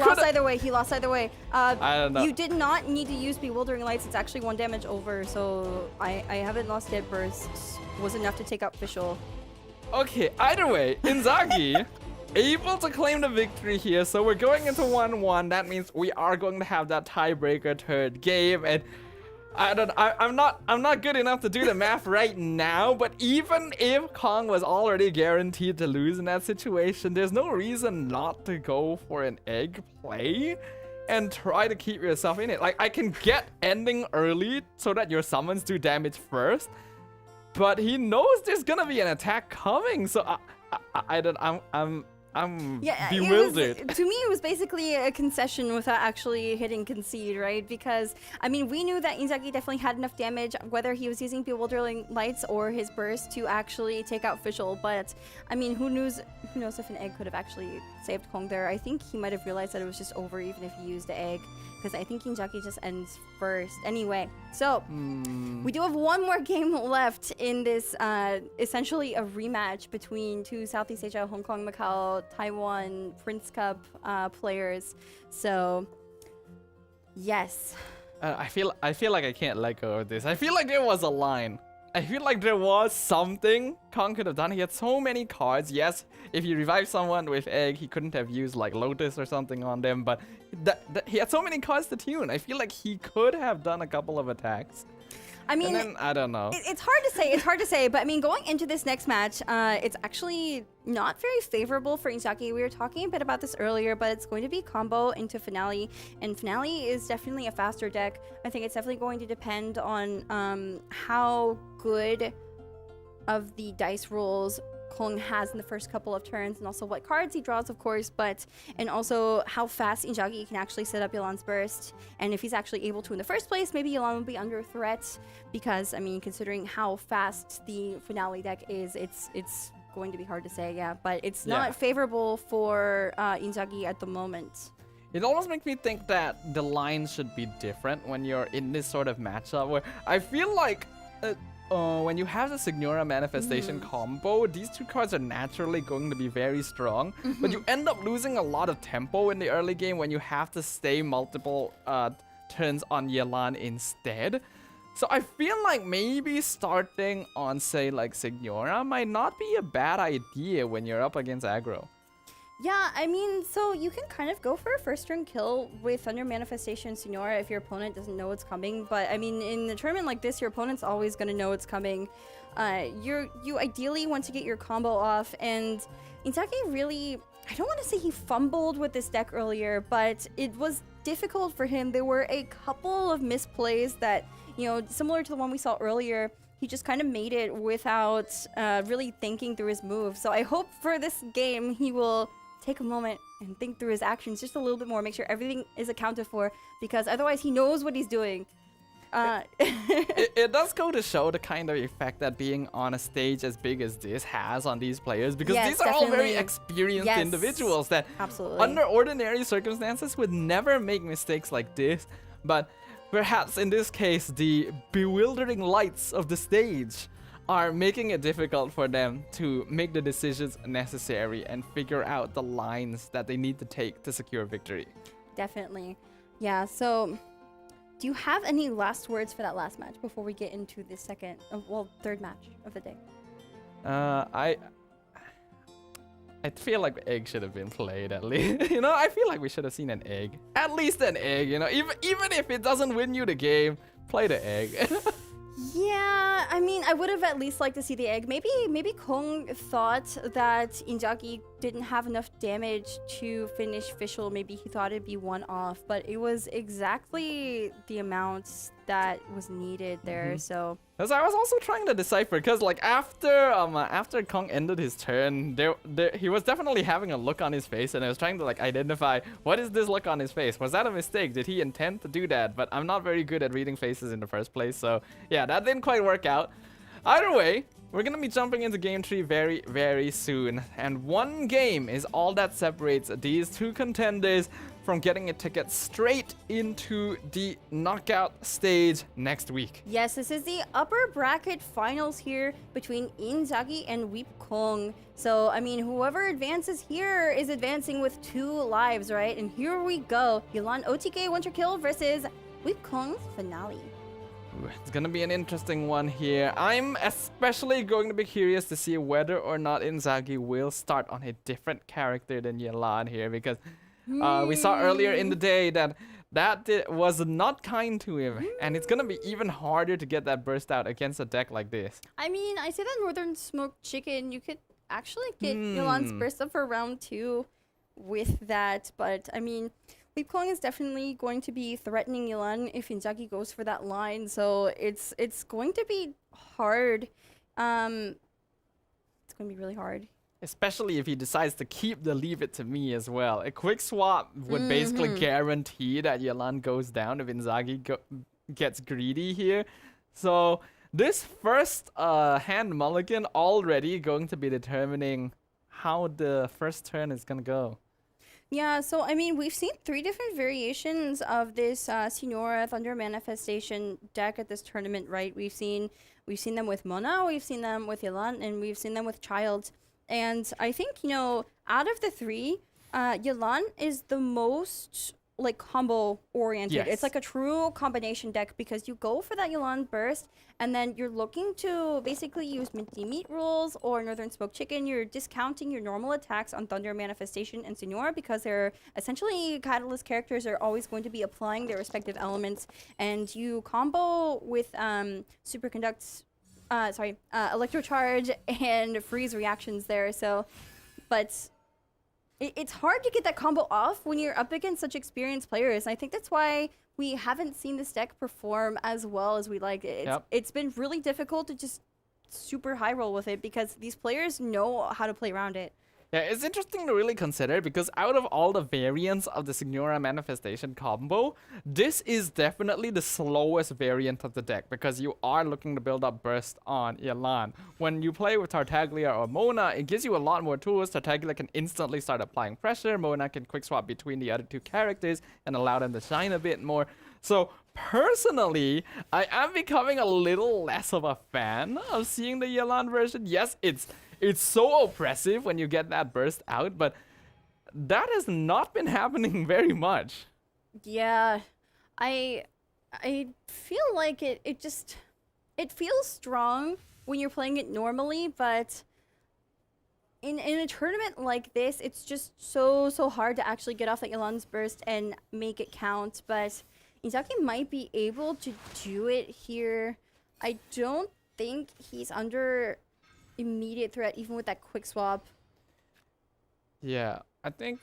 lost either way. I don't know. You did not need to use Bewildering Lights. It's actually 1 damage over. So I haven't lost yet. Burst was enough to take out Fischl. Okay. Either way, Inzaghi able to claim the victory here. So we're going into 1-1. That means we are going to have that tiebreaker third game and. I'm not good enough to do the math right now, but even if Kong was already guaranteed to lose in that situation, there's no reason not to go for an egg play and try to keep yourself in it. Like, I can get ending early so that your summons do damage first, but he knows there's gonna be an attack coming, so I'm bewildered. To me, it was basically a concession without actually hitting concede, right? Because, I mean, we knew that Inzaghi definitely had enough damage, whether he was using Bewildering Lights or his burst to actually take out Fischl. But, I mean, who knows if an egg could have actually saved Kong there. I think he might have realized that it was just over even if he used the egg. Because I think Inzaghi just ends first. Anyway, so we do have 1 more game left in this essentially a rematch between 2 Southeast Asia, Hong Kong, Macau, Taiwan Prince Cup players. So yes. I feel like I can't let go of this. I feel like there was a line. I feel like there was something Kong could have done. He had so many cards. Yes, if he revived someone with egg, he couldn't have used like Lotus or something on them, but he had so many cards to tune. I feel like he could have done a couple of attacks. I mean, and then, I don't know. It's hard to say. But I mean, going into this next match, it's actually not very favorable for Inzaghi. We were talking a bit about this earlier, but it's going to be combo into Finale, and Finale is definitely a faster deck. I think it's definitely going to depend on how good of the dice rolls Kong has in the first couple of turns, and also what cards he draws, of course, and also how fast Inzaghi can actually set up Yelan's burst, and if he's actually able to in the first place, maybe Yelan will be under threat, because I mean, considering how fast the Finale deck is, it's going to be hard to say, yeah, but it's not favorable for Inzaghi at the moment. It almost makes me think that the lines should be different when you're in this sort of matchup, where I feel like when you have the Signora Manifestation combo, these 2 cards are naturally going to be very strong, but you end up losing a lot of tempo in the early game when you have to stay multiple turns on Yelan instead. So I feel like maybe starting on, say, like Signora might not be a bad idea when you're up against aggro. Yeah, I mean, so you can kind of go for a first turn kill with Thunder Manifestation Senora if your opponent doesn't know it's coming. But I mean, in a tournament like this, your opponent's always going to know it's coming. You ideally want to get your combo off, and Inzaghi really, I don't want to say he fumbled with this deck earlier, but it was difficult for him. There were a couple of misplays that, you know, similar to the one we saw earlier, he just kind of made it without really thinking through his moves. So I hope for this game he will take a moment and think through his actions just a little bit more, make sure everything is accounted for, because otherwise he knows what he's doing. It does go to show the kind of effect that being on a stage as big as this has on these players, because Yes, these are all very definitely. experienced Yes, individuals that absolutely. under ordinary circumstances would never make mistakes like this. But perhaps in this case, the bewildering lights of the stage are making it difficult for them to make the decisions necessary and figure out the lines that they need to take to secure victory. Definitely. Yeah, so do you have any last words for that last match before we get into the third match of the day? I feel like the egg should have been played at least. You know, I feel like we should have seen an egg. At least an egg, you know. Even if it doesn't win you the game, play the egg. Yeah, I mean, I would have at least liked to see the egg. Maybe Kong thought that Inzaghi didn't have enough damage to finish Fischl. Maybe he thought it'd be one off, but it was exactly the amount that was needed there. So Because I was also trying to decipher, because like after Kong ended his turn, he was definitely having a look on his face, and I was trying to like identify what is this look on his face. Was that a mistake? Did he intend to do that? But I'm not very good at reading faces in the first place, so yeah, that didn't quite work out. Either way, we're gonna be jumping into game 3 very, very soon, and one game is all that separates these two contenders from getting a ticket straight into the knockout stage next week. yes, this is the upper bracket finals here between Inzaghi and Weep Kong. So, I mean, whoever advances here is advancing with 2 lives, right? And here we go. Yulan OTK Winter Kill versus Weep Kong's finale. It's gonna be an interesting one here. I'm especially going to be curious to see whether or not Inzaghi will start on a different character than Yelan here, because we saw earlier in the day that was not kind to him, and it's gonna be even harder to get that burst out against a deck like this. I mean, I say that Northern Smoked Chicken, you could actually get Yulan's burst up for round 2 with that, but I mean, Weep Kong is definitely going to be threatening Yulan if Inzaghi goes for that line, so it's going to be hard. It's going to be really hard. Especially if he decides to keep the leave it to me as well. A quick swap would basically guarantee that Yelan goes down if Inzaghi gets greedy here. So this first hand mulligan already going to be determining how the first turn is going to go. Yeah, so I mean, we've seen 3 different variations of this Senora Thunder Manifestation deck at this tournament, right? We've seen them with Mona, we've seen them with Yelan, and we've seen them with Child. And I think, you know, out of the 3, Yelan is the most like combo oriented. Yes. It's like a true combination deck because you go for that Yelan burst and then you're looking to basically use Minty Meat rules or Northern Smoked Chicken. You're discounting your normal attacks on Thunder Manifestation and Senora because they're essentially Catalyst characters are always going to be applying their respective elements, and you combo with Electrocharge and Freeze reactions there. So, but it's hard to get that combo off when you're up against such experienced players. And I think that's why we haven't seen this deck perform as well as we like it. It's been really difficult to just super high roll with it because these players know how to play around it. Yeah, it's interesting to really consider because out of all the variants of the Senora Manifestation combo, this is definitely the slowest variant of the deck because you are looking to build up burst on Yelan. When you play with Tartaglia or Mona, it gives you a lot more tools. Tartaglia can instantly start applying pressure. Mona can quick swap between the other 2 characters and allow them to shine a bit more. So personally, I am becoming a little less of a fan of seeing the Yelan version. Yes, it's so oppressive when you get that burst out, but that has not been happening very much. Yeah, I feel like it feels strong when you're playing it normally, but in a tournament like this, it's just so hard to actually get off the Elan's burst and make it count. But Inzaki might be able to do it here. I don't think he's under immediate threat, even with that quick swap. Yeah, I think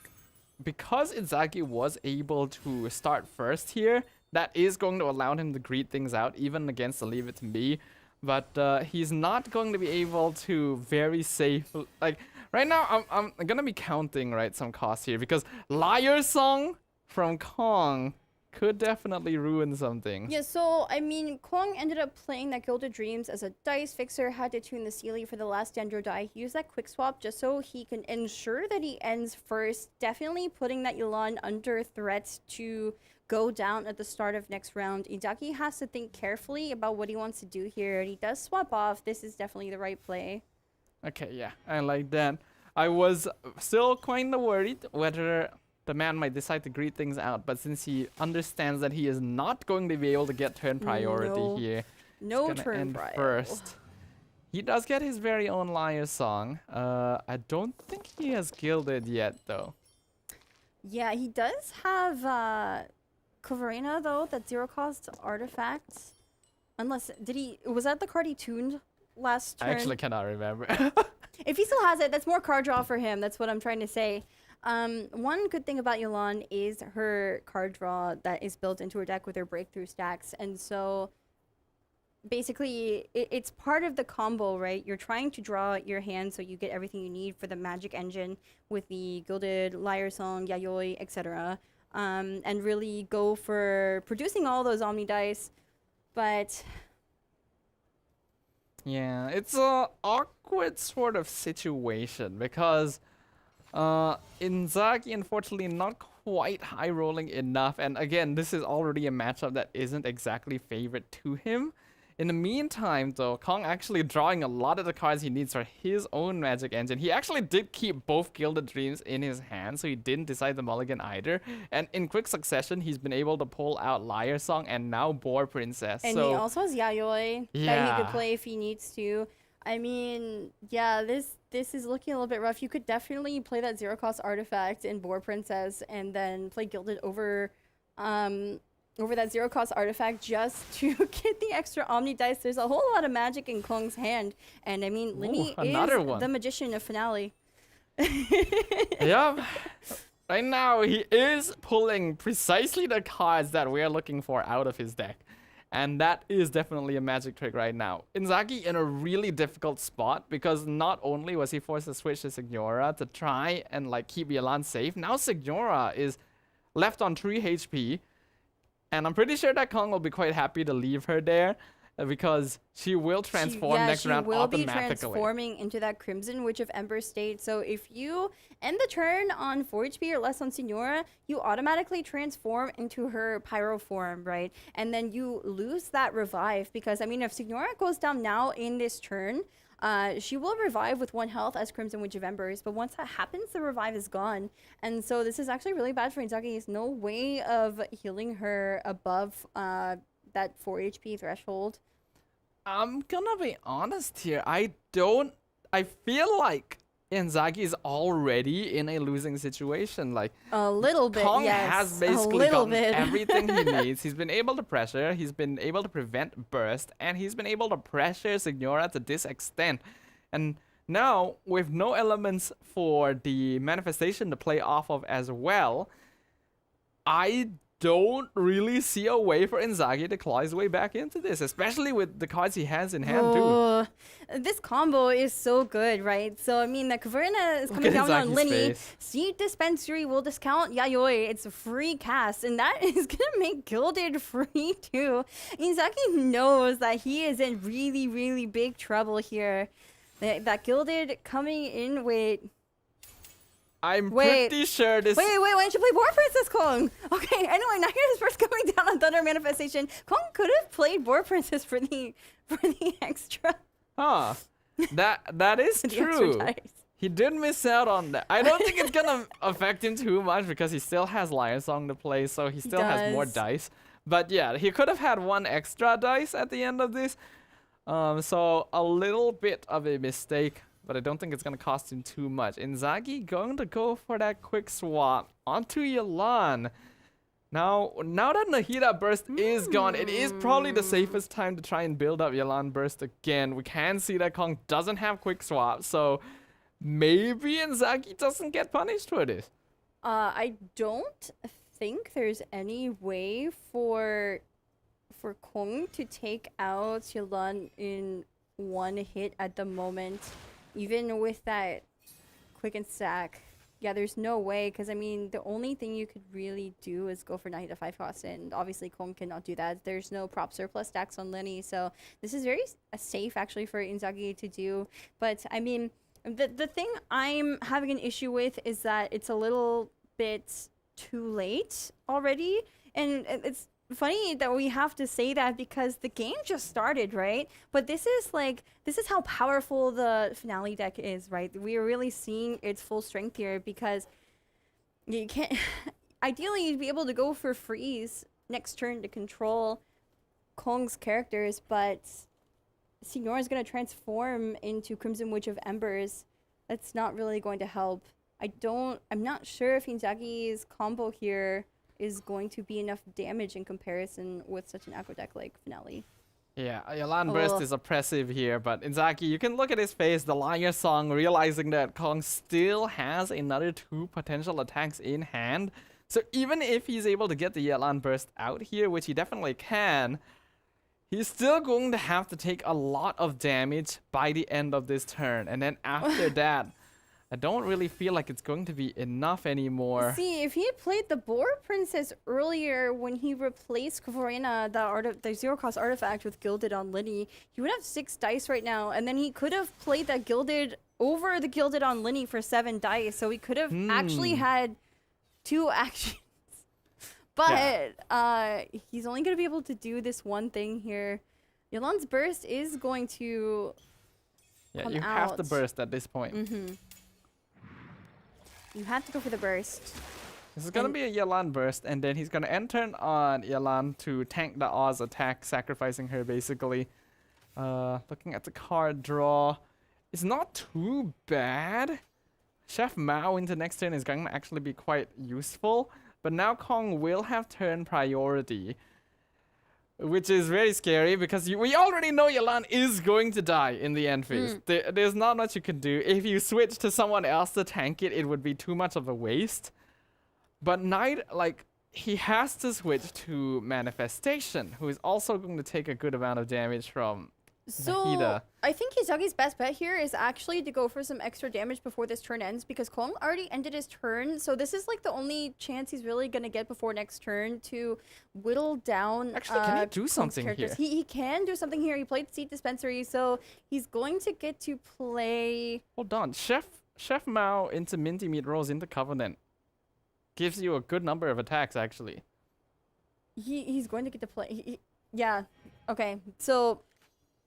because Inzaki was able to start first here, that is going to allow him to greet things out, even against the Leave It To Me. But he's not going to be able to very safe. Like, right now, I'm going to be counting, right, some costs here. Because Liar Song from Kong could definitely ruin something. Yeah, so, I mean, Kong ended up playing that Gilded Dreams as a dice fixer, had to tune the Sealy for the last Dendro die. He used that quick swap just so he can ensure that he ends first, definitely putting that Elan under threat to go down at the start of next round. Inzaki has to think carefully about what he wants to do here. He does swap off. This is definitely the right play. Okay, yeah, I like that. I was still kind of worried whether the man might decide to greet things out, but since he understands that he is not going to be able to get turn priority here, no turn priority first. He does get his very own Liar Song. I don't think he has gilded yet, though. Yeah, he does have Kavarina, though, that zero cost artifact. Unless, was that the card he tuned last turn? I actually cannot remember. If he still has it, that's more card draw for him. That's what I'm trying to say. One good thing about Elan is her card draw that is built into her deck with her breakthrough stacks. And so basically it's part of the combo, right? You're trying to draw your hand so you get everything you need for the magic engine with the Gilded, Liar Song, Yayoi, etc. And really go for producing all those Omni dice. But yeah, it's a awkward sort of situation because Inzaki, unfortunately, not quite high rolling enough. And again, this is already a matchup that isn't exactly favorite to him. In the meantime, though, Kong actually drawing a lot of the cards he needs for his own magic engine. He actually did keep both Gilded Dreams in his hand, so he didn't decide the mulligan either. And in quick succession, he's been able to pull out Liar Song and now Boar Princess. And so, he also has Yayoi that he could play if he needs to. I mean, yeah, this is looking a little bit rough. You could definitely play that zero cost artifact in Boar Princess and then play Gilded over that zero cost artifact just to get the extra Omni dice. There's a whole lot of magic in Kong's hand. And I mean, Linny is the magician of Finale. Yeah. Right now, he is pulling precisely the cards that we are looking for out of his deck. And that is definitely a magic trick right now. Inzaki in a really difficult spot because not only was he forced to switch to Signora to try and like keep Elan safe, now Signora is left on 3 HP. And I'm pretty sure that Kong will be quite happy to leave her there because she will transform next round automatically. She will be transforming into that Crimson Witch of Ember state. So if you end the turn on 4 HP or less on Signora, you automatically transform into her Pyro form, right? And then you lose that revive because, I mean, if Signora goes down now in this turn, she will revive with 1 health as Crimson Witch of Embers, but once that happens, the revive is gone. And so this is actually really bad for Inzaki. There's no way of healing her above that 4 HP threshold. I'm gonna be honest here. I feel like Inzaki is already in a losing situation. Like a little bit, Kong yes. has basically gotten everything he needs. He's been able to pressure, he's been able to prevent burst, and he's been able to pressure Signora to this extent. And now, with no elements for the manifestation to play off of as well, I don't really see a way for Inzaki to claw his way back into this, especially with the cards he has in hand too. This combo is so good, right? So, I mean, the Caverna is coming down on Linny. Seed Dispensary will discount Yayoi. It's a free cast, and that is going to make Gilded free too. Inzaki knows that he is in really, really big trouble here. That Gilded coming in with... I'm pretty sure this... Wait, why don't you play Boar Princess, Kong? Okay, anyway, now here's first coming down on Thunder Manifestation. Kong could have played Boar Princess for the extra. Huh. That is true. He did miss out on that. I don't think it's gonna affect him too much because he still has Liar Song to play, so he still has more dice. But yeah, he could have had 1 extra dice at the end of this. So a little bit of a mistake but I don't think it's going to cost him too much. Inzaghi going to go for that quick swap onto Yelan. Now that Nahida Burst is gone, it is probably the safest time to try and build up Yelan Burst again. We can see that Kong doesn't have quick swap, so maybe Inzaghi doesn't get punished for this. I don't think there's any way for Kong to take out Yelan in one hit at the moment, even with that quick and sack. Yeah, there's no way, because I mean, the only thing you could really do is go for Nahida 5 cost, and obviously Kong cannot do that. There's no prop surplus stacks on Lenny, so this is very safe actually for Inzaghi to do. But I mean, the thing I'm having an issue with is that it's a little bit too late already, and it's funny that we have to say that because the game just started, right? But this is how powerful the finale deck is, right? We are really seeing its full strength here, because you can't ideally you'd be able to go for freeze next turn to control Kong's characters, but Signor is going to transform into Crimson Witch of Embers. That's not really going to help. I'm not sure if Inzaghi's combo here is going to be enough damage in comparison with such an aggro deck like Finale. Yeah, Yelan Burst is oppressive here, but Inzaghi, you can look at his face, the Liar Song, realizing that Kong still has another 2 potential attacks in hand. So even if he's able to get the Yelan Burst out here, which he definitely can, he's still going to have to take a lot of damage by the end of this turn. And then after that, I don't really feel like it's going to be enough anymore. See, if he had played the Boar Princess earlier when he replaced Kvorena, the zero-cost artifact with Gilded on Linny, he would have 6 dice right now, and then he could have played that Gilded over the Gilded on Linny for 7 dice, so he could have actually had 2 actions. But he's only going to be able to do this one thing here. Yelan's Burst is going to come you out. have to burst at this point. You have to go for the burst. This is going to be a Yelan Burst, and then he's going to end turn on Yelan to tank the Oz attack, sacrificing her basically. Looking at the card draw, it's not too bad. Chef Mao into next turn is going to actually be quite useful, but now Kong will have turn priority, which is very scary because we already know Yelan is going to die in the end phase. There's not much you can do. If you switch to someone else to tank it, it would be too much of a waste. But Knight, he has to switch to Manifestation, who is also going to take a good amount of damage from Nahida. I think Inzaghi's best bet here is actually to go for some extra damage before this turn ends, because Kong already ended his turn, so this is the only chance he's really going to get before next turn to whittle down. Actually, can he do something here? He can do something here. He played Seed Dispensary, so he's going to get to play... Hold on. Chef Mao into Minty Meat Rolls into Covenant gives you a good number of attacks, actually. He's going to get to play... yeah. Okay. So...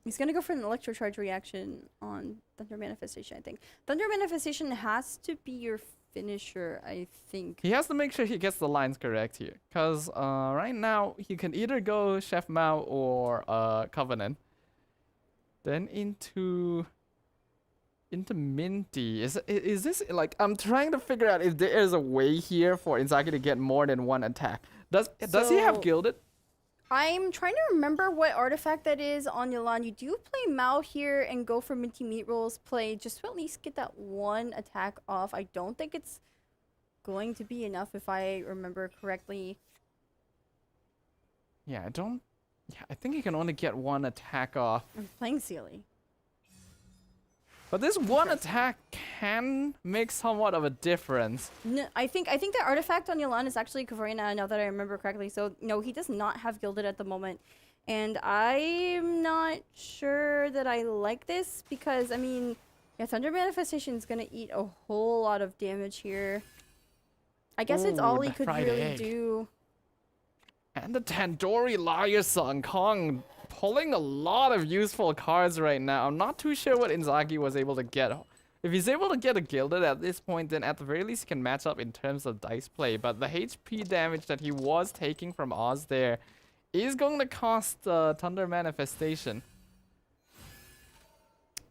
he's going to go for an Electro Charge reaction on Thunder Manifestation, I think. Thunder Manifestation has to be your finisher, I think. He has to make sure he gets the lines correct here. Because right now, he can either go Chef Mao or Covenant. Then into Minty. Is this, I'm trying to figure out if there is a way here for Inzaghi to get more than 1 attack. Does he have Gilded? I'm trying to remember what artifact that is on Yelan. You do play Mao here and go for Minty Meat Rolls play just to at least get that 1 attack off. I don't think it's going to be enough if I remember correctly. Yeah, I think he can only get 1 attack off. I'm playing Sealy. But this 1 attack can make somewhat of a difference. No, I think the artifact on Yelan is actually Kvorena, now that I remember correctly. So no, he does not have Gilded at the moment. And I'm not sure that I like this because, I mean, yeah, Thunder Manifestation is going to eat a whole lot of damage here. I guess it's all he could really do. And the Tandoori Liar Song, Kong pulling a lot of useful cards right now. I'm not too sure what Inzaghi was able to get. If he's able to get a Gilded at this point, then at the very least he can match up in terms of dice play. But the HP damage that he was taking from Oz there is going to cost Thunder Manifestation.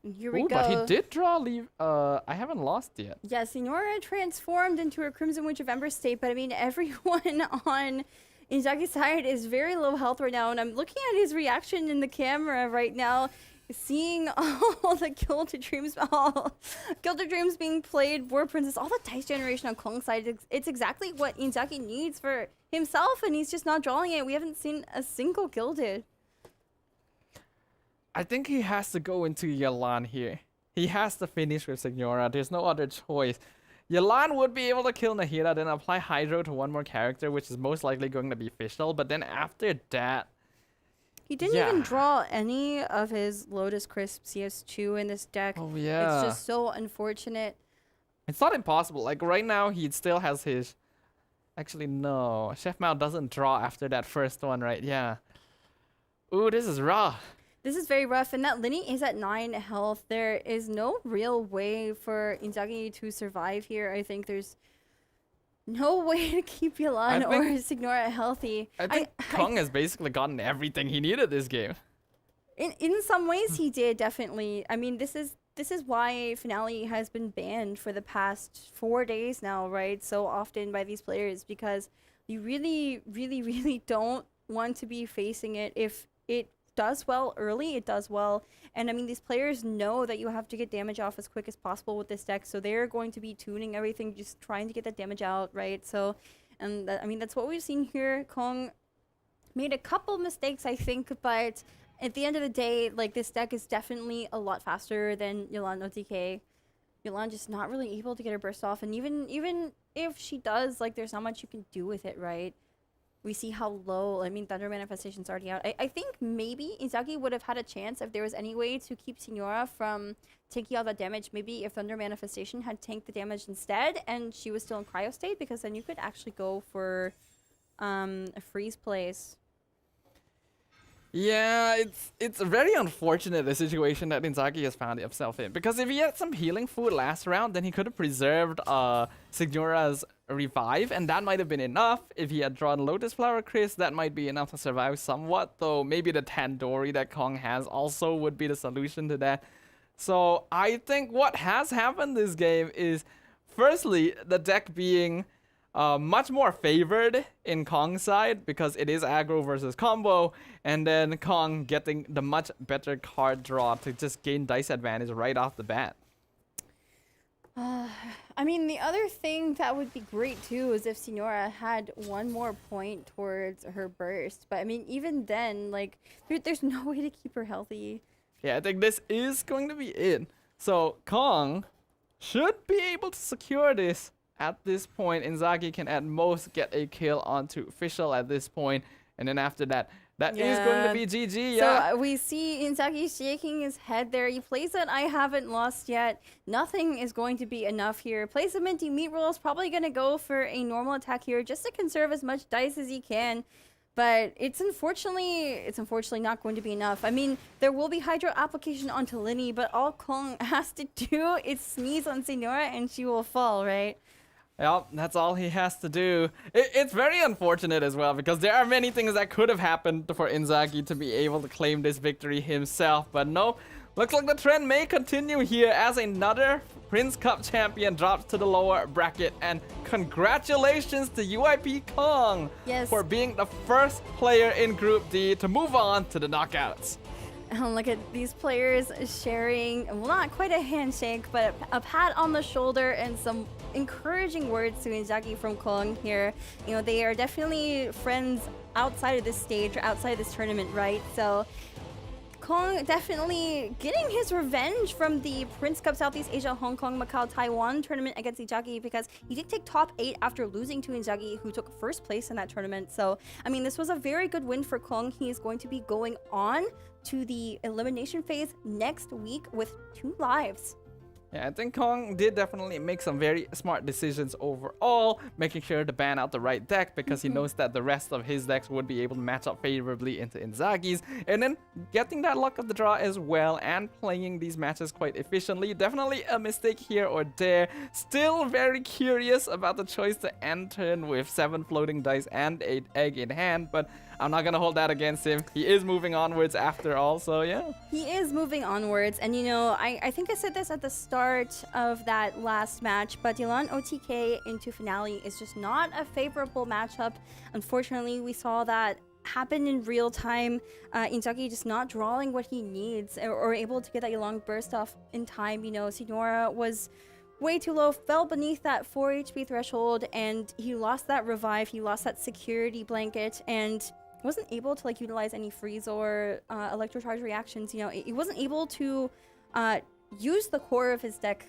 Here we go. But he did draw leave. I haven't lost yet. Yeah, Signora transformed into a Crimson Witch of Ember State, but I mean, everyone on Inzagi's side is very low health right now, and I'm looking at his reaction in the camera right now, seeing all the Gilded Dreams being played, War Princess, all the dice generation on Kong's side. It's exactly what Inzagi needs for himself, and he's just not drawing it. We haven't seen a single Gilded. I think he has to go into Yelan here. He has to finish with Signora. There's no other choice. Yelan would be able to kill Nahida, then apply Hydro to one more character, which is most likely going to be Fischl. But then after that... He didn't even draw any of his Lotus Crisp CS2 in this deck. Oh, yeah. It's just so unfortunate. It's not impossible. Like, right now, he still has his... Actually, no. Chef Mao doesn't draw after that first one, right? Yeah. Ooh, this is rough. This is very rough, and that Linny is at 9 health. There is no real way for Inzagi to survive here. I think there's no way to keep Yelan or Signora healthy. I think Kong has basically gotten everything he needed this game. In some ways, he did, definitely. I mean, this is why Finale has been banned for the past 4 days now, right? So often by these players, because you really, really, really don't want to be facing it. If it does well early, it does well. And I mean, these players know that you have to get damage off as quick as possible with this deck, so they're going to be tuning everything, just trying to get that damage out, right? So, and I mean, that's what we've seen here. Kong made a couple mistakes, I think, but at the end of the day, like, this deck is definitely a lot faster than Yelan OTK. Yelan just not really able to get her burst off, and even if she does, like, there's not much you can do with it, right? We see how low, I mean, Thunder Manifestation's already out. I think maybe Inzagi would have had a chance if there was any way to keep Signora from taking all that damage. Maybe if Thunder Manifestation had tanked the damage instead and she was still in Cryo State, because then you could actually go for a freeze place. Yeah, it's very unfortunate, the situation that Inzagi has found himself in. Because if he had some healing food last round, then he could have preserved Signora's revive, and that might have been enough. If he had drawn Lotus Flower Crisp, that might be enough to survive somewhat, though maybe the Tandoori that Kong has also would be the solution to that. So I think what has happened this game is, firstly, the deck being much more favored in Kong's side because it is aggro versus combo, and then Kong getting the much better card draw to just gain dice advantage right off the bat. I mean, the other thing that would be great too is if Signora had one more point towards her burst. But I mean, even then, like, there's no way to keep her healthy. Yeah, I think this is going to be it. So Kong should be able to secure this. At this point, Inzagi can at most get a kill onto Fischl at this point, and then after that, that is going to be GG. Yeah. So we see Inzagi shaking his head there. He plays it, I haven't lost yet. Nothing is going to be enough here. Plays a Minty Meat Roll, is probably going to go for a normal attack here just to conserve as much dice as he can. But it's unfortunately not going to be enough. I mean, there will be Hydro application onto Linny, but all Kong has to do is sneeze on Signora and she will fall, right? Well, that's all he has to do. It's very unfortunate as well, because there are many things that could have happened for Inzagi to be able to claim this victory himself. But no, looks like the trend may continue here as another Prince Cup champion drops to the lower bracket. And congratulations to UIP Kong for being the first player in Group D to move on to the knockouts. And look at these players sharing, well, not quite a handshake, but a pat on the shoulder and some encouraging words to Inzagi from Kong here. You know, they are definitely friends outside of this stage or outside of this tournament, right? So Kong definitely getting his revenge from the Prince Cup Southeast Asia, Hong Kong, Macau, Taiwan tournament against Inzagi, because he did take top 8 after losing to Inzagi, who took first place in that tournament. So, I mean, this was a very good win for Kong. He is going to be going on to the elimination phase next week with 2 lives. Yeah, I think Kong did definitely make some very smart decisions overall, making sure to ban out the right deck because he knows that the rest of his decks would be able to match up favorably into Inzagi's, and then getting that luck of the draw as well and playing these matches quite efficiently. Definitely a mistake here or there. Still very curious about the choice to enter with 7 floating dice and 8 egg in hand, but I'm not gonna hold that against him. He is moving onwards after all, so yeah. He is moving onwards, and you know, I think I said this at the start of that last match, but Dylan OTK into Finale is just not a favorable matchup. Unfortunately, we saw that happen in real time. Inzaghi just not drawing what he needs or able to get that long burst off in time. You know, Signora was way too low, fell beneath that 4 HP threshold, and he lost that revive, he lost that security blanket, and wasn't able to like utilize any freeze or electrocharge reactions. You know, he wasn't able to use the core of his deck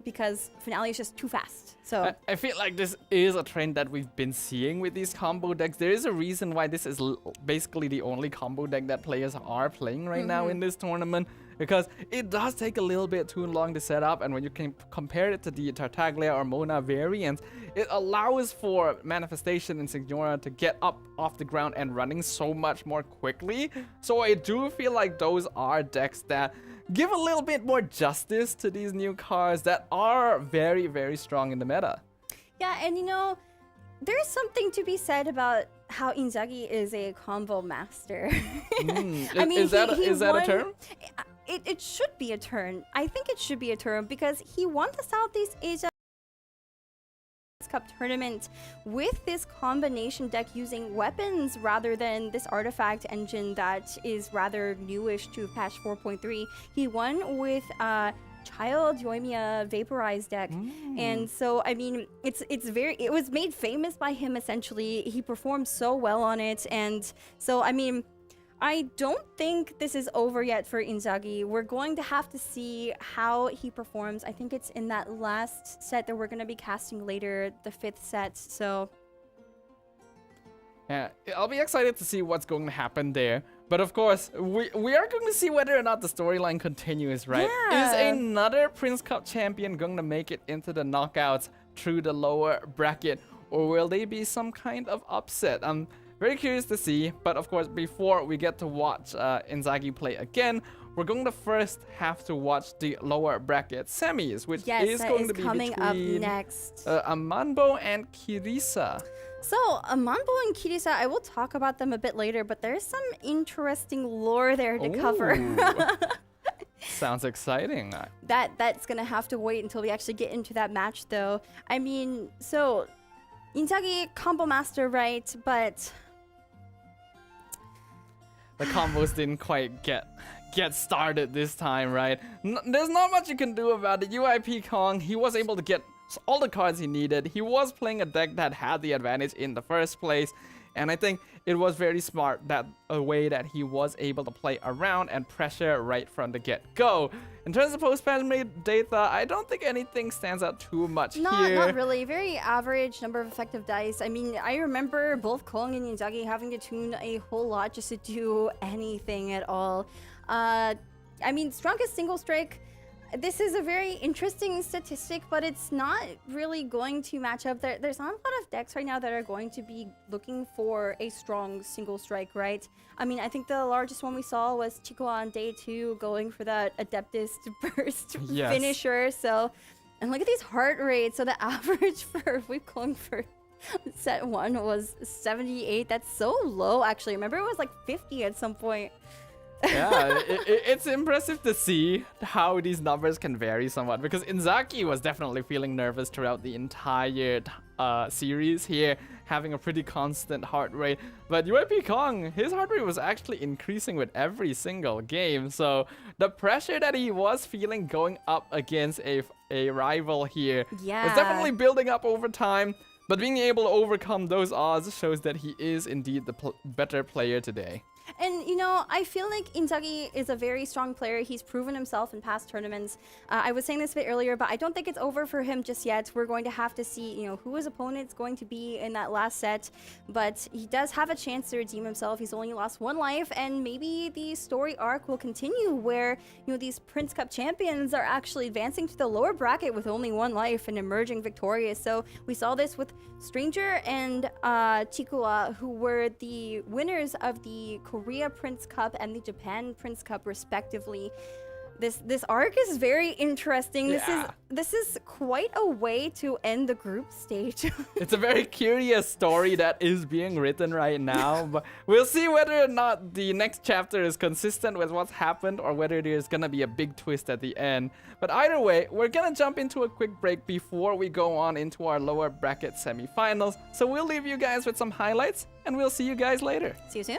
because Finale is just too fast. So I feel like this is a trend that we've been seeing with these combo decks. There is a reason why this is basically the only combo deck that players are playing right now in this tournament, because it does take a little bit too long to set up, and when you can compare it to the Tartaglia or Mona variants, it allows for Manifestation and Signora to get up off the ground and running so much more quickly. So I do feel like those are decks that give a little bit more justice to these new cards that are very, very strong in the meta. yeah, and you know, there's something to be said about how Inzaghi is a combo master. I mean, is that won, a term? It should be a term. I think it should be a term because he won the Southeast Asia Cup tournament with this combination deck using weapons rather than this artifact engine that is rather newish to patch 4.3. He won with Child Yoimiya Vaporized deck, and so I mean it was made famous by him essentially. He performed so well on it, and so I mean I don't think this is over yet for Inzaghi. We're going to have to see how he performs. I think it's in that last set that we're going to be casting later, the 5th set. So yeah, I'll be excited to see what's going to happen there. But of course, we are going to see whether or not the storyline continues, right? Yeah. Is another Prince Cup champion going to make it into the knockouts through the lower bracket, or will they be some kind of upset? I'm very curious to see, but of course, before we get to watch Inzaghi play again, we're going to first have to watch the lower bracket semis, which is going to be coming between up next. Amanbo and Kirisa. So, Amanbo and Kirisa, I will talk about them a bit later, but there's some interesting lore there to cover. Sounds exciting. That's gonna have to wait until we actually get into that match, though. I mean, so Inzaghi combo master, right? But the combos didn't quite get started this time, right? There's not much you can do about it. UIP Kong, he was able to get all the cards he needed. He was playing a deck that had the advantage in the first place, and I think it was very smart that a way that he was able to play around and pressure right from the get-go. In terms of post-patch made data, I don't think anything stands out too much here. Not really. Very average number of effective dice. I mean, I remember both Kong and Inzaghi having to tune a whole lot just to do anything at all. I mean, strongest single strike. This is a very interesting statistic, but it's not really going to match up. There's not a lot of decks right now that are going to be looking for a strong single strike, right? I mean, I think the largest one we saw was Chico on day 2 going for that Adeptus burst finisher. So, and look at these heart rates. So the average for Whip Clone for set 1 was 78. That's so low, actually. Remember, it was like 50 at some point. Yeah, it's impressive to see how these numbers can vary somewhat, because Inzaghi was definitely feeling nervous throughout the entire series here, having a pretty constant heart rate. But UIP Kong, his heart rate was actually increasing with every single game, so the pressure that he was feeling going up against a rival here was definitely building up over time. But being able to overcome those odds shows that he is indeed the better player today. And, you know, I feel like Inzaghi is a very strong player. He's proven himself in past tournaments. I was saying this a bit earlier, but I don't think it's over for him just yet. We're going to have to see, you know, who his opponent's going to be in that last set. But he does have a chance to redeem himself. He's only lost 1 life, and maybe the story arc will continue where, you know, these Prince Cup champions are actually advancing to the lower bracket with only 1 life and emerging victorious. So we saw this with Stranger and Chikua, who were the winners of the Korea Prince Cup and the Japan Prince Cup respectively. This arc is very interesting. This is quite a way to end the group stage. It's a very curious story that is being written right now, but we'll see whether or not the next chapter is consistent with what's happened or whether there's gonna be a big twist at the end. But either way, we're gonna jump into a quick break before we go on into our lower bracket semifinals. So we'll leave you guys with some highlights and we'll see you guys later. See you soon.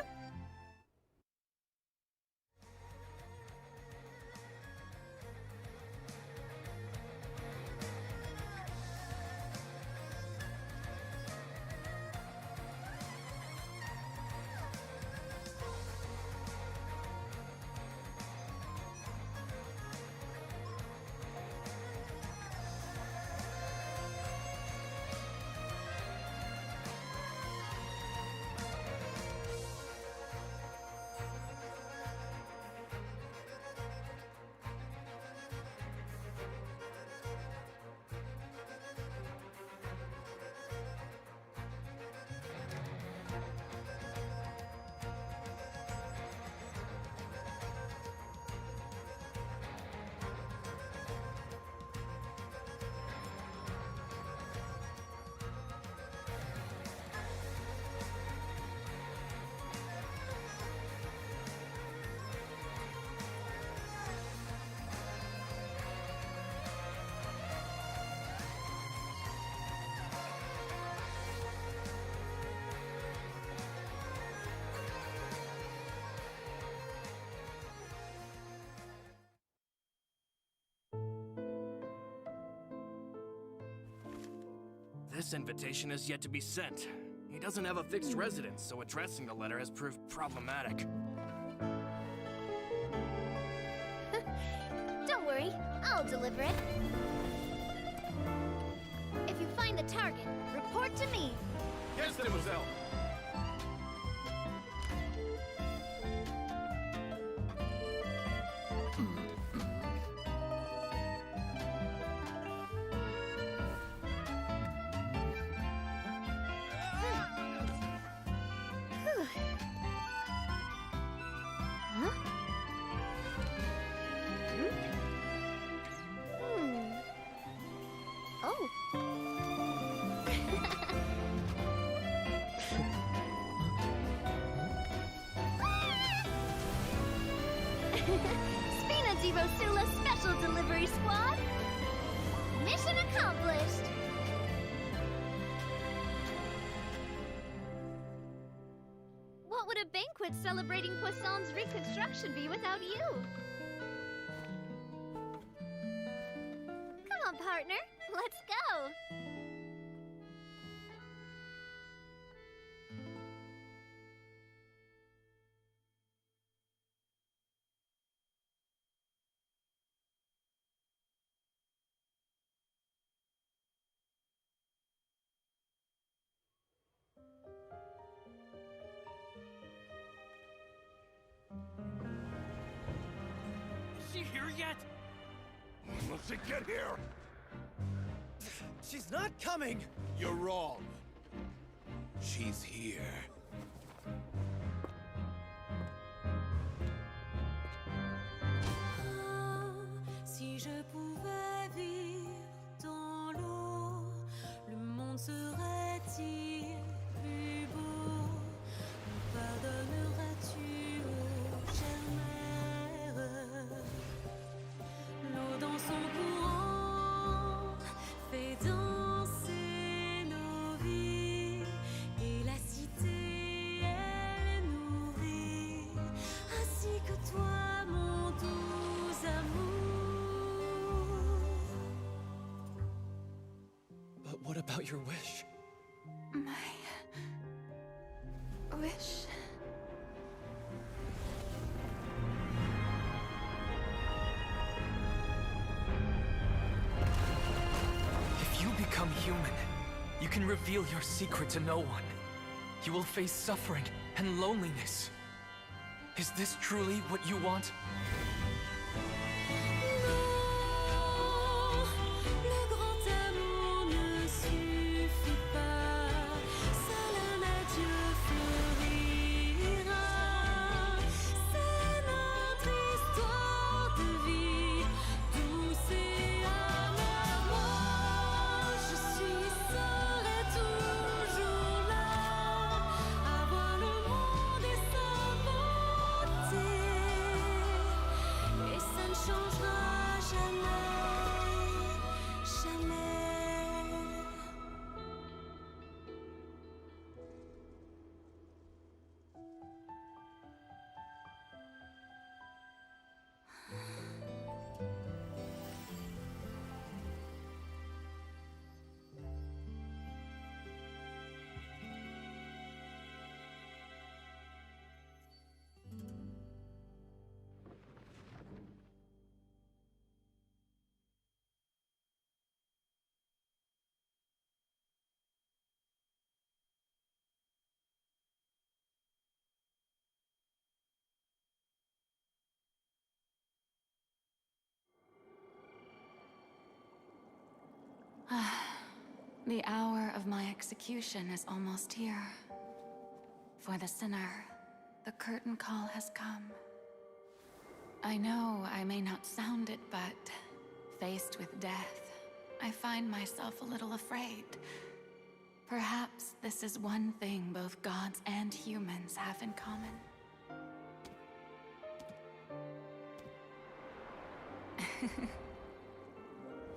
This invitation is yet to be sent. He doesn't have a fixed residence, so addressing the letter has proved problematic. Don't worry, I'll deliver it. If you find the target, report to me. Yes, mademoiselle. Spina di Rosula Special Delivery Squad! Mission accomplished! What would a banquet celebrating Poisson's reconstruction be without you? Come on, partner, let's go! Is she here yet? Will she get here? She's not coming! You're wrong. She's here. Si je pouvais vivre dans l'eau, le monde serait-il plus beau? Me pardonneras-tu, ô chère mère? L'eau dans son courant fait danser nos vies, et la cité elle nourrit, ainsi que toi, mon doux amour. But what about your wish? My wish. If you become human, you can reveal your secret to no one. You will face suffering and loneliness. Is this truly what you want? Le grand amour ne suffit pas, seul un adieu fleurira. C'est notre histoire de vie. The hour of my execution is almost here. For the sinner, the curtain call has come. I know I may not sound it, but faced with death, I find myself a little afraid. Perhaps this is one thing both gods and humans have in common.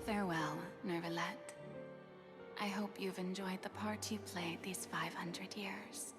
Farewell, Nervalette. I hope you've enjoyed the part you played these 500 years.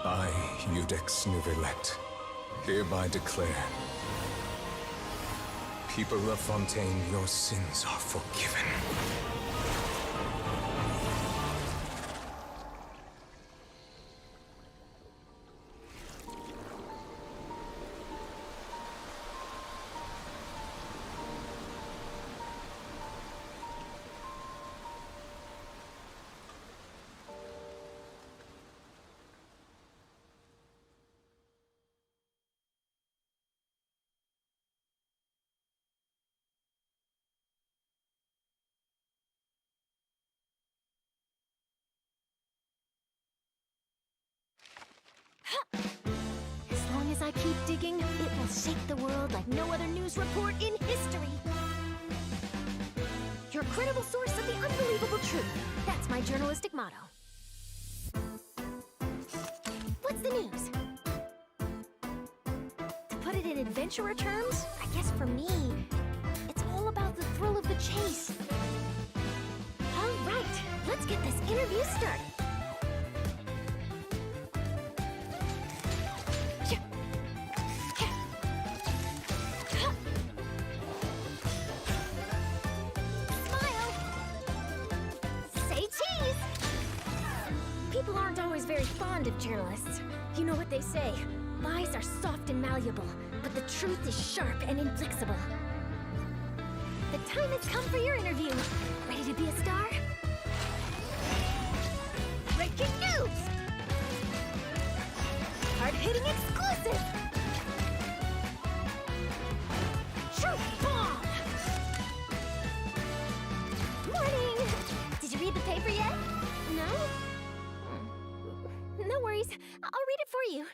I, Eudex Nouvelette, hereby declare, people of Fontaine, your sins are forgiven. As long as I keep digging, it will shake the world like no other news report in history. Your credible source of the unbelievable truth. That's my journalistic motto. What's the news? To put it in adventurer terms, I guess for me, it's all about the thrill of the chase. All right, let's get this interview started. People aren't always very fond of journalists. You know what they say, lies are soft and malleable, but the truth is sharp and inflexible. The time has come for your interview. Ready to be a star? Breaking news! Hard-hitting exclusive! Truth bomb! Morning! Did you read the paper yet? No? No worries. I'll read it for you.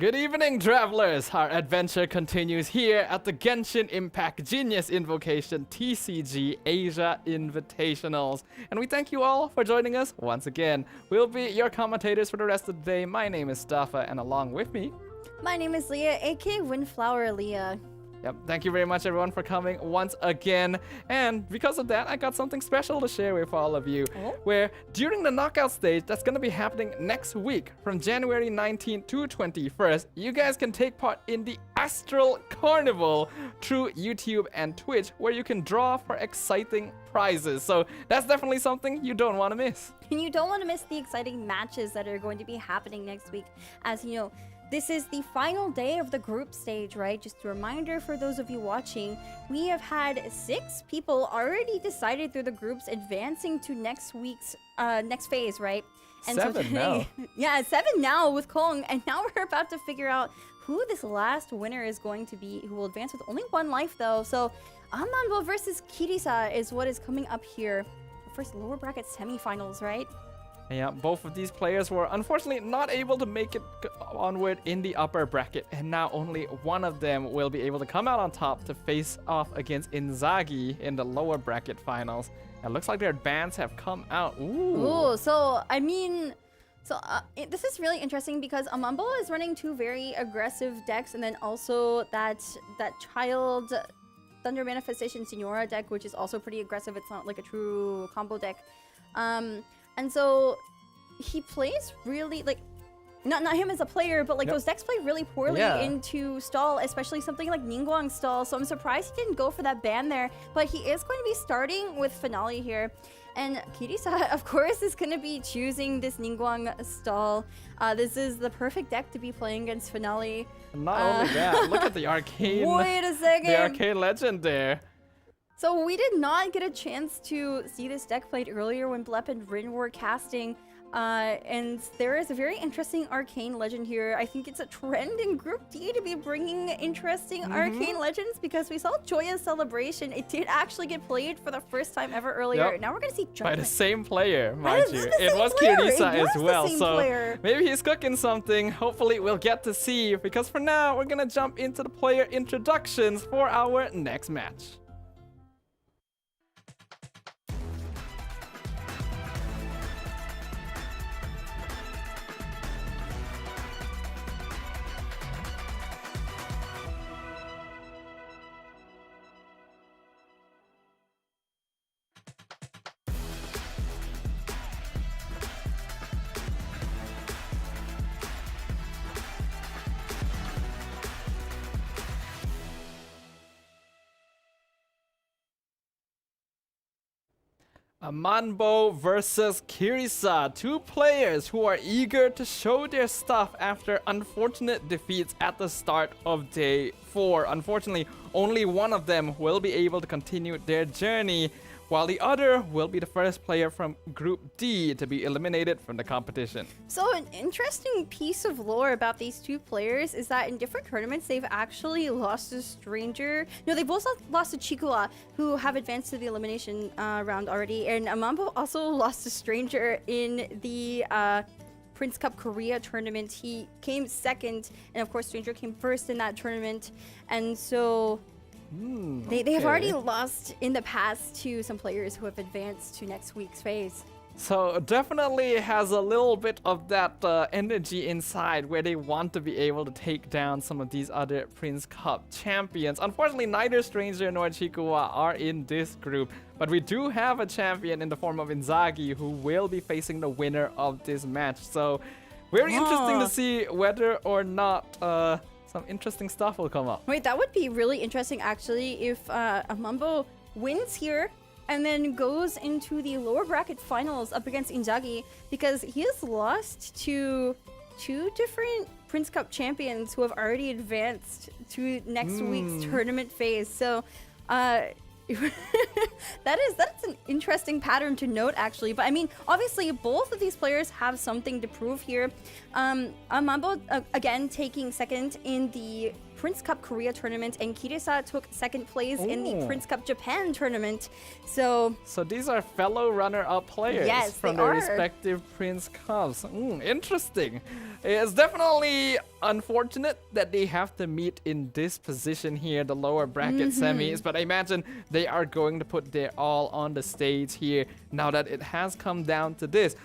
Good evening, travelers! Our adventure continues here at the Genshin Impact Genius Invocation TCG Asia Invitationals. And we thank you all for joining us once again. We'll be your commentators for the rest of the day. My name is Staffa, and along with me... My name is Leah, aka Windflower Leah. Yep, thank you very much everyone for coming once again. And because of that, I got something special to share with all of you. Where during the knockout stage that's going to be happening next week from January 19th to 21st, you guys can take part in the Astral Carnival through YouTube and Twitch, where you can draw for exciting prizes. So that's definitely something you don't want to miss. And you don't want to miss the exciting matches that are going to be happening next week. As you know, this is the final day of the group stage, right? Just a reminder for those of you watching, we have had 6 people already decided through the groups advancing to next week's next phase, right? And 7 so today, now. Yeah, 7 now with Kong, and now we're about to figure out who this last winner is going to be, who will advance with only 1 life though. So Amanbo versus Kirisa is what is coming up here. First lower bracket semifinals, right? Yeah, both of these players were unfortunately not able to make it onward in the upper bracket, and now only one of them will be able to come out on top to face off against Inzaghi in the lower bracket finals. It looks like their bands have come out. Ooh, so I mean, this is really interesting because Amambo is running 2 very aggressive decks, and then also that Child Thunder Manifestation Senora deck, which is also pretty aggressive. It's not like a true combo deck. And so he plays really, like, not him as a player, but like those decks play really poorly into stall, especially something like Ningguang stall. So I'm surprised he didn't go for that ban there, but he is going to be starting with Finale here. And Kirisa, of course, is going to be choosing this Ningguang stall. This is the perfect deck to be playing against Finale. Not only that, look at the arcane. Wait a second. The arcane legend there. So we did not get a chance to see this deck played earlier when Blep and Rin were casting. And there is a very interesting arcane legend here. I think it's a trend in Group D to be bringing interesting arcane legends, because we saw Joya's Celebration. It did actually get played for the first time ever earlier. Now we're going to see Judgment. By the same player, mind you. It was Kirisa as well. So maybe he's cooking something. Hopefully we'll get to see, because for now we're going to jump into the player introductions for our next match. Amanbo versus Kirisa, 2 players who are eager to show their stuff after unfortunate defeats at the start of day 4. Unfortunately, only one of them will be able to continue their journey, while the other will be the first player from Group D to be eliminated from the competition. So an interesting piece of lore about these 2 players is that in different tournaments, they've actually lost a stranger. No, they both lost to Chikua, who have advanced to the elimination round already. And Amambo also lost a stranger in the Prince Cup Korea tournament. He came 2nd, and of course, Stranger came 1st in that tournament. And so... They have already lost in the past to some players who have advanced to next week's phase. So definitely has a little bit of that energy inside where they want to be able to take down some of these other Prince Cup champions. Unfortunately, neither Stranger nor Chikuwa are in this group, but we do have a champion in the form of Inzaghi who will be facing the winner of this match. So very interesting to see whether or not some interesting stuff will come up. Wait, that would be really interesting actually if Amambo wins here and then goes into the lower bracket finals up against Inzaghi, because he has lost to 2 different Prince Cup champions who have already advanced to next week's tournament phase. So that's an interesting pattern to note actually. But I mean, obviously both of these players have something to prove here. Amambo again taking 2nd in the Prince Cup Korea tournament, and Kirisa took 2nd place in the Prince Cup Japan tournament. So these are fellow runner-up players from their respective Prince Cups. Interesting. It's definitely unfortunate that they have to meet in this position here, the lower bracket semis, but I imagine they are going to put their all on the stage here now that it has come down to this.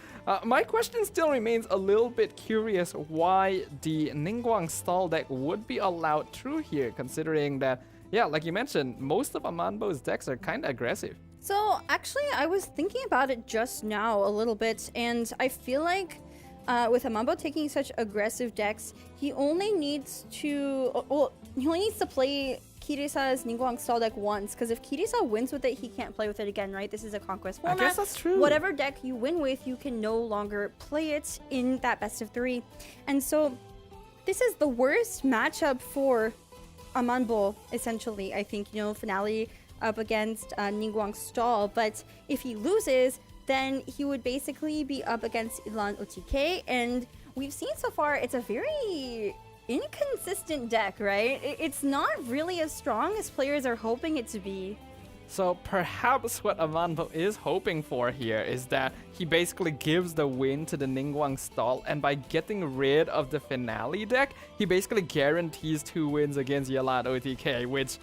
My question still remains a little bit curious why the Ningguang stall deck would be allowed through here, considering that, yeah, like you mentioned, most of Amanbo's decks are kind of aggressive. So actually, I was thinking about it just now a little bit, and I feel like with Amanbo taking such aggressive decks, he only needs to play Kirisa's Ningguang stall deck once, because if Kirisa wins with it, he can't play with it again, right? This is a conquest format. I guess that's true. Whatever deck you win with, you can no longer play it in that best of 3. And so this is the worst matchup for Amanbo, essentially. I think, you know, finale up against Ningguang stall, but if he loses, then he would basically be up against Ilan OTK, and we've seen so far it's a very inconsistent deck, right? It's not really as strong as players are hoping it to be. So perhaps what Amanbo is hoping for here is that he basically gives the win to the Ningguang stall, and by getting rid of the finale deck, he basically guarantees 2 wins against Yalat OTK, which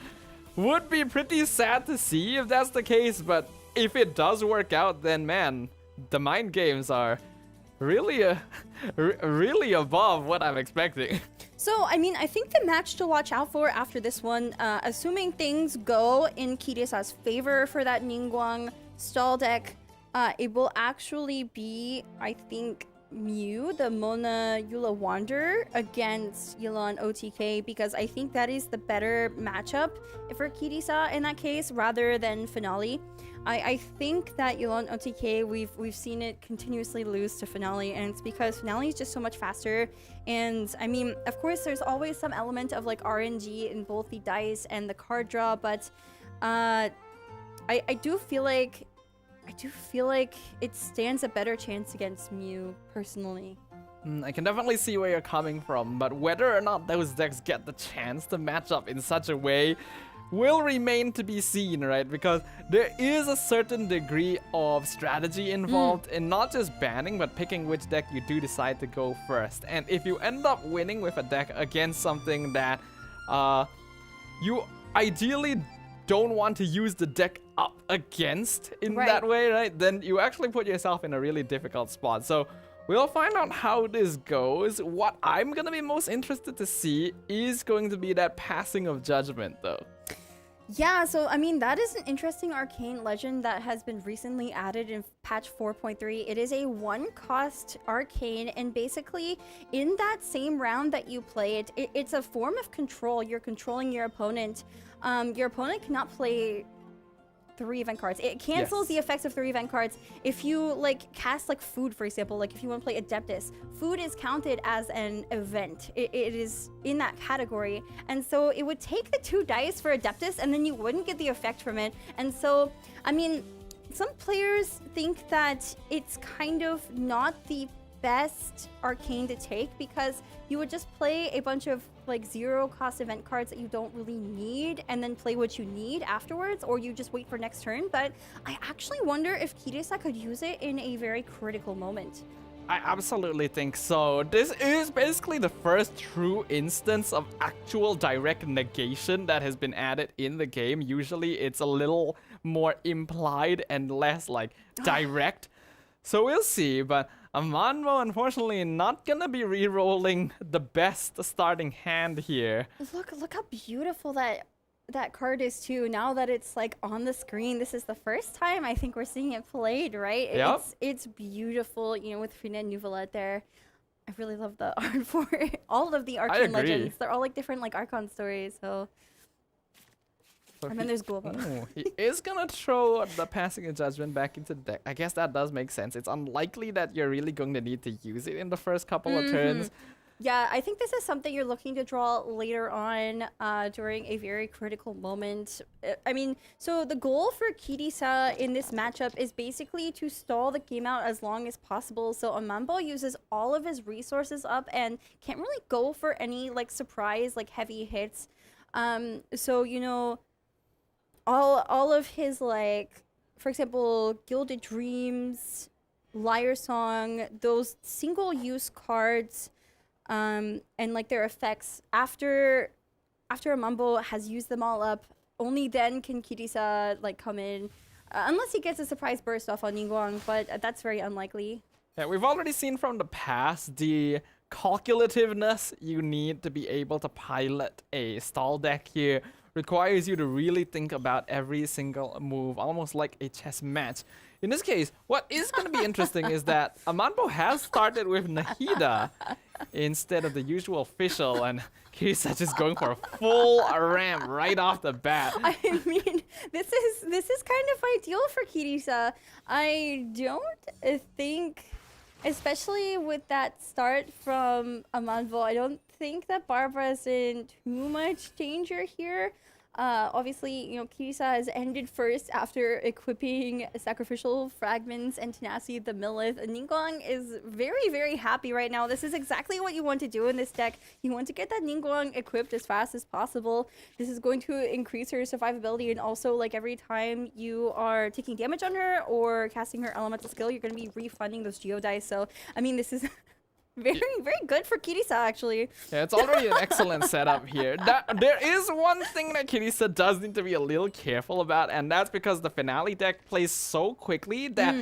would be pretty sad to see if that's the case, but if it does work out, then man, the mind games are really really above what I'm expecting. So, I mean, I think the match to watch out for after this one, assuming things go in Kirisa's favor for that Ningguang stall deck, it will actually be, I think, Mew, the Mona Eula Wanderer, against Yelan OTK, because I think that is the better matchup for Kirisa in that case, rather than Finale. I think that Yelan OTK, we've seen it continuously lose to Finale, and it's because Finale is just so much faster. And I mean, of course, there's always some element of like RNG in both the dice and the card draw, but I do feel like it stands a better chance against Mew, personally. I can definitely see where you're coming from, but whether or not those decks get the chance to match up in such a way will remain to be seen, right? Because there is a certain degree of strategy involved in not just banning, but picking which deck you do decide to go first. And if you end up winning with a deck against something that you ideally don't want to use the deck up against in that way, right? Then you actually put yourself in a really difficult spot. So we'll find out how this goes. What I'm gonna be most interested to see is going to be that passing of judgment, though. Yeah, so I mean, that is an interesting arcane legend that has been recently added in patch 4.3. It is a 1-cost arcane, and basically in that same round that you play it, it's a form of control. You're controlling your opponent. Your opponent cannot play 3 event cards. It cancels the effects of 3 event cards. If you like cast like food, for example, like if you want to play Adeptus, food is counted as an event. It is in that category, and so it would take the 2 dice for Adeptus, and then you wouldn't get the effect from it. And so, I mean, some players think that it's kind of not the best arcane to take, because you would just play a bunch of like 0-cost event cards that you don't really need, and then play what you need afterwards, or you just wait for next turn. But I actually wonder if Kirisa could use it in a very critical moment. I absolutely think so. This is basically the first true instance of actual direct negation that has been added in the game. Usually it's a little more implied and less like direct. So we'll see, but Amanbo unfortunately not gonna be re-rolling the best starting hand here. Look how beautiful that card is too. Now that it's like on the screen, this is the first time I think we're seeing it played, right? Yep. It's beautiful, you know, with Frina and Nuvolet there. I really love the art for it. All of the Arcane Legends, they're all like different like Archon stories, so and then there's Guoba. He is gonna throw the Passing of Judgment back into the deck. I guess that does make sense. It's unlikely that you're really going to need to use it in the first couple of turns. Yeah, I think this is something you're looking to draw later on during a very critical moment. I mean, so the goal for Kirisa in this matchup is basically to stall the game out as long as possible. So Amanbo uses all of his resources up and can't really go for any like surprise, like heavy hits. So, you know, all of his, like, for example, Gilded Dreams, Liar Song, those single-use cards, and like their effects after Amambo has used them all up. Only then can Kirisa like come in, unless he gets a surprise burst off on Ningguang, but that's very unlikely. Yeah, we've already seen from the past the calculativeness you need to be able to pilot a stall deck here requires you to really think about every single move, almost like a chess match. In this case, what is going to be interesting is that Amanbo has started with Nahida instead of the usual official, and Kirisa just going for a full ramp right off the bat. I mean, this is kind of ideal for Kirisa. I don't think, especially with that start from Amanbo, I don't think that Barbara is in too much danger here. Obviously, you know, Kirisa has ended first after equipping Sacrificial Fragments and Tenacity the Millith. Ningguang is very, very happy right now. This is exactly what you want to do in this deck. You want to get that Ningguang equipped as fast as possible. This is going to increase her survivability, and also, like, every time you are taking damage on her or casting her elemental skill, you're going to be refunding those Geodice. So, I mean, this is very, very good for Kirisa, actually. Yeah, it's already an excellent setup here. There is one thing that Kirisa does need to be a little careful about, and that's because the finale deck plays so quickly that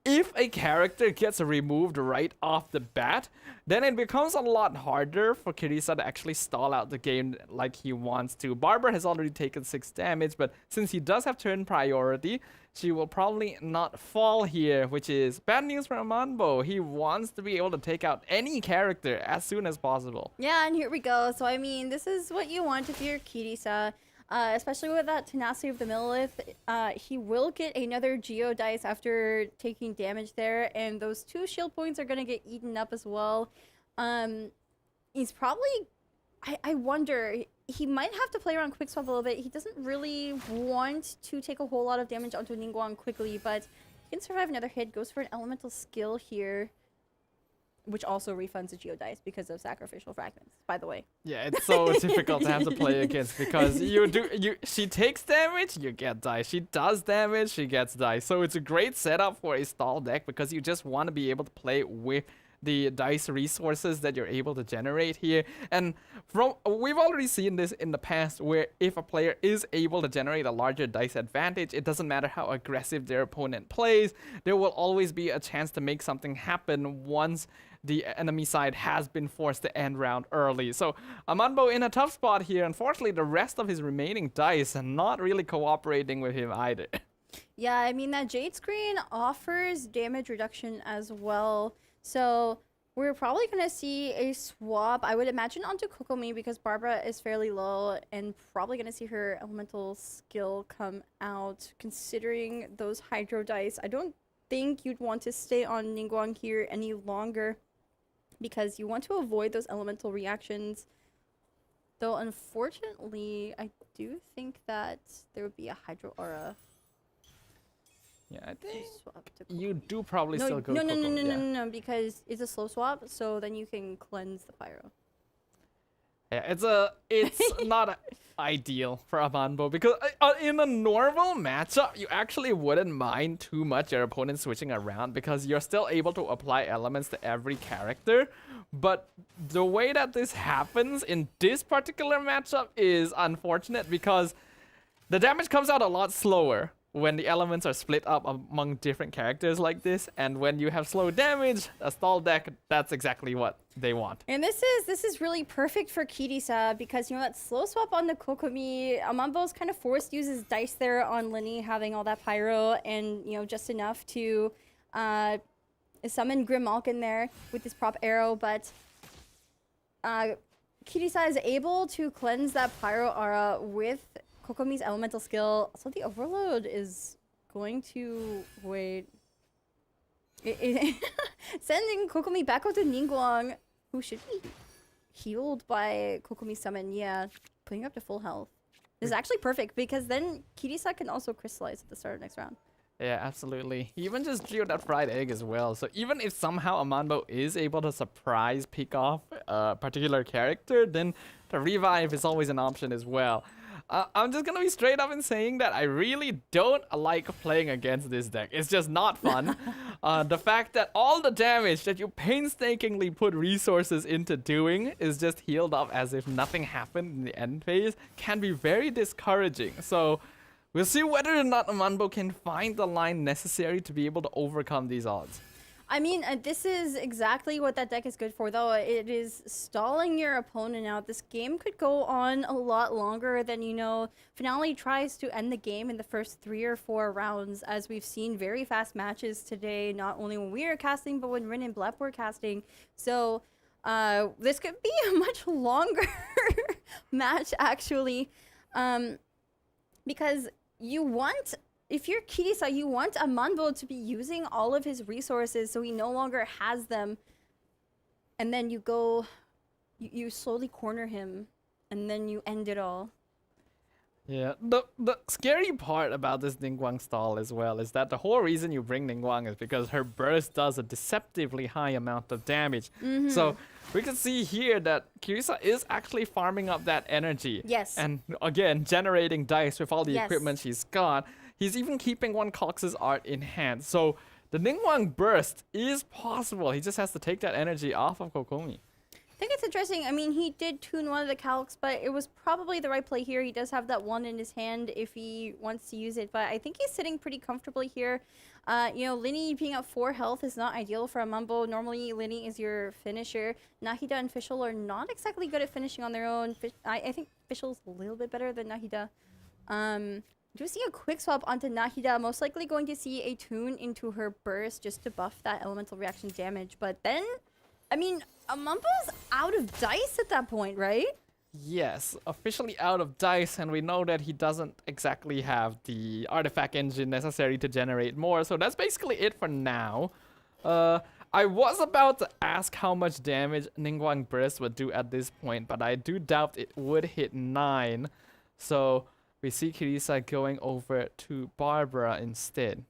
if a character gets removed right off the bat, then it becomes a lot harder for Kirisa to actually stall out the game like he wants to. Barber has already taken 6 damage, but since he does have turn priority, she will probably not fall here, which is bad news for Amanbo. He wants to be able to take out any character as soon as possible. Yeah, and here we go. So, I mean, this is what you want if you're Kirisa. Especially with that Tenacity of the Millith, he will get another Geodice after taking damage there, and those 2 shield points are going to get eaten up as well. He's probably... I wonder, he might have to play around Quick Swap a little bit. He doesn't really want to take a whole lot of damage onto Ningguang quickly, but he can survive another hit. Goes for an Elemental Skill here, which also refunds the Geodice because of Sacrificial Fragments, by the way. Yeah, it's so difficult to have to play against because she takes damage, you get dice. She does damage, she gets dice. So it's a great setup for a stall deck because you just want to be able to play with the dice resources that you're able to generate here. And we've already seen this in the past where if a player is able to generate a larger dice advantage, it doesn't matter how aggressive their opponent plays, there will always be a chance to make something happen once the enemy side has been forced to end round early. So Amanbo in a tough spot here. Unfortunately, the rest of his remaining dice are not really cooperating with him either. Yeah, I mean, that Jade Screen offers damage reduction as well. So we're probably going to see a swap, I would imagine, onto Kokomi because Barbara is fairly low, and probably going to see her elemental skill come out considering those Hydro Dice. I don't think you'd want to stay on Ningguang here any longer because you want to avoid those elemental reactions. Though, unfortunately, I do think that there would be a Hydro Aura. Yeah, I think you do probably still go No, because it's a slow swap, so then you can cleanse the pyro. Yeah, it's not ideal for Amanbo because in a normal matchup, you actually wouldn't mind too much your opponent switching around because you're still able to apply elements to every character. But the way that this happens in this particular matchup is unfortunate because the damage comes out a lot slower when the elements are split up among different characters like this, and when you have slow damage, a stall deck, that's exactly what they want. And this is really perfect for Kirisa because, you know, that slow swap on the Kokomi, Amanbo's kind of forced uses dice there on Linny having all that pyro and, you know, just enough to summon Grim Malkin there with this prop arrow, but Kirisa is able to cleanse that pyro aura with Kokomi's elemental skill. So the overload is going to sending Kokomi back out to Ningguang, who should be healed by Kokomi's summon. Yeah, putting up to full health. This is actually perfect because then Kirisa can also crystallize at the start of next round. Yeah, absolutely. He even just drew that fried egg as well. So even if somehow Amanbo is able to surprise pick off a particular character, then the revive is always an option as well. I'm just gonna be straight up in saying that I really don't like playing against this deck. It's just not fun. The fact that all the damage that you painstakingly put resources into doing is just healed up as if nothing happened in the end phase can be very discouraging. So we'll see whether or not Amanbo can find the line necessary to be able to overcome these odds. I mean, this is exactly what that deck is good for, though. It is stalling your opponent out. This game could go on a lot longer than, you know, Finale tries to end the game in the first 3 or 4 rounds, as we've seen very fast matches today, not only when we are casting, but when Rin and Blep were casting. So, this could be a much longer match, actually, because you want... If you're Kirisa, you want Amanbo to be using all of his resources so he no longer has them. And then you go... You slowly corner him. And then you end it all. Yeah, the scary part about this Ningguang stall as well is that the whole reason you bring Ningguang is because her burst does a deceptively high amount of damage. So we can see here that Kirisa is actually farming up that energy. Yes. And again, generating dice with all the equipment she's got. He's even keeping one Cox's art in hand. So the Ningguang burst is possible. He just has to take that energy off of Kokomi. I think it's interesting. I mean, he did tune one of the calcs, but it was probably the right play here. He does have that one in his hand if he wants to use it, but I think he's sitting pretty comfortably here. You know, Linny being at 4 health is not ideal for a Mumbo. Normally, Linny is your finisher. Nahida and Fischl are not exactly good at finishing on their own. I think Fischl's a little bit better than Nahida. Do see a quick swap onto Nahida, most likely going to see a tune into her burst just to buff that elemental reaction damage. But then, I mean, Amambo's out of dice at that point, right? Yes, officially out of dice, and we know that he doesn't exactly have the artifact engine necessary to generate more, so that's basically it for now. I was about to ask how much damage Ningguang Burst would do at this point, but I do doubt it would hit 9. So we see Kirisa going over to Barbara instead.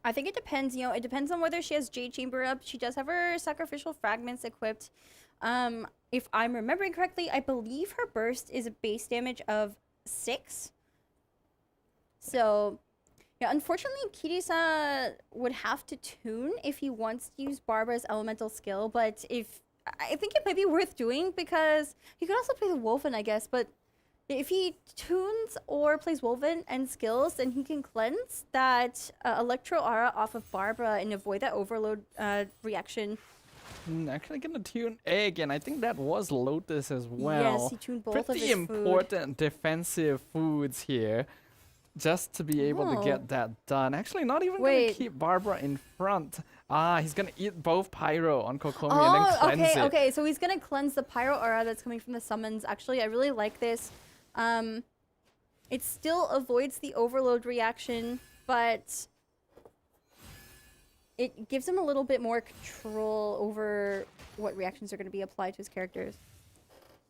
I think it depends, you know, it depends on whether she has Jade Chamber up. She does have her Sacrificial Fragments equipped. If I'm remembering correctly, I believe her burst is a base damage of 6. So, yeah, unfortunately, Kirisa would have to tune if he wants to use Barbara's elemental skill, but I think it might be worth doing because he could also play the Wolfen, I guess, but if he tunes or plays Wolven and skills, then he can cleanse that Electro Aura off of Barbara and avoid that overload reaction. Actually gonna tune A again. I think that was Lotus as well. Yes, he tuned both of his Pretty important defensive foods here. Just to be able to get that done. Actually, not even gonna keep Barbara in front. He's gonna eat both Pyro on Kokomi and then cleanse it. Okay, so he's gonna cleanse the Pyro Aura that's coming from the summons. Actually, I really like this. It still avoids the overload reaction, but it gives him a little bit more control over what reactions are going to be applied to his characters.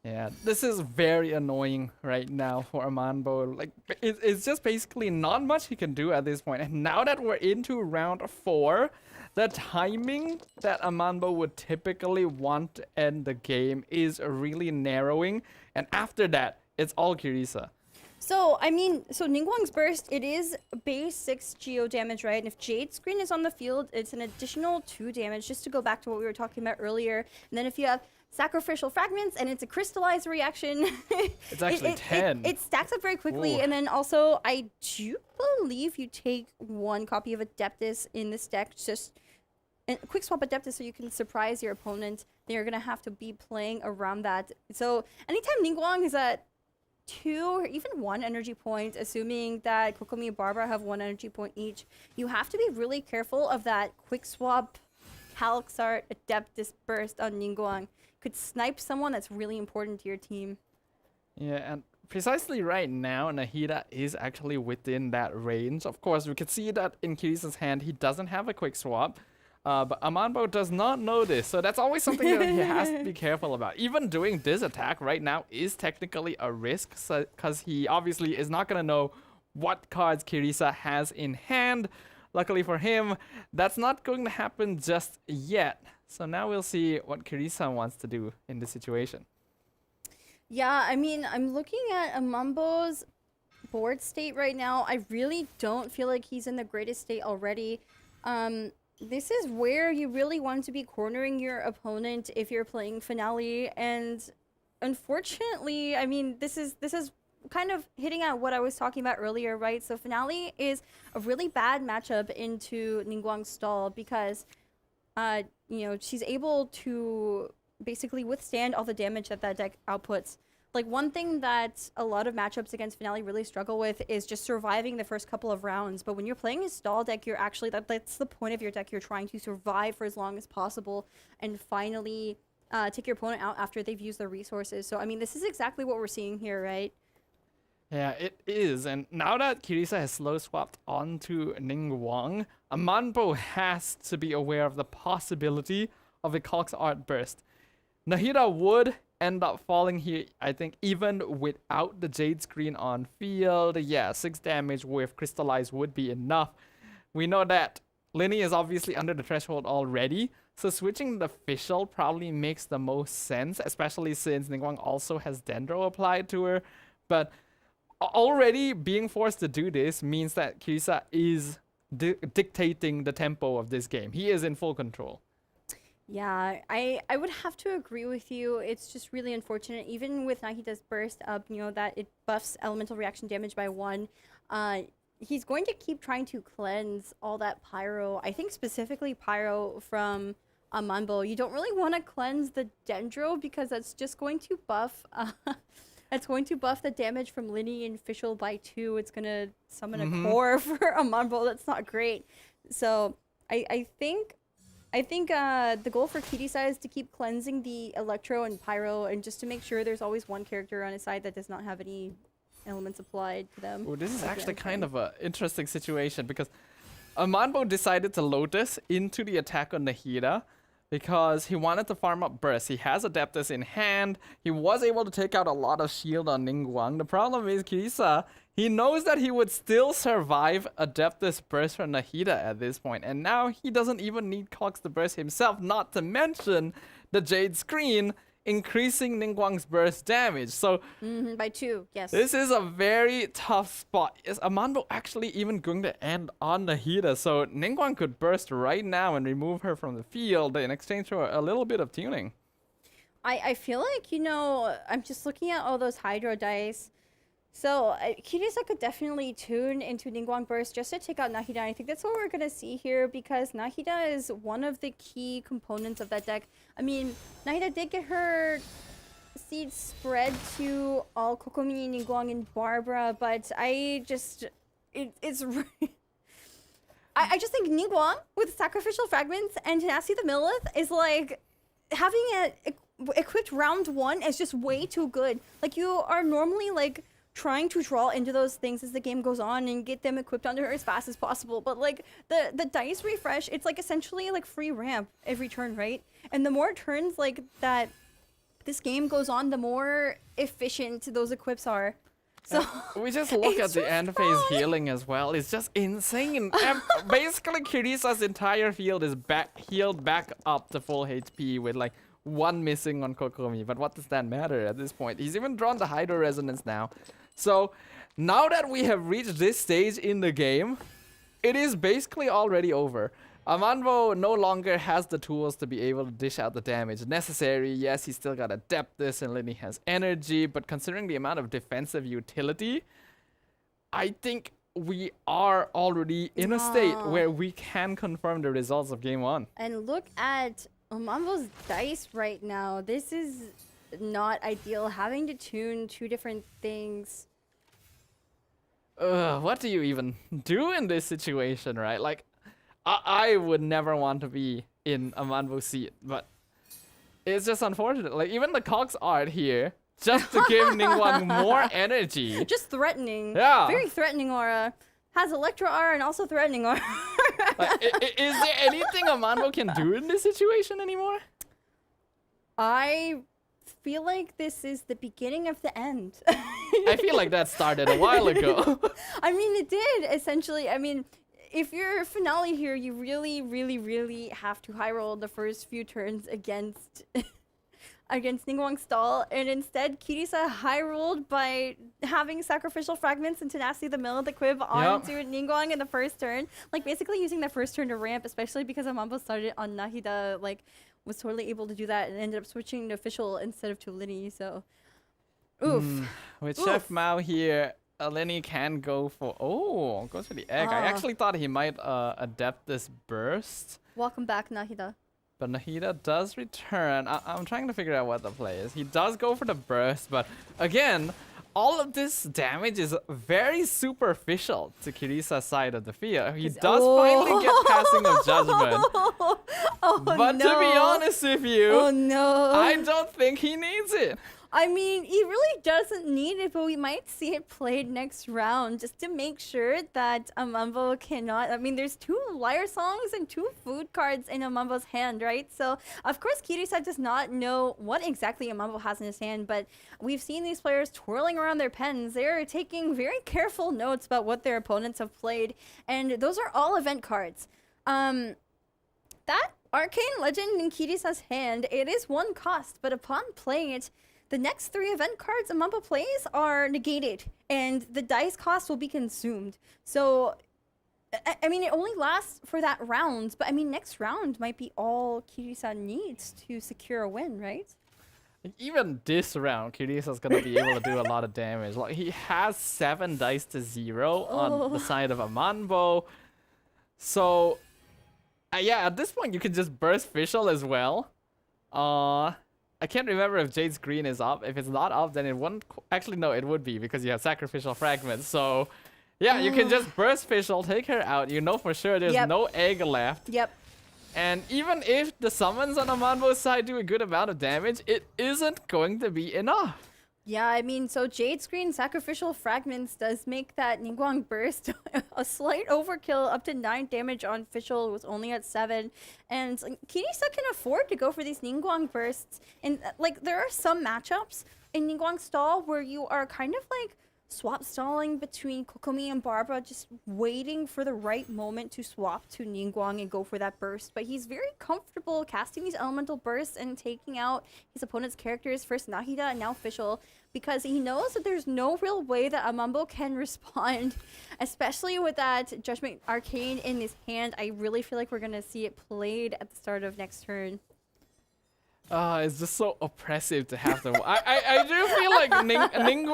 Yeah, this is very annoying right now for Amanbo. Like, it's just basically not much he can do at this point. And now that we're into round 4, the timing that Amanbo would typically want to end the game is really narrowing. And after that, it's all Kirisa. So, I mean, Ningguang's burst, it is base 6 geo damage, right? And if Jade Screen is on the field, it's an additional 2 damage, just to go back to what we were talking about earlier. And then if you have Sacrificial Fragments and it's a crystallized reaction, it's actually 10. It stacks up very quickly. Ooh. And then also, I do believe you take 1 copy of Adeptus in this deck, just a quick swap Adeptus so you can surprise your opponent. Then you're going to have to be playing around that. So, anytime Ningguang is at 2 or even 1 energy point, assuming that Kokomi and Barbara have 1 energy point each, you have to be really careful of that quick swap Calxart Adeptus burst on Ningguang. Could snipe someone that's really important to your team. Yeah, and precisely right now, Nahida is actually within that range. Of course, we can see that in Kirisa's hand, he doesn't have a quick swap. But Amanbo does not know this, so that's always something that he has to be careful about. Even doing this attack right now is technically a risk, because he obviously is not going to know what cards Kirisa has in hand. Luckily for him, that's not going to happen just yet. So now we'll see what Kirisa wants to do in this situation. Yeah, I mean, I'm looking at Amambo's board state right now. I really don't feel like he's in the greatest state already. This is where you really want to be cornering your opponent if you're playing Finale, and unfortunately, I mean, this is kind of hitting at what I was talking about earlier, right? So Finale is a really bad matchup into Ningguang's stall because, you know, she's able to basically withstand all the damage that deck outputs. Like, one thing that a lot of matchups against Finale really struggle with is just surviving the first couple of rounds. But when you're playing a stall deck, you're actually, that's the point of your deck. You're trying to survive for as long as possible and finally take your opponent out after they've used their resources. So, I mean, this is exactly what we're seeing here, right? Yeah, it is. And now that Kirisa has slow swapped onto Ningguang, Amanbo has to be aware of the possibility of a Cox Art burst. Nahida would end up falling here, I think, even without the Jade Screen on field. Yeah, 6 damage with Crystallize would be enough. We know that Linny is obviously under the threshold already, so switching the Fischl probably makes the most sense, especially since Ningguang also has Dendro applied to her. But already being forced to do this means that Kirisa is dictating the tempo of this game. He is in full control. Yeah, I would have to agree with you. It's just really unfortunate. Even with Nahida's burst up, you know, that it buffs elemental reaction damage by 1. He's going to keep trying to cleanse all that Pyro. I think specifically Pyro from Amanbo. You don't really want to cleanse the Dendro because that's just going to buff... It's going to buff the damage from Linny and Fischl by 2. It's going to summon a core for Amanbo. That's not great. So I think the goal for Kirisa is to keep cleansing the Electro and Pyro, and just to make sure there's always one character on his side that does not have any elements applied to them. Oh, this is actually kind of an interesting situation because Amanbo decided to Lotus into the attack on Nahida because he wanted to farm up burst. He has Adeptus in hand. He was able to take out a lot of shield on Ningguang. The problem is Kirisa, he knows that he would still survive Adeptus burst from Nahida at this point. And now he doesn't even need Cox to burst himself, not to mention the Jade Screen increasing Ningguang's burst damage. So by 2, yes. This is a very tough spot. Is Amanbo actually even going to end on Nahida? So Ningguang could burst right now and remove her from the field in exchange for a little bit of tuning. I feel like, you know, I'm just looking at all those Hydro dice. So Kirisa could definitely tune into Ningguang Burst just to take out Nahida. I think that's what we're going to see here because Nahida is one of the key components of that deck. I mean, Nahida did get her seeds spread to all Kokomi, Ningguang, and Barbara, but I just... It's... I just think Ningguang with Sacrificial Fragments and Tenacity the Millith is like... Having it equipped round 1 is just way too good. Like, you are normally like... trying to draw into those things as the game goes on and get them equipped onto her as fast as possible. But like the dice refresh, it's like essentially like free ramp every turn, right? And the more turns like that this game goes on, the more efficient those equips are. So we just look at the end phase healing as well. It's just insane. Basically, Kirisa's entire field is healed back up to full HP with like 1 missing on Kokomi. But what does that matter at this point? He's even drawn the Hydro Resonance now. So now that we have reached this stage in the game, it is basically already over. Amanbo no longer has the tools to be able to dish out the damage necessary. Yes, he's still got Adeptus and Linny has energy, but considering the amount of defensive utility, I think we are already in a state where we can confirm the results of game 1. And look at Amanbo's dice right now. This is not ideal. Having to tune 2 different things. What do you even do in this situation, right? Like, I would never want to be in Amanbo's seat, but it's just unfortunate. Like, even the Cox art here, just to give Ningguang more energy. Just threatening. Yeah. Very threatening aura. Has Electro aura and also threatening aura. Like, is there anything Amanbo can do in this situation anymore? I feel like this is the beginning of the end. I feel like that started a while ago. I mean, it did, essentially. I mean, if you're Finale here, you really, really, really have to high roll the first few turns against against Ningguang's stall, and instead Kirisa high rolled by having sacrificial fragments and tenacity of the middle of the quib onto Ningguang in the first turn. Like basically using that first turn to ramp, especially because Amambo started on Nahida, like was totally able to do that and ended up switching to official instead of to Linny. So, oof. With Chef Mao here, Linny can go for go for the egg. I actually thought he might adapt this burst. Welcome back, Nahida. But Nahida does return. I'm trying to figure out what the play is. He does go for the burst, but again, all of this damage is very superficial to Kirisa's side of the field. He does finally get passing of judgment. But to be honest with you, I don't think he needs it. I mean, he really doesn't need it, but we might see it played next round just to make sure that Amambo cannot. I mean, there's 2 Liar Songs and 2 food cards in Amambo's hand, right? So, of course, Kirisa does not know what exactly Amambo has in his hand, but we've seen these players twirling around their pens. They're taking very careful notes about what their opponents have played, and those are all event cards. That Arcane Legend in Kirisa's hand, it is 1 cost, but upon playing it, the next 3 event cards Amambo plays are negated, and the dice cost will be consumed. So, I mean, it only lasts for that round, but I mean, next round might be all Kirisa needs to secure a win, right? Even this round, Kirisa's gonna be able to do a lot of damage. Like, he has 7 dice to 0 on the side of Amambo. So, yeah, at this point, you can just burst Fischl as well. I can't remember if Jade's Green is up. If it's not up, then it won't. Actually, no, it would be because you have sacrificial fragments. So, yeah, you can just burst Fischl, take her out. You know for sure there's no egg left. And even if the summons on Amambo's side do a good amount of damage, it isn't going to be enough. Yeah, I mean, so Jade Screen Sacrificial Fragments does make that Ningguang burst a slight overkill, up to 9 damage on Fischl. It was only at 7. And Kirisa can afford to go for these Ningguang bursts. And like, there are some matchups in Ningguang's stall where you are kind of like swap stalling between Kokomi and Barbara, just waiting for the right moment to swap to Ningguang and go for that burst. But he's very comfortable casting these elemental bursts and taking out his opponent's characters, first Nahida and now Fischl, because he knows that there's no real way that Amambo can respond, especially with that Judgment Arcane in his hand. I really feel like we're going to see it played at the start of next turn. It's just so oppressive to have them. I do feel like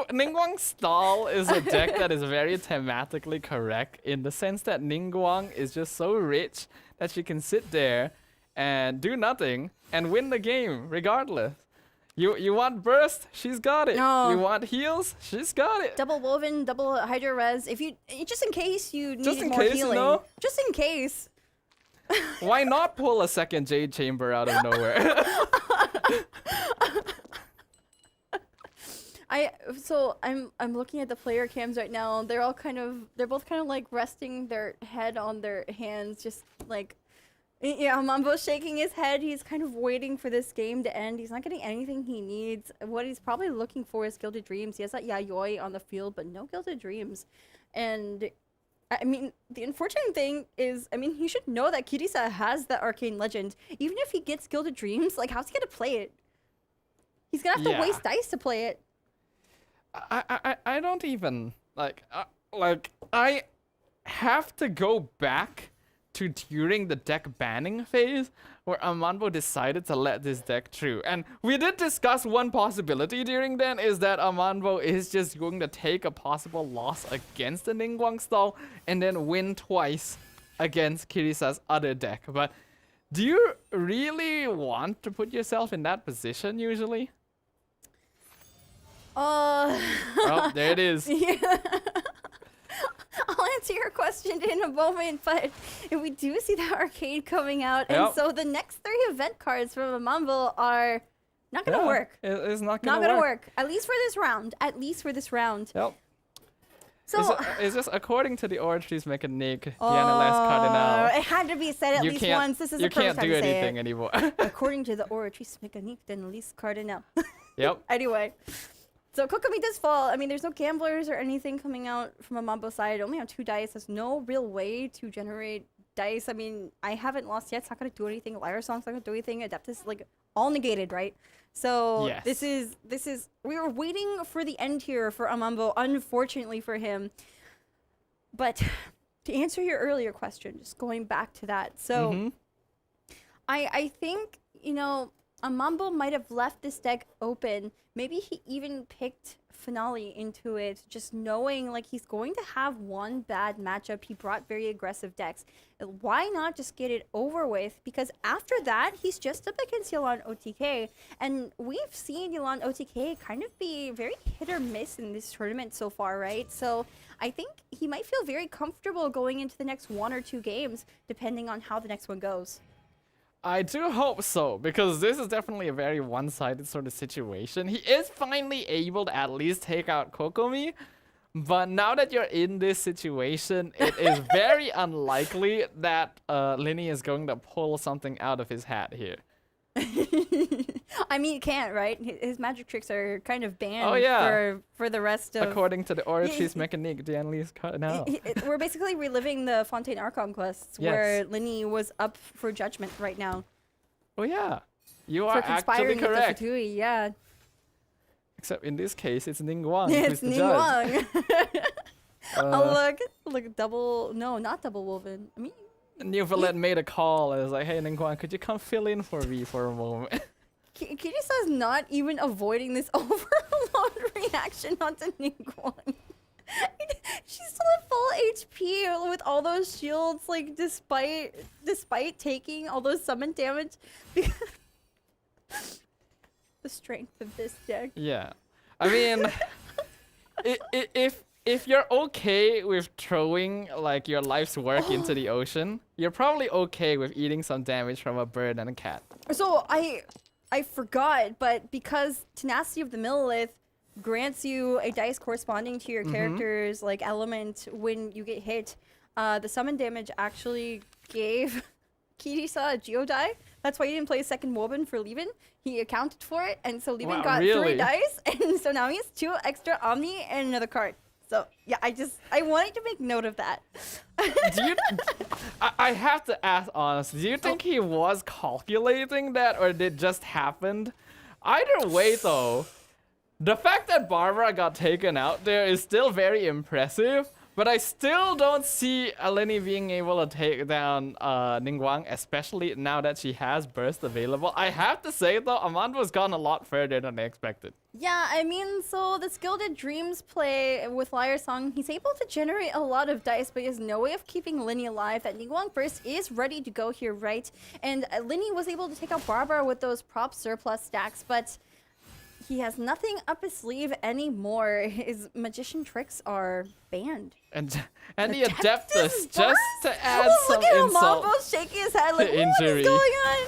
Ningguang's stall is a deck that is very thematically correct in the sense that Ningguang is just so rich that she can sit there and do nothing and win the game regardless. You want burst? She's got it. No. You want heals? She's got it. Double woven, double hydro res. If you just in case you need more case, healing. no? Just in case. Why not pull a second Jade Chamber out of nowhere? I'm looking at the player cams right now. They're both kind of like resting their head on their hands, just like, yeah, Mambo's shaking his head. He's kind of waiting for this game to end. He's not getting anything he needs. What he's probably looking for is Gilded Dreams. He has that Yayoi on the field, but no Gilded Dreams. And I mean, the unfortunate thing is, I mean, he should know that Kirisa has that Arcane Legend. Even if he gets Gilded Dreams, like, how's he gonna play it? He's gonna have to waste dice to play it. I don't even, like, I have to go back to during the deck banning phase where Amambo decided to let this deck through. And we did discuss one possibility during then is that Amambo is just going to take a possible loss against the Ningguang stall and then win twice against Kirisa's other deck. But do you really want to put yourself in that position usually? Oh, there it is. Yeah. I'll answer your question in a moment, but we do see the arcade coming out, and so the next 3 event cards from Amambo are not going to work. It's not going to work. At least for this round. Yep. So it's just according to the Oratory's Mechanique, Cardinal. It had to be said at least once. This is the perfect time to say it. You can't do anything anymore. According to the Oratory's Mechanique, Denlis Cardinal. Yep. Anyway. So Kokomi does fall. I mean, there's no gamblers or anything coming out from Amambo's side. Only on 2 dice. There's no real way to generate dice. I mean, I haven't lost yet. It's not gonna do anything. Liar Song's not gonna do anything. Adeptus, like, all negated, right? So Yes. this is we were waiting for the end here for Amambo, unfortunately for him. But to answer your earlier question, just going back to that, so I think, you know, Amambo might have left this deck open. Maybe he even picked Finale into it, just knowing like he's going to have one bad matchup. He brought very aggressive decks. Why not just get it over with? Because after that, he's just up against Yelan OTK. And we've seen Yelan OTK kind of be very hit or miss in this tournament so far, right? So I think he might feel very comfortable going into the next 1 or 2 games, depending on how the next one goes. I do hope so, because this is definitely a very one-sided sort of situation. He is finally able to at least take out Kokomi, but now that you're in this situation, it is very unlikely that Linny is going to pull something out of his hat here. I mean, he can't, right? His magic tricks are kind of banned for the rest of... According to the Oratory's Mechanique, the Enly's cut now. We're basically reliving the Fontaine Archon quests, where Linny was up for judgment right now. Oh yeah, you are for actually conspiring correct. With the Fatui, yeah. Except in this case, it's Ningguang It's who's the judge. Oh look, double, no, not double woven. I mean, Neuvillette made a call and was like, hey Ningguang, could you come fill in for me for a moment? Kirisa is not even avoiding this overload reaction onto Ningguang. She's still at full HP with all those shields, like despite taking all those summon damage. The strength of this deck. Yeah, I mean, if you're okay with throwing like your life's work into the ocean, you're probably okay with eating some damage from a bird and a cat. So I forgot, but because Tenacity of the Millilith grants you a dice corresponding to your character's like element when you get hit, the summon damage actually gave Kirisa a Geodie. That's why he didn't play a second Woban for Levin. He accounted for it, and so Levin got 3 dice, and so now he has 2 extra Omni and another card. So yeah, I wanted to make note of that. I have to ask honestly, do you think he was calculating that, or did it just happen? Either way though, the fact that Barbara got taken out there is still very impressive, but I still don't see Eleni being able to take down Ningguang, especially now that she has burst available. I have to say though, Amando's gone a lot further than I expected. Yeah, I mean, so the Gilded Dreams play with Liar Song, he's able to generate a lot of dice, but he has no way of keeping Linny alive. That Ningguang burst is ready to go here, right? And Linny was able to take out Barbara with those prop surplus stacks, but he has nothing up his sleeve anymore. His magician tricks are banned. And the Adeptus, just to add some look at insult Amambo shaking his head like, to what injury. is going on?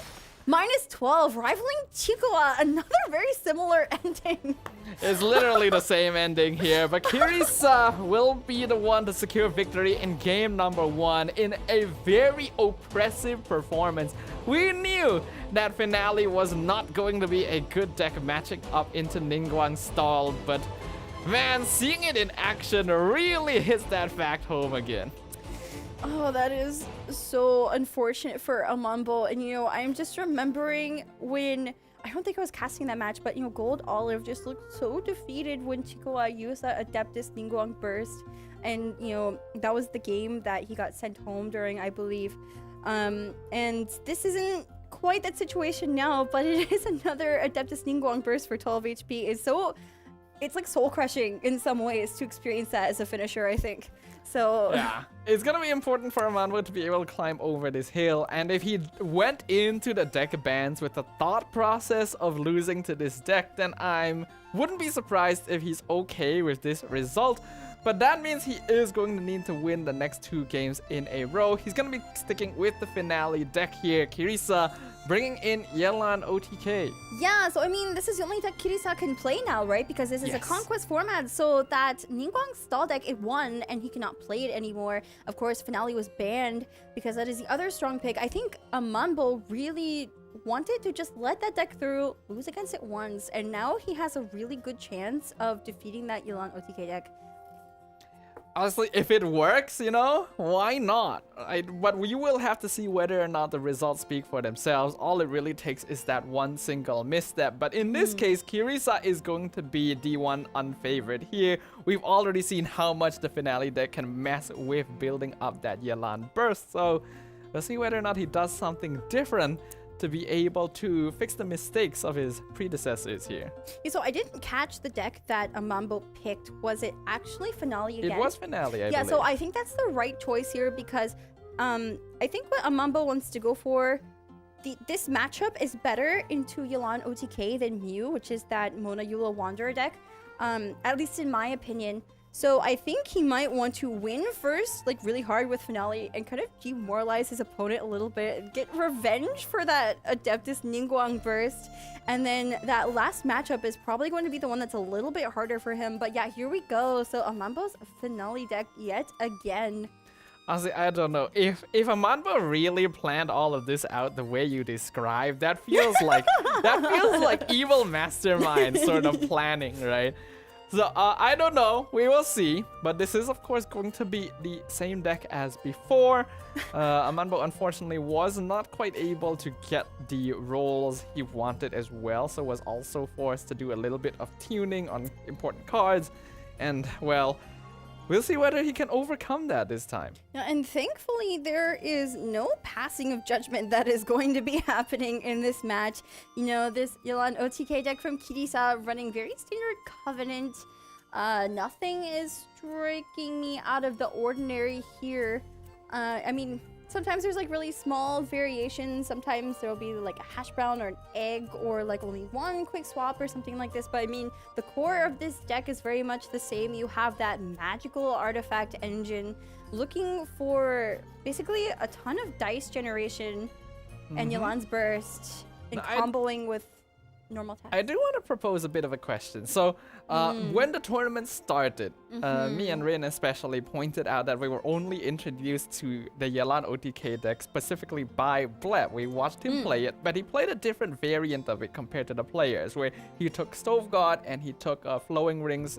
-12, rivaling Chikoa, another very similar ending. It's literally the same ending here, but Kirisa will be the one to secure victory in game number 1 in a very oppressive performance. We knew that Finale was not going to be a good deck matching up into Ningguang's stall, but man, seeing it in action really hits that fact home again. Oh, that is so unfortunate for Amambo. And, you know, I'm just remembering when, I don't think I was casting that match, but, you know, Gold Olive just looked so defeated when Chikoa used that Adeptus Ningguang burst. And, you know, that was the game that he got sent home during, I believe. And this isn't quite that situation now, but it is another Adeptus Ningguang burst for 12 HP. It's like soul crushing in some ways to experience that as a finisher, I think. So yeah, it's gonna be important for Amando to be able to climb over this hill, and if he went into the deck bans with the thought process of losing to this deck, then I wouldn't be surprised if he's okay with this result. But that means he is going to need to win the next 2 games in a row. He's going to be sticking with the Finale deck here. Kirisa bringing in Yelan OTK. Yeah, so I mean, this is the only deck Kirisa can play now, right? Because this is a Conquest format, so that Ningguang's stall deck, it won, and he cannot play it anymore. Of course, Finale was banned, because that is the other strong pick. I think Amambo really wanted to just let that deck through, lose against it once, and now he has a really good chance of defeating that Yelan OTK deck. honestly, if it works, you know, why not? But we will have to see whether or not the results speak for themselves. All it really takes is that one single misstep. But in this case, Kirisa is going to be the one unfavored here. We've already seen how much the finale deck can mess with building up that Yelan burst. So we'll see whether or not he does something different to be able to fix the mistakes of his predecessors here. Yeah, so I didn't catch the deck that Amambo picked. Was it actually Finale again? It was Finale, I believe. So I think that's the right choice here because I think what Amambo wants to go for, this matchup is better into Yelan OTK than Mew, which is that Mona Eula Wanderer deck, at least in my opinion. So I think he might want to win first, like really hard with Finale, and kind of demoralize his opponent a little bit, and get revenge for that Adeptus Ningguang burst. And then that last matchup is probably going to be the one that's a little bit harder for him. But yeah, here we go. So Amambo's Finale deck yet again. Honestly, I don't know. If Amambo really planned all of this out the way you described, that feels like evil mastermind sort of planning, right? So, I don't know. We will see. But this is, of course, going to be the same deck as before. Amambo, unfortunately, was not quite able to get the rolls he wanted as well. So was also forced to do a little bit of tuning on important cards. And, well, we'll see whether he can overcome that this time. Yeah, and thankfully, there is no passing of judgment that is going to be happening in this match. You know, this Yelan OTK deck from Kirisa running very standard Covenant. Nothing is striking me out of the ordinary here. I mean, sometimes there's like really small variations. Sometimes there'll be like a hash brown or an egg or like only one quick swap or something like this. But I mean, the core of this deck is very much the same. You have that magical artifact engine looking for basically a ton of dice generation and Yelan's burst and comboing with normal attacks. I do want to propose a bit of a question. So, when the tournament started, me and Rin especially pointed out that we were only introduced to the Yelan OTK deck specifically by Bleb. We watched him play it, but he played a different variant of it compared to the players, where he took Stove God and he took Flowing Rings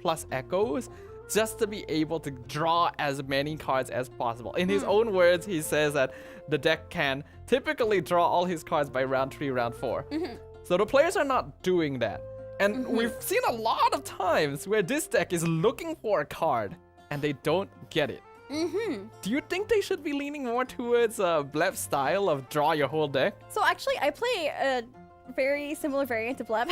plus Echoes just to be able to draw as many cards as possible. In his own words, he says that the deck can typically draw all his cards by round 3, round 4. So the players are not doing that. And we've seen a lot of times where this deck is looking for a card and they don't get it. Do you think they should be leaning more towards Bleb's style of draw your whole deck? So actually, I play a very similar variant to Bleb.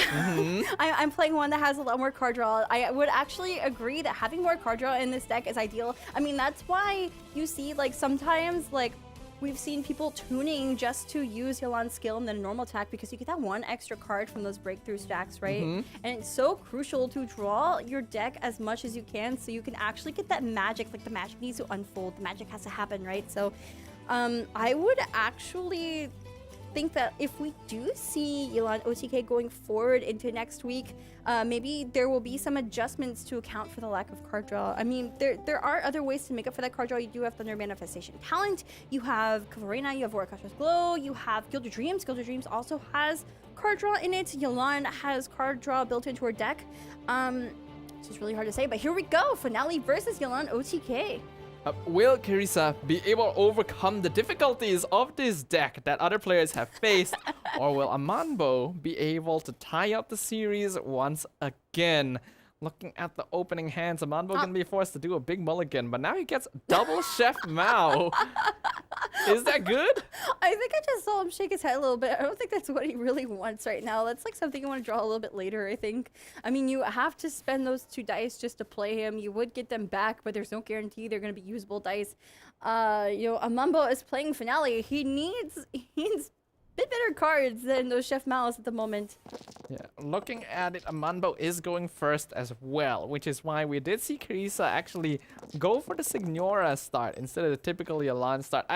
I'm playing one that has a lot more card draw. I would actually agree that having more card draw in this deck is ideal. I mean, that's why you see like sometimes like we've seen people tuning just to use Yelan's skill and then normal attack because you get that one extra card from those breakthrough stacks, right? And it's so crucial to draw your deck as much as you can so you can actually get that magic. Like the magic needs to unfold, the magic has to happen, right? So I would actually think that if we do see Yelan OTK going forward into next week, maybe there will be some adjustments to account for the lack of card draw. I mean, there are other ways to make up for that card draw. You do have Thunder Manifestation Talent, you have Kavarina, you have Warcaster's Glow, you have Gilded Dreams. Gilded Dreams also has card draw in it. Yelan has card draw built into her deck. It's just really hard to say, but here we go. Finale versus Yelan OTK. Will Kirisa be able to overcome the difficulties of this deck that other players have faced? Or will Amambo be able to tie up the series once again? Looking at the opening hands, Amambo can be forced to do a big mulligan, but now he gets double Chef Mao. Is that good? I think I just saw him shake his head a little bit. I don't think that's what he really wants right now. That's like something you want to draw a little bit later, I think. I mean, you have to spend those 2 dice just to play him. You would get them back, but there's no guarantee they're going to be usable dice. You know, Amambo is playing Finale. He needs bit better cards than those Chef Mao's at the moment. Yeah, looking at it, Amambo is going first as well, which is why we did see Kirisa actually go for the Signora start instead of the typical Yelan start.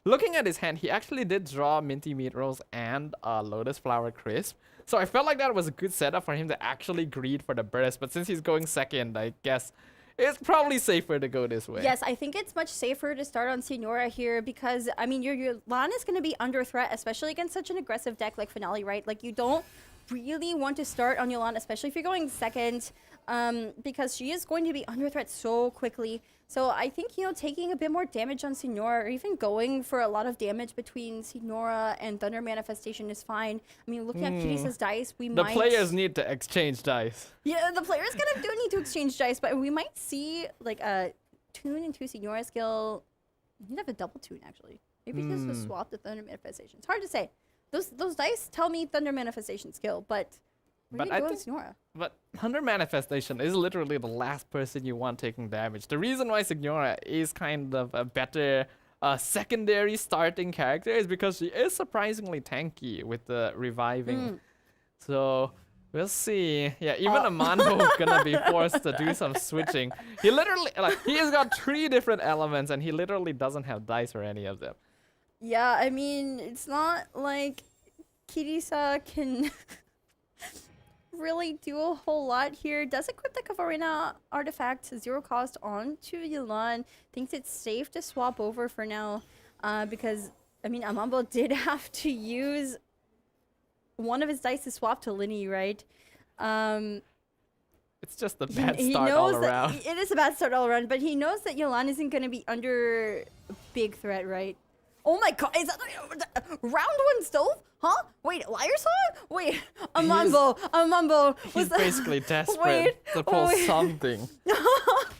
Looking at his hand, he actually did draw Minty Meat Rolls and Lotus Flower Crisp. So I felt like that was a good setup for him to actually greed for the burst, but since he's going second, I guess it's probably safer to go this way. Yes, I think it's much safer to start on Signora here because, I mean, your Yelan is going to be under threat, especially against such an aggressive deck like Finale, right? Like, you don't really want to start on Yelan, especially if you're going second. because she is going to be under threat so quickly. So I think, you know, taking a bit more damage on Signora, or even going for a lot of damage between Signora and Thunder Manifestation is fine. I mean, looking at Kirisa's dice, we might... The players need to exchange dice. Yeah, the players kind of do need to exchange dice, but we might see, like, a tune into Signora skill. You need to have a double tune, actually. Maybe just to swap the Thunder Manifestation. It's hard to say. Those dice tell me Thunder Manifestation skill, but... But I think, but Thunder Manifestation is literally the last person you want taking damage. The reason why Signora is kind of a better secondary starting character is because she is surprisingly tanky with the reviving. So we'll see. Yeah, even Amando gonna be forced to do some switching. He literally, like, he has got 3 different elements and he literally doesn't have dice for any of them. Yeah, I mean, it's not like Kirisa can... really do a whole lot here. Does equip the Kavarina artifact 0 cost onto Yelan. Thinks it's safe to swap over for now, because I mean Amambo did have to use one of his dice to swap to Linny, right? It's just a bad start all around. It is a bad start all around, but he knows that Yelan isn't going to be under big threat, right? Oh my god, is that round 1 stove? Huh? Wait, liar song? Wait, Amambo. He's basically desperate to pull something.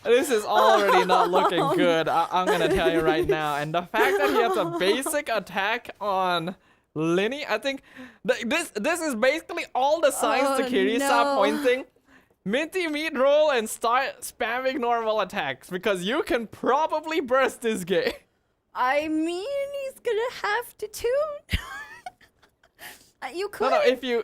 This is already not looking good, I'm gonna tell you right now. And the fact that he has a basic attack on Linny, I think this is basically all the signs to Kirisa pointing. Minty meat roll and start spamming normal attacks, because you can probably burst this game. I mean, he's gonna have to tune. You could. No, if you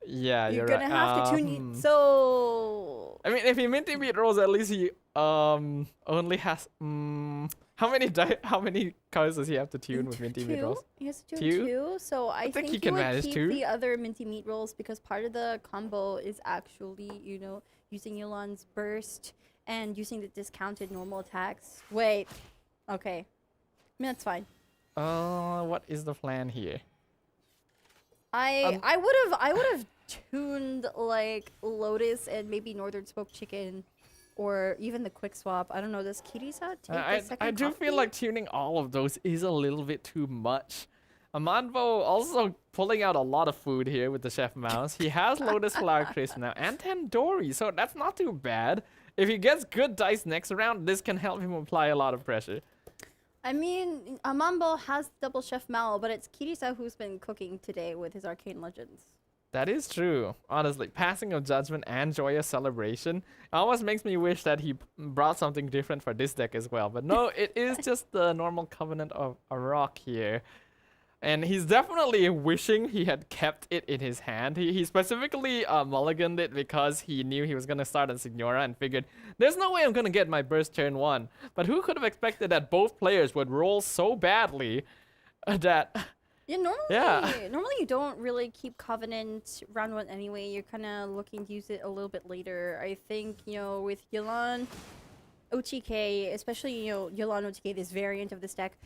yeah, you're gonna have to tune. So I mean, if he minty beat rolls, at least he only has how many cards does he have to tune with minty meat rolls? He has to tune 2. So I think he can manage keep 2. The other minty meat rolls, because part of the combo is actually, you know, using Yelan's burst and using the discounted normal attacks. Wait. Okay. I mean, that's fine. What is the plan here? I would have tuned like Lotus and maybe Northern Smoked Chicken, or even the quick swap. I don't know. Does Kirisa take the second I do feel like tuning all of those is a little bit too much. Amanbo also pulling out a lot of food here with the Chef Mouse. He has Lotus Flower Crisp now and Tandoori, so that's not too bad. If he gets good dice next round, this can help him apply a lot of pressure. I mean, Amambo has double Chef Mal, but it's Kirisa who's been cooking today with his Arcane Legends. That is true. Honestly, Passing of Judgment and Joyous Celebration almost makes me wish that he brought something different for this deck as well. But no, it is just the normal Covenant of a Rock here. And he's definitely wishing he had kept it in his hand. He specifically mulliganed it because he knew he was going to start on Signora and figured, there's no way I'm going to get my burst turn 1. But who could have expected that both players would roll so badly that... Yeah, normally you don't really keep Covenant round 1 anyway. You're kind of looking to use it a little bit later. I think, you know, with Yelan OTK, especially, you know, Yelan OTK, this variant of this deck,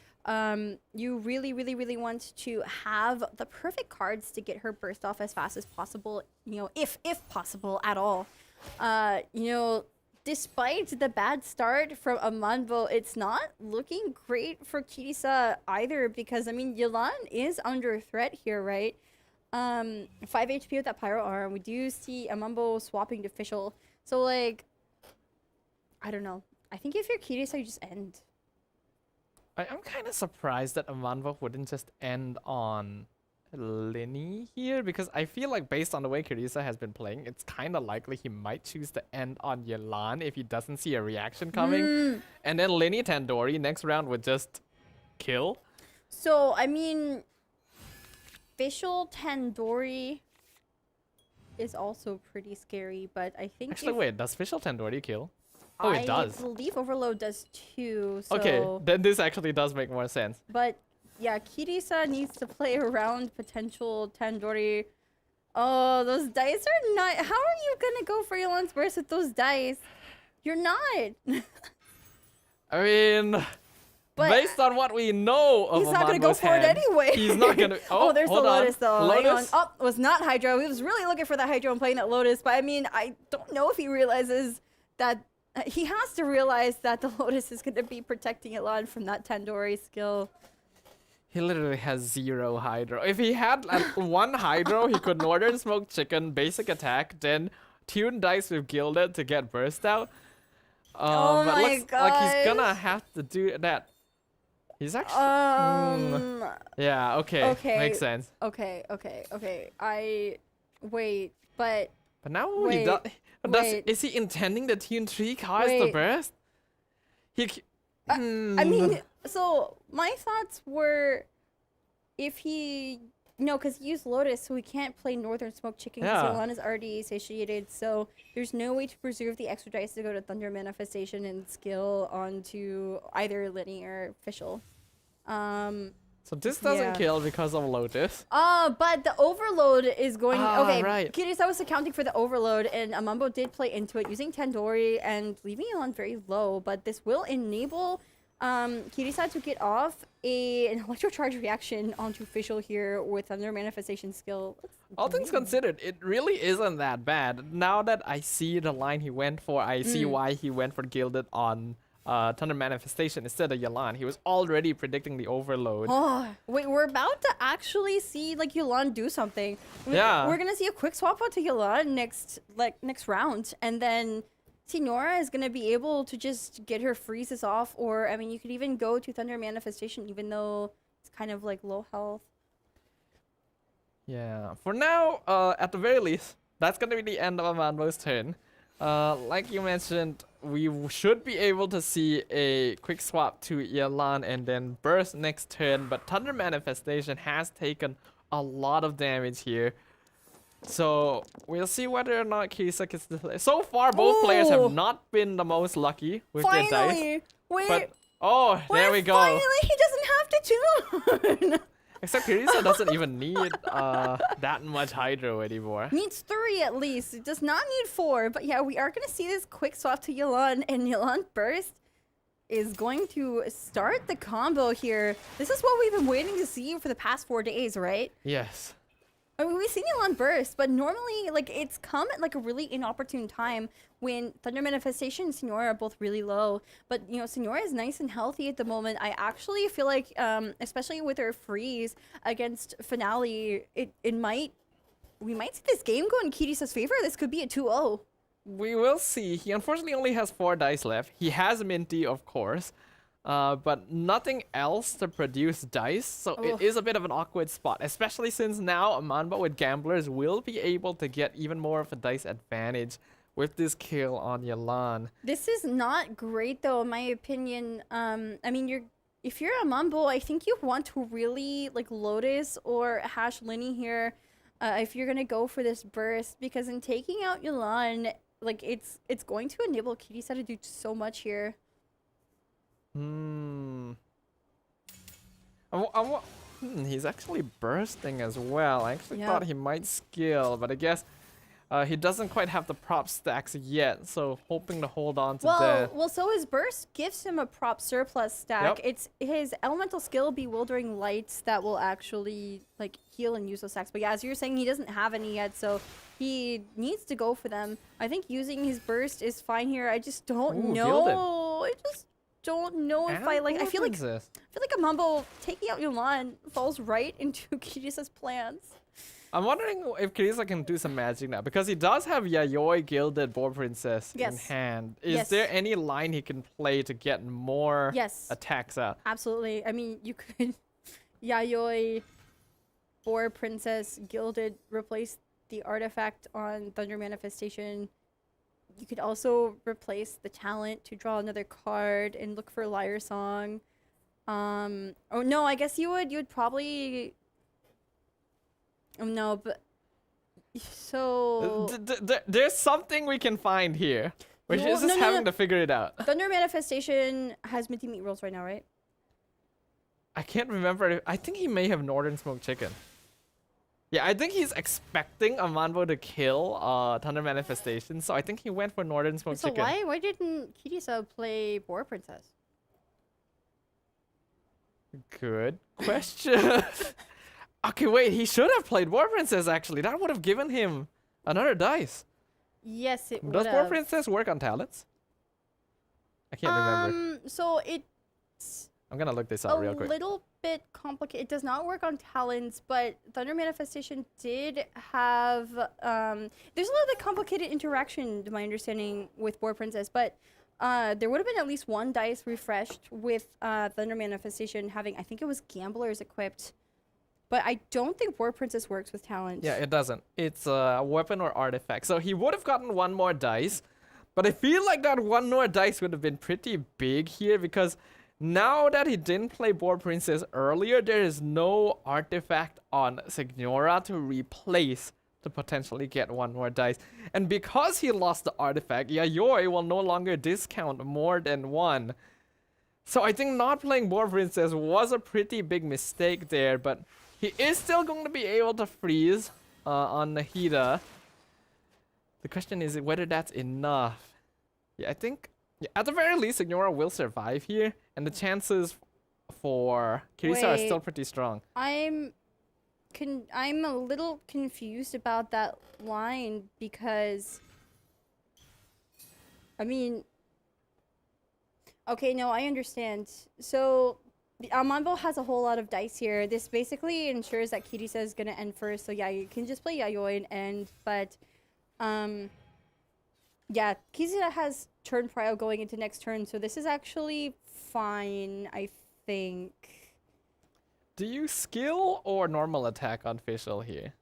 you really want to have the perfect cards to get her burst off as fast as possible, you know, if possible at all. You know, despite the bad start from Amanbo, it's not looking great for Kirisa either, because, I mean, Yelan is under threat here, right? 5 HP with that Pyro Arm. We do see Amanbo swapping to Fischl. So, like, I don't know. I think if you're Kirisa, you just end. I'm kind of surprised that Amanbo wouldn't just end on Linny here, because I feel like based on the way Kirisa has been playing, it's kind of likely he might choose to end on Yelan if he doesn't see a reaction coming. And then Linny Tandoori next round would just kill. So, I mean, Fischl Tandoori is also pretty scary, but I think... Actually, wait, does Fischl Tandoori kill? Oh, it does. I believe Overload does too, so... Okay, then this actually does make more sense. But, yeah, Kirisa needs to play around potential Tandoori. Oh, those dice are not... How are you gonna go for Yelan's burst with those dice? You're not! I mean... But based on what we know of he's not gonna go Amanbo's for it hand, anyway. He's not gonna. Oh, there's the hold on. Lotus though. Hang on. Lotus. Oh, was not Hydro. He was really looking for that Hydro and playing that Lotus. But I mean, I don't know if he realizes that he has to realize that the Lotus is gonna be protecting Elan from that Tandoori skill. He literally has 0 Hydro. If he had like 1 Hydro, he could Northern Smoke Chicken, basic attack, then tune dice with Gilded to get burst out. Oh but my looks like he's gonna have to do that. He's actually. Yeah. Okay. Makes sense. Okay. Wait, but. But now wait, is he intending to tune 3 cards to burst? I mean, so my thoughts were, if he because he used Lotus, so he can't play Northern Smoke Chicken because Yolan is already satiated. So there's no way to preserve the extra dice to go to Thunder Manifestation and skill onto either linear or official. So this doesn't kill because of Lotus. But the overload is going. Okay, right. Kirisa was accounting for the overload, and Amambo did play into it using Tandoori and leaving it on very low. But this will enable Kirisa to get off an electro charge reaction onto official here with Thunder Manifestation skill. All things considered, it really isn't that bad. Now that I see the line he went for, I see why he went for Gilded on Thunder Manifestation instead of Yelan. He was already predicting the overload. Oh, wait, we're about to actually see like Yelan do something. We're gonna see a quick swap out to Yelan next round, and then Signora is gonna be able to just get her freezes off, or I mean, you could even go to Thunder Manifestation, even though it's kind of like low health. Yeah, for now, at the very least, that's gonna be the end of Amanbo's turn. Like you mentioned, we should be able to see a quick swap to Yelan and then burst next turn, but Thunder Manifestation has taken a lot of damage here. So we'll see whether or not Kirisa gets the play. So far, both players have not been the most lucky with their dice. But, there we go. Finally, he doesn't have to tune. Except Kirisa doesn't even need that much Hydro anymore. Needs 3 at least. It does not need 4. But yeah, we are going to see this quick swap to Yelan, and Yelan Burst is going to start the combo here. This is what we've been waiting to see for the past 4 days, right? Yes. I mean, we've seen Yelan Burst, but normally, like, it's come at, like, a really inopportune time when Thunder Manifestation and Signora are both really low. But, you know, Signora is nice and healthy at the moment. I actually feel like, especially with her freeze against Finale, we might see this game go in Kirisa's favor. This could be a 2-0. We will see. He unfortunately only has 4 dice left. He has Minty, of course. But nothing else to produce dice, so it is a bit of an awkward spot, especially since now Amanbo with Gamblers will be able to get even more of a dice advantage with this kill on Yelan. This is not great, though, in my opinion. I mean, if you're Amanbo, I think you want to really like Lotus or hash Linny here if you're gonna go for this burst, because in taking out Yelan, like it's going to enable Kirisa to do so much here. He's actually bursting as well. I actually thought he might skill, but I guess he doesn't quite have the prop stacks yet, so hoping to hold on to that. Well, so his burst gives him a prop surplus stack. It's his elemental skill, Bewildering Lights, that will actually like heal and use those stacks. But yeah, as you're saying, he doesn't have any yet, so he needs to go for them. I think using his burst is fine here. I just don't know. I just don't know if I feel like Amanbo taking out Yelan falls right into Kirisa's plans. I'm wondering if Kirisa can do some magic now, because he does have Yayoi Gilded Boar Princess in hand. Is there any line he can play to get more attacks out? Absolutely. I mean, you could Yayoi Boar Princess Gilded replace the artifact on Thunder Manifestation. You could also replace the talent to draw another card and look for Liar Song. Oh no, I guess you would probably. No, but so there's something we can find here. We're just having to figure it out. Thunder Manifestation has Minty Meat rolls right now, right? I can't remember. I think he may have Northern Smoked Chicken. Yeah, I think he's expecting Amanbo to kill Thunder Manifestation, so I think he went for Northern Smoked Chicken. So why didn't Kirisa play Boar Princess? Good question. Okay, wait, he should have played War Princess actually. That would have given him another dice. Yes, it would. Does War Princess work on talents? I can't remember. So it's I'm gonna look this up real quick. A little bit complicated. It does not work on talents, but Thunder Manifestation did have there's a little bit complicated interaction to my understanding with War Princess, but there would have been at least one dice refreshed with Thunder Manifestation having, I think it was Gamblers equipped. But I don't think War Princess works with talent. Yeah, it doesn't. It's a weapon or artifact. So he would have gotten one more dice. But I feel like that one more dice would have been pretty big here because now that he didn't play War Princess earlier, there is no artifact on Signora to replace to potentially get one more dice. And because he lost the artifact, Yayoi will no longer discount more than one. So I think not playing War Princess was a pretty big mistake there, but he is still going to be able to freeze on Nahida. The question is whether that's enough. Yeah, I think at the very least, Signora will survive here, and the chances for Kirisa are still pretty strong. I'm a little confused about that line because, I mean, okay, no, I understand. So Amanbo has a whole lot of dice here. This basically ensures that Kirisa is gonna end first. So yeah, you can just play Yayoi and end, but yeah, Kirisa has turn prio going into next turn, so this is actually fine, I think. Do you skill or normal attack on Fischl here?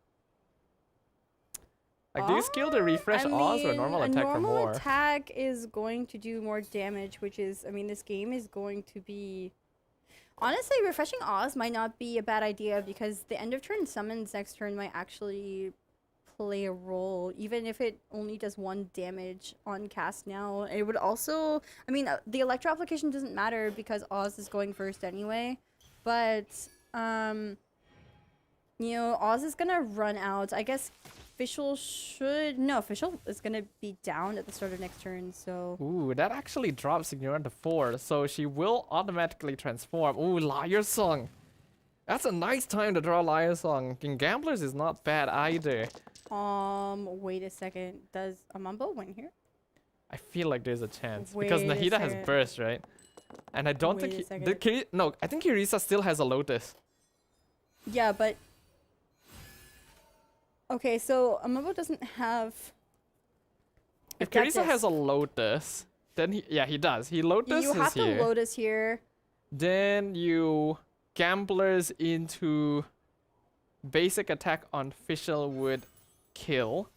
Like, do you skill to refresh Oz or normal attack for more? Normal attack is going to do more damage, which is, I mean, this game is going to be... Honestly, refreshing Oz might not be a bad idea because the end of turn summons next turn might actually play a role, even if it only does 1 damage on cast now. It would also, I mean, the Electro application doesn't matter because Oz is going first anyway, but, you know, Oz is gonna run out. I guess Fischl should, no, Fischl is gonna be down at the start of next turn, so. Ooh, that actually drops Signora to 4, so she will automatically transform. Ooh, Liar Song. That's a nice time to draw Liar Song. And Gamblers is not bad either. Wait a second. Does Amambo win here? I feel like there's a chance because Nahida has burst, right? And I don't think no, I think Kirisa still has a Lotus. Yeah, but okay, so Amambo doesn't have. If Kirisa has a Lotus, then he does. He Lotus you have here. to Lotus here. Then you Gamblers into basic attack on Fischl would kill.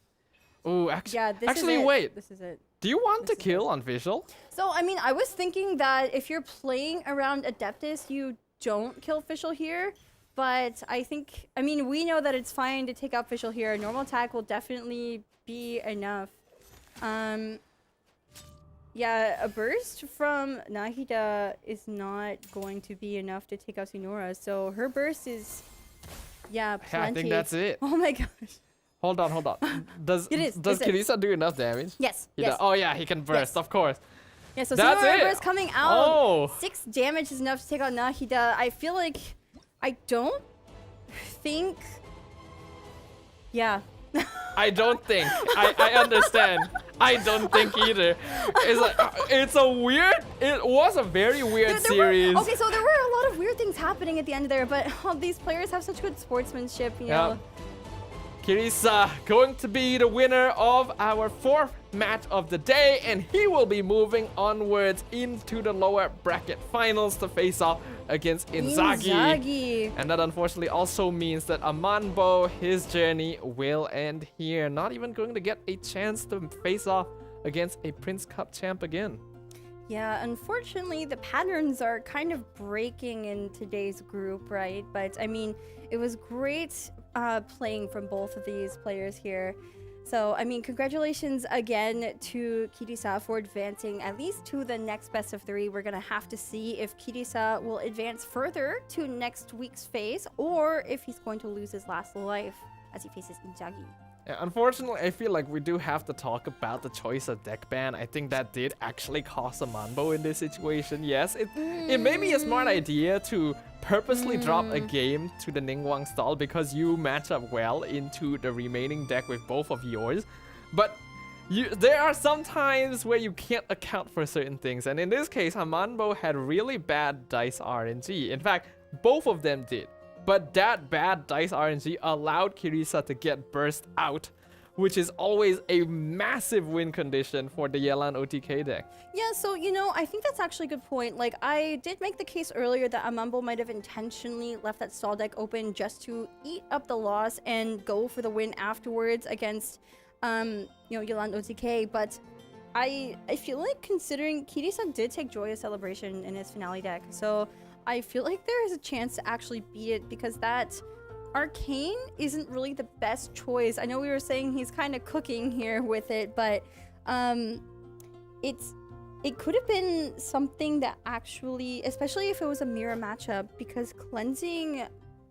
Ooh, actually, wait. This is it. Do you want to kill on Fischl? So, I mean, I was thinking that if you're playing around Adeptus, you don't kill Fischl here. But I think, I mean, we know that it's fine to take out Fischl here. Normal attack will definitely be enough. Yeah, a burst from Nahida is not going to be enough to take out Signora. So her burst is, yeah, plenty. I think that's it. Oh my gosh. Hold on. Does Kirisa do enough damage? Yes. Oh yeah, he can burst, of course. Yeah, so that's Signora it. burst coming out. 6 damage is enough to take out Nahida. I feel like I don't think. Yeah. I don't think. I understand. I don't think either. It's like it's a weird. It was a very weird series. Okay, so there were a lot of weird things happening at the end there, but these players have such good sportsmanship, you know. Kirisa going to be the winner of our 4th match of the day, and he will be moving onwards into the lower bracket finals to face off against Inzaghi. And that unfortunately also means that Amanbo, his journey will end here. Not even going to get a chance to face off against a Prince Cup champ again. Yeah, unfortunately, the patterns are kind of breaking in today's group, right? But, I mean, it was great playing from both of these players here. So, I mean, congratulations again to Kirisa for advancing at least to the next best of 3. We're going to have to see if Kirisa will advance further to next week's phase or if he's going to lose his last life as he faces Inzaghi. Yeah, unfortunately, I feel like we do have to talk about the choice of deck ban. I think that did actually cost a Manbo in this situation. Yes, it may be a smart idea to purposely drop a game to the Ningguang stall because you match up well into the remaining deck with both of yours. But there are some times where you can't account for certain things. And in this case, Manbo had really bad dice RNG. In fact, both of them did. But that bad dice RNG allowed Kirisa to get burst out, which is always a massive win condition for the Yelan OTK deck. Yeah, so, I think that's actually a good point. Like, I did make the case earlier that Amambo might have intentionally left that stall deck open just to eat up the loss and go for the win afterwards against, Yelan OTK. But I feel like considering Kirisa did take Joyous Celebration in his finale deck, so I feel like there is a chance to actually beat it because that Arcane isn't really the best choice. I know we were saying he's kind of cooking here with it, but it could have been something that actually, especially if it was a mirror matchup, because cleansing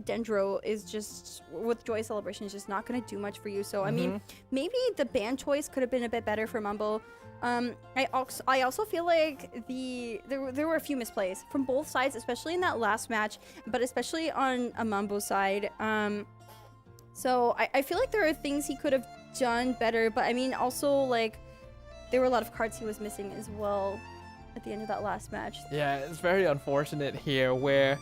Dendro is just, with Joy Celebration, is just not going to do much for you. So, I mean, maybe the ban choice could have been a bit better for Mumbo. I also feel like there were a few misplays from both sides, especially in that last match, but especially on Amambo's side. So I feel like there are things he could have done better, but I mean, also, like, there were a lot of cards he was missing as well at the end of that last match. Yeah, it's very unfortunate here where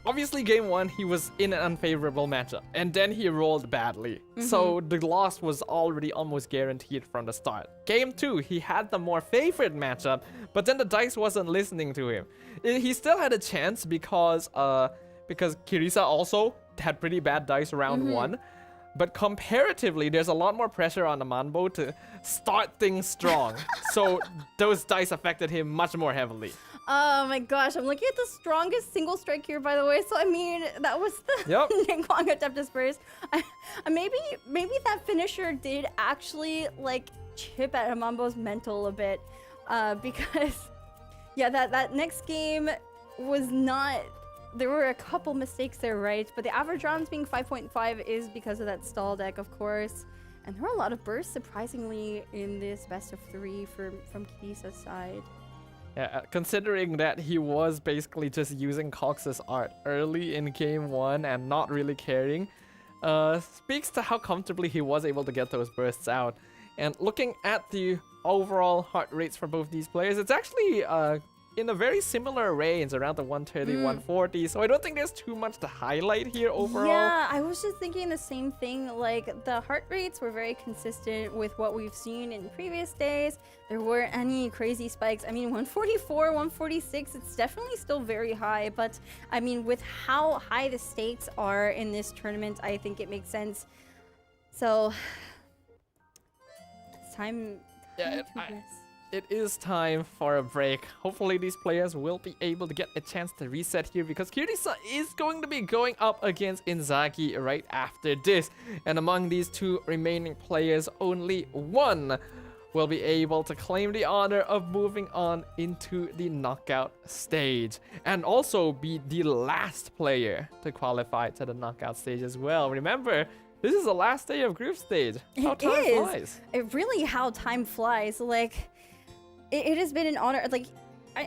obviously game 1 he was in an unfavorable matchup and then he rolled badly. So the loss was already almost guaranteed from the start. Game 2 he had the more favored matchup, but then the dice wasn't listening to him. He still had a chance because Kirisa also had pretty bad dice round 1. But comparatively, there's a lot more pressure on Amanbo to start things strong. So those dice affected him much more heavily. Oh my gosh, I'm looking at the strongest single strike here, by the way. So I mean, that was the Ningguang Adeptus Burst. Maybe that finisher did actually like chip at Amambo's mental a bit, because yeah, that next game was not. There were a couple mistakes there, right? But the average rounds being 5.5 is because of that stall deck, of course. And there were a lot of bursts, surprisingly, in this best of 3 from Kirisa's side. Yeah, considering that he was basically just using Cox's art early in game 1 and not really caring, speaks to how comfortably he was able to get those bursts out. And looking at the overall heart rates for both these players, it's actually in a very similar range, around the 130, 140. So I don't think there's too much to highlight here overall. Yeah, I was just thinking the same thing. Like, the heart rates were very consistent with what we've seen in previous days. There weren't any crazy spikes. I mean, 144, 146, it's definitely still very high. But, I mean, with how high the stakes are in this tournament, I think it makes sense. So, it's time to rest. It is time for a break. Hopefully these players will be able to get a chance to reset here because Kirisa is going to be going up against Inzaghi right after this. And among these two remaining players, only one will be able to claim the honor of moving on into the knockout stage. And also be the last player to qualify to the knockout stage as well. Remember, this is the last day of group stage. How time flies. It really how time flies. Like, it has been an honor. Like,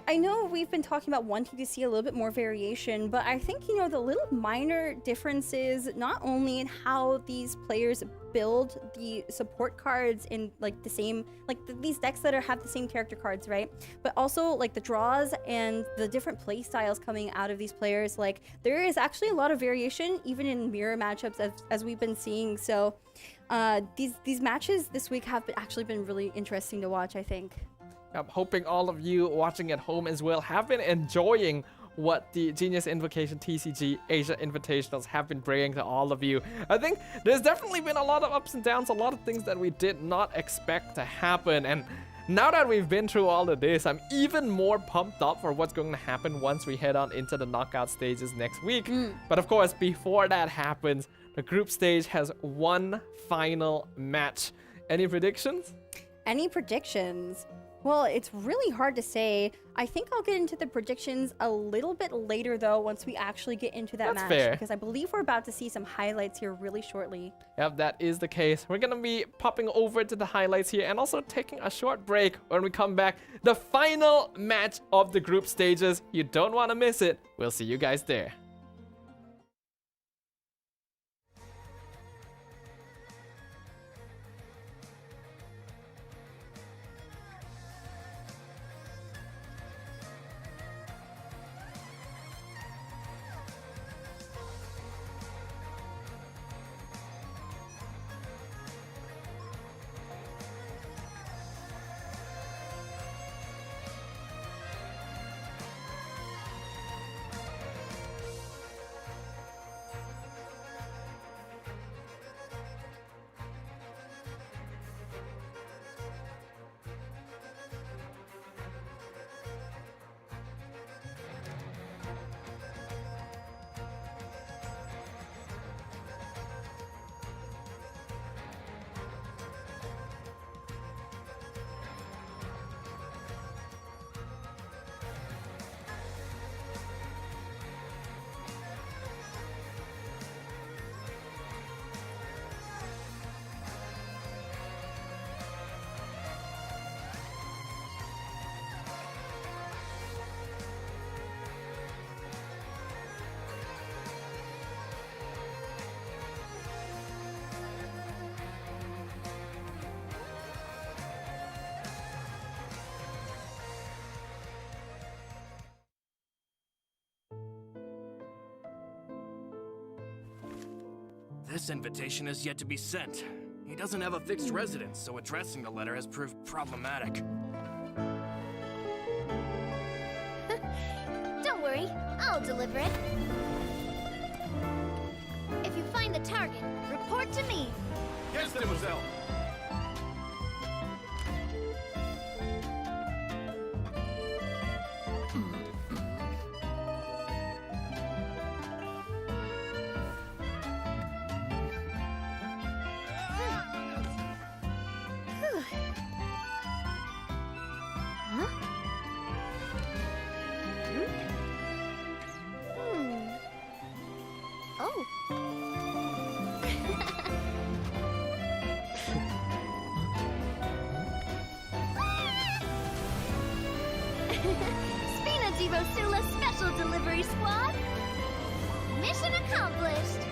I know we've been talking about wanting to see a little bit more variation, but I think, you know, the little minor differences, not only in how these players build the support cards in, like, the same, like, these decks that have the same character cards, right? But also, like, the draws and the different play styles coming out of these players. Like, there is actually a lot of variation, even in mirror matchups, as we've been seeing. So, these matches this week have actually been really interesting to watch, I think. I'm hoping all of you watching at home as well have been enjoying what the Genius Invocation TCG Asia Invitationals have been bringing to all of you. I think there's definitely been a lot of ups and downs, a lot of things that we did not expect to happen. And now that we've been through all of this, I'm even more pumped up for what's going to happen once we head on into the knockout stages next week. But of course, before that happens, the group stage has one final match. Any predictions? Any predictions? Well, it's really hard to say. I think I'll get into the predictions a little bit later, though, once we actually get into that match. Fair. Because I believe we're about to see some highlights here really shortly. Yep, that is the case. We're going to be popping over to the highlights here and also taking a short break. When we come back, the final match of the group stages. You don't want to miss it. We'll see you guys there. This invitation is yet to be sent. He doesn't have a fixed residence, so addressing the letter has proved problematic. Don't worry, I'll deliver it. If you find the target, report to me. Yes, mademoiselle. Sula Special Delivery Squad. Mission accomplished.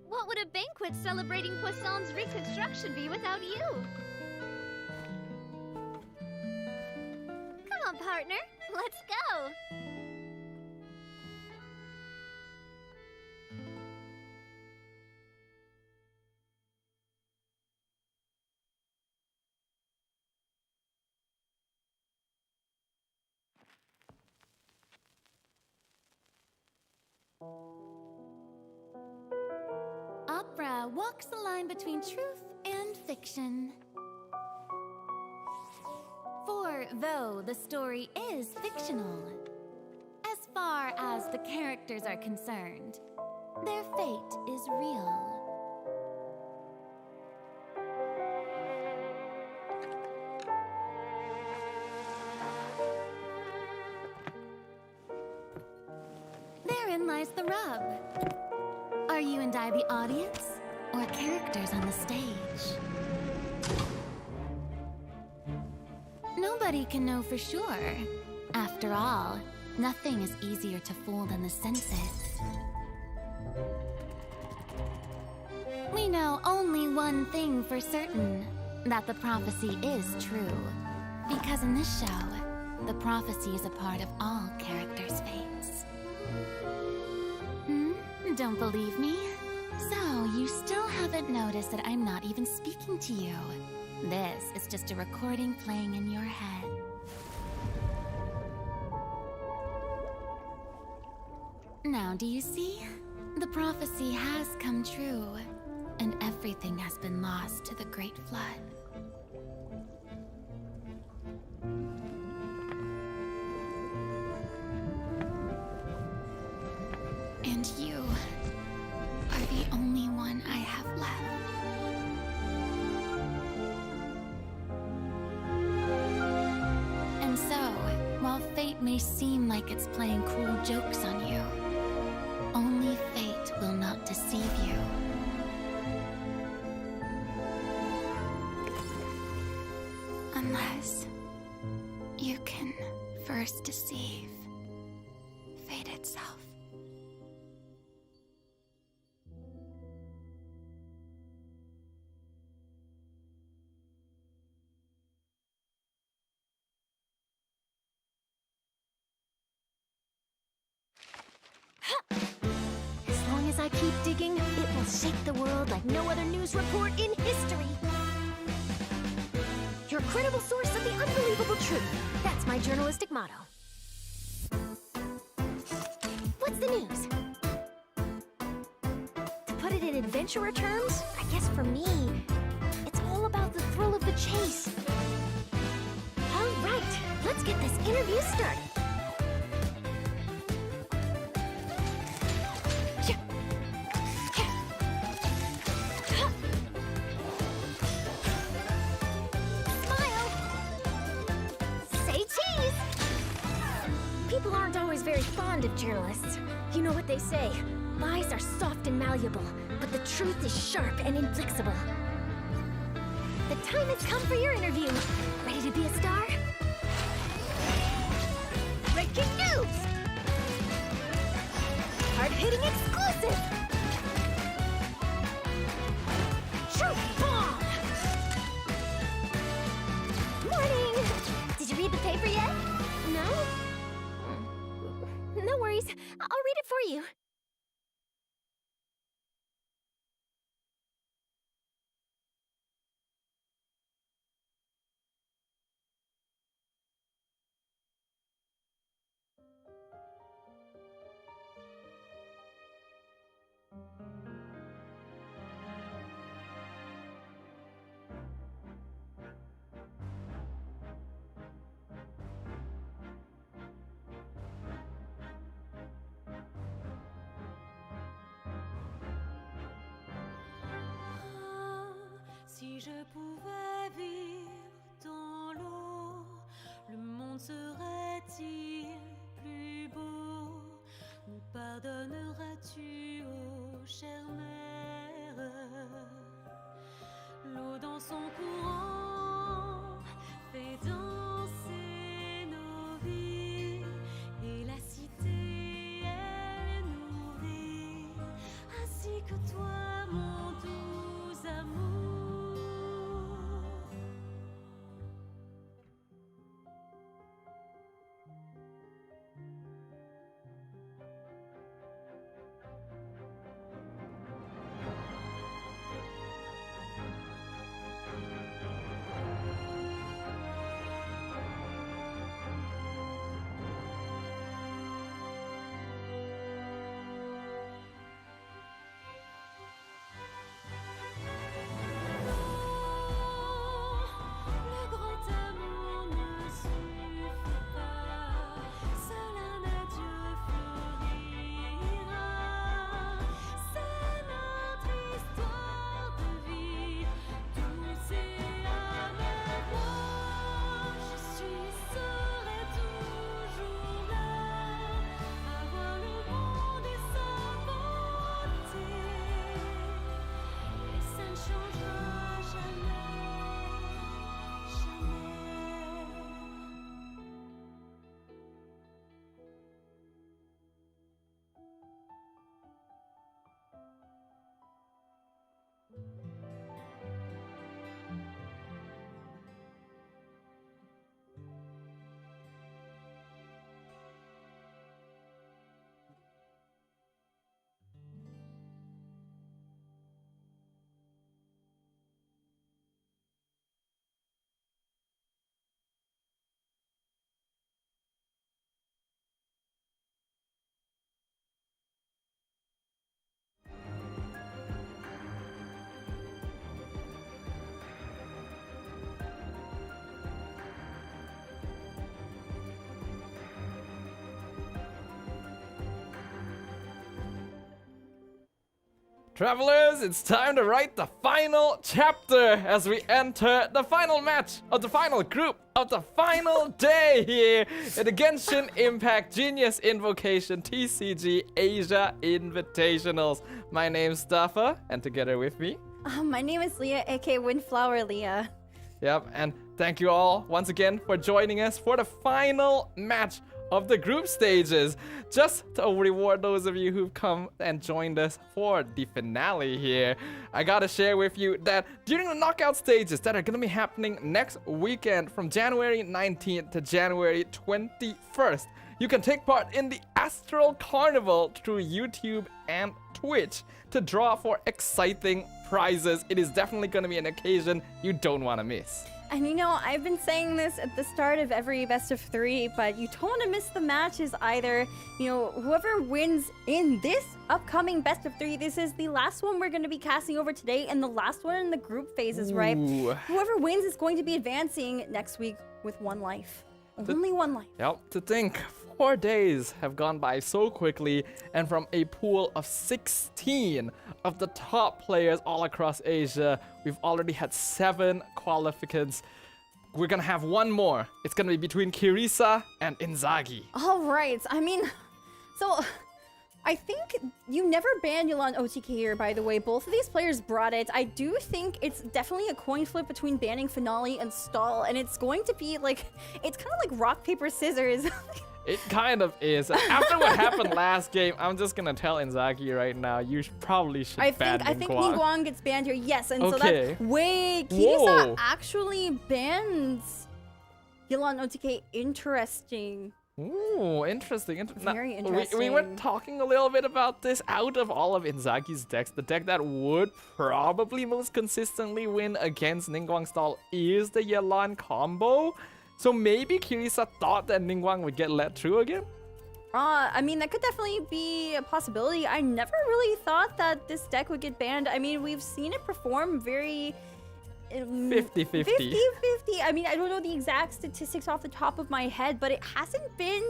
What would a banquet celebrating Poisson's reconstruction be without you? Come on, partner. Let's go. Opera walks the line between truth and fiction. For though the story is fictional, as far as the characters are concerned, their fate is real. Therein lies the rub. Are you and I the audience, or characters on the stage? Nobody can know for sure. After all, nothing is easier to fool than the senses. We know only one thing for certain, that the prophecy is true. Because in this show, the prophecy is a part of all characters' fates. Don't believe me? So, you still haven't noticed that I'm not even speaking to you. This is just a recording playing in your head. Now, do you see? The prophecy has come true, and everything has been lost to the Great Flood. And you are the only one I have left. may seem like it's playing cruel jokes on you, only fate will not deceive you. Unless you can first deceive fate itself. As long as I keep digging, it will shake the world like no other news report in history. Your credible source of the unbelievable truth. That's my journalistic motto. What's the news? To put it in adventurer terms, I guess for me, it's all about the thrill of the chase. All right, let's get this interview started. People aren't always very fond of journalists. You know what they say, lies are soft and malleable, but the truth is sharp and inflexible. The time has come for your interview. Ready to be a star? Breaking news! Hard-hitting exclusive! Truth bomb! Morning! Did you read the paper yet? No? No worries. I'll read it for you. Si je pouvais vivre dans l'eau, le monde serait-il plus beau? Nous pardonneras-tu, ô chère mère? L'eau dans son courant fait danser nos vies, et la cité elle nourrit, ainsi que toi, mon doux amour. Travelers, it's time to write the final chapter as we enter the final match of the final group of the final day here in the Genshin Impact Genius Invocation TCG Asia Invitationals. My name's Staffa, and together with me... my name is Leah, aka Windflower Leah. Yep, and thank you all once again for joining us for the final match of the group stages. Just to reward those of you who've come and joined us for the finale here, I gotta share with you that during the knockout stages that are gonna be happening next weekend from January 19th to January 21st, you can take part in the Astral Carnival through YouTube and Twitch to draw for exciting prizes. It is definitely gonna be an occasion you don't want to miss. And you know, I've been saying this at the start of every best of 3, but you don't want to miss the matches either. You know, whoever wins in this upcoming best of 3, this is the last one we're going to be casting over today and the last one in the group phases, right? Whoever wins is going to be advancing next week with 1 life. Only 1 life. Yep, to think 4 days have gone by so quickly, and from a pool of 16 of the top players all across Asia, we've already had 7 qualificants. We're gonna have 1 more. It's gonna be between Kirisa and Inzaghi. All right. I mean, so I think you never banned Yelan OTK here, by the way. Both of these players brought it. I do think it's definitely a coin flip between banning Finale and Stall, and it's going to be like, it's kind of like rock, paper, scissors. It kind of is. After what happened last game, I'm just gonna tell Inzaghi right now, you probably should ban Ningguang. I think Ningguang gets banned here. Yes, and so that's... Wait, Kirisa actually bans Yelan OTK. Interesting. Ooh, interesting. Very interesting. We were talking a little bit about this. Out of all of Inzaghi's decks, the deck that would probably most consistently win against Ningguang Stall is the Yelan combo. So maybe Kirisa thought that Ningguang would get let through again? I mean, that could definitely be a possibility. I never really thought that this deck would get banned. I mean, we've seen it perform very... 50-50. 50-50. I mean, I don't know the exact statistics off the top of my head, but it hasn't been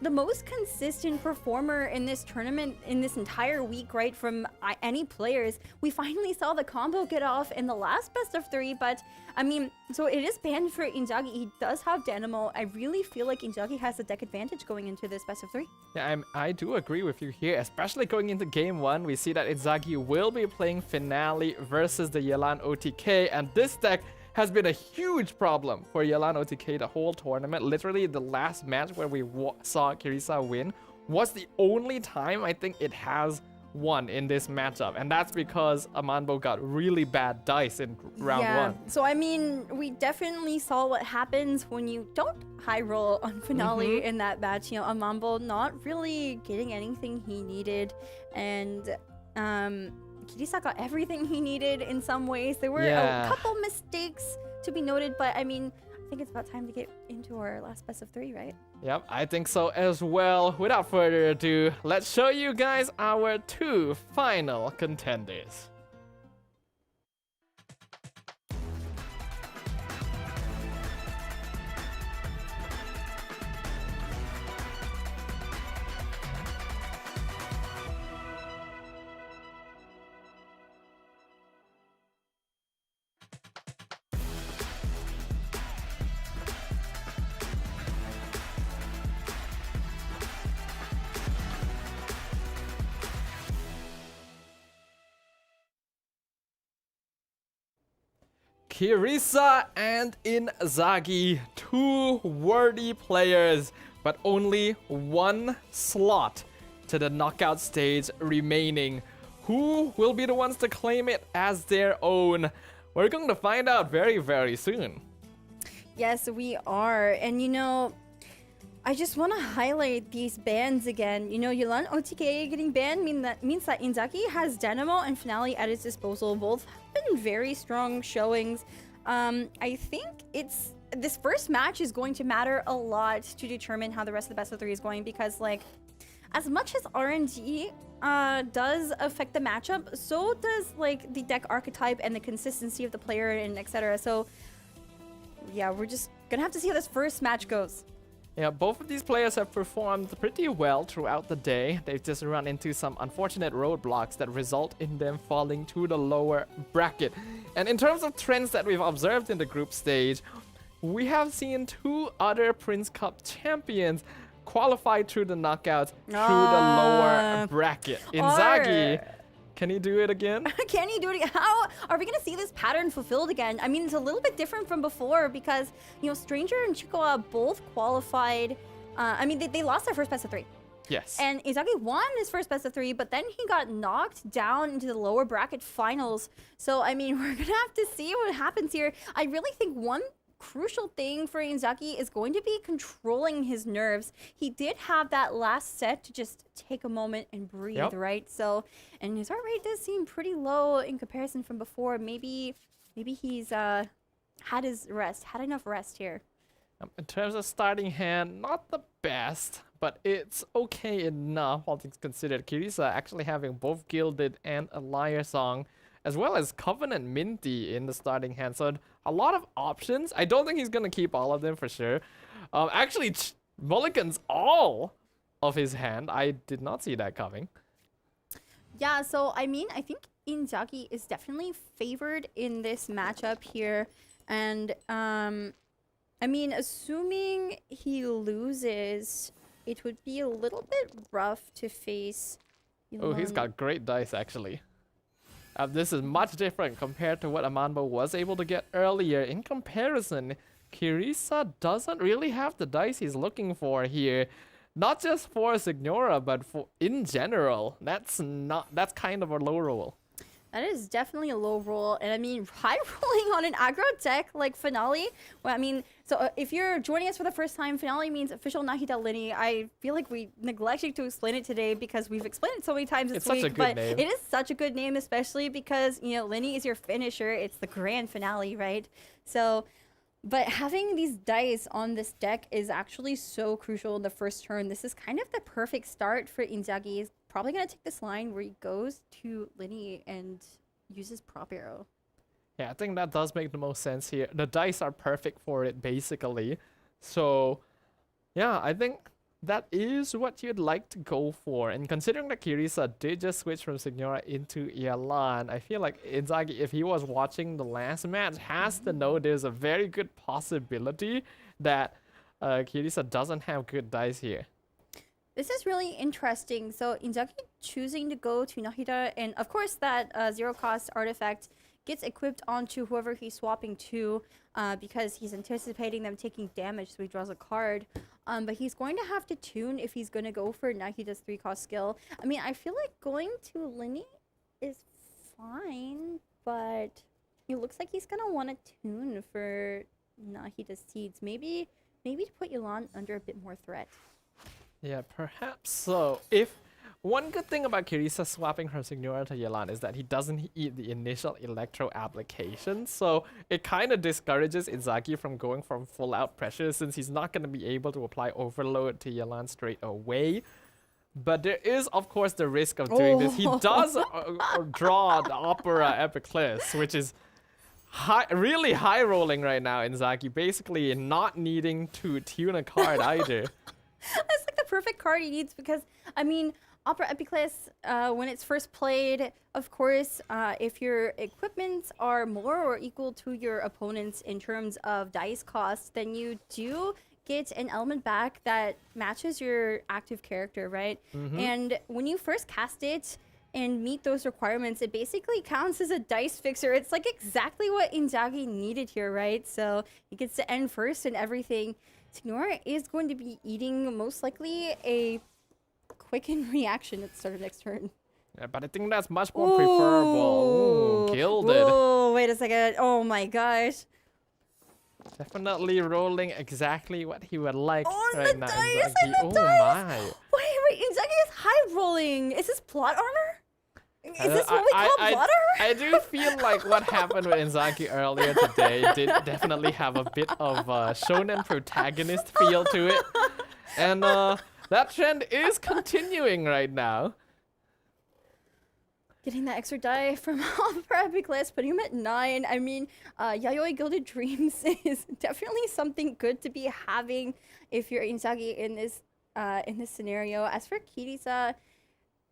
the most consistent performer in this tournament in this entire week, right? From any players. We finally saw the combo get off in the last best of 3, but I mean, so it is banned for Inzaghi. He does have Dynamo. I really feel like Inzaghi has the deck advantage going into this best of 3. Yeah, I do agree with you here, especially going into game 1. We see that Inzaghi will be playing Finale versus the Yelan OTK, and this deck has been a huge problem for Yelan OTK the whole tournament. Literally, the last match where we saw Kirisa win was the only time I think it has won in this matchup. And that's because Amanbo got really bad dice in round 1. So, I mean, we definitely saw what happens when you don't high roll on Finale in that match. You know, Amanbo not really getting anything he needed. And, Kirisa got everything he needed in some ways. There were a couple mistakes to be noted, but I mean, I think it's about time to get into our last best of 3, right? Yep, I think so as well. Without further ado, let's show you guys our 2 final contenders. Kirisa and Inzaghi, 2 worthy players, but only 1 slot to the knockout stage remaining. Who will be the ones to claim it as their own? We're going to find out very, very soon. Yes, we are. And you know, I just want to highlight these bans again. You know, Yelan OTK getting banned means that Inzaghi has Dynamo and Finale at his disposal. Both have been very strong showings. I think this first match is going to matter a lot to determine how the rest of the best of 3 is going, because like, as much as RNG does affect the matchup, so does like the deck archetype and the consistency of the player and etc. So yeah, we're just gonna have to see how this first match goes. Yeah, both of these players have performed pretty well throughout the day. They've just run into some unfortunate roadblocks that result in them falling to the lower bracket. And in terms of trends that we've observed in the group stage, we have seen 2 other Prince Cup champions qualify through the knockouts through the lower bracket. Inzaghi, can he do it again? Can he do it again? How are we going to see this pattern fulfilled again? I mean, it's a little bit different from before because, you know, Stranger and Chikoa both qualified. I mean, they lost their first best of 3. Yes. And Inzaghi won his first best of 3, but then he got knocked down into the lower bracket finals. So, I mean, we're going to have to see what happens here. I really think one crucial thing for Inzaghi is going to be controlling his nerves. He did have that last set to just take a moment and breathe, right? So, and his heart rate does seem pretty low in comparison from before. Maybe he's had enough rest here. In terms of starting hand, not the best, but it's okay enough, all things considered. Kirisa actually having both Gilded and a Liar Song, as well as Covenant Minty in the starting hand. So a lot of options. I don't think he's going to keep all of them for sure. Actually, mulligans all of his hand. I did not see that coming. Yeah, so I mean, I think Inzaghi is definitely favored in this matchup here. And I mean, assuming he loses, it would be a little bit rough to face. Oh, he's got great dice actually. This is much different compared to what Amanbo was able to get earlier. In comparison, Kirisa doesn't really have the dice he's looking for here. Not just for Signora, but for in general. That's kind of a low roll. That is definitely a low roll. And I mean, high rolling on an aggro deck like Finale. Well, I mean, so if you're joining us for the first time, Finale means official Nahida Lini. I feel like we neglected to explain it today because we've explained it so many times this week. But it is such a good name, especially because, you know, Lini is your finisher. It's the grand finale, right? So, but having these dice on this deck is actually so crucial in the first turn. This is kind of the perfect start for Inzaghi. He's probably going to take this line where he goes to Lini and uses Prop Arrow. Yeah, I think that does make the most sense here. The dice are perfect for it, basically. So, yeah, I think that is what you'd like to go for. And considering that Kirisa did just switch from Signora into Yalan, I feel like Inzaghi, if he was watching the last match, has to know there's a very good possibility that Kirisa doesn't have good dice here. This is really interesting. So Inzaghi choosing to go to Nahida, and of course that zero cost artifact gets equipped onto whoever he's swapping to because he's anticipating them taking damage, so he draws a card. But he's going to have to tune if he's going to go for Nahida's 3-cost skill. I mean, I feel like going to Lini is fine, but it looks like he's going to want to tune for Nahida's seeds. Maybe to put Yalan under a bit more threat. Yeah, perhaps so. If one good thing about Kirisa swapping from Signora to Yalan is that he doesn't eat the initial electro application, so it kind of discourages Inzaghi from going from full out pressure since he's not going to be able to apply overload to Yalan straight away. But there is, of course, the risk of doing this. He does draw the Opera Epiclipse, which is really high rolling right now, Inzaghi, basically not needing to tune a card either. That's like the perfect card he needs because, I mean, Opera Epiclipse, when it's first played, of course, if your equipments are more or equal to your opponent's in terms of dice cost, then you do get an element back that matches your active character, right? And when you first cast it and meet those requirements, it basically counts as a dice fixer. It's like exactly what Inzaghi needed here, right? So he gets to end first and everything. Signora is going to be eating most likely a quicken reaction at the start of next turn. Yeah, but I think that's much more preferable. Ooh, Gilded. Oh, wait a second. Oh my gosh. Definitely rolling exactly what he would like right now. Dice, oh my. Wait, Inzaghi is high rolling. Is this plot armor? Is this what we call plot armor? I do feel like what happened with Inzaghi earlier today did definitely have a bit of a shonen protagonist feel to it. And that trend is continuing right now. Getting that extra die from Upper Epic List, putting him at 9. I mean, Yayoi Gilded Dreams is definitely something good to be having if you're Inzaghi in this scenario. As for Kirisa,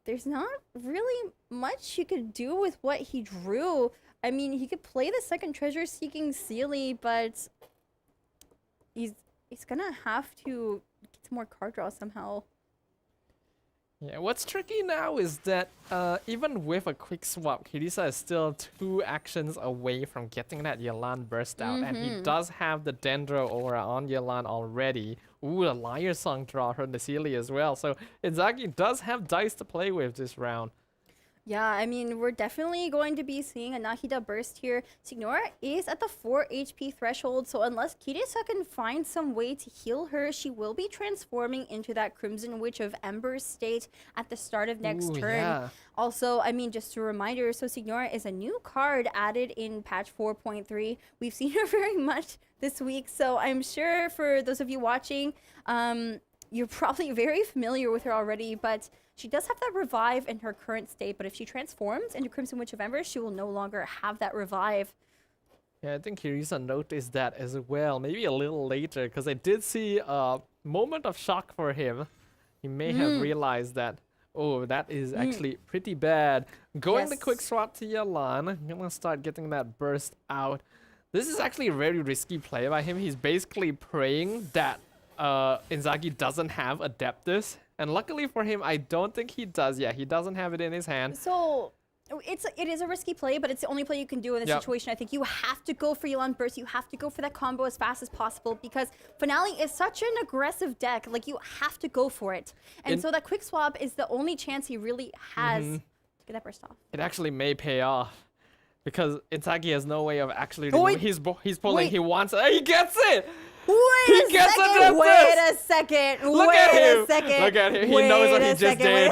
there's not really much you could do with what he drew. I mean, he could play the second treasure-seeking Sealy, but he's gonna have to get some more card draw somehow. Yeah, what's tricky now is that even with a quick swap, Kirisa is still 2 actions away from getting that Yelan burst out, and he does have the Dendro aura on Yelan already. Ooh, the Liar Song draw from the Sealy as well, so Inzaghi does have dice to play with this round. Yeah, I mean, we're definitely going to be seeing a Nahida burst here. Signora is at the 4 HP threshold, so unless Kirisa can find some way to heal her, she will be transforming into that Crimson Witch of Ember state at the start of next turn. Yeah. Also, I mean, just a reminder, so Signora is a new card added in patch 4.3. We've seen her very much this week, so I'm sure for those of you watching, you're probably very familiar with her already, but she does have that revive in her current state, but if she transforms into Crimson Witch of Ember, she will no longer have that revive. Yeah, I think Kirisa noticed that as well, maybe a little later, because I did see a moment of shock for him. He may have realized that, oh, that is actually pretty bad. Going the quick swap to Yelan, gonna start getting that burst out. This is actually a very risky play by him. He's basically praying that Inzaghi doesn't have Adeptus. And luckily for him, I don't think he does. Yeah, he doesn't have it in his hand. So it is a risky play, but it's the only play you can do in this situation. I think you have to go for Yelan Burst. You have to go for that combo as fast as possible because Finale is such an aggressive deck. Like, you have to go for it. And so that quick swap is the only chance he really has to get that burst off. It actually may pay off because Inzaghi has no way of actually removing. He's pulling. He wants it. He gets it! Wait a second. Look at him. He knows what he just did.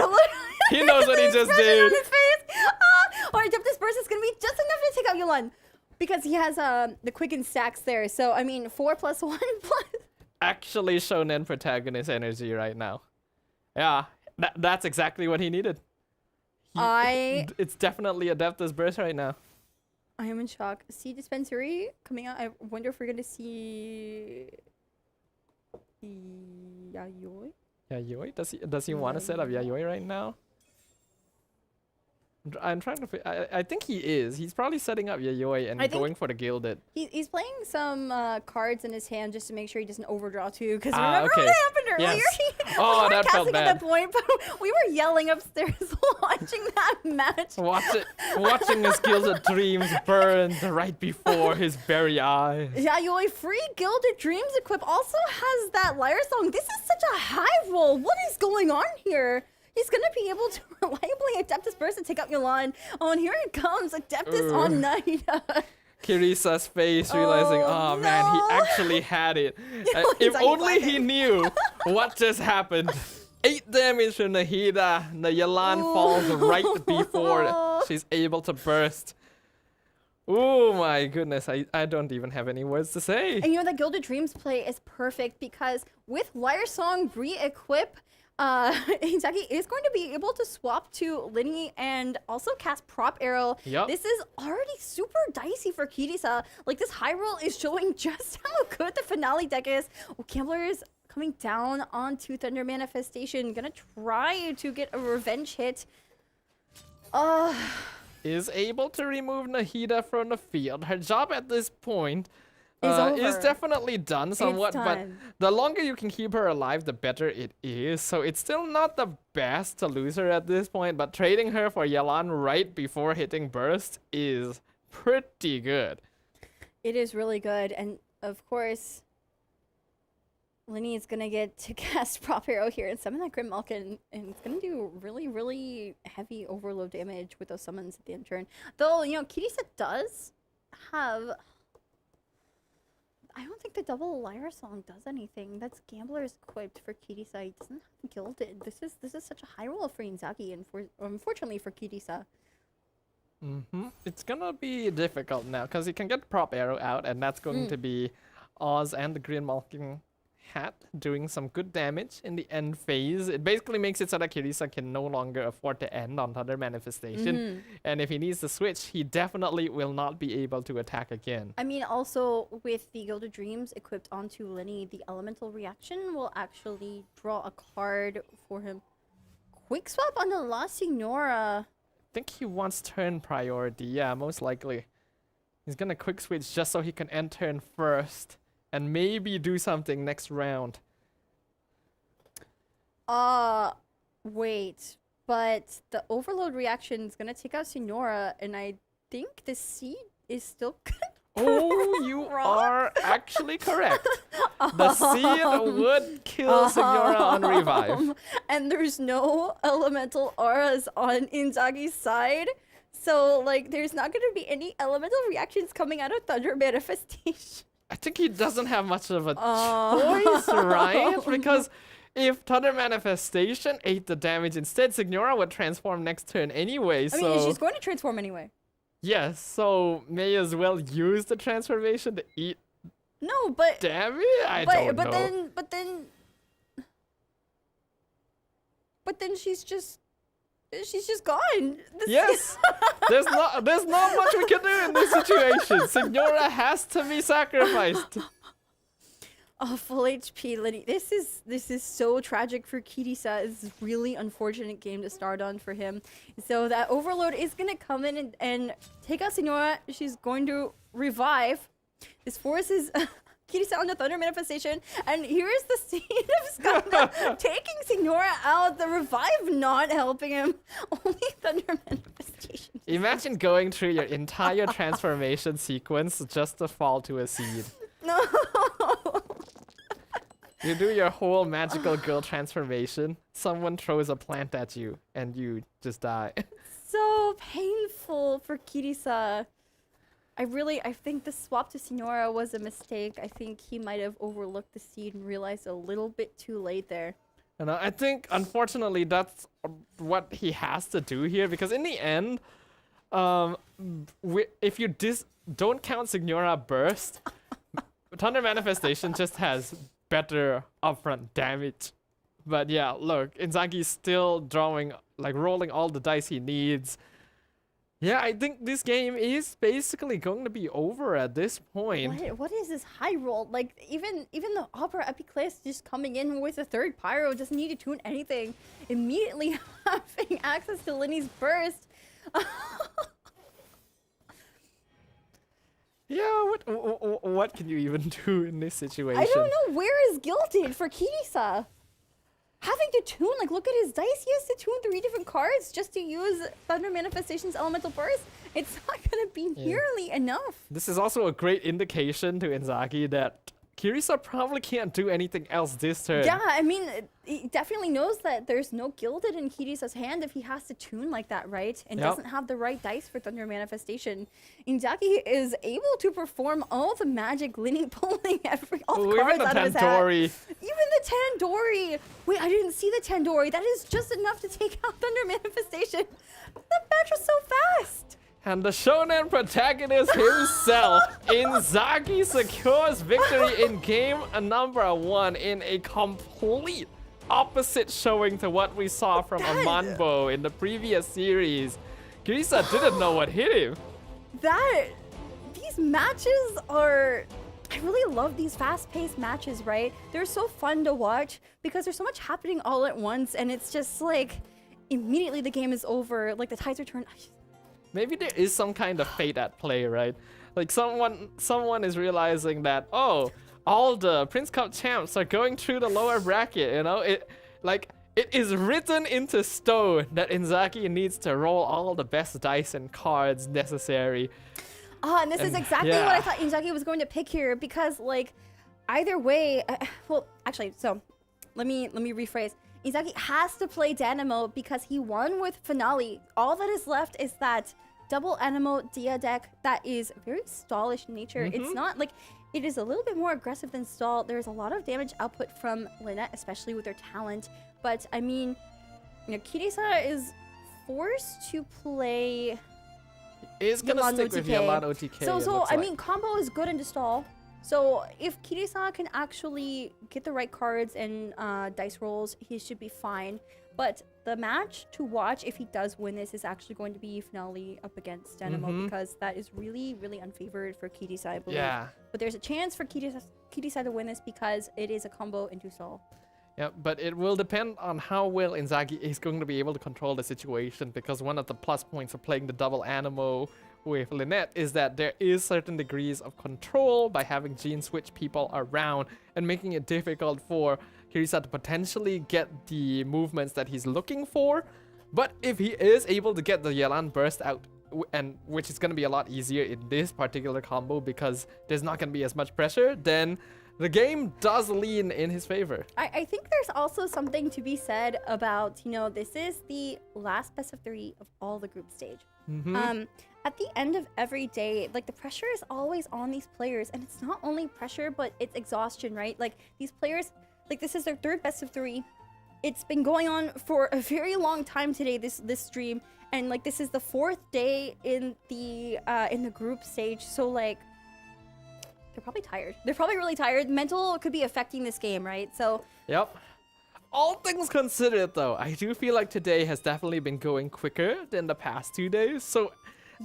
He knows what he just did. Or Adeptus Burst is going to be just enough to take out Yelan because he has the quicken stacks there. So, I mean, 4 + 1 plus. Actually shonen protagonist energy right now. Yeah, that's exactly what he needed. It's definitely Adeptus Burst right now. I am in shock. Sea Dispensary coming out. I wonder if we're going to see Yayoi. Yayoi? Does he want to set up Yayoi right now? I'm trying to... I think he is. He's probably setting up Yayoi and going for the Gilded. He's playing some cards in his hand just to make sure he doesn't overdraw too. Because remember what happened earlier? Yes. Oh, that felt bad. At that point, but we were yelling upstairs watching that match. Watching his Gilded Dreams burned right before his very eyes. Yayoi free Gilded Dreams equip also has that Liar Song. This is such a high roll. What is going on here? He's going to be able to reliably Adeptus Burst and take out Yelan. Oh, and here it comes. Adeptus on Nahida. Kirisa's face, realizing, oh man, he actually had it. If only he knew what just happened. 8 damage from Nahida. The Yelan falls right before she's able to burst. Oh my goodness, I don't even have any words to say. And you know, the Gilded Dreams play is perfect because with Liar Song re-equip, Inzaghi is going to be able to swap to Linny and also cast Prop Arrow. This is already super dicey for Kirisa. Like, this high roll is showing just how good the Finale deck is. Gambler is coming down onto Thunder Manifestation. Gonna try to get a revenge hit. Is able to remove Nahida from the field. Her job at this point is definitely done somewhat, but the longer you can keep her alive, the better it is. So it's still not the best to lose her at this point, but trading her for Yelan right before hitting Burst is pretty good. It is really good, and of course, Linny is gonna get to cast Prop Arrow here and summon that Grim Malkin, and it's gonna do really, really heavy overload damage with those summons at the end turn. Though, you know, Kirisa does have... I don't think the double Liar Song does anything. That's Gambler's equipped for Kirisa. He doesn't have Gilded. This is such a high roll for Inzaghi, and unfortunately for Kirisa. It's gonna be difficult now because he can get Prop Arrow out, and that's going to be Oz and the Green Malkin hat doing some good damage in the end phase. It basically makes it so that Kirisa can no longer afford to end on Thunder Manifestation. And if he needs to switch, he definitely will not be able to attack again. I mean, also with the Gilded Dreams equipped onto Lenny, the elemental reaction will actually draw a card for him. Quick swap on the La Signora. I think he wants turn priority. Yeah, most likely. He's gonna quick switch just so he can end turn first and maybe do something next round. Wait. But the overload reaction is gonna take out Signora, and I think the seed is still Oh, you are actually correct. The seed would kill Signora on revive. And there's no elemental auras on Inzagi's side. So, like, there's not going to be any elemental reactions coming out of Thunder Manifestation. I think he doesn't have much of a choice, right? Because if Thunder Manifestation ate the damage instead, Signora would transform next turn anyway. I mean, she's going to transform anyway. Yes, so may as well use the transformation to eat damage? I don't know. But then she's just gone. Yes. there's not much we can do in this situation. Signora has to be sacrificed. Oh, full HP, Lenny. This is so tragic for Kirisa. It's a really unfortunate game to start on for him. So that overload is gonna come in and take out Signora. She's going to revive. This forces Kirisa on the Thunder Manifestation, and here is the scene of Skanda taking Signora out. The revive not helping him. Only Thunder Manifestation. Imagine going through your entire transformation sequence just to fall to a seed. No. You do your whole magical girl transformation, someone throws a plant at you, and you just die. So painful for Kirisa. I think the swap to Signora was a mistake. I think he might have overlooked the seed and realized a little bit too late there. And I think, unfortunately, that's what he has to do here, because in the end, if you don't count Signora Burst, Thunder Manifestation just has better upfront damage. But yeah, look, Inzagi's still rolling all the dice he needs. Yeah, I think this game is basically going to be over at this point. What is this high roll? Like, even the Opera Epiclase just coming in with a third Pyro doesn't need to tune anything. Immediately having access to Lenny's Burst. Yeah, what can you even do in this situation? I don't know. Where is Gilded for Kirisa? Having to tune, like, look at his dice. He has to tune 3 different cards just to use Thunder Manifestation's Elemental Burst. It's not going to be nearly enough. This is also a great indication to Inzagi that Kirisa probably can't do anything else this turn. Yeah, I mean, he definitely knows that there's no Gilded in Kirisa's hand if he has to tune like that, right? And doesn't have the right dice for Thunder Manifestation. Inzagi is able to perform all the magic, Lenny pulling all the cards out of his hat. Even the Tandoori. Wait, I didn't see the Tandoori. That is just enough to take out Thunder Manifestation. That match was so fast. And the shonen protagonist himself, Inzagi, secures victory in game number 1 in a complete opposite showing to what we saw from Amanbo in the previous series. Kirisa didn't know what hit him. These matches are... I really love these fast-paced matches, right? They're so fun to watch because there's so much happening all at once, and it's just like, immediately the game is over, like the tides are turned... Maybe there is some kind of fate at play, right? Like someone is realizing that, oh, all the Prince Cup champs are going through the lower bracket, you know? It is written into stone that Inzagi needs to roll all the best dice and cards necessary. And this is exactly what I thought Inzagi was going to pick here, because, like, either way, well, actually, so let me rephrase. Inzagi has to play Danimo because he won with Finale. All that is left is that double Animo Dia deck that is very stallish in nature. It's not like, it is a little bit more aggressive than stall. There's a lot of damage output from Lynette, especially with their talent. But I mean, you know, Kirisa is forced to play. Is gonna stick with Yolanda OTK. So I mean, combo is good into stall. So if Kirisa can actually get the right cards and dice rolls, he should be fine. But the match to watch if he does win this is actually going to be finale up against Dynamo because that is really, really unfavored for Kirisa, I believe. Yeah. But there's a chance for Kirisa to win this because it is a combo into Sol. Yeah, but it will depend on how well Inzaghi is going to be able to control the situation, because one of the plus points of playing the double Animo with Lynette is that there is certain degrees of control by having Jean switch people around and making it difficult for Kirisa to potentially get the movements that he's looking for. But if he is able to get the Yelan burst out, and which is going to be a lot easier in this particular combo because there's not going to be as much pressure, then the game does lean in his favor. I think there's also something to be said about, you know, this is the last best of 3 of all the group stage. At the end of every day, like, the pressure is always on these players, and it's not only pressure, but it's exhaustion, right? Like, these players, like, this is their 3rd best of 3. It's been going on for a very long time today, this stream, and like, this is the 4th day in the group stage. So like, they're probably tired. They're probably really tired. Mental could be affecting this game, right? So yep. All things considered, though, I do feel like today has definitely been going quicker than the past 2 days. So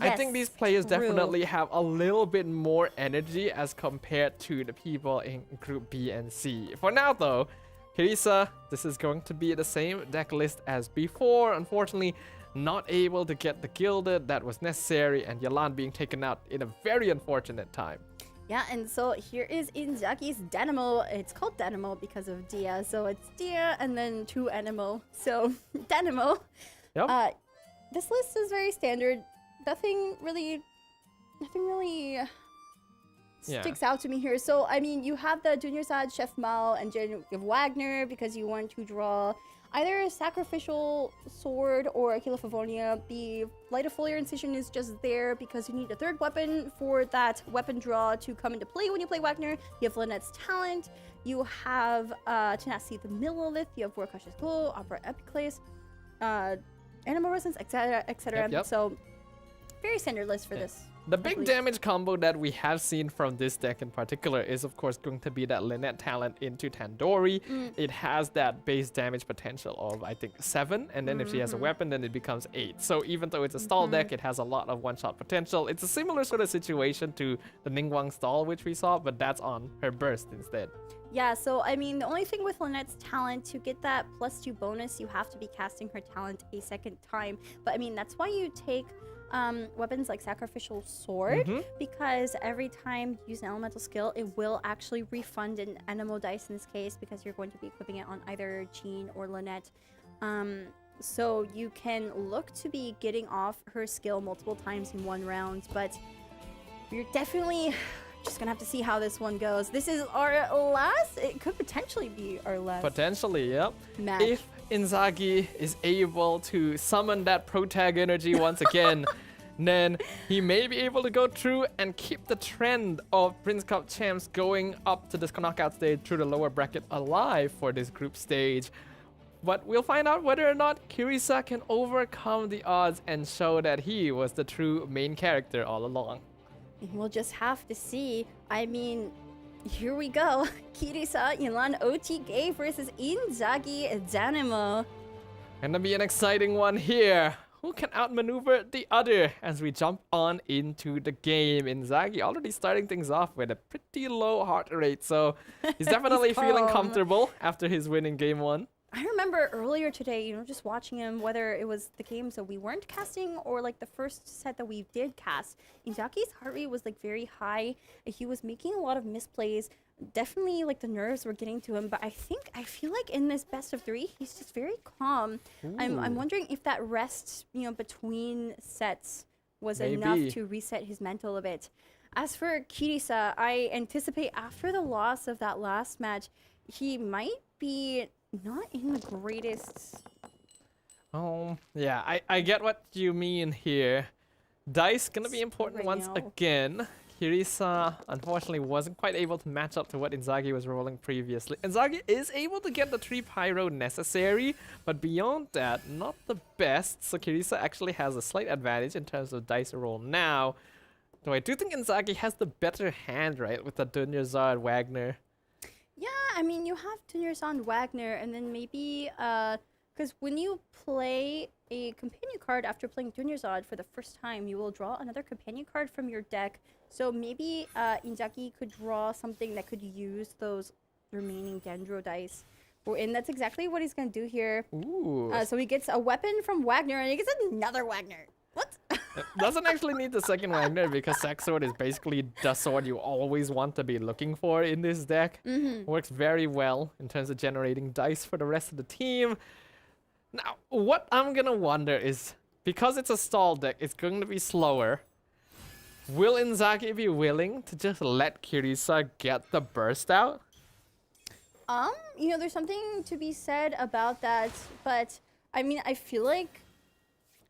I think these players definitely have a little bit more energy as compared to the people in Group B and C. For now, though, Kirisa, this is going to be the same deck list as before. Unfortunately, not able to get the Gilded that was necessary, and Yelan being taken out in a very unfortunate time. yeah, and so here is Inzaghi's Dynamo. It's called Dynamo because of Dia, so it's Dia and then 2 Animo. So Dynamo. Yep. This list is very standard. Nothing really sticks out to me here. So I mean, you have the Junior side, Chef Mao, and you have Wagner because you want to draw either a Sacrificial Sword or a Kilophovonia. The Light of Foliar Incision is just there because you need a 3rd weapon for that weapon draw to come into play when you play Wagner. You have Lynette's Talent. You have Tenacity the Millilith. You have Warkash's Glow, Opera Epiclase, Animal Resistance, etc., etc. Yep. So very standard list for this. The big damage combo that we have seen from this deck in particular is, of course, going to be that Lynette Talent into Tandoori. It has that base damage potential of, I think, 7, and then if she has a weapon, then it becomes 8. So even though it's a stall deck, it has a lot of one-shot potential. It's a similar sort of situation to the Ningguang stall, which we saw, but that's on her burst instead. Yeah, so I mean, the only thing with Lynette's Talent, to get that +2 bonus, you have to be casting her talent a 2nd time. But I mean, that's why you take weapons like Sacrificial Sword, because every time you use an elemental skill, it will actually refund an Animo dice in this case, because you're going to be equipping it on either Jean or Lynette. So you can look to be getting off her skill multiple times in one round, but you're definitely just gonna have to see how this one goes. This is our last, it could potentially be our last. Potentially, yep. Match. If Inzaghi is able to summon that Protag energy once again, then he may be able to go through and keep the trend of Prince Cup champs going up to this knockout stage through the lower bracket alive for this group stage. But we'll find out whether or not Kirisa can overcome the odds and show that he was the true main character all along. We'll just have to see. I mean, here we go. Kirisa, Yelan, OTK versus Inzaghi, Dynamo. Gonna be an exciting one here. Who can outmaneuver the other as we jump on into the game? Inzaghi already starting things off with a pretty low heart rate, so he's definitely feeling comfortable after his win in game 1. I remember earlier today, you know, just watching him, whether it was the games that we weren't casting or like the first set that we did cast, Inzaghi's heart rate was like very high. He was making a lot of misplays. Definitely like the nerves were getting to him, but I feel like in this best of 3, he's just very calm. I'm wondering if that rest, you know, between sets was enough to reset his mental a bit. As for Kirisa, I anticipate after the loss of that last match, he might be not in the greatest. Oh, yeah, I get what you mean here. Dice gonna be important once again. Kirisa, unfortunately, wasn't quite able to match up to what Inzaghi was rolling previously. Inzaghi is able to get the 3 Pyro necessary, but beyond that, not the best. So Kirisa actually has a slight advantage in terms of dice roll now. Though I do think Inzaghi has the better hand, right, with the Dunyarzad Wagner. Yeah, I mean, you have Dunyarzad Wagner, and then maybe, because when you play a companion card after playing Dunyarzad for the first time, you will draw another companion card from your deck. So maybe Inzaghi could draw something that could use those remaining Dendro dice. And that's exactly what he's going to do here. Ooh. So he gets a weapon from Wagner, and he gets another Wagner. What? Doesn't actually need the second Wagner because Sack Sword is basically the sword you always want to be looking for in this deck. Works very well in terms of generating dice for the rest of the team. Now, what I'm gonna wonder is, because it's a stall deck, it's going to be slower. Will Inzaghi be willing to just let Kirisa get the burst out? You know, there's something to be said about that, but I mean, I feel like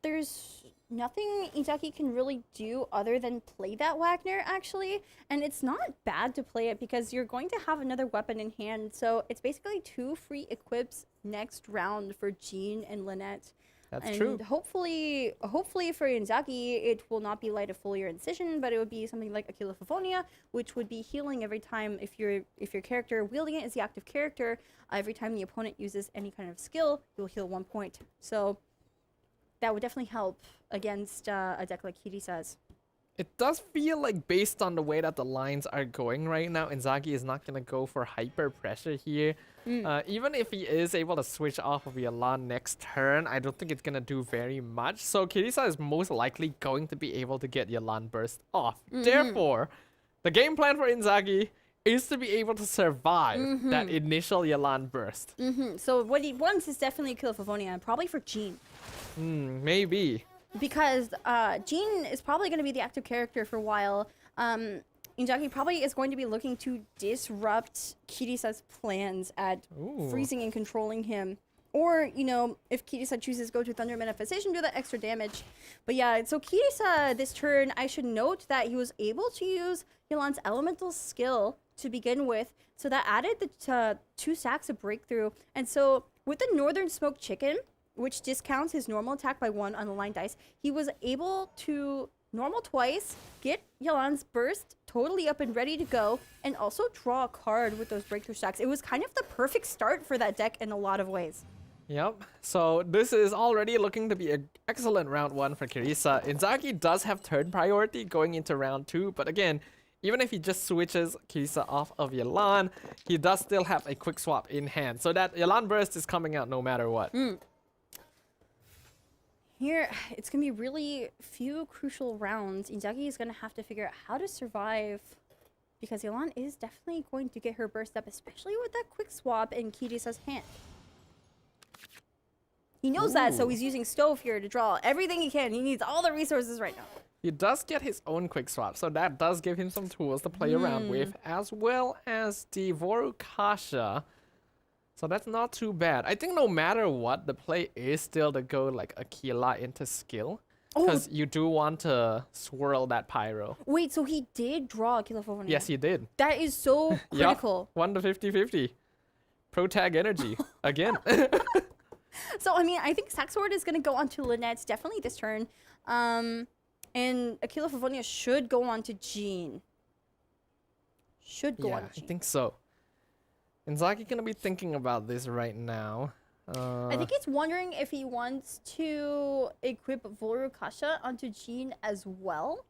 there's nothing Inzaghi can really do other than play that Wagner, actually. And it's not bad to play it because you're going to have another weapon in hand. So it's basically 2 free equips next round for Jean and Lynette. That's true. Hopefully for Inzaghi, it will not be Light of Foliar Incision, but it would be something like Aquila Favonius, which would be healing every time if your character wielding it is the active character. Every time the opponent uses any kind of skill, you'll heal 1 point. So that would definitely help against a deck like Kirisa's. It does feel like, based on the way that the lines are going right now, Inzaghi is not going to go for hyper pressure here. Even if he is able to switch off of Yelan next turn, I don't think it's going to do very much. So Kirisa is most likely going to be able to get Yelan burst off. Therefore, the game plan for Inzaghi is to be able to survive that initial Yelan burst. So what he wants is definitely Aquila Favonius, probably for Jean. Maybe. Because Jean is probably going to be the active character for a while. Inzaghi probably is going to be looking to disrupt Kirisa's plans at freezing and controlling him. Or, you know, if Kirisa chooses to go to Thunder Manifestation, do that extra damage. But yeah, so Kirisa this turn, I should note that he was able to use Yelan's elemental skill to begin with. So that added the 2 stacks of breakthrough. And so with the Northern Smoked Chicken, which discounts his normal attack by 1 on the line dice, he was able to normal twice, get Yelan's burst totally up and ready to go, and also draw a card with those breakthrough stacks. It was kind of the perfect start for that deck in a lot of ways. Yep, so this is already looking to be an excellent round 1 for Kirisa. Inzaghi does have turn priority going into round 2, but again, even if he just switches Kirisa off of Yelan, he does still have a quick swap in hand, so that Yelan burst is coming out no matter what. Here, it's going to be really few crucial rounds. Inzaghi is going to have to figure out how to survive, because Yelan is definitely going to get her burst up, especially with that quick swap in Kirisa's hand. He knows that, so he's using Stove here to draw everything he can. He needs all the resources right now. He does get his own quick swap, so that does give him some tools to play around with, as well as the Vorukasha. So that's not too bad. I think no matter what, the play is still to go like Aquila into skill. Because you do want to swirl that Pyro. Wait, so he did draw Aquila Favonius? Yes, he did. That is so critical. 1 to 50-50. Pro tag energy. Again. So, I mean, I think Saxord is going to go on to Lynette definitely this turn. And Aquila Favonius should go on to Jean. Should go on to Jean. I think so. Inzaghi gonna be thinking about this right now. I think he's wondering if he wants to equip Vorukasha onto Jean as well.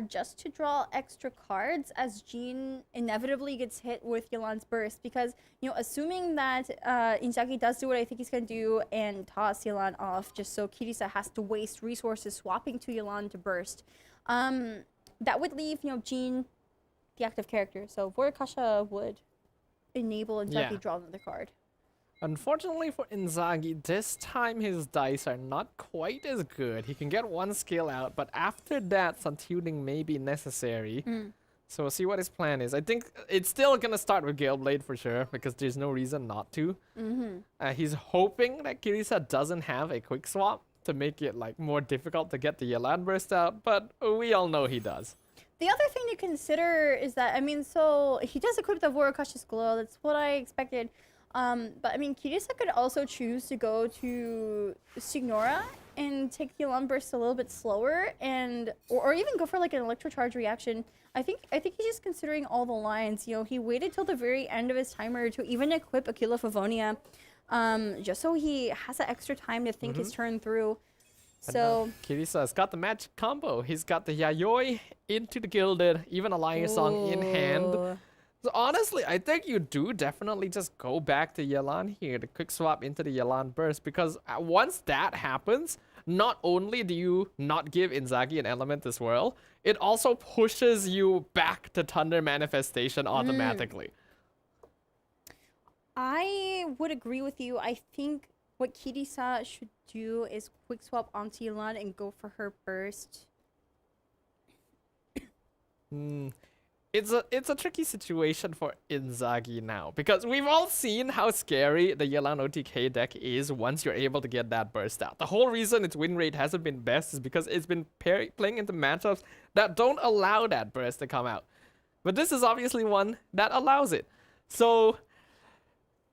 Just to draw extra cards as Jean inevitably gets hit with Yelan's burst. Because, you know, assuming that Inzaghi does do what I think he's going to do and toss Yelan off just so Kirisa has to waste resources swapping to Yelan to burst. That would leave, you know, Jean the active character. So Vorukasha would enable Inzaghi to draw another card. Unfortunately for Inzaghi, this time his dice are not quite as good. He can get 1 skill out, but after that, some tuning may be necessary. So we'll see what his plan is. I think it's still gonna start with Galeblade for sure, because there's no reason not to. He's hoping that Kirisa doesn't have a quick swap to make it like more difficult to get the Yelan burst out, but we all know he does. The other thing to consider is that, I mean, so he does equip the Vorukasha's Glow. That's what I expected. But I mean, Kirisa could also choose to go to Signora and take the alarm burst a little bit slower, and or even go for like an electrocharge reaction. I think he's just considering all the lines. You know, he waited till the very end of his timer to even equip Aquila Favonia, just so he has that extra time to think his turn through. So Kirisa's got the magic combo. He's got the Yayoi into the Gilded, even a Lion Song in hand. So honestly, I think you do definitely just go back to Yelan here, the quick swap into the Yelan burst, because once that happens, not only do you not give Inzaghi an element as well, it also pushes you back to Thunder Manifestation automatically. I would agree with you. I think what Kirisa should do is quick swap onto Yelan and go for her burst. It's a tricky situation for Inzaghi now, because we've all seen how scary the Yelan OTK deck is once you're able to get that burst out. The whole reason its win rate hasn't been best is because it's been playing into matchups that don't allow that burst to come out. But this is obviously one that allows it. So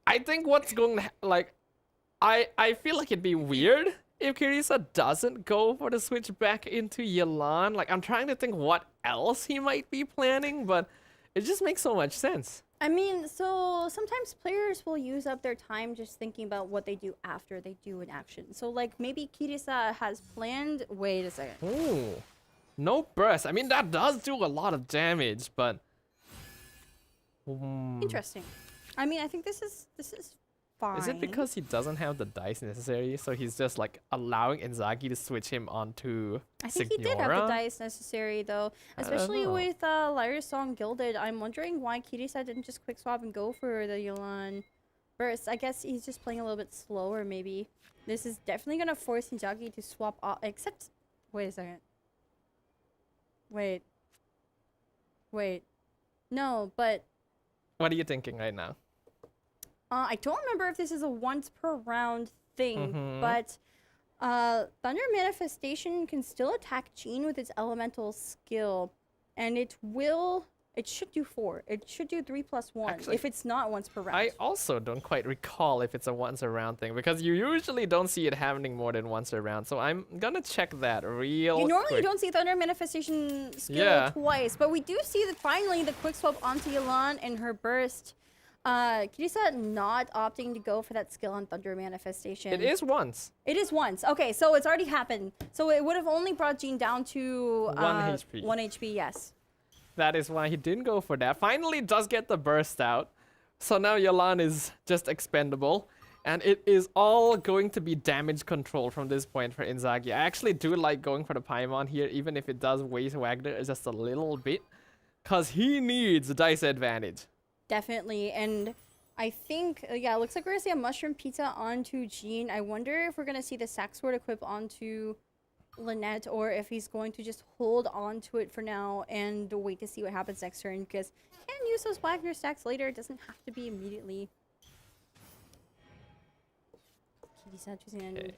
I think what's going to I feel like it'd be weird if Kirisa doesn't go for the switch back into Yelan. Like, I'm trying to think what else he might be planning, but it just makes so much sense. I mean, so sometimes players will use up their time just thinking about what they do after they do an action. So, like, maybe Kirisa has planned... Wait a second. Ooh. No burst. I mean, that does do a lot of damage, but... Interesting. I mean, I think this is fine. Is it because he doesn't have the dice necessary, so he's just like allowing Inzaghi to switch him onto I think Signora? he did have the dice necessary though, especially with Lyra Song Gilded. I'm wondering why Kirisa didn't just quick swap and go for the Yelan burst. I guess he's just playing a little bit slower maybe. This is definitely gonna force Inzaghi to swap off, except... Wait a second. Wait. No, but... What are you thinking right now? I don't remember if this is a once per round thing, but Thunder Manifestation can still attack Jean with its elemental skill, and it should do 4. It should do 3+1 Actually, if it's not once per round. I also don't quite recall if it's a once a round thing, because you usually don't see it happening more than once a round, so I'm gonna check that real quick. Normally you don't see Thunder Manifestation skill twice, but we do see that finally the quick swap onto Yelan and her burst. Kirisa not opting to go for that skill on Thunder Manifestation. It is once. It is once. Okay, so it's already happened. So it would have only brought Jean down to 1 HP. 1 HP, yes. That is why he didn't go for that. Finally does get the burst out. So now Yelan is just expendable. And it is all going to be damage control from this point for Inzaghi. I actually do like going for the Paimon here, even if it does waste Wagner just a little bit. Because he needs dice advantage. Definitely, and I think, yeah, it looks like we're going to see a Mushroom Pizza onto Jean. I wonder if we're going to see the Sack Sword equip onto Lynette, or if he's going to just hold on to it for now and wait to see what happens next turn, because he can use those Wagner stacks later. It doesn't have to be immediately. Okay.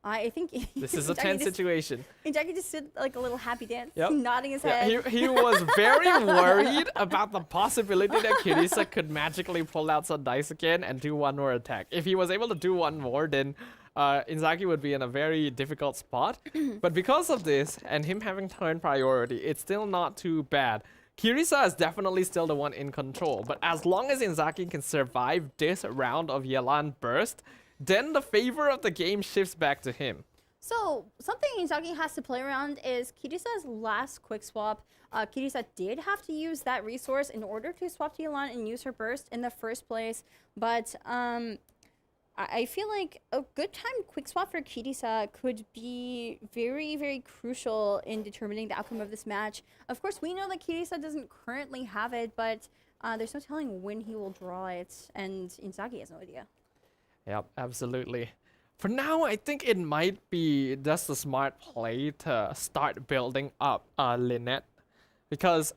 I think this is a tense situation. And Jackie just did like a little happy dance, nodding his head. He was very worried about the possibility that Kirisa could magically pull out some dice again and do one more attack. If he was able to do one more, then Inzaghi would be in a very difficult spot. But because of this, and him having turn priority, it's still not too bad. Kirisa is definitely still the one in control, but as long as Inzaghi can survive this round of Yelan burst, then the favor of the game shifts back to him. So, something Inzaghi has to play around is Kirisa's last quick swap. Kirisa did have to use that resource in order to swap to Yelan and use her burst in the first place. But I feel like a good time quick swap for Kirisa could be very, very crucial in determining the outcome of this match. Of course, we know that Kirisa doesn't currently have it, but there's no telling when he will draw it, and Inzaghi has no idea. Yep, absolutely. For now, I think it might be just a smart play to start building up Lynette. Because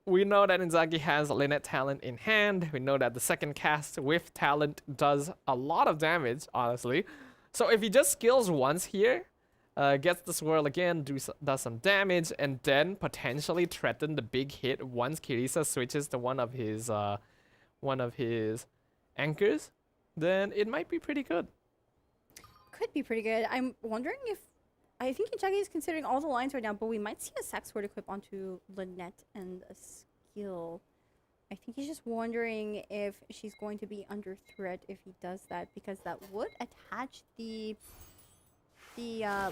we know that Inzaghi has Lynette talent in hand. We know that the second cast with talent does a lot of damage, honestly. So if he just skills once here, gets the swirl again, does some damage, and then potentially threaten the big hit once Kirisa switches to one of his anchors, then it might be pretty good. Could be pretty good. I'm wondering if I think Inzaghi is considering all the lines right now, but we might see a sack sword equip onto Lynette and a skill. I think he's just wondering if she's going to be under threat if he does that, because that would attach the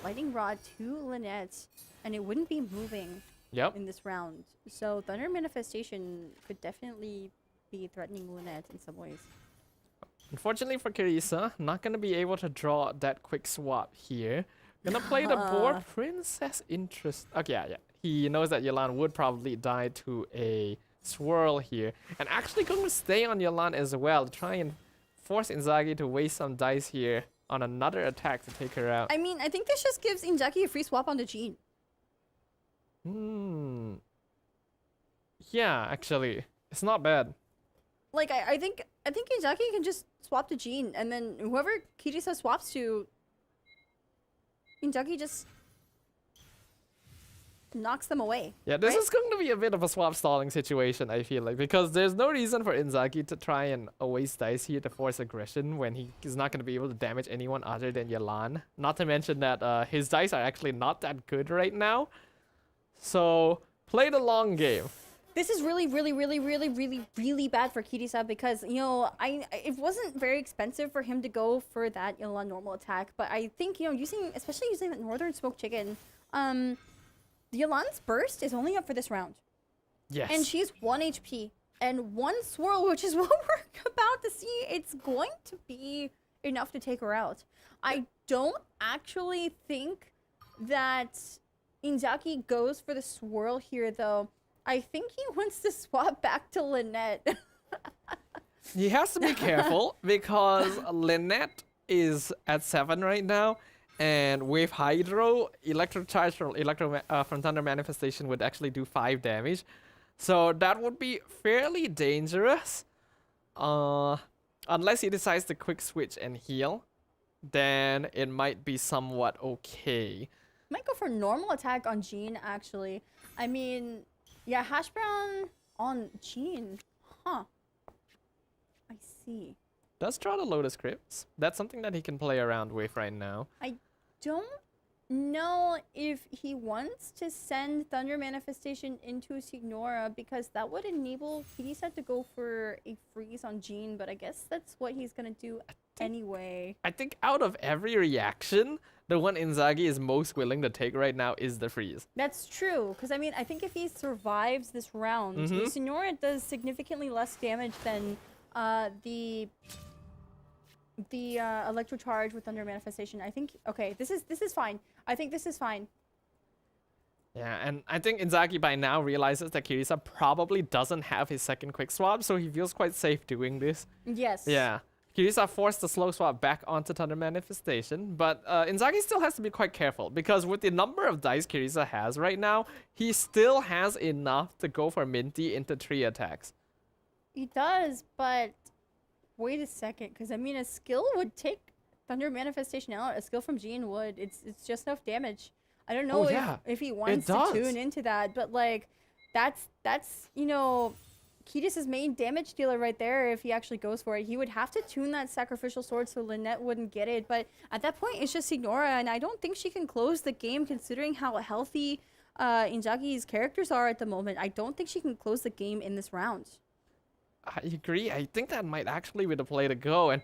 lightning rod to Lynette, and it wouldn't be moving in this round. So Thunder Manifestation could definitely be threatening Lynette in some ways. Unfortunately for Kirisa, not gonna be able to draw that quick swap here. Gonna play the board Princess Interest. Okay, yeah. He knows that Yelan would probably die to a swirl here, and actually going to stay on Yelan as well to try and force Inzaghi to waste some dice here on another attack to take her out. I mean, I think this just gives Inzaghi a free swap on the Jean. Yeah, actually, it's not bad. Like I think Inzaghi can just swap to Jean, and then whoever Kirisa swaps to, Inzaghi just knocks them away. Yeah, this is going to be a bit of a swap stalling situation, I feel like, because there's no reason for Inzaghi to try and waste dice here to force aggression when he is not going to be able to damage anyone other than Yelan. Not to mention that his dice are actually not that good right now. So, play the long game. This is really bad for Kirisa because, you know, it wasn't very expensive for him to go for that Yelan normal attack, but I think, you know, especially using that Northern Smoked Chicken, Yelan's burst is only up for this round. Yes. And she's 1 HP. And 1 swirl, which is what we're about to see, it's going to be enough to take her out. I don't actually think that Inzaghi goes for the swirl here, though. I think he wants to swap back to Lynette. He has to be careful because Lynette is at 7 right now. And with Hydro, Electro Charge from Thunder Manifestation would actually do 5 damage. So that would be fairly dangerous. Unless he decides to quick switch and heal, then it might be somewhat okay. Might go for normal attack on Jean, actually. I mean, yeah, Hash Brown on Jean. Huh. I see. Does draw the Lotus Crypts. That's something that he can play around with right now. I don't know if he wants to send Thunder Manifestation into Signora because that would enable Kirisa to go for a freeze on Jean, but I guess that's what he's gonna do anyway. I think out of every reaction, the one Inzaghi is most willing to take right now is the freeze. That's true, because I mean, I think if he survives this round, Signora does significantly less damage than the Electro Charge with Thunder Manifestation. I think, okay, this is fine. I think this is fine. Yeah, and I think Inzaghi by now realizes that Kirisa probably doesn't have his second quick swap, so he feels quite safe doing this. Yes. Yeah. Kirisa forced the slow swap back onto Thunder Manifestation, but Inzaghi still has to be quite careful, because with the number of dice Kirisa has right now, he still has enough to go for Minty into 3 attacks. He does, but wait a second, because I mean, a skill would take Thunder Manifestation out. A skill from Jean would. It's just enough damage. I don't know if he wants to tune into that, but like, that's you know, Kirisa's main damage dealer right there. If he actually goes for it, he would have to tune that Sacrificial Sword so Lynette wouldn't get it. But at that point, it's just Signora, and I don't think she can close the game considering how healthy Inzaghi's characters are at the moment. I don't think she can close the game in this round. I agree. I think that might actually be the play to go. And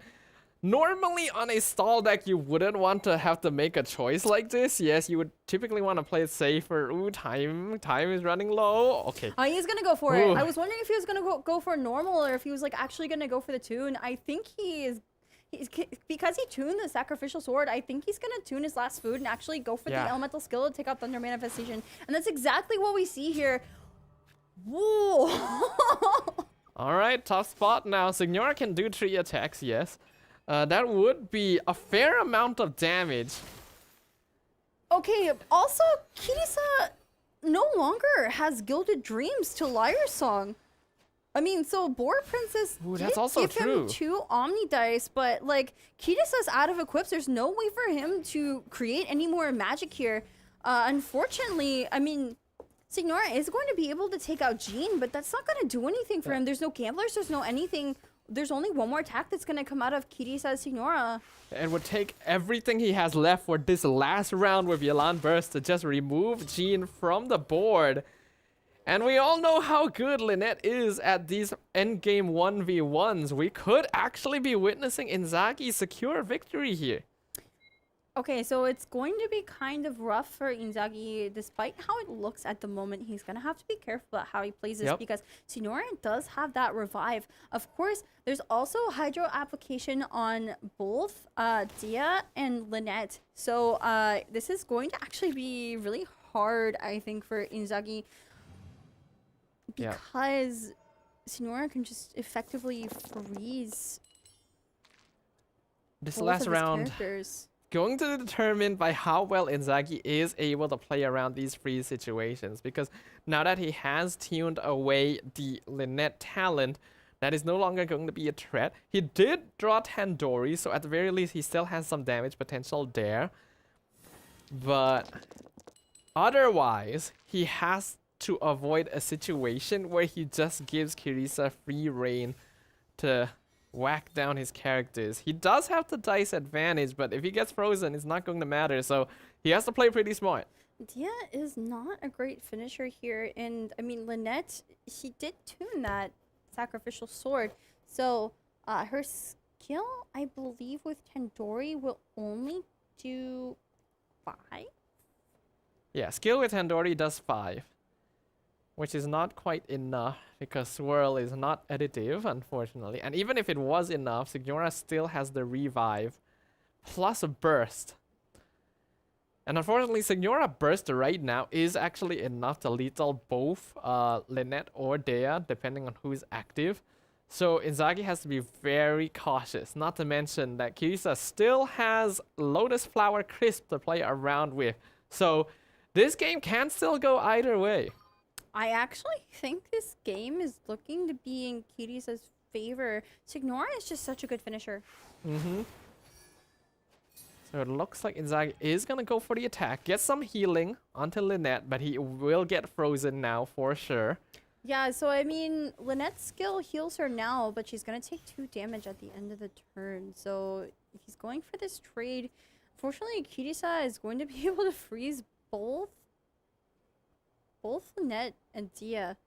normally on a stall deck, you wouldn't want to have to make a choice like this. Yes, you would typically want to play it safer. Ooh, time is running low. Okay. He's going to go for it. I was wondering if he was going to go for normal or if he was like actually going to go for the tune. I think he's because he tuned the Sacrificial Sword, I think he's going to tune his last food and actually go for the Elemental Skill to take out Thunder Manifestation. And that's exactly what we see here. Whoa. All right, tough spot now. Signora can do 3 attacks, yes. That would be a fair amount of damage. Okay, also, Kirisa no longer has Gilded Dreams to Lyre's Song. I mean, so Boar Princess did give him 2 Omni Dice, but like, Kirisa's out of equips. There's no way for him to create any more magic here. Unfortunately, I mean, Signora is going to be able to take out Jean, but that's not going to do anything for him. There's no Gamblers, there's no anything. there's only one more attack that's gonna come out of Kirisa's Signora. It would take everything he has left for this last round with Yelan Burst to just remove Jean from the board. And we all know how good Lynette is at these endgame 1v1s. We could actually be witnessing Inzaghi secure victory here. Okay, so it's going to be kind of rough for Inzaghi. Despite how it looks at the moment, he's going to have to be careful about how he plays this because Signora does have that revive. Of course, there's also Hydro application on both Dia and Lynette. So this is going to actually be really hard, I think, for Inzaghi. Because Signora can just effectively freeze this both last of his round characters. Going to be determined by how well Inzaghi is able to play around these freeze situations, because now that he has tuned away the Lynette talent, that is no longer going to be a threat. He did draw Tandoori, so at the very least he still has some damage potential there. But otherwise, he has to avoid a situation where he just gives Kirisa free reign to whack down his characters. He does have the dice advantage, but if he gets frozen, it's not going to matter. So he has to play pretty smart. Dia is not a great finisher here. And I mean, Lynette, she did tune that sacrificial sword. So her skill, I believe, with Tandoori will only do 5. Yeah, skill with Tandoori does 5. Which is not quite enough because Swirl is not additive, unfortunately. And even if it was enough, Signora still has the revive plus a burst. And unfortunately, Signora burst right now is actually enough to lethal both Lynette or Dea, depending on who's active. So Inzaghi has to be very cautious, not to mention that Kirisa still has Lotus Flower Crisp to play around with. So this game can still go either way. I actually think this game is looking to be in Kirisa's favor. Signora is just such a good finisher. So it looks like Inzaghi is going to go for the attack. Get some healing onto Lynette, but he will get frozen now for sure. Yeah, so I mean, Lynette's skill heals her now, but she's going to take 2 damage at the end of the turn. So he's going for this trade. Fortunately, Kirisa is going to be able to freeze both Lynette and Dia.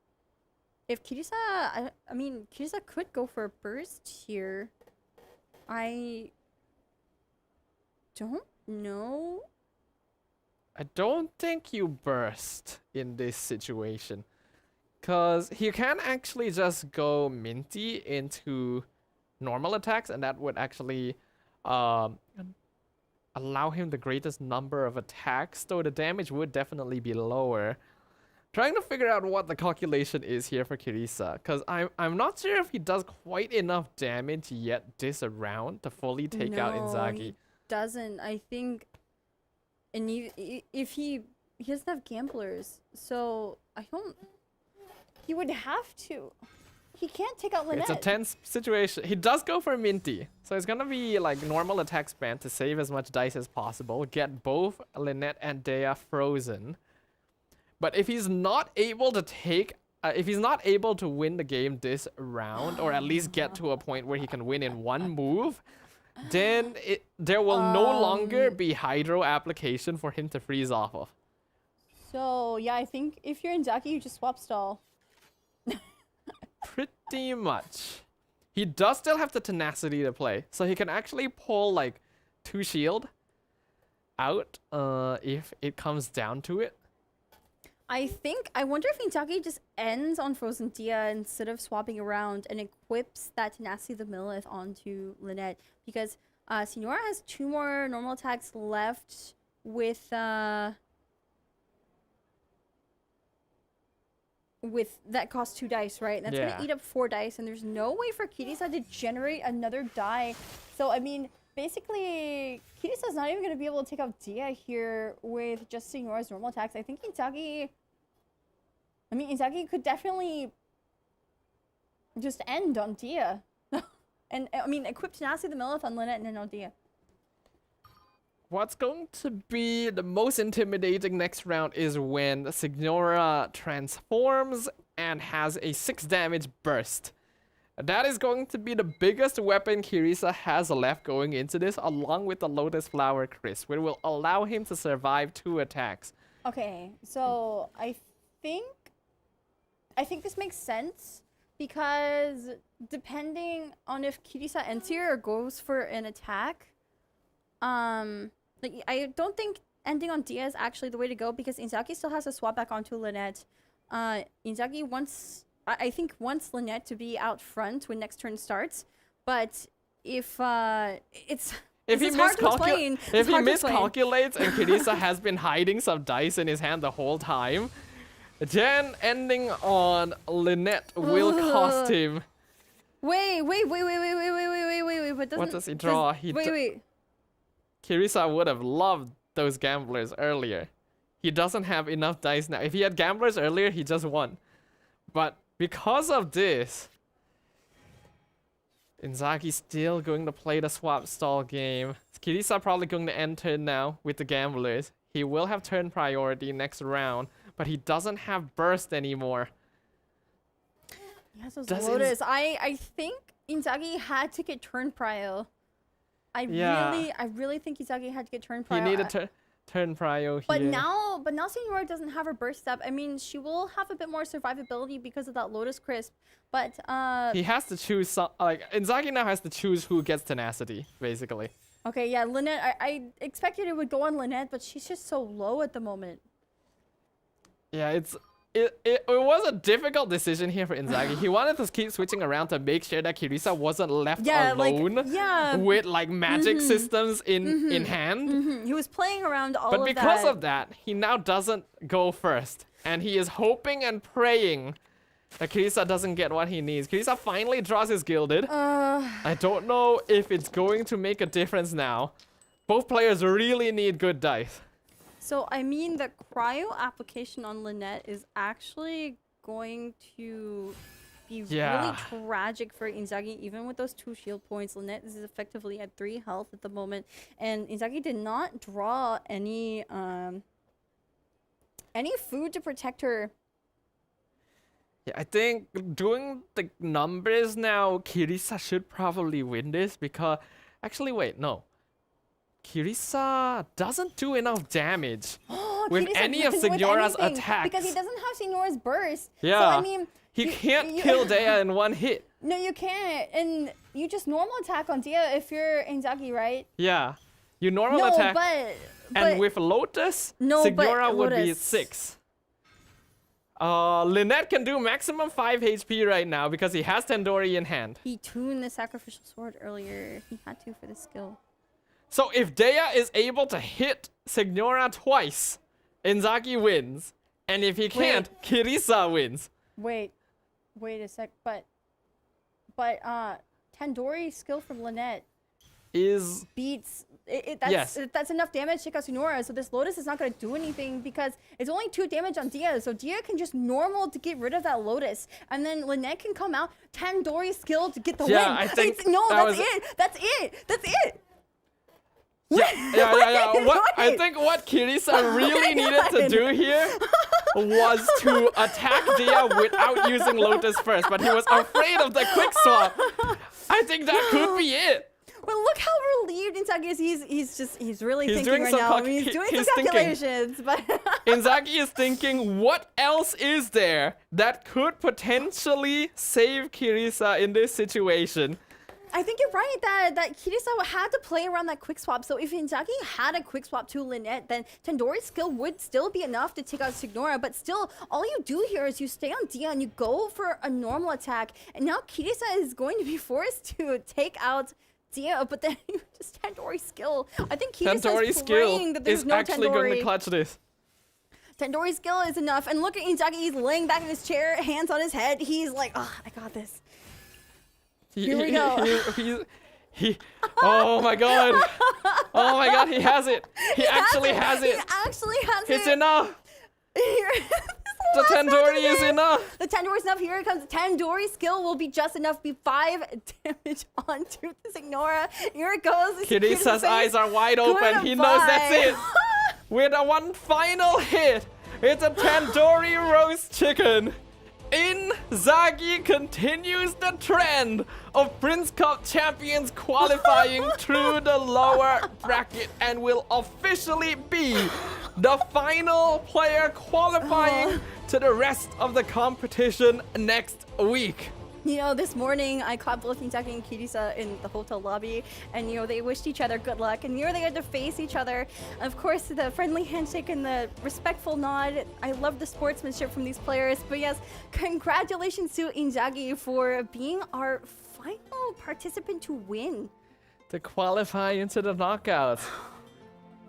If Kirisa, I mean, Kirisa could go for a burst here. I don't know. I don't think you burst in this situation. Because he can actually just go Minty into normal attacks, and that would actually allow him the greatest number of attacks, though the damage would definitely be lower. Trying to figure out what the calculation is here for Kirisa, because I'm not sure if he does quite enough damage yet this round to fully take out Inzaghi. He doesn't. I think, and if he doesn't have gamblers, so I don't. He would have to. He can't take out Lynette. It's a tense situation. He does go for Minty, so it's gonna be like normal attack span to save as much dice as possible, get both Lynette and Dea frozen. But if he's not able to if he's not able to win the game this round, or at least get to a point where he can win in one move, then there will no longer be Hydro application for him to freeze off of. So yeah, I think if you're Inzaghi, you just swap stall. Pretty much. He does still have the tenacity to play, so he can actually pull like 2 shield out if it comes down to it. I wonder if Inzaghi just ends on Frozen Dia instead of swapping around and equips that Tenacity the Millith onto Lynette, because Signora has 2 more normal attacks left with that cost 2 dice, right? That's gonna eat up 4 dice, and there's no way for Kirisa to generate another die. So I mean, basically, Kirisa's not even gonna be able to take out Dia here with just Signora's normal attacks. I think Inzaghi could definitely just end on Dia. And I mean, equip Tenacity the Millith on Lynette and then on Dia. What's going to be the most intimidating next round is when Signora transforms and has a 6 damage burst. That is going to be the biggest weapon Kirisa has left going into this, along with the Lotus Flower Crisp, which will allow him to survive 2 attacks. Okay, so I think this makes sense because depending on if Kirisa ends here or goes for an attack, like I don't think ending on Dia is actually the way to go because Inzaki still has to swap back onto Lynette. Inzaki wants, I think, wants Lynette to be out front when next turn starts, but if he miscalculates and Kirisa has been hiding some dice in his hand the whole time, then ending on Lynette will cost him. Wait. But What does he draw? Wait. Kirisa would have loved those gamblers earlier. He doesn't have enough dice now. If he had gamblers earlier, he just won. But because of this, Inzaki's still going to play the swap stall game. Kirisa probably going to end turn now with the gamblers. He will have turn priority next round, but he doesn't have burst anymore. Yes, Lotus. I think Inzaki had to get turn prio. I really think Inzaki had to get turn prio. He needed turn prio here. But now Senora doesn't have her burst step. I mean, she will have a bit more survivability because of that Lotus Crisp. But he has to choose some, like Inzaki now has to choose who gets tenacity, basically. Okay, yeah, Lynette. I expected it would go on Lynette, but she's just so low at the moment. Yeah, it was a difficult decision here for Inzaki. He wanted to keep switching around to make sure that Kirisa wasn't left alone with like magic systems in hand. He was playing around all of that. But because of that, he now doesn't go first. And he is hoping and praying that Kirisa doesn't get what he needs. Kirisa finally draws his Gilded. I don't know if it's going to make a difference now. Both players really need good dice. So, I mean, the cryo application on Lynette is actually going to be really tragic for Inzaki, even with those 2 shield points. Lynette is effectively at 3 health at the moment, and Inzaki did not draw any food to protect her. Yeah, I think doing the numbers now, Kirisa should probably win this because... Actually, wait, no. Kirisa doesn't do enough damage with Kirisa any of doesn't do Signora's anything attacks. Because he doesn't have Signora's burst. Yeah. So, I mean... He can't kill Dea in 1 hit. No, you can't. And you just normal attack on Dia if you're Inzaki, right? Yeah. You normal attack. But and with Lotus, Signora would be 6. Lynette can do maximum 5 HP right now because he has Tandori in hand. He tuned the Sacrificial Sword earlier. He had to for the skill. So if Dea is able to hit Signora twice, Inzaki wins. And if he can't, Kirisa wins. Wait a sec. But Tandori's skill from Lynette beats that's enough damage to take out Signora. So this Lotus is not going to do anything because it's only 2 damage on Dia. So Dia can just normal to get rid of that Lotus, and then Lynette can come out. Tandori's skill to get the win. I think That's it. Yeah. I think what Kirisa really needed to do here was to attack Dia without using Lotus first, but he was afraid of the quick swap. I think that could be it. Well, look how relieved Inzaki is. He's really thinking right now. He's doing some calculations, but Inzaki is thinking, what else is there that could potentially save Kirisa in this situation? I think you're right that Kirisa had to play around that quick swap. So if Inzaki had a quick swap to Lynette, then Tandori's skill would still be enough to take out Signora. But still, all you do here is you stay on Dia and you go for a normal attack. And now Kirisa is going to be forced to take out Dia, but then just Tandori's skill. I think Kirisa's praying that there's no Tandori. Actually going to clutch this. Tandori's skill is enough. And look at Inzaki, he's laying back in his chair, hands on his head. He's like, oh, I got this. Here we go. Oh my god. Oh my god, he has it. He actually has it. He actually has it. It's enough. The Tandori is enough. The Tandori is enough. Here it comes. The Tandori skill will be just enough. Be 5 damage onto the Signora. Here it goes. Kirisa's eyes are wide open. He knows that's it. With a 1 final hit, it's a Tandori roast chicken. Inzaghi continues the trend of Prince Cup champions qualifying through the lower bracket and will officially be the final player qualifying to the rest of the competition next week. You know, this morning I caught both Inzaghi and Kirisa in the hotel lobby, and you know, they wished each other good luck, and you know, they had to face each other. Of course, the friendly handshake and the respectful nod. I love the sportsmanship from these players, but yes, congratulations to Inzaghi for being our final participant to win. To qualify into the knockouts.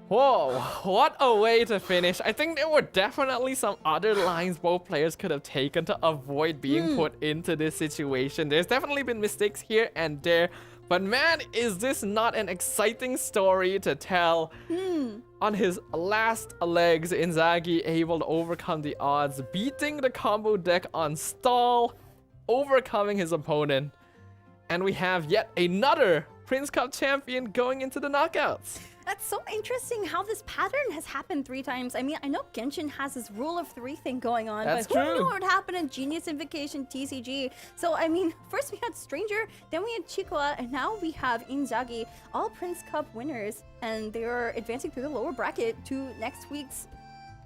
Whoa, what a way to finish. I think there were definitely some other lines both players could have taken to avoid being put into this situation. There's definitely been mistakes here and there, but man, is this not an exciting story to tell. On his last legs, Inzaghi able to overcome the odds, beating the combo deck on stall, overcoming his opponent, and we have yet another Prince Cup champion going into the knockouts. That's so interesting how this pattern has happened 3 times. I mean, I know Genshin has this rule of 3 thing going on, That's but who true. knew what would happen in Genius Invocation TCG? So, I mean, first we had Stranger, then we had Chikoa, and now we have Inzaghi, all Prince Cup winners, and they are advancing through the lower bracket to next week's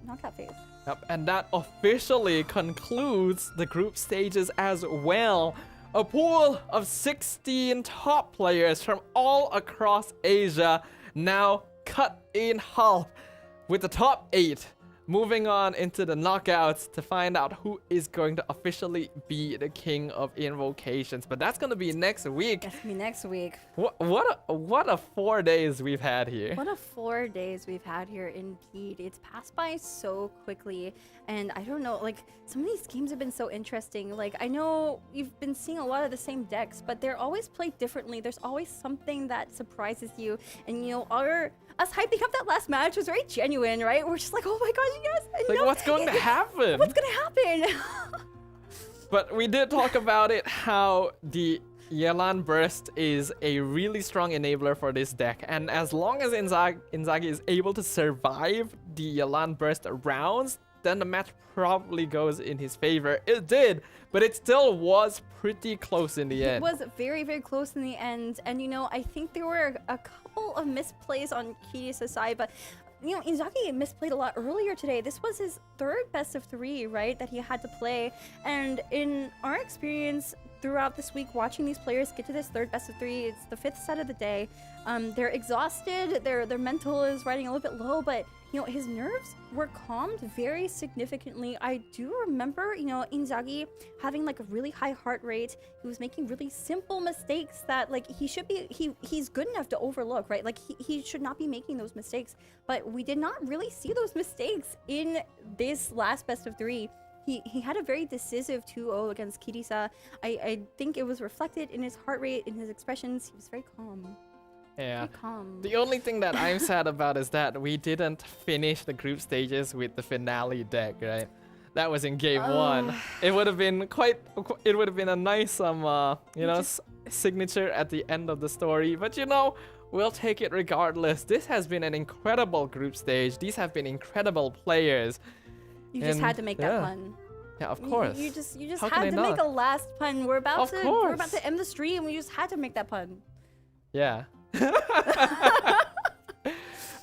knockout phase. Yep, and that officially concludes the group stages as well. A pool of 16 top players from all across Asia now cut in half, with the top 8 moving on into the knockouts to find out who is going to officially be the king of invocations. But that's going to be next week. That's me next week. What a 4 days we've had here. What a 4 days we've had here indeed. It's passed by so quickly, and I don't know, like, some of these games have been so interesting. Like, I know you've been seeing a lot of the same decks, but they're always played differently. There's always something that surprises you, and you know, us hyping up that last match was very genuine, right? We're just like, oh my gosh, yes. Like, what's going to happen? What's gonna happen? But we did talk about it, how the Yelan Burst is a really strong enabler for this deck, and as long as Inzaghi is able to survive the Yelan Burst rounds, then the match probably goes in his favor. It did, but it still was pretty close in the end. It was very, very close in the end, and you know, I think there were a couple of misplays on Kirisa's side, but you know, Inzaghi misplayed a lot earlier today. This was his 3rd best of 3, right, that he had to play, and in our experience throughout this week watching these players get to this 3rd best of 3, it's the 5th set of the day. They're exhausted, their mental is riding a little bit low, but you know, his nerves were calmed very significantly. I do remember, you know, Inzaghi having like a really high heart rate. He was making really simple mistakes that like he's good enough to overlook, right? Like he should not be making those mistakes, but we did not really see those mistakes in this last best of 3. He had a very decisive 2-0 against Kirisa. I think it was reflected in his heart rate, in his expressions. He was very calm. Yeah. Very calm. The only thing that I'm sad about is that we didn't finish the group stages with the finale deck, right? That was in game 1. It would have been a nice signature at the end of the story, but you know, we'll take it regardless. This has been an incredible group stage. These have been incredible players. You just had to make that pun. Yeah, of course. You just had to make a last pun. We're about to end the stream. We just had to make that pun. Yeah.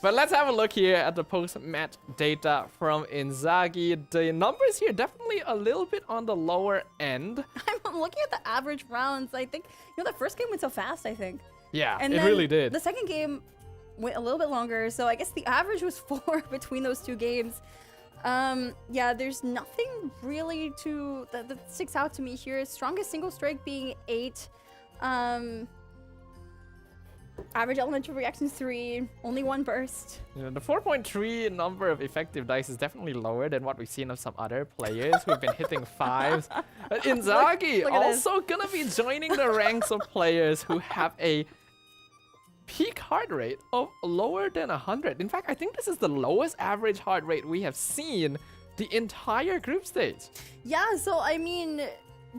But let's have a look here at the post-match data from Inzaghi. The numbers here definitely a little bit on the lower end. I'm looking at the average rounds. I think, you know, the first game went so fast, I think. Yeah, and it really did. The second game went a little bit longer, so I guess the average was 4 between those 2 games. Yeah, there's nothing really that sticks out to me here. Strongest single strike being 8. Average elemental reactions 3, only 1 burst. Yeah, the 4.3 number of effective dice is definitely lower than what we've seen of some other players who've been hitting 5s. But Inzaghi look also gonna be joining the ranks of players who have a peak heart rate of lower than 100. In fact, I think this is the lowest average heart rate we have seen the entire group stage. Yeah, so I mean,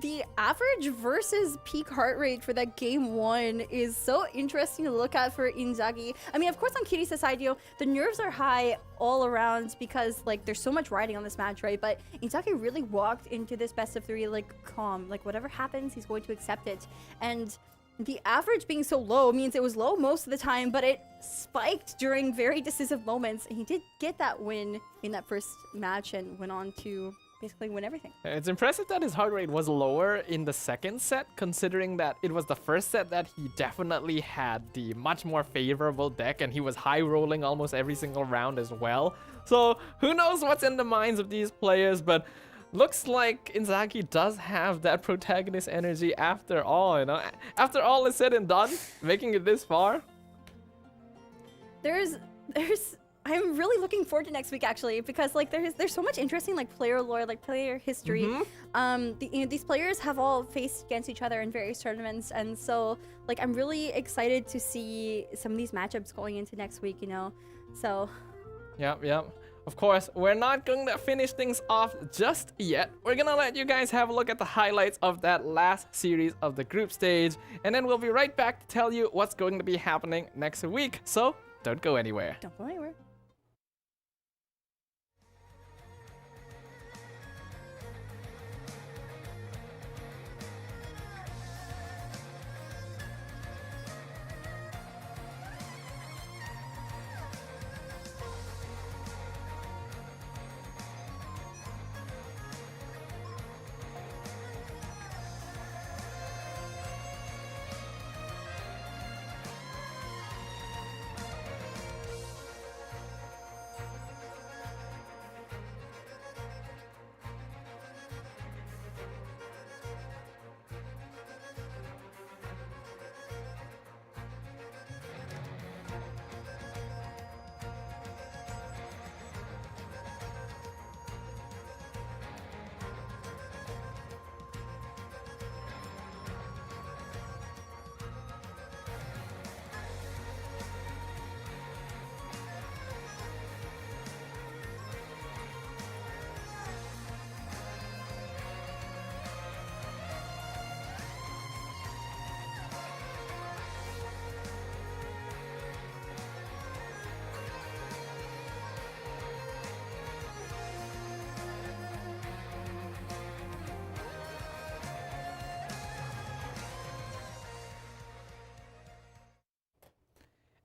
the average versus peak heart rate for that game 1 is so interesting to look at for Inzaghi. I mean, of course, on Kiri's side, the nerves are high all around because, like, there's so much riding on this match, right? But Inzaghi really walked into this best of 3, like, calm. Like, whatever happens, he's going to accept it. And the average being so low means it was low most of the time, but it spiked during very decisive moments. And he did get that win in that first match and went on to basically win everything. It's impressive that his heart rate was lower in the second set, considering that it was the first set that he definitely had the much more favorable deck and he was high rolling almost every single round as well. So who knows what's in the minds of these players, but looks like Inzaghi does have that protagonist energy after all, you know. After all is said and done, making it this far. I'm really looking forward to next week, actually, because like there's so much interesting like player lore, like player history. These players have all faced against each other in various tournaments, and so like I'm really excited to see some of these matchups going into next week, you know. So Yep. Of course, we're not going to finish things off just yet. We're gonna let you guys have a look at the highlights of that last series of the group stage, and then we'll be right back to tell you what's going to be happening next week. So don't go anywhere. Don't go anywhere.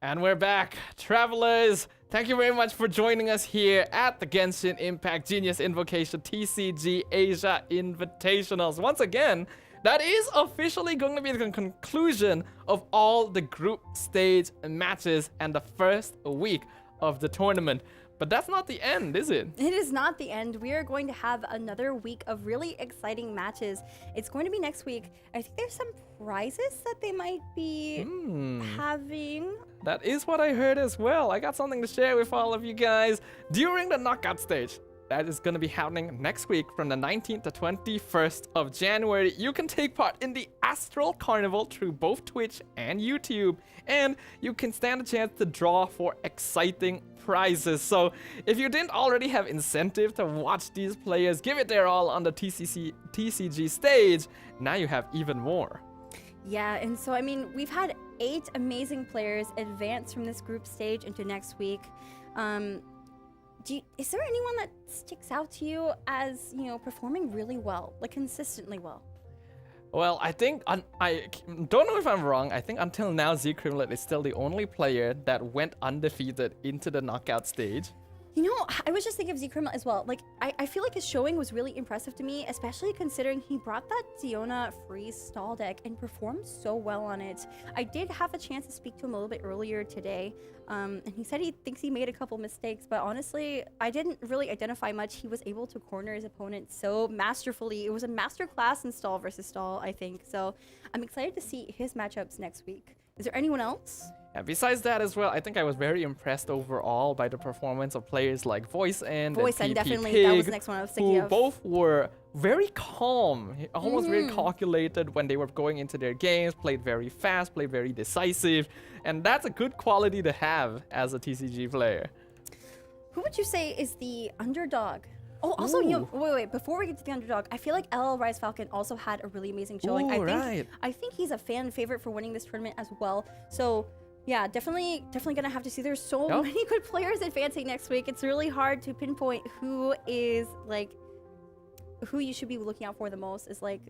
And we're back, travelers. Thank you very much for joining us here at the Genshin Impact Genius Invocation TCG Asia Invitationals. Once again, that is officially going to be the conclusion of all the group stage matches and the first week of the tournament. But that's not the end, is it? It is not the end. We are going to have another week of really exciting matches. It's going to be next week. I think there's some prizes that they might be having. That is what I heard as well. I got something to share with all of you guys during the knockout stage. That is going to be happening next week from the 19th to 21st of January. You can take part in the Astral Carnival through both Twitch and YouTube. And you can stand a chance to draw for exciting prizes. So if you didn't already have incentive to watch these players give it their all on the TCG stage, now you have even more. Yeah, and so I mean, we've had 8 amazing players advance from this group stage into next week. Is there anyone that sticks out to you as, you know, performing really well, like consistently well? Well, I think, I don't know if I'm wrong, I think until now Z-Crimlet is still the only player that went undefeated into the knockout stage. You know, I was just thinking of Z-Crimlet as well. Like, I feel like his showing was really impressive to me, especially considering he brought that Diona freeze stall deck and performed so well on it. I did have a chance to speak to him a little bit earlier today, and he said he thinks he made a couple mistakes, but honestly, I didn't really identify much. He was able to corner his opponent so masterfully. It was a masterclass in stall versus stall, I think. So I'm excited to see his matchups next week. Is there anyone else? Yeah, besides that as well, I think I was very impressed overall by the performance of players like Voice End and PP definitely. Pig, That was the next one I was thinking who of. both were very calm, almost very calculated when they were going into their games, played very fast, played very decisive, and that's a good quality to have as a TCG player. Who would you say is the underdog Oh, also, you know, wait. Before we get to the underdog, I feel like LL Rise Falcon also had a really amazing showing. I think he's a fan favorite for winning this tournament as well. So yeah, definitely gonna have to see. There's so many good players advancing next week. It's really hard to pinpoint who is like who you should be looking out for the most is like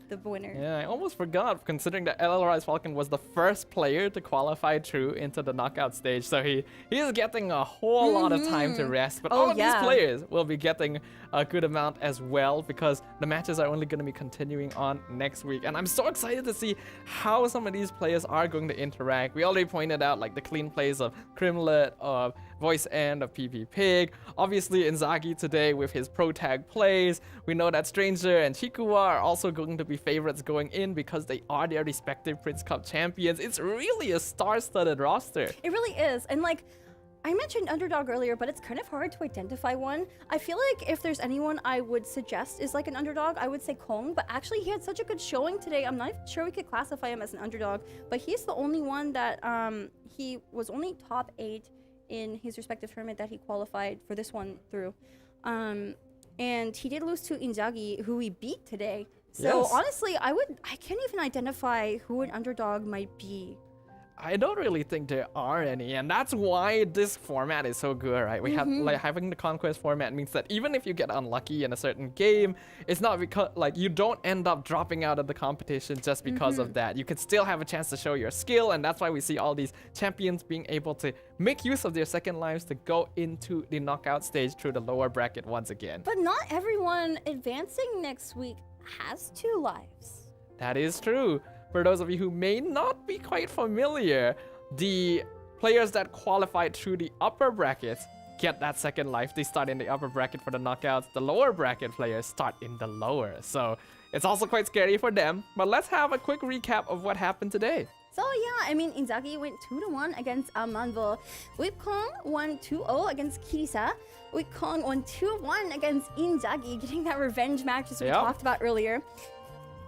the winner. Yeah, I almost forgot, considering that LL Rise Falcon was the first player to qualify through into the knockout stage, so he is getting a whole lot of time to rest. But all of these players will be getting a good amount as well, because the matches are only going to be continuing on next week. And I'm so excited to see how some of these players are going to interact. We already pointed out like the clean plays of Crimlet, of Voice End, of PP Pig. Obviously Inzaghi today with his pro tag plays. We know that Stranger and Chikuwa are also going to be favorites going in because they are their respective Prince Cup champions. It's really a star-studded roster. It really is. And like I mentioned underdog earlier, but it's kind of hard to identify one. I feel like if there's anyone I would suggest is like an underdog, I would say Kong, but actually he had such a good showing today. I'm not even sure we could classify him as an underdog, but he's the only one that he was only top 8 in his respective tournament that he qualified for this one through. And he did lose to Inzaghi, who he beat today. So honestly, I can't even identify who an underdog might be. I don't really think there are any, and that's why this format is so good, right? We have like having the conquest format means that even if you get unlucky in a certain game, it's not because like you don't end up dropping out of the competition just because of that. You can still have a chance to show your skill, and that's why we see all these champions being able to make use of their second lives to go into the knockout stage through the lower bracket once again. But not everyone advancing next week has 2 lives. That is true. For those of you who may not be quite familiar, the players that qualified through the upper brackets get that second life. They start in the upper bracket for the knockouts. The lower bracket players start in the lower. So it's also quite scary for them. But let's have a quick recap of what happened today. So yeah, I mean, Inzaghi went 2-1 against Amanbo. Whipkong won 2-0 against Kirisa. Whipkong won 2-1 against Inzaghi, getting that revenge match as we talked about earlier.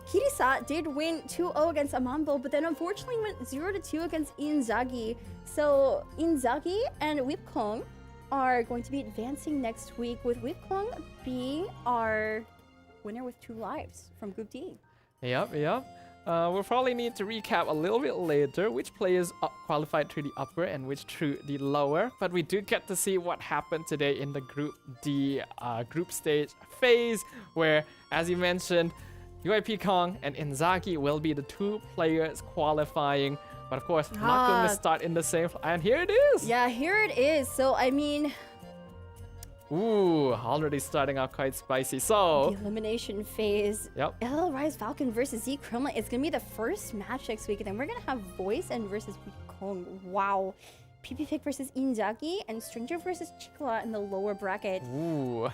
Kirisa did win 2-0 against Amambo, but then unfortunately went 0-2 against Inzaghi. So Inzaghi and Whipkong are going to be advancing next week, with Whipkong being our winner with 2 lives from Group D. Yep. We'll probably need to recap a little bit later which players qualified through the upper and which through the lower. But we do get to see what happened today in the Group D group stage phase, where, as you mentioned, UIP Kong and Inzaghi will be the 2 players qualifying. But of course, not going to start in the same... And here it is! Yeah, here it is. So, I mean... Ooh, already starting off quite spicy. So... the elimination phase. LL Rise Falcon versus Z Chroma is going to be the first match next week. And then we're going to have Voice End versus Kong. Wow. PP Pig versus Inzaghi and Stranger versus Chikla in the lower bracket. Ooh.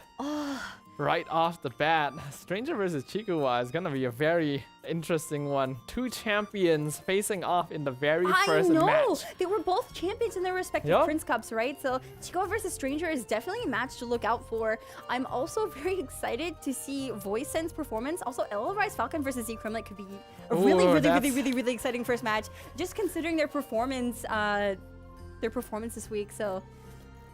Right off the bat, Stranger versus Chikuwa is gonna be a very interesting one. 2 champions facing off in the very first match. I know! They were both champions in their respective Prince Cups, right? So Chikuwa versus Stranger is definitely a match to look out for. I'm also very excited to see Voice End's performance. Also, LL Rise Falcon versus Z Crimlet could be a really exciting first match. Just considering their performance this week, so...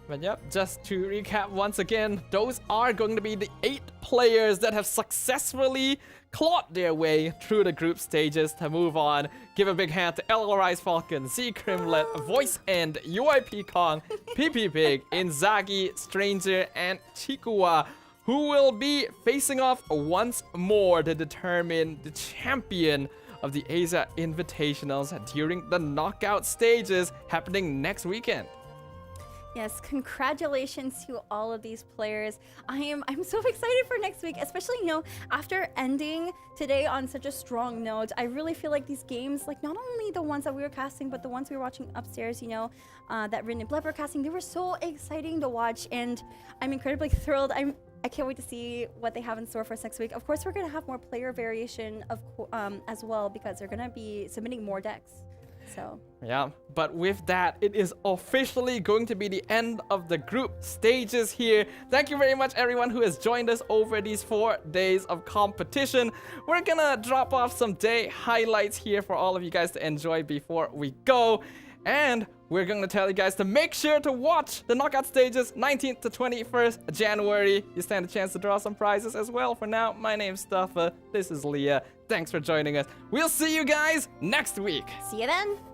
But yep, just to recap once again, those are going to be the 8 players that have successfully clawed their way through the group stages to move on. Give a big hand to LL Rise Falcon, Z Crimlet, Voice End, UIP Kong, PP Pig, Inzaghi, Stranger, and Chikuwa, who will be facing off once more to determine the champion of the Asia Invitationals during the knockout stages happening next weekend. Yes, congratulations to all of these players. I'm so excited for next week, especially, you know, after ending today on such a strong note. I really feel like these games, like not only the ones that we were casting, but the ones we were watching upstairs, you know, that Rin and Bleb were casting, they were so exciting to watch, and I'm incredibly thrilled. I can't wait to see what they have in store for us next week. Of course, we're going to have more player variation as well, because they're going to be submitting more decks. So yeah, but with that, it is officially going to be the end of the group stages here. Thank you very much, everyone who has joined us over these 4 days of competition. We're gonna drop off some day highlights here for all of you guys to enjoy before we go. And we're going to tell you guys to make sure to watch the knockout stages 19th to 21st January. You stand a chance to draw some prizes as well. For now, my name's Stuffa. This is Leah. Thanks for joining us. We'll see you guys next week. See you then.